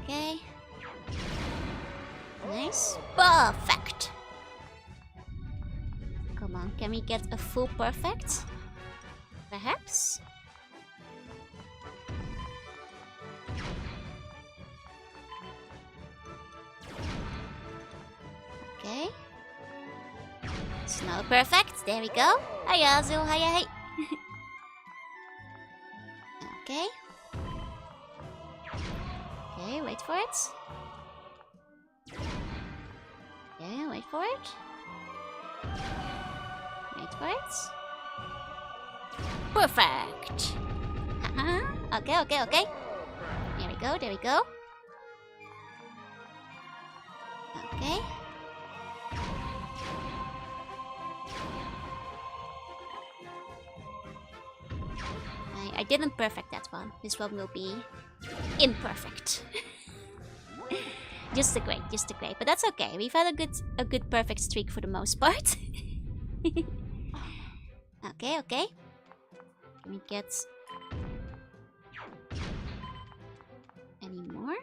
Okay. Nice. Perfect. Come on, can we get a full perfect? Perhaps? Okay. It's not perfect. There we go. Hiya, Azul. Hiya, hey. Okay. Okay, wait for it. Okay, wait for it. Wait for it. Perfect. Okay. There we go. Okay. I didn't perfect that one. This one will be imperfect. Just a great. But that's okay. We've had a good perfect streak for the most part. Okay. Can we get any more?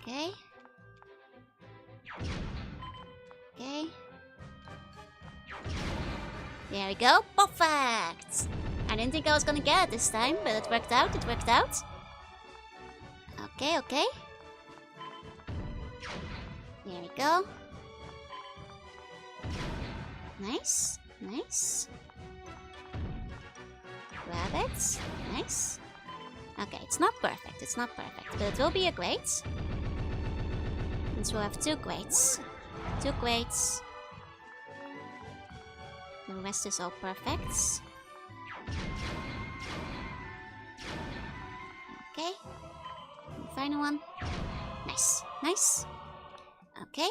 Okay. There we go. Perfect! I didn't think I was gonna get it this time, but it worked out. Okay. There we go. Nice. Grab it. Nice. Okay, it's not perfect, but it will be a great. And so we'll have two greats. The rest is all perfects. Okay. And the final one. Nice. Okay.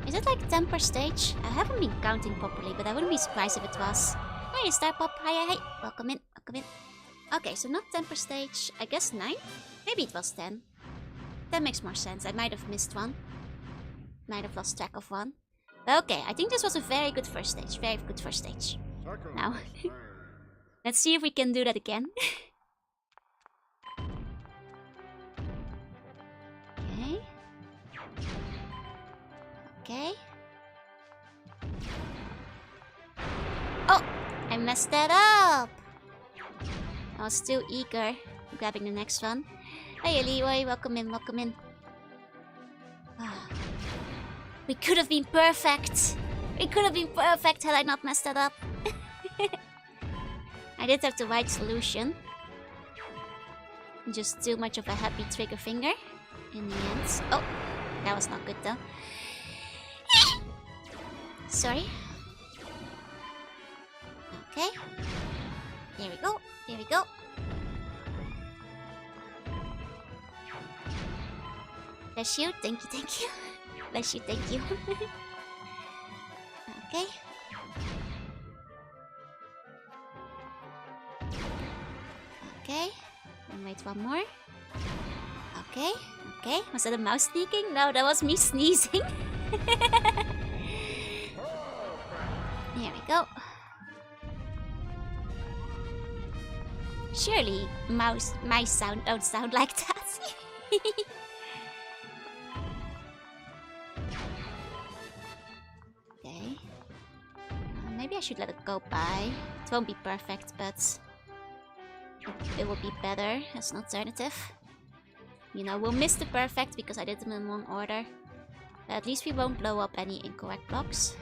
Is it like 10 per stage? I haven't been counting properly, but I wouldn't be surprised if it was. Hey, Star Pop. Hi. Welcome in. Okay, so not 10 per stage. I guess 9? Maybe it was 10. That makes more sense. I might have missed one. Might have lost track of one. Okay, I think this was a very good first stage. Very good first stage. Second Now, stage. let's see if we can do that again. Okay. Okay. Oh! I messed that up! I was still eager grabbing the next one. Hey Leroy, welcome in, welcome in. We could have been perfect! We could have been perfect had I not messed that up. I did have the right solution. Just too much of a happy trigger finger in the end. Oh, that was not good though. Sorry. Okay. There we go. There we go. Bless you. Thank you. Thank you. Bless you. Thank you. Okay. Okay. And wait one more. Okay. Okay. Was that a mouse sneaking? No, that was me sneezing. There we go. Surely mice sound don't sound like that. Okay. Maybe I should let it go by. It won't be perfect, but it will be better as an alternative. You know, we'll miss the perfect because I did them in wrong order. But at least we won't blow up any incorrect blocks.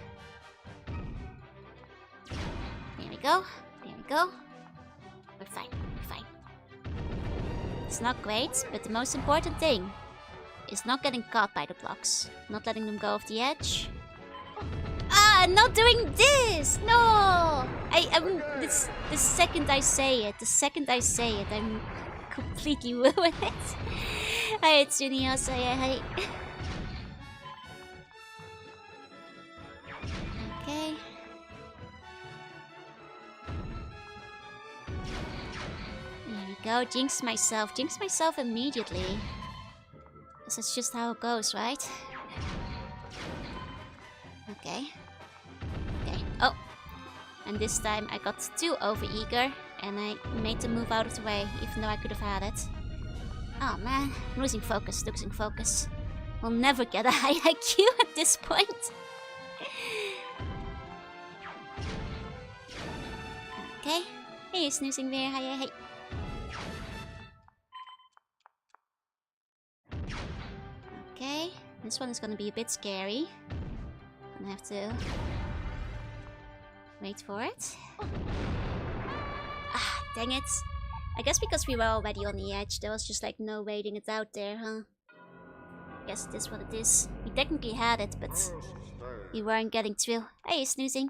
There we go. There we go. We're fine. We're fine. It's not great, but the most important thing is not getting caught by the blocks. Not letting them go off the edge. Ah, not doing this! No! The second I say it, I'm completely ruined it. Hi, it's Junior, hi. Okay. There we go, jinx myself immediately. Because that's just how it goes, right? Okay. Okay. Oh! And this time I got too overeager and I made the move out of the way, even though I could have had it. Oh man, losing focus. We'll never get a high IQ at this point. Okay. Hey, snoozing bear. Hi. Okay. This one is gonna be a bit scary. I have to wait for it. Ah, dang it. I guess because we were already on the edge, there was just like no waiting it out there, huh? Guess it is what it is. We technically had it, but First stage. we weren't getting through. Hey, snoozing.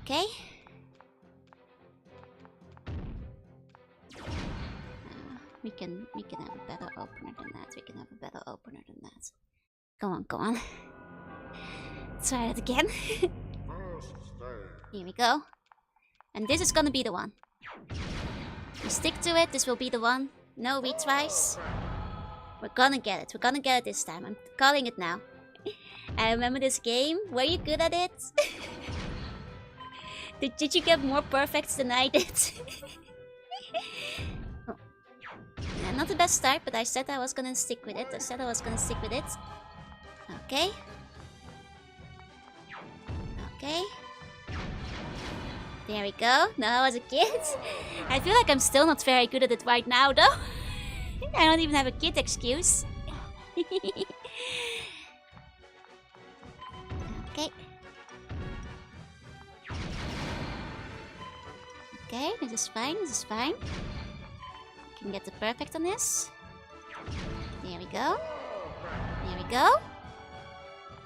Okay. We can have a better opener than that. Go on. Try it again. First stage. Here we go. And this is gonna be the one. We stick to it, this will be the one. No retries. We're gonna get it this time. I'm calling it now. I remember this game. Were you good at it? Did you get more perfects than I did? Oh. Yeah, not the best start, but I said I was gonna stick with it. Okay. Okay. There we go. Now I was a kid. I feel like I'm still not very good at it right now, though. I don't even have a kid excuse. Okay. Okay, this is fine. Can get the perfect on this. There we go.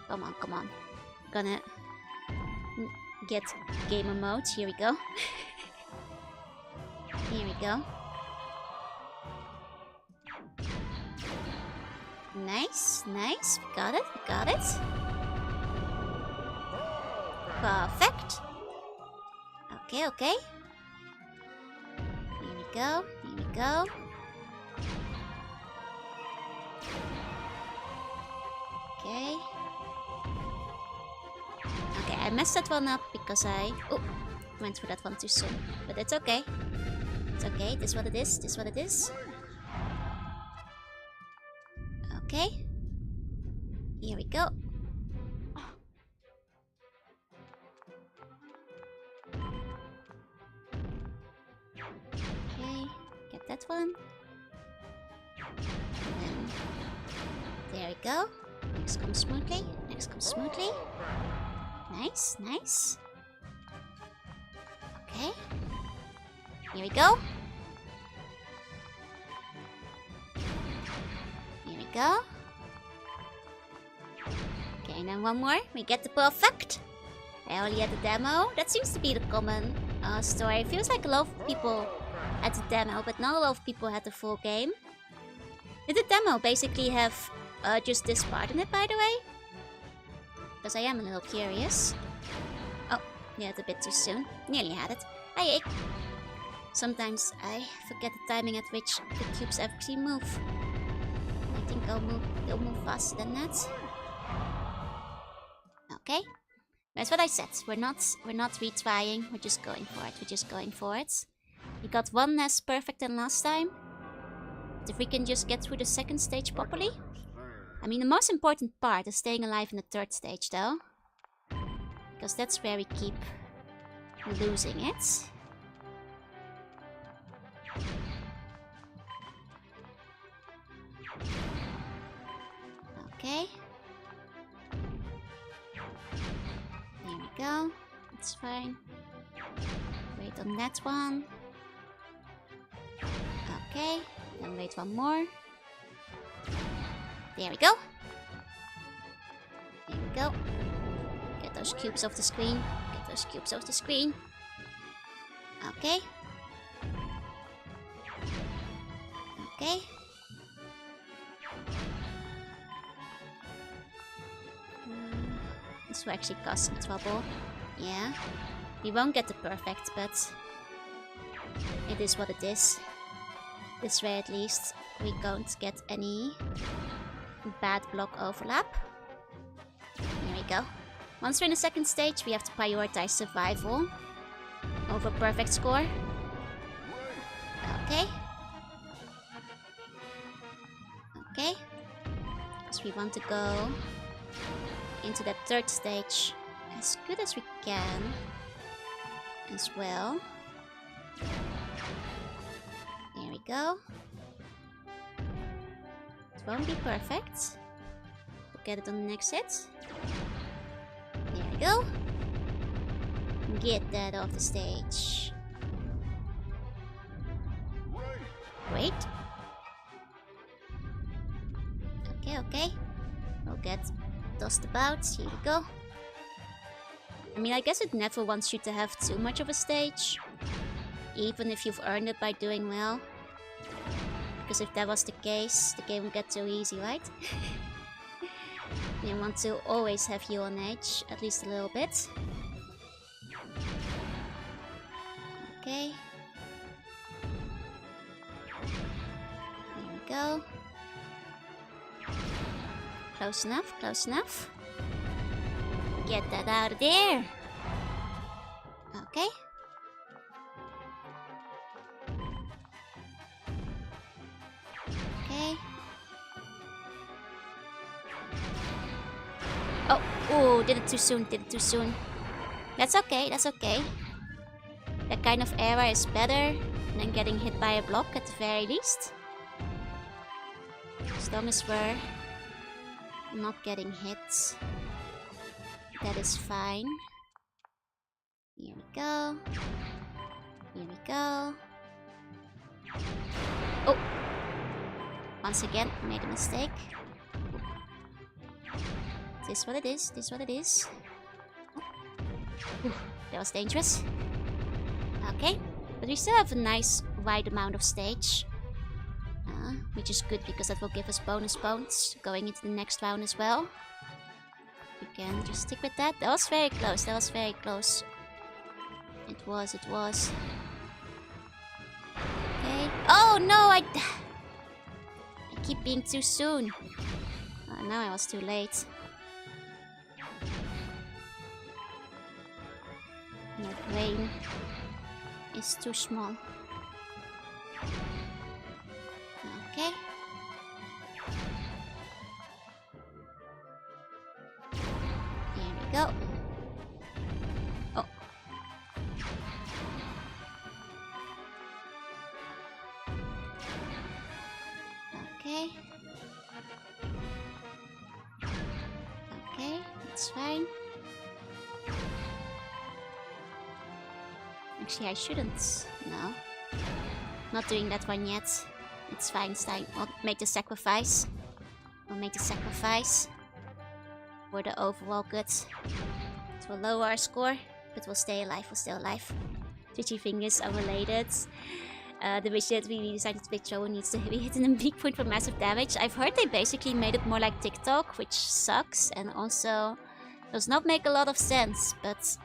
Come on. Gonna get gamer mode. Here we go. Nice. We got it. Perfect. Okay. Here we go. Okay. I messed that one up because I went for that one too soon. But it's okay. It's okay. This is what it is. This is what it is. Okay. Here we go. Okay. Get that one. And there we go. Next comes smoothly. Next comes smoothly. Nice, nice. Okay. Here we go. Here we go. Okay, and then one more. We get the perfect. I only had the demo. That seems to be the common story. It feels like a lot of people had the demo, but not a lot of people had the full game. Did the demo basically have just this part in it, by the way? Because I am a little curious. Oh, yeah, it's a bit too soon. Nearly had it. Hey. Sometimes I forget the timing at which the cubes actually move. I think they'll move faster than that. Okay. That's what I said. We're not retrying. We're just going for it. We're just going for it. We got one less perfect than last time. But if we can just get through the second stage properly. I mean, the most important part is staying alive in the third stage, though. Because that's where we keep losing it. Okay. There we go. That's fine. Wait on that one. Okay. Then wait one more. There we go. There we go. Get those cubes off the screen. Get those cubes off the screen. Okay. Okay. This will actually cause some trouble. Yeah. We won't get the perfect, but it is what it is. This way at least we don't get any bad block overlap. Here we go. Once we're in the second stage, we have to prioritize survival over perfect score. Okay. Okay. Because we want to go into that third stage as good as we can as well. There we go. It won't be perfect. We'll get it on the next hit. There we go. Get that off the stage. Wait. Okay, okay. We'll get tossed about. Here we go. I mean, I guess it never wants you to have too much of a stage. Even if you've earned it by doing well. Because if that was the case, the game would get too easy, right? They want to always have you on edge, at least a little bit. Okay. There we go. Close enough, close enough. Get that out of there. Okay. Okay. Oh, did it too soon, did it too soon. That's okay, that's okay. That kind of error is better than getting hit by a block at the very least. As long as we're not getting hit, that is fine. Here we go. Here we go. Oh! Once again, made a mistake. This is what it is, this is what it is. Ooh, that was dangerous. Okay, but we still have a nice wide amount of stage. Which is good because that will give us bonus points going into the next round as well. We can just stick with that. That was very close, that was very close. It was, it was. Okay. Oh no, I keep being too soon. Now I was too late. My brain is too small. Okay. Here we go. Oh. Okay. Okay, that's fine. Actually, I shouldn't. No. Not doing that one yet. It's fine, it's fine. We'll make the sacrifice. We'll make the sacrifice. For the overall good. It will lower our score, but we'll stay alive, we'll stay alive. Twitchy fingers are related. The wish that we decided to pick Joe needs to be hit in a big point for massive damage. I've heard they basically made it more like TikTok, which sucks and also does not make a lot of sense, but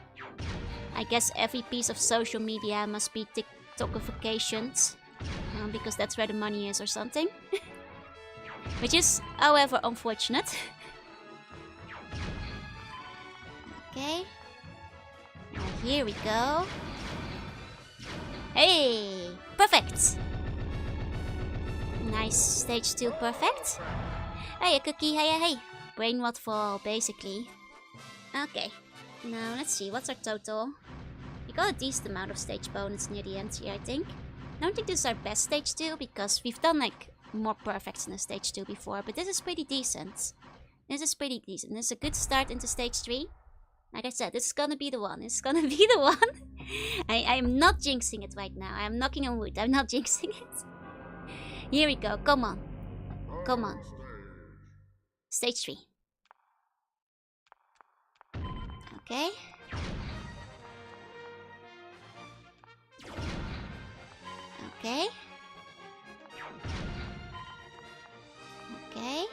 I guess every piece of social media must be TikTokificationed, because that's where the money is or something. Which is, however, unfortunate. Okay. Now here we go. Hey! Perfect! Nice stage 2 perfect. Hey, a cookie, hey. Brain rot fall, basically. Okay. Now, let's see, what's our total? We got a decent amount of stage bonus near the end here, I think. I don't think this is our best stage 2, because we've done, like, more perfects in a stage 2 before, but this is pretty decent. This is pretty decent. This is a good start into stage 3. Like I said, this is gonna be the one. It's gonna be the one. I'm not jinxing it right now. I'm knocking on wood. I'm not jinxing it. Here we go. Come on. Come on. Stage 3. Okay. Okay. Okay.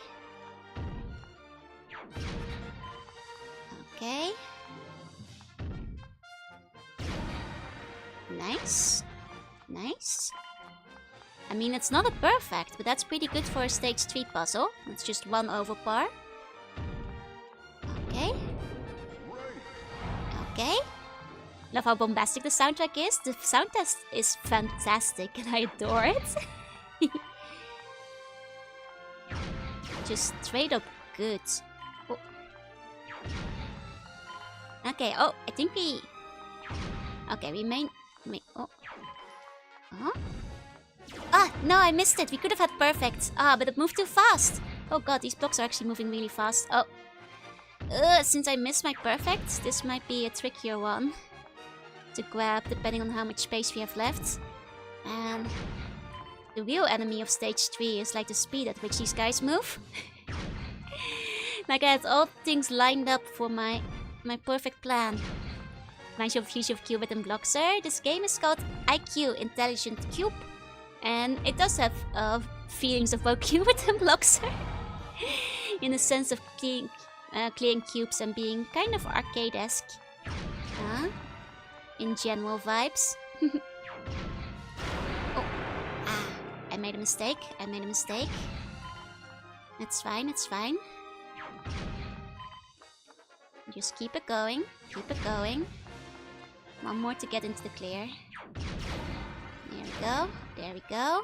Okay. Nice. Nice. I mean, it's not a perfect, but that's pretty good for a stage 3 puzzle. It's just 1 over par. Okay. Okay. Love how bombastic the soundtrack is. The sound test is fantastic and I adore it. Just straight up good. Oh. Okay, oh, I think we... Okay, we may... Oh. Huh? Ah, no, I missed it. We could have had perfect. Ah, but it moved too fast. Oh god, these blocks are actually moving really fast. Oh. Since I missed my perfect, this might be a trickier one to grab, depending on how much space we have left. And the real enemy of stage 3 is like the speed at which these guys move. Like I had all things lined up for my perfect plan. Reminds you of Fusion of Qube and Bloxer. This game is called IQ Intelligent Qube. And it does have feelings of both Qube and Bloxer. In the sense of clearing cubes and being kind of arcade-esque. In general vibes. Oh. Ah, I made a mistake. It's fine, it's fine. Just keep it going. One more to get into the clear. There we go.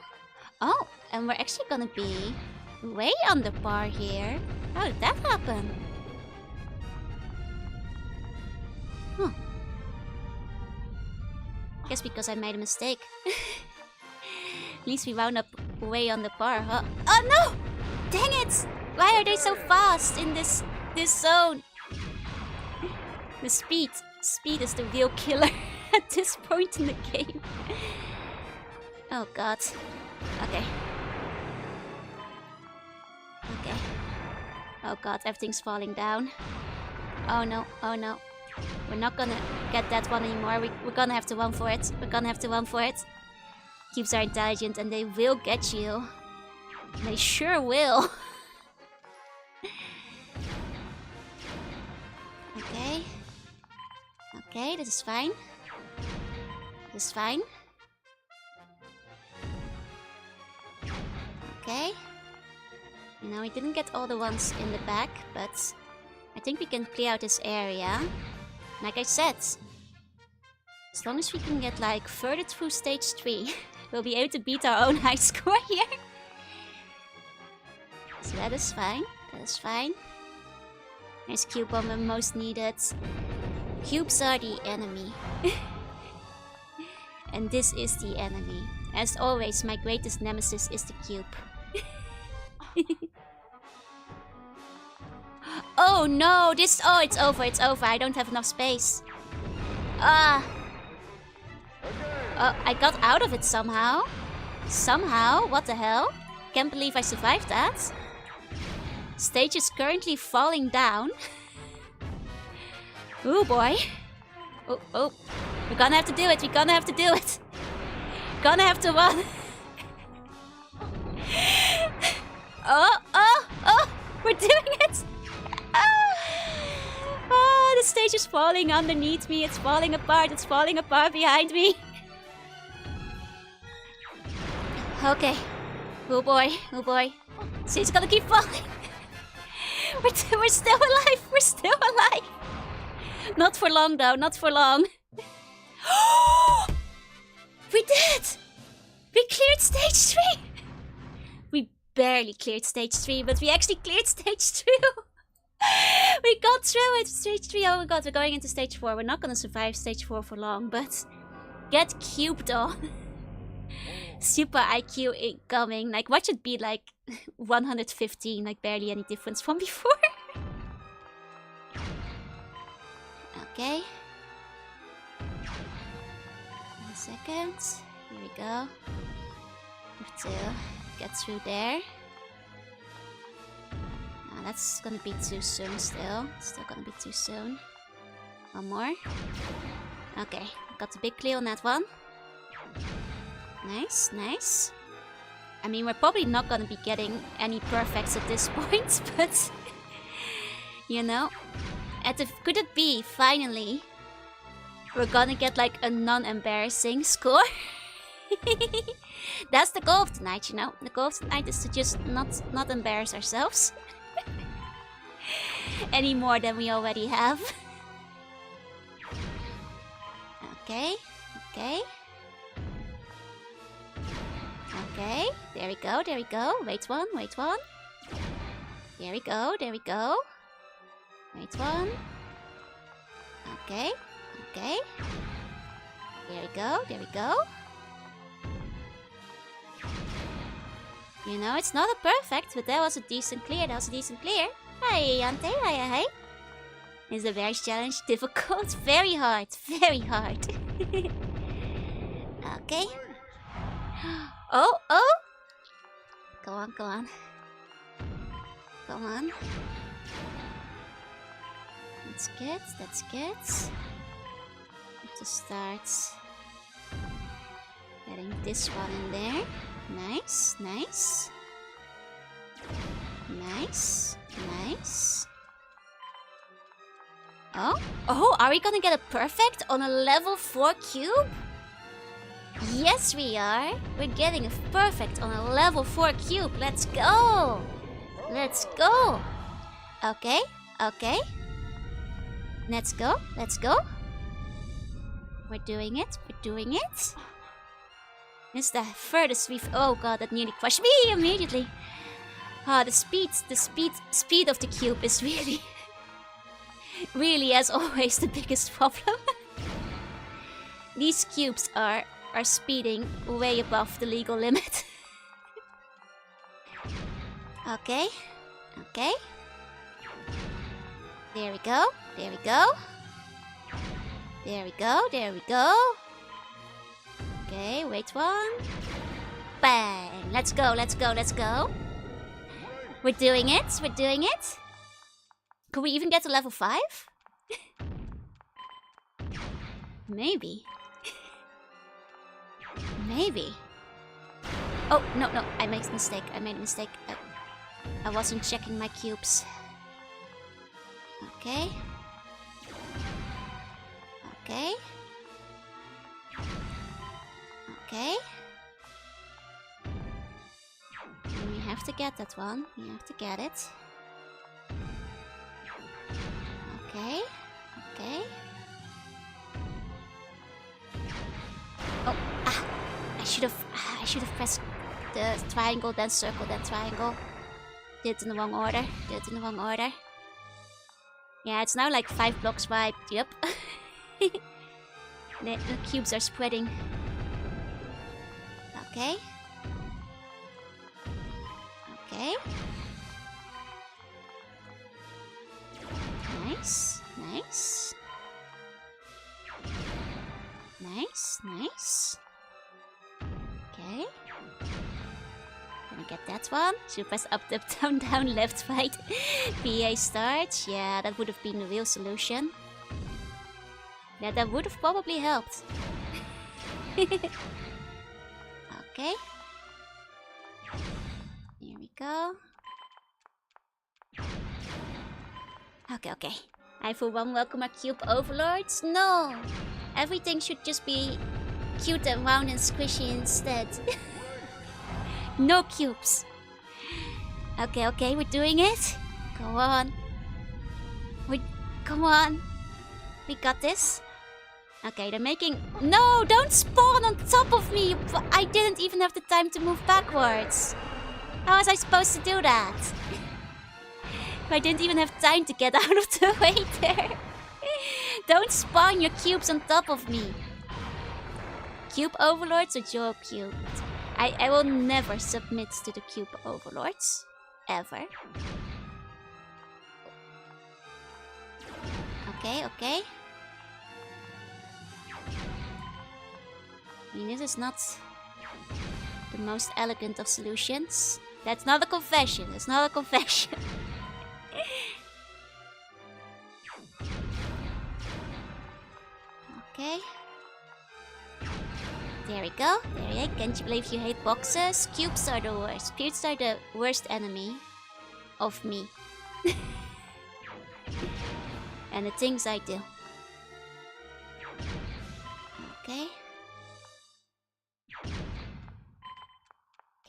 Oh, and we're actually gonna be way under par here. How did that happen? Huh. Guess because I made a mistake. At least we wound up way under par, huh? Oh no! Dang it! Why are they so fast in this zone? The speed is the real killer at this point in the game. Oh god. Okay. Oh god, everything's falling down. Oh no. We're not gonna get that one anymore. We're gonna have to run for it. Cubes are intelligent and they will get you. They sure will. Okay, this is fine. Okay. You know, we didn't get all the ones in the back, but I think we can clear out this area. Like I said, As long as we can get like further through stage 3, we'll be able to beat our own high score here. So that is fine. That is fine. There's Cube Bomb when most needed. Cubes are the enemy. And this is the enemy. As always, my greatest nemesis is the cube. Oh no! This... Oh, it's over, it's over. I don't have enough space. Ah! Oh, I got out of it somehow. Somehow? What the hell? Can't believe I survived that. Stage is currently falling down. Oh boy. Oh, oh. We're gonna have to do it. We're gonna have to do it. Gonna have to run. Oh, oh, oh. We're doing it. Oh, the stage is falling underneath me. It's falling apart. It's falling apart behind me. Okay. Oh boy. Oh boy. Stage's gonna keep falling. We're still alive. We're still alive. Not for long though. Not for long. We did! We cleared stage 3! We barely cleared stage 3, but we actually cleared stage 2! We got through it! Stage 3, oh my god, we're going into stage 4. We're not gonna survive stage 4 for long, but... Get cubed on! Super IQ incoming. Like, what should be like 115, like barely any difference from before. Okay. 1 second. Here we go. Have to get through there. No, that's gonna be too soon still. Still gonna be too soon. One more. Okay, got the big clear on that one. Nice, nice. I mean, we're probably not gonna be getting any perfects at this point, but... you know. Could it be, finally, we're gonna get like a non-embarrassing score? That's the goal of tonight, you know. The goal of tonight is to just not embarrass ourselves. Any more than we already have. Okay, okay. Okay, there we go, there we go. Wait one, wait one. There we go, there we go. Wait one. Okay, okay. There we go, there we go. You know, it's not a perfect, but that was a decent clear, that was a decent clear. Hi, Ante, hi, hi. Is the bear's challenge difficult? Very hard, very hard. Okay. Oh, oh! Go on, go on. Go on. That's good, that's good. Have to start getting this one in there. Nice, nice. Nice, nice. Oh, oh, are we gonna get a perfect on a level 4 cube? Yes, we are. We're getting a perfect on a level 4 cube. Let's go. Let's go. Okay, okay. Let's go, let's go. We're doing it, we're doing it. It's the furthest we've... Oh god, that nearly crushed me immediately. Ah, the speed of the cube is really... really, as always, the biggest problem. These cubes are speeding way above the legal limit. Okay, okay. There we go, there we go. There we go, there we go. Okay, wait one. Bang! Let's go, let's go, let's go. We're doing it, we're doing it. Could we even get to level 5? Maybe. Maybe. Oh, no, no, I made a mistake, I made a mistake. I wasn't checking my cubes. Okay. Okay. Okay. And we have to get that one. We have to get it. Okay. Okay. should have pressed the triangle, then circle, then triangle. Did it in the wrong order. Yeah, it's now like 5 blocks wide. Yep. The cubes are spreading. Okay. Okay. Nice. Okay. Gonna get that one. Should press up, down, left, right. PA start. Yeah, that would have been the real solution. Yeah, that would have probably helped. Okay. Here we go. Okay. I for one welcome our cube overlords. No! Everything should just be cute and round and squishy instead. No cubes. Okay, we're doing it. Go on. Come on. We got this. Okay, they're making... No, don't spawn on top of me. I didn't even have the time to move backwards. How was I supposed to do that? I didn't even have time to get out of the way there. Don't spawn your cubes on top of me. Cube overlords or your cube? I will never submit to the cube overlords. Ever. Okay. I mean, this is not the most elegant of solutions. That's not a confession. Okay. There we go. Can't you believe you hate boxes? Cubes are the worst. Cubes are the worst enemy of me. And the things I do. Okay.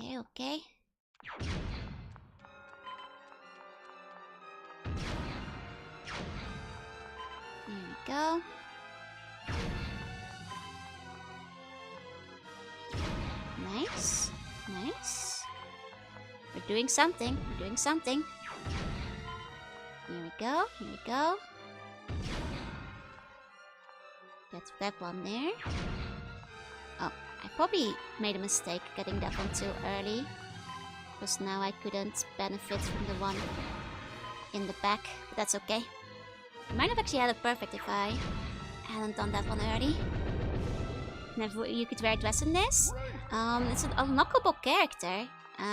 Okay. There we go. Nice. We're doing something. Here we go. Get that one there. Oh, I probably made a mistake getting that one too early. Because now I couldn't benefit from the one in the back. But that's okay. I might have actually had it perfect if I hadn't done that one early. Never, you could wear a dress in this. It's an unlockable character.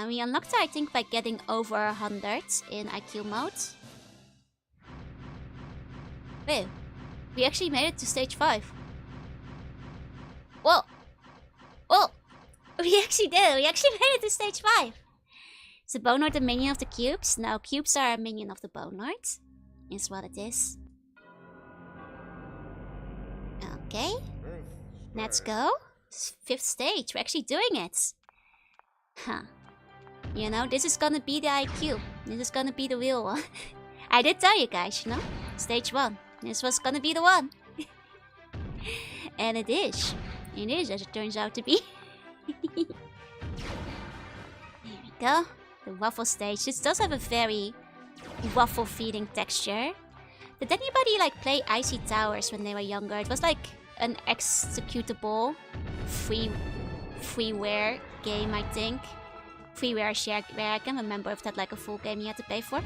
We unlocked it, I think, by getting over 100 in IQ mode. Wait, we actually made it to stage 5. Whoa! We actually did. We actually made it to stage 5. Is the Bone Lord a minion of the cubes? No, cubes are a minion of the Bone Lord. Is what it is. Okay. Let's go. 5th stage. We're actually doing it. Huh. You know, this is gonna be the IQ. This is gonna be the real one. I did tell you guys, you know? Stage 1. This was gonna be the one. And it is. It is, as it turns out to be. Here we go. The waffle stage. This does have a very waffle feeding texture. Did anybody like play Icy Towers when they were younger? It was like an executable freeware game, I think. Freeware shareware. I can't remember if that like a full game you had to pay for.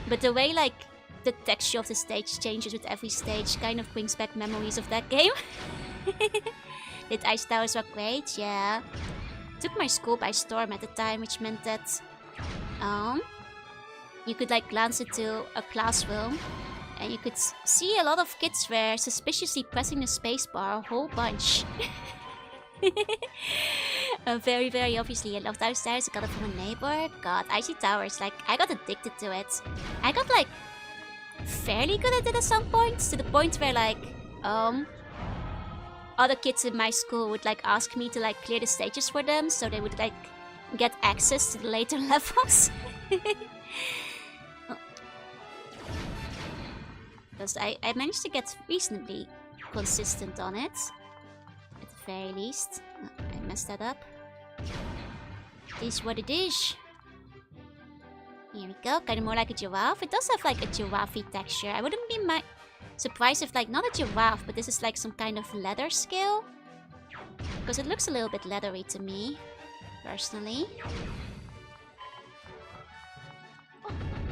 But the way like the texture of the stage changes with every stage kind of brings back memories of that game. Did Ice Towers were great? Yeah. Took my school by storm at the time, which meant that you could like glance into a classroom and you could see a lot of kids were suspiciously pressing the spacebar a whole bunch. Very, very obviously I loved Ice Towers. I got it from a neighbor. God, Icy Towers, like I got addicted to it. I got like fairly good at it at some points, to the point where like other kids in my school would like ask me to like clear the stages for them so they would like get access to the later levels. Because I managed to get reasonably consistent on it, at the very least. mess that up. It is what it is. Here we go, kind of more like a giraffe. It does have like a giraffe texture. I wouldn't be surprised if like, not a giraffe, but this is like some kind of leather scale. Because it looks a little bit leathery to me, personally.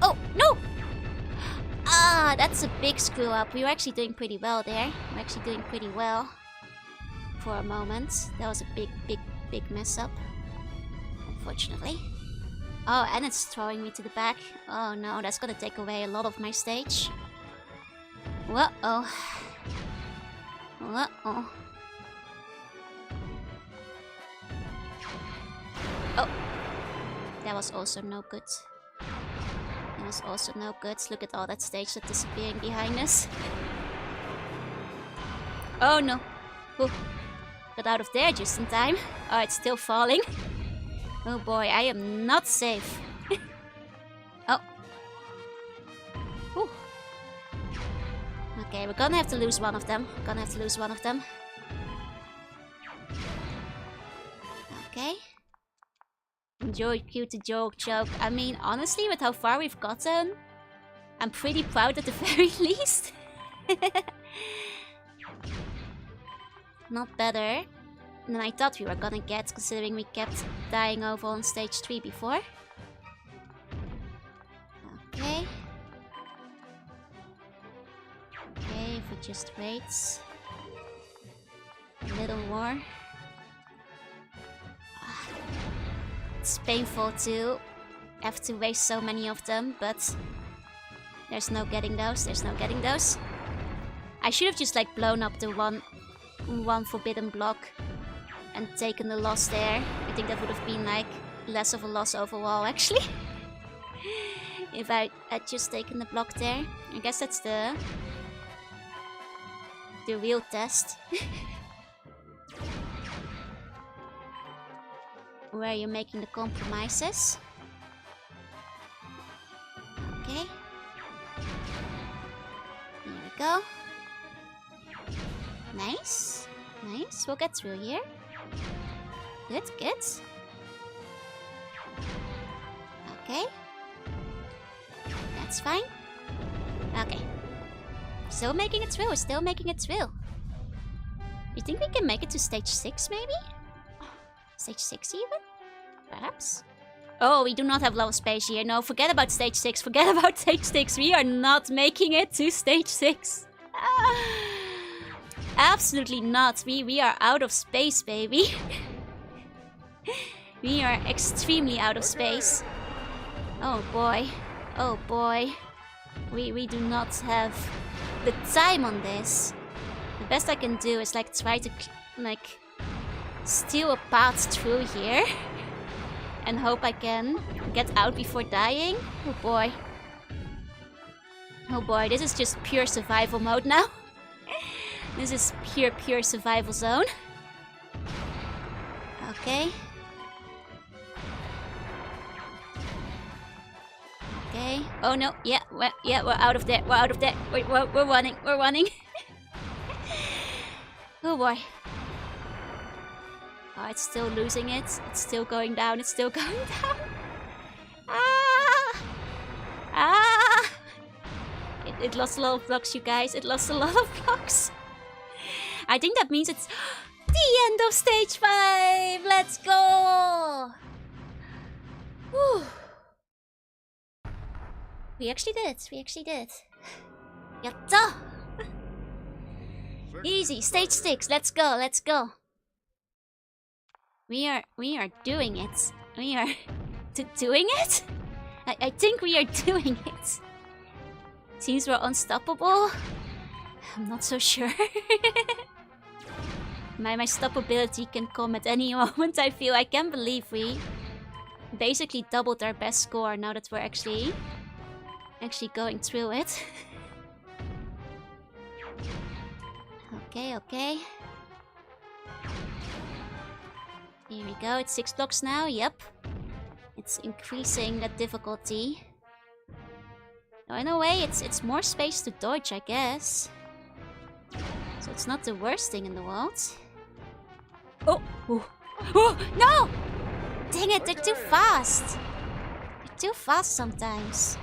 Oh, no! Ah, that's a big screw up. We were actually doing pretty well there. We're actually doing pretty well. For a moment. That was a big mess up. Unfortunately. Oh, and it's throwing me to the back. Oh no, that's gonna take away a lot of my stage. Uh-oh. Uh-oh. Oh. That was also no good. That was also no good. Look at all that stage that's disappearing behind us. Oh no. Ooh. Got out of there just in time. Oh, it's still falling. Oh boy, I am not safe. Oh. Ooh. Okay, we're gonna have to lose one of them. Okay. Enjoy cute to joke. I mean, honestly, with how far we've gotten, I'm pretty proud at the very least. Not better than I thought we were gonna get, considering we kept dying over on stage 3 before. Okay. Okay, if we just wait a little more. It's painful to have to waste so many of them, but there's no getting those. I should have just like blown up the one forbidden block and taken the loss there. I think that would have been like less of a loss overall actually. If I had just taken the block there. I guess that's the real test. Where you're making the compromises. Okay. Here we go. Nice. Nice. We'll get through here. Good, good. Okay. That's fine. Okay. Still making it through. Still making it through. You think we can make it to stage 6 maybe? Stage 6 even? Perhaps? Oh, we do not have a lot of space here. No, forget about stage 6. Forget about stage 6. We are not making it to stage 6. Absolutely not. We are out of space, baby. We are extremely out of space. Oh boy. Oh boy. We do not have the time on this. The best I can do is like try to like steal a path through here and hope I can get out before dying. Oh boy. Oh boy, this is just pure survival mode now. This is pure survival zone. Okay. Okay. Oh no, yeah, we're out of there. We're out of there. We're running. We're running. Oh boy. Oh, it's still losing it. It's still going down. It's still going down. Ah! Ah! It lost a lot of blocks, you guys. It lost a lot of blocks. I think that means it's the end of stage 5. Let's go. Whew. We actually did it. We actually did. Yatta! Easy. Stage 6. Let's go. Let's go. We are doing it. We are doing it? I think we are doing it. Seems we're unstoppable. I'm not so sure. My stoppability can come at any moment. I feel I can't believe we basically doubled our best score now that we're actually going through it. Okay, okay. Here we go. It's 6 blocks now. Yep. It's increasing the difficulty. So in a way, it's more space to dodge, I guess. So it's not the worst thing in the world. Oh! Ooh. Oh, no! Dang it, they're too fast. They're too fast sometimes.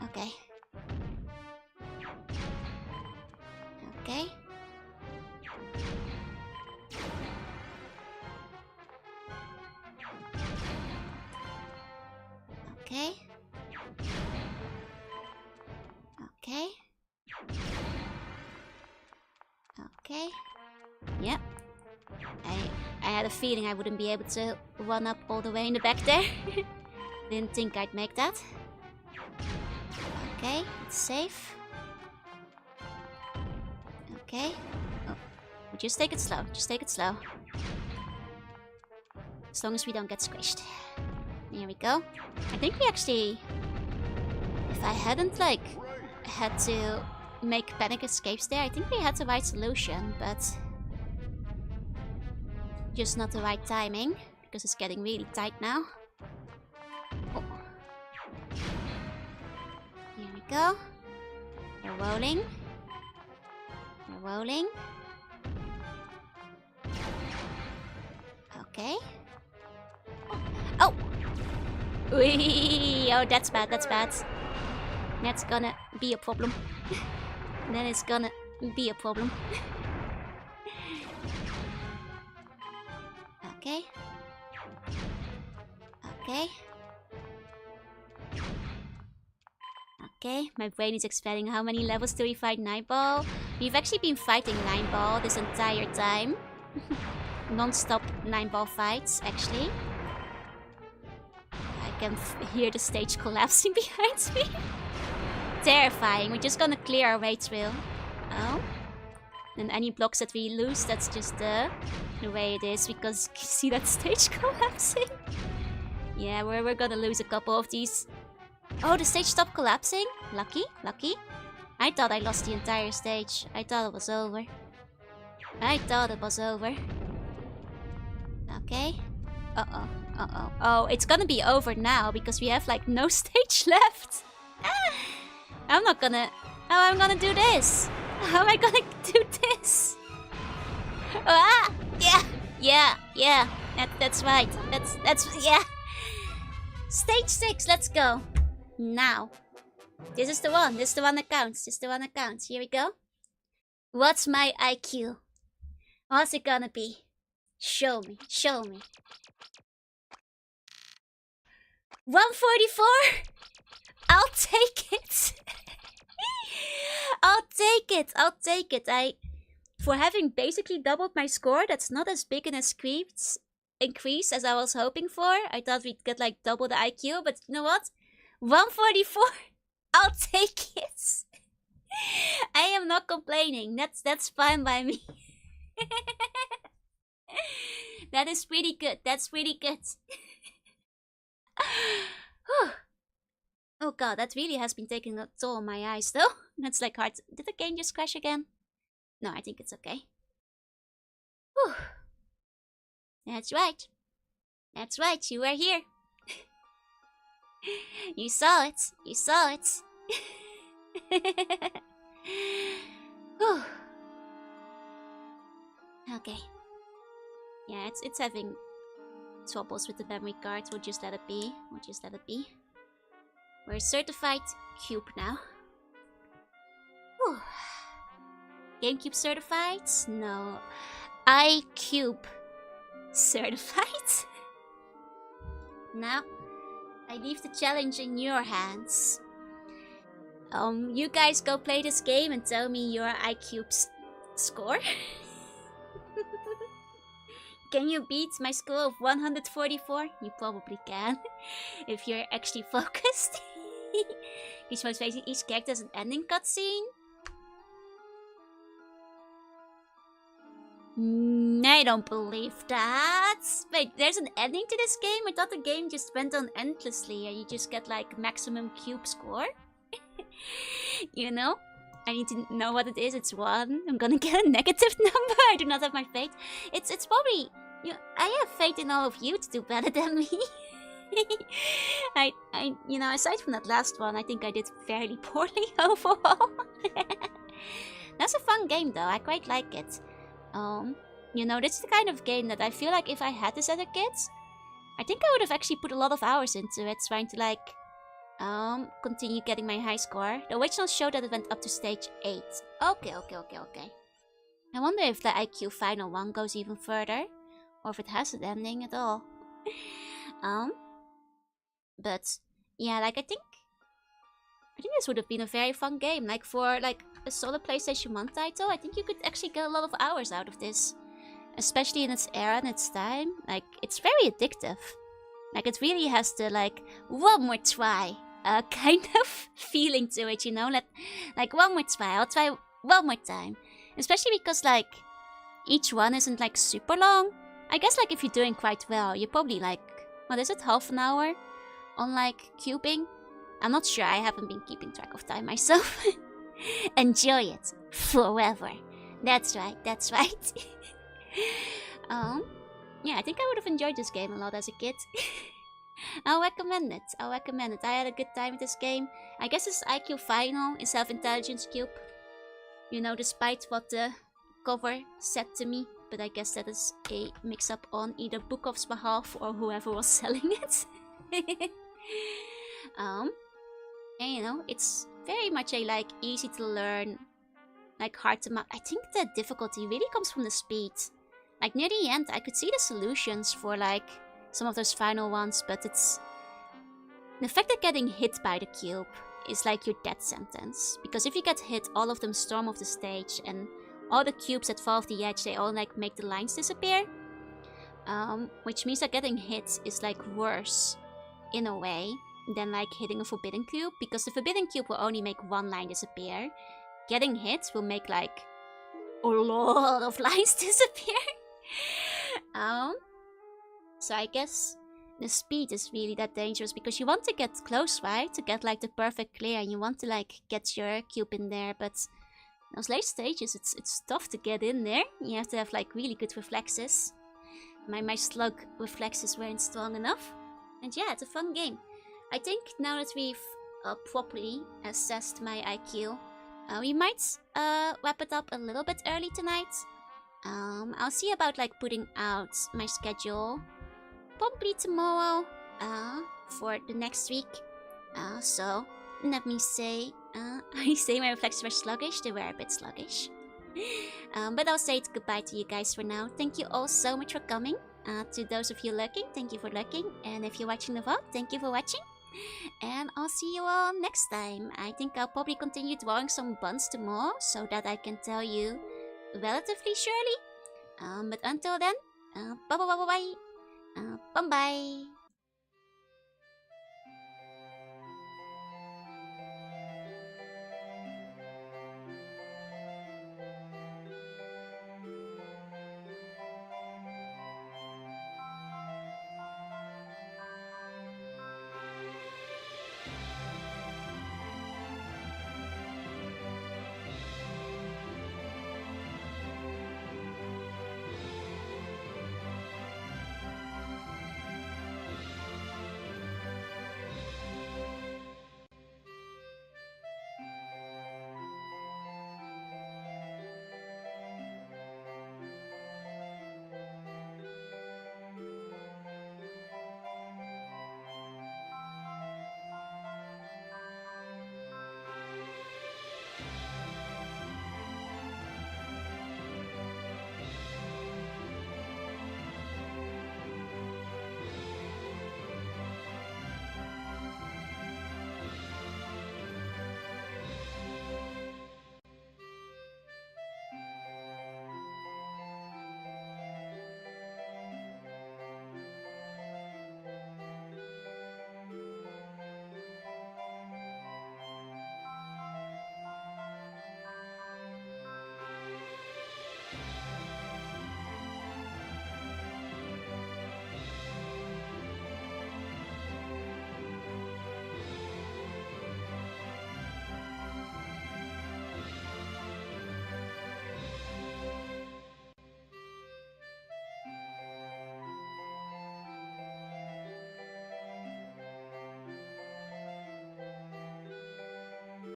Okay. Okay. Okay. Okay. Okay. Yep. I had a feeling I wouldn't be able to run up all the way in the back there. Didn't think I'd make that. Okay, it's safe. Okay. Oh. Just take it slow. Just take it slow. As long as we don't get squished. Here we go. I think we actually... If I hadn't, like, had to make panic escapes there, I think we had the right solution, but... just not the right timing, because it's getting really tight now. Oh. Here we go. We're rolling. We're rolling. Okay. Oh! Whee! Oh, that's bad, that's bad. That's gonna be a problem. That is gonna be a problem. Okay. Okay. Okay, my brain is expanding. How many levels do we fight Nightball? We've actually been fighting Nightball this entire time. Non-stop Nightball fights, actually. I can hear the stage collapsing behind me. Terrifying. We're just gonna clear our way through. Oh. And any blocks that we lose, that's just the way it is, because you see that stage collapsing? Yeah, we're gonna lose a couple of these. Oh, the stage stopped collapsing? Lucky, lucky. I thought I lost the entire stage. I thought it was over. I thought it was over. Okay. Uh-oh, uh-oh. Oh, it's gonna be over now, because we have, like, no stage left. I'm not gonna... How am I gonna do this? How am I gonna do this? Ah! Yeah. That's right. That's yeah. Stage 6, let's go. Now. This is the one. This is the one that counts. This is the one that counts. Here we go. What's my IQ? What's it gonna be? Show me. Show me. 144? I'll take it. I'll take it. I'll take it. For having basically doubled my score, that's not as big an increase as I was hoping for. I thought we'd get like double the IQ, but you know what? 144. I'll take it. I am not complaining. That's fine by me. That is pretty good. That's pretty good. Oh god, that really has been taking a toll on my eyes though. That's like hard. Did the game just crash again? No, I think it's okay. Whew. That's right. That's right, you were here. You saw it. You saw it. Whew. Okay. Yeah, it's having troubles with the memory card. We'll just let it be. We'll just let it be. We're certified Qube now. Whew. GameCube certified? No. iQube certified? Now, I leave the challenge in your hands. You guys go play this game and tell me your iQube's score. Can you beat my score of 144? You probably can, if you're actually focused. Each motivation, each character has an ending cutscene. I don't believe that. Wait, there's an ending to this game? I thought the game just went on endlessly and you just get like maximum Qube score. You know? I need to know what it is. It's 1. I'm gonna get a negative number. I do not have my fate. It's probably... I have faith in all of you to do better than me. You know, aside from that last one, I think I did fairly poorly overall. That's a fun game though. I quite like it. You know, this is the kind of game that I feel like if I had this as a kid, I think I would have actually put a lot of hours into it, trying to like continue getting my high score. The original showed that it went up to stage 8. Okay. I wonder if the IQ final one goes even further, or if it has an ending at all. But yeah, like I think this would have been a very fun game. Like for like a solid PlayStation 1 title, I think you could actually get a lot of hours out of this. Especially in its era and its time. Like, it's very addictive. Like, it really has the, like, one more try kind of feeling to it, you know? Like, one more try, I'll try one more time. Especially because, like, each one isn't, like, super long. I guess, like, if you're doing quite well, you're probably, like, what is it, half an hour on, like, cubing? I'm not sure, I haven't been keeping track of time myself. Enjoy it forever. That's right. Yeah, I think I would have enjoyed this game a lot as a kid. I'll recommend it. I had a good time with this game. I guess it's IQ final in Self-Intelligence Qube. You know, despite what the cover said to me. But I guess that is a mix-up on either Bukov's behalf or whoever was selling it. And you know, it's very much a like easy to learn, like hard to map. I think the difficulty really comes from the speed. Like near the end, I could see the solutions for like some of those final ones, but it's the fact that getting hit by the cube is like your death sentence. Because if you get hit, all of them storm off the stage, and all the cubes that fall off the edge, they all like make the lines disappear. Which means that getting hit is like worse in a way than like hitting a forbidden cube, because the forbidden cube will only make one line disappear. Getting hit will make like a lot of lines disappear. So I guess the speed is really that dangerous, because you want to get close, right? To get like the perfect clear, and you want to like get your cube in there, but those late stages, it's tough to get in there. You have to have like really good reflexes. My slug reflexes weren't strong enough. And yeah, it's a fun game. I think now that we've properly assessed my IQ, we might wrap it up a little bit early tonight. I'll see about like putting out my schedule probably tomorrow for the next week. So let me say, I say my reflexes were sluggish. They were a bit sluggish. But I'll say goodbye to you guys for now. Thank you all so much for coming. To those of you lurking, thank you for lurking. And if you're watching the VOD, thank you for watching. And I'll see you all next time. I think I'll probably continue drawing some buns tomorrow, so that I can tell you relatively surely. But until then, bye bye. Bye bye.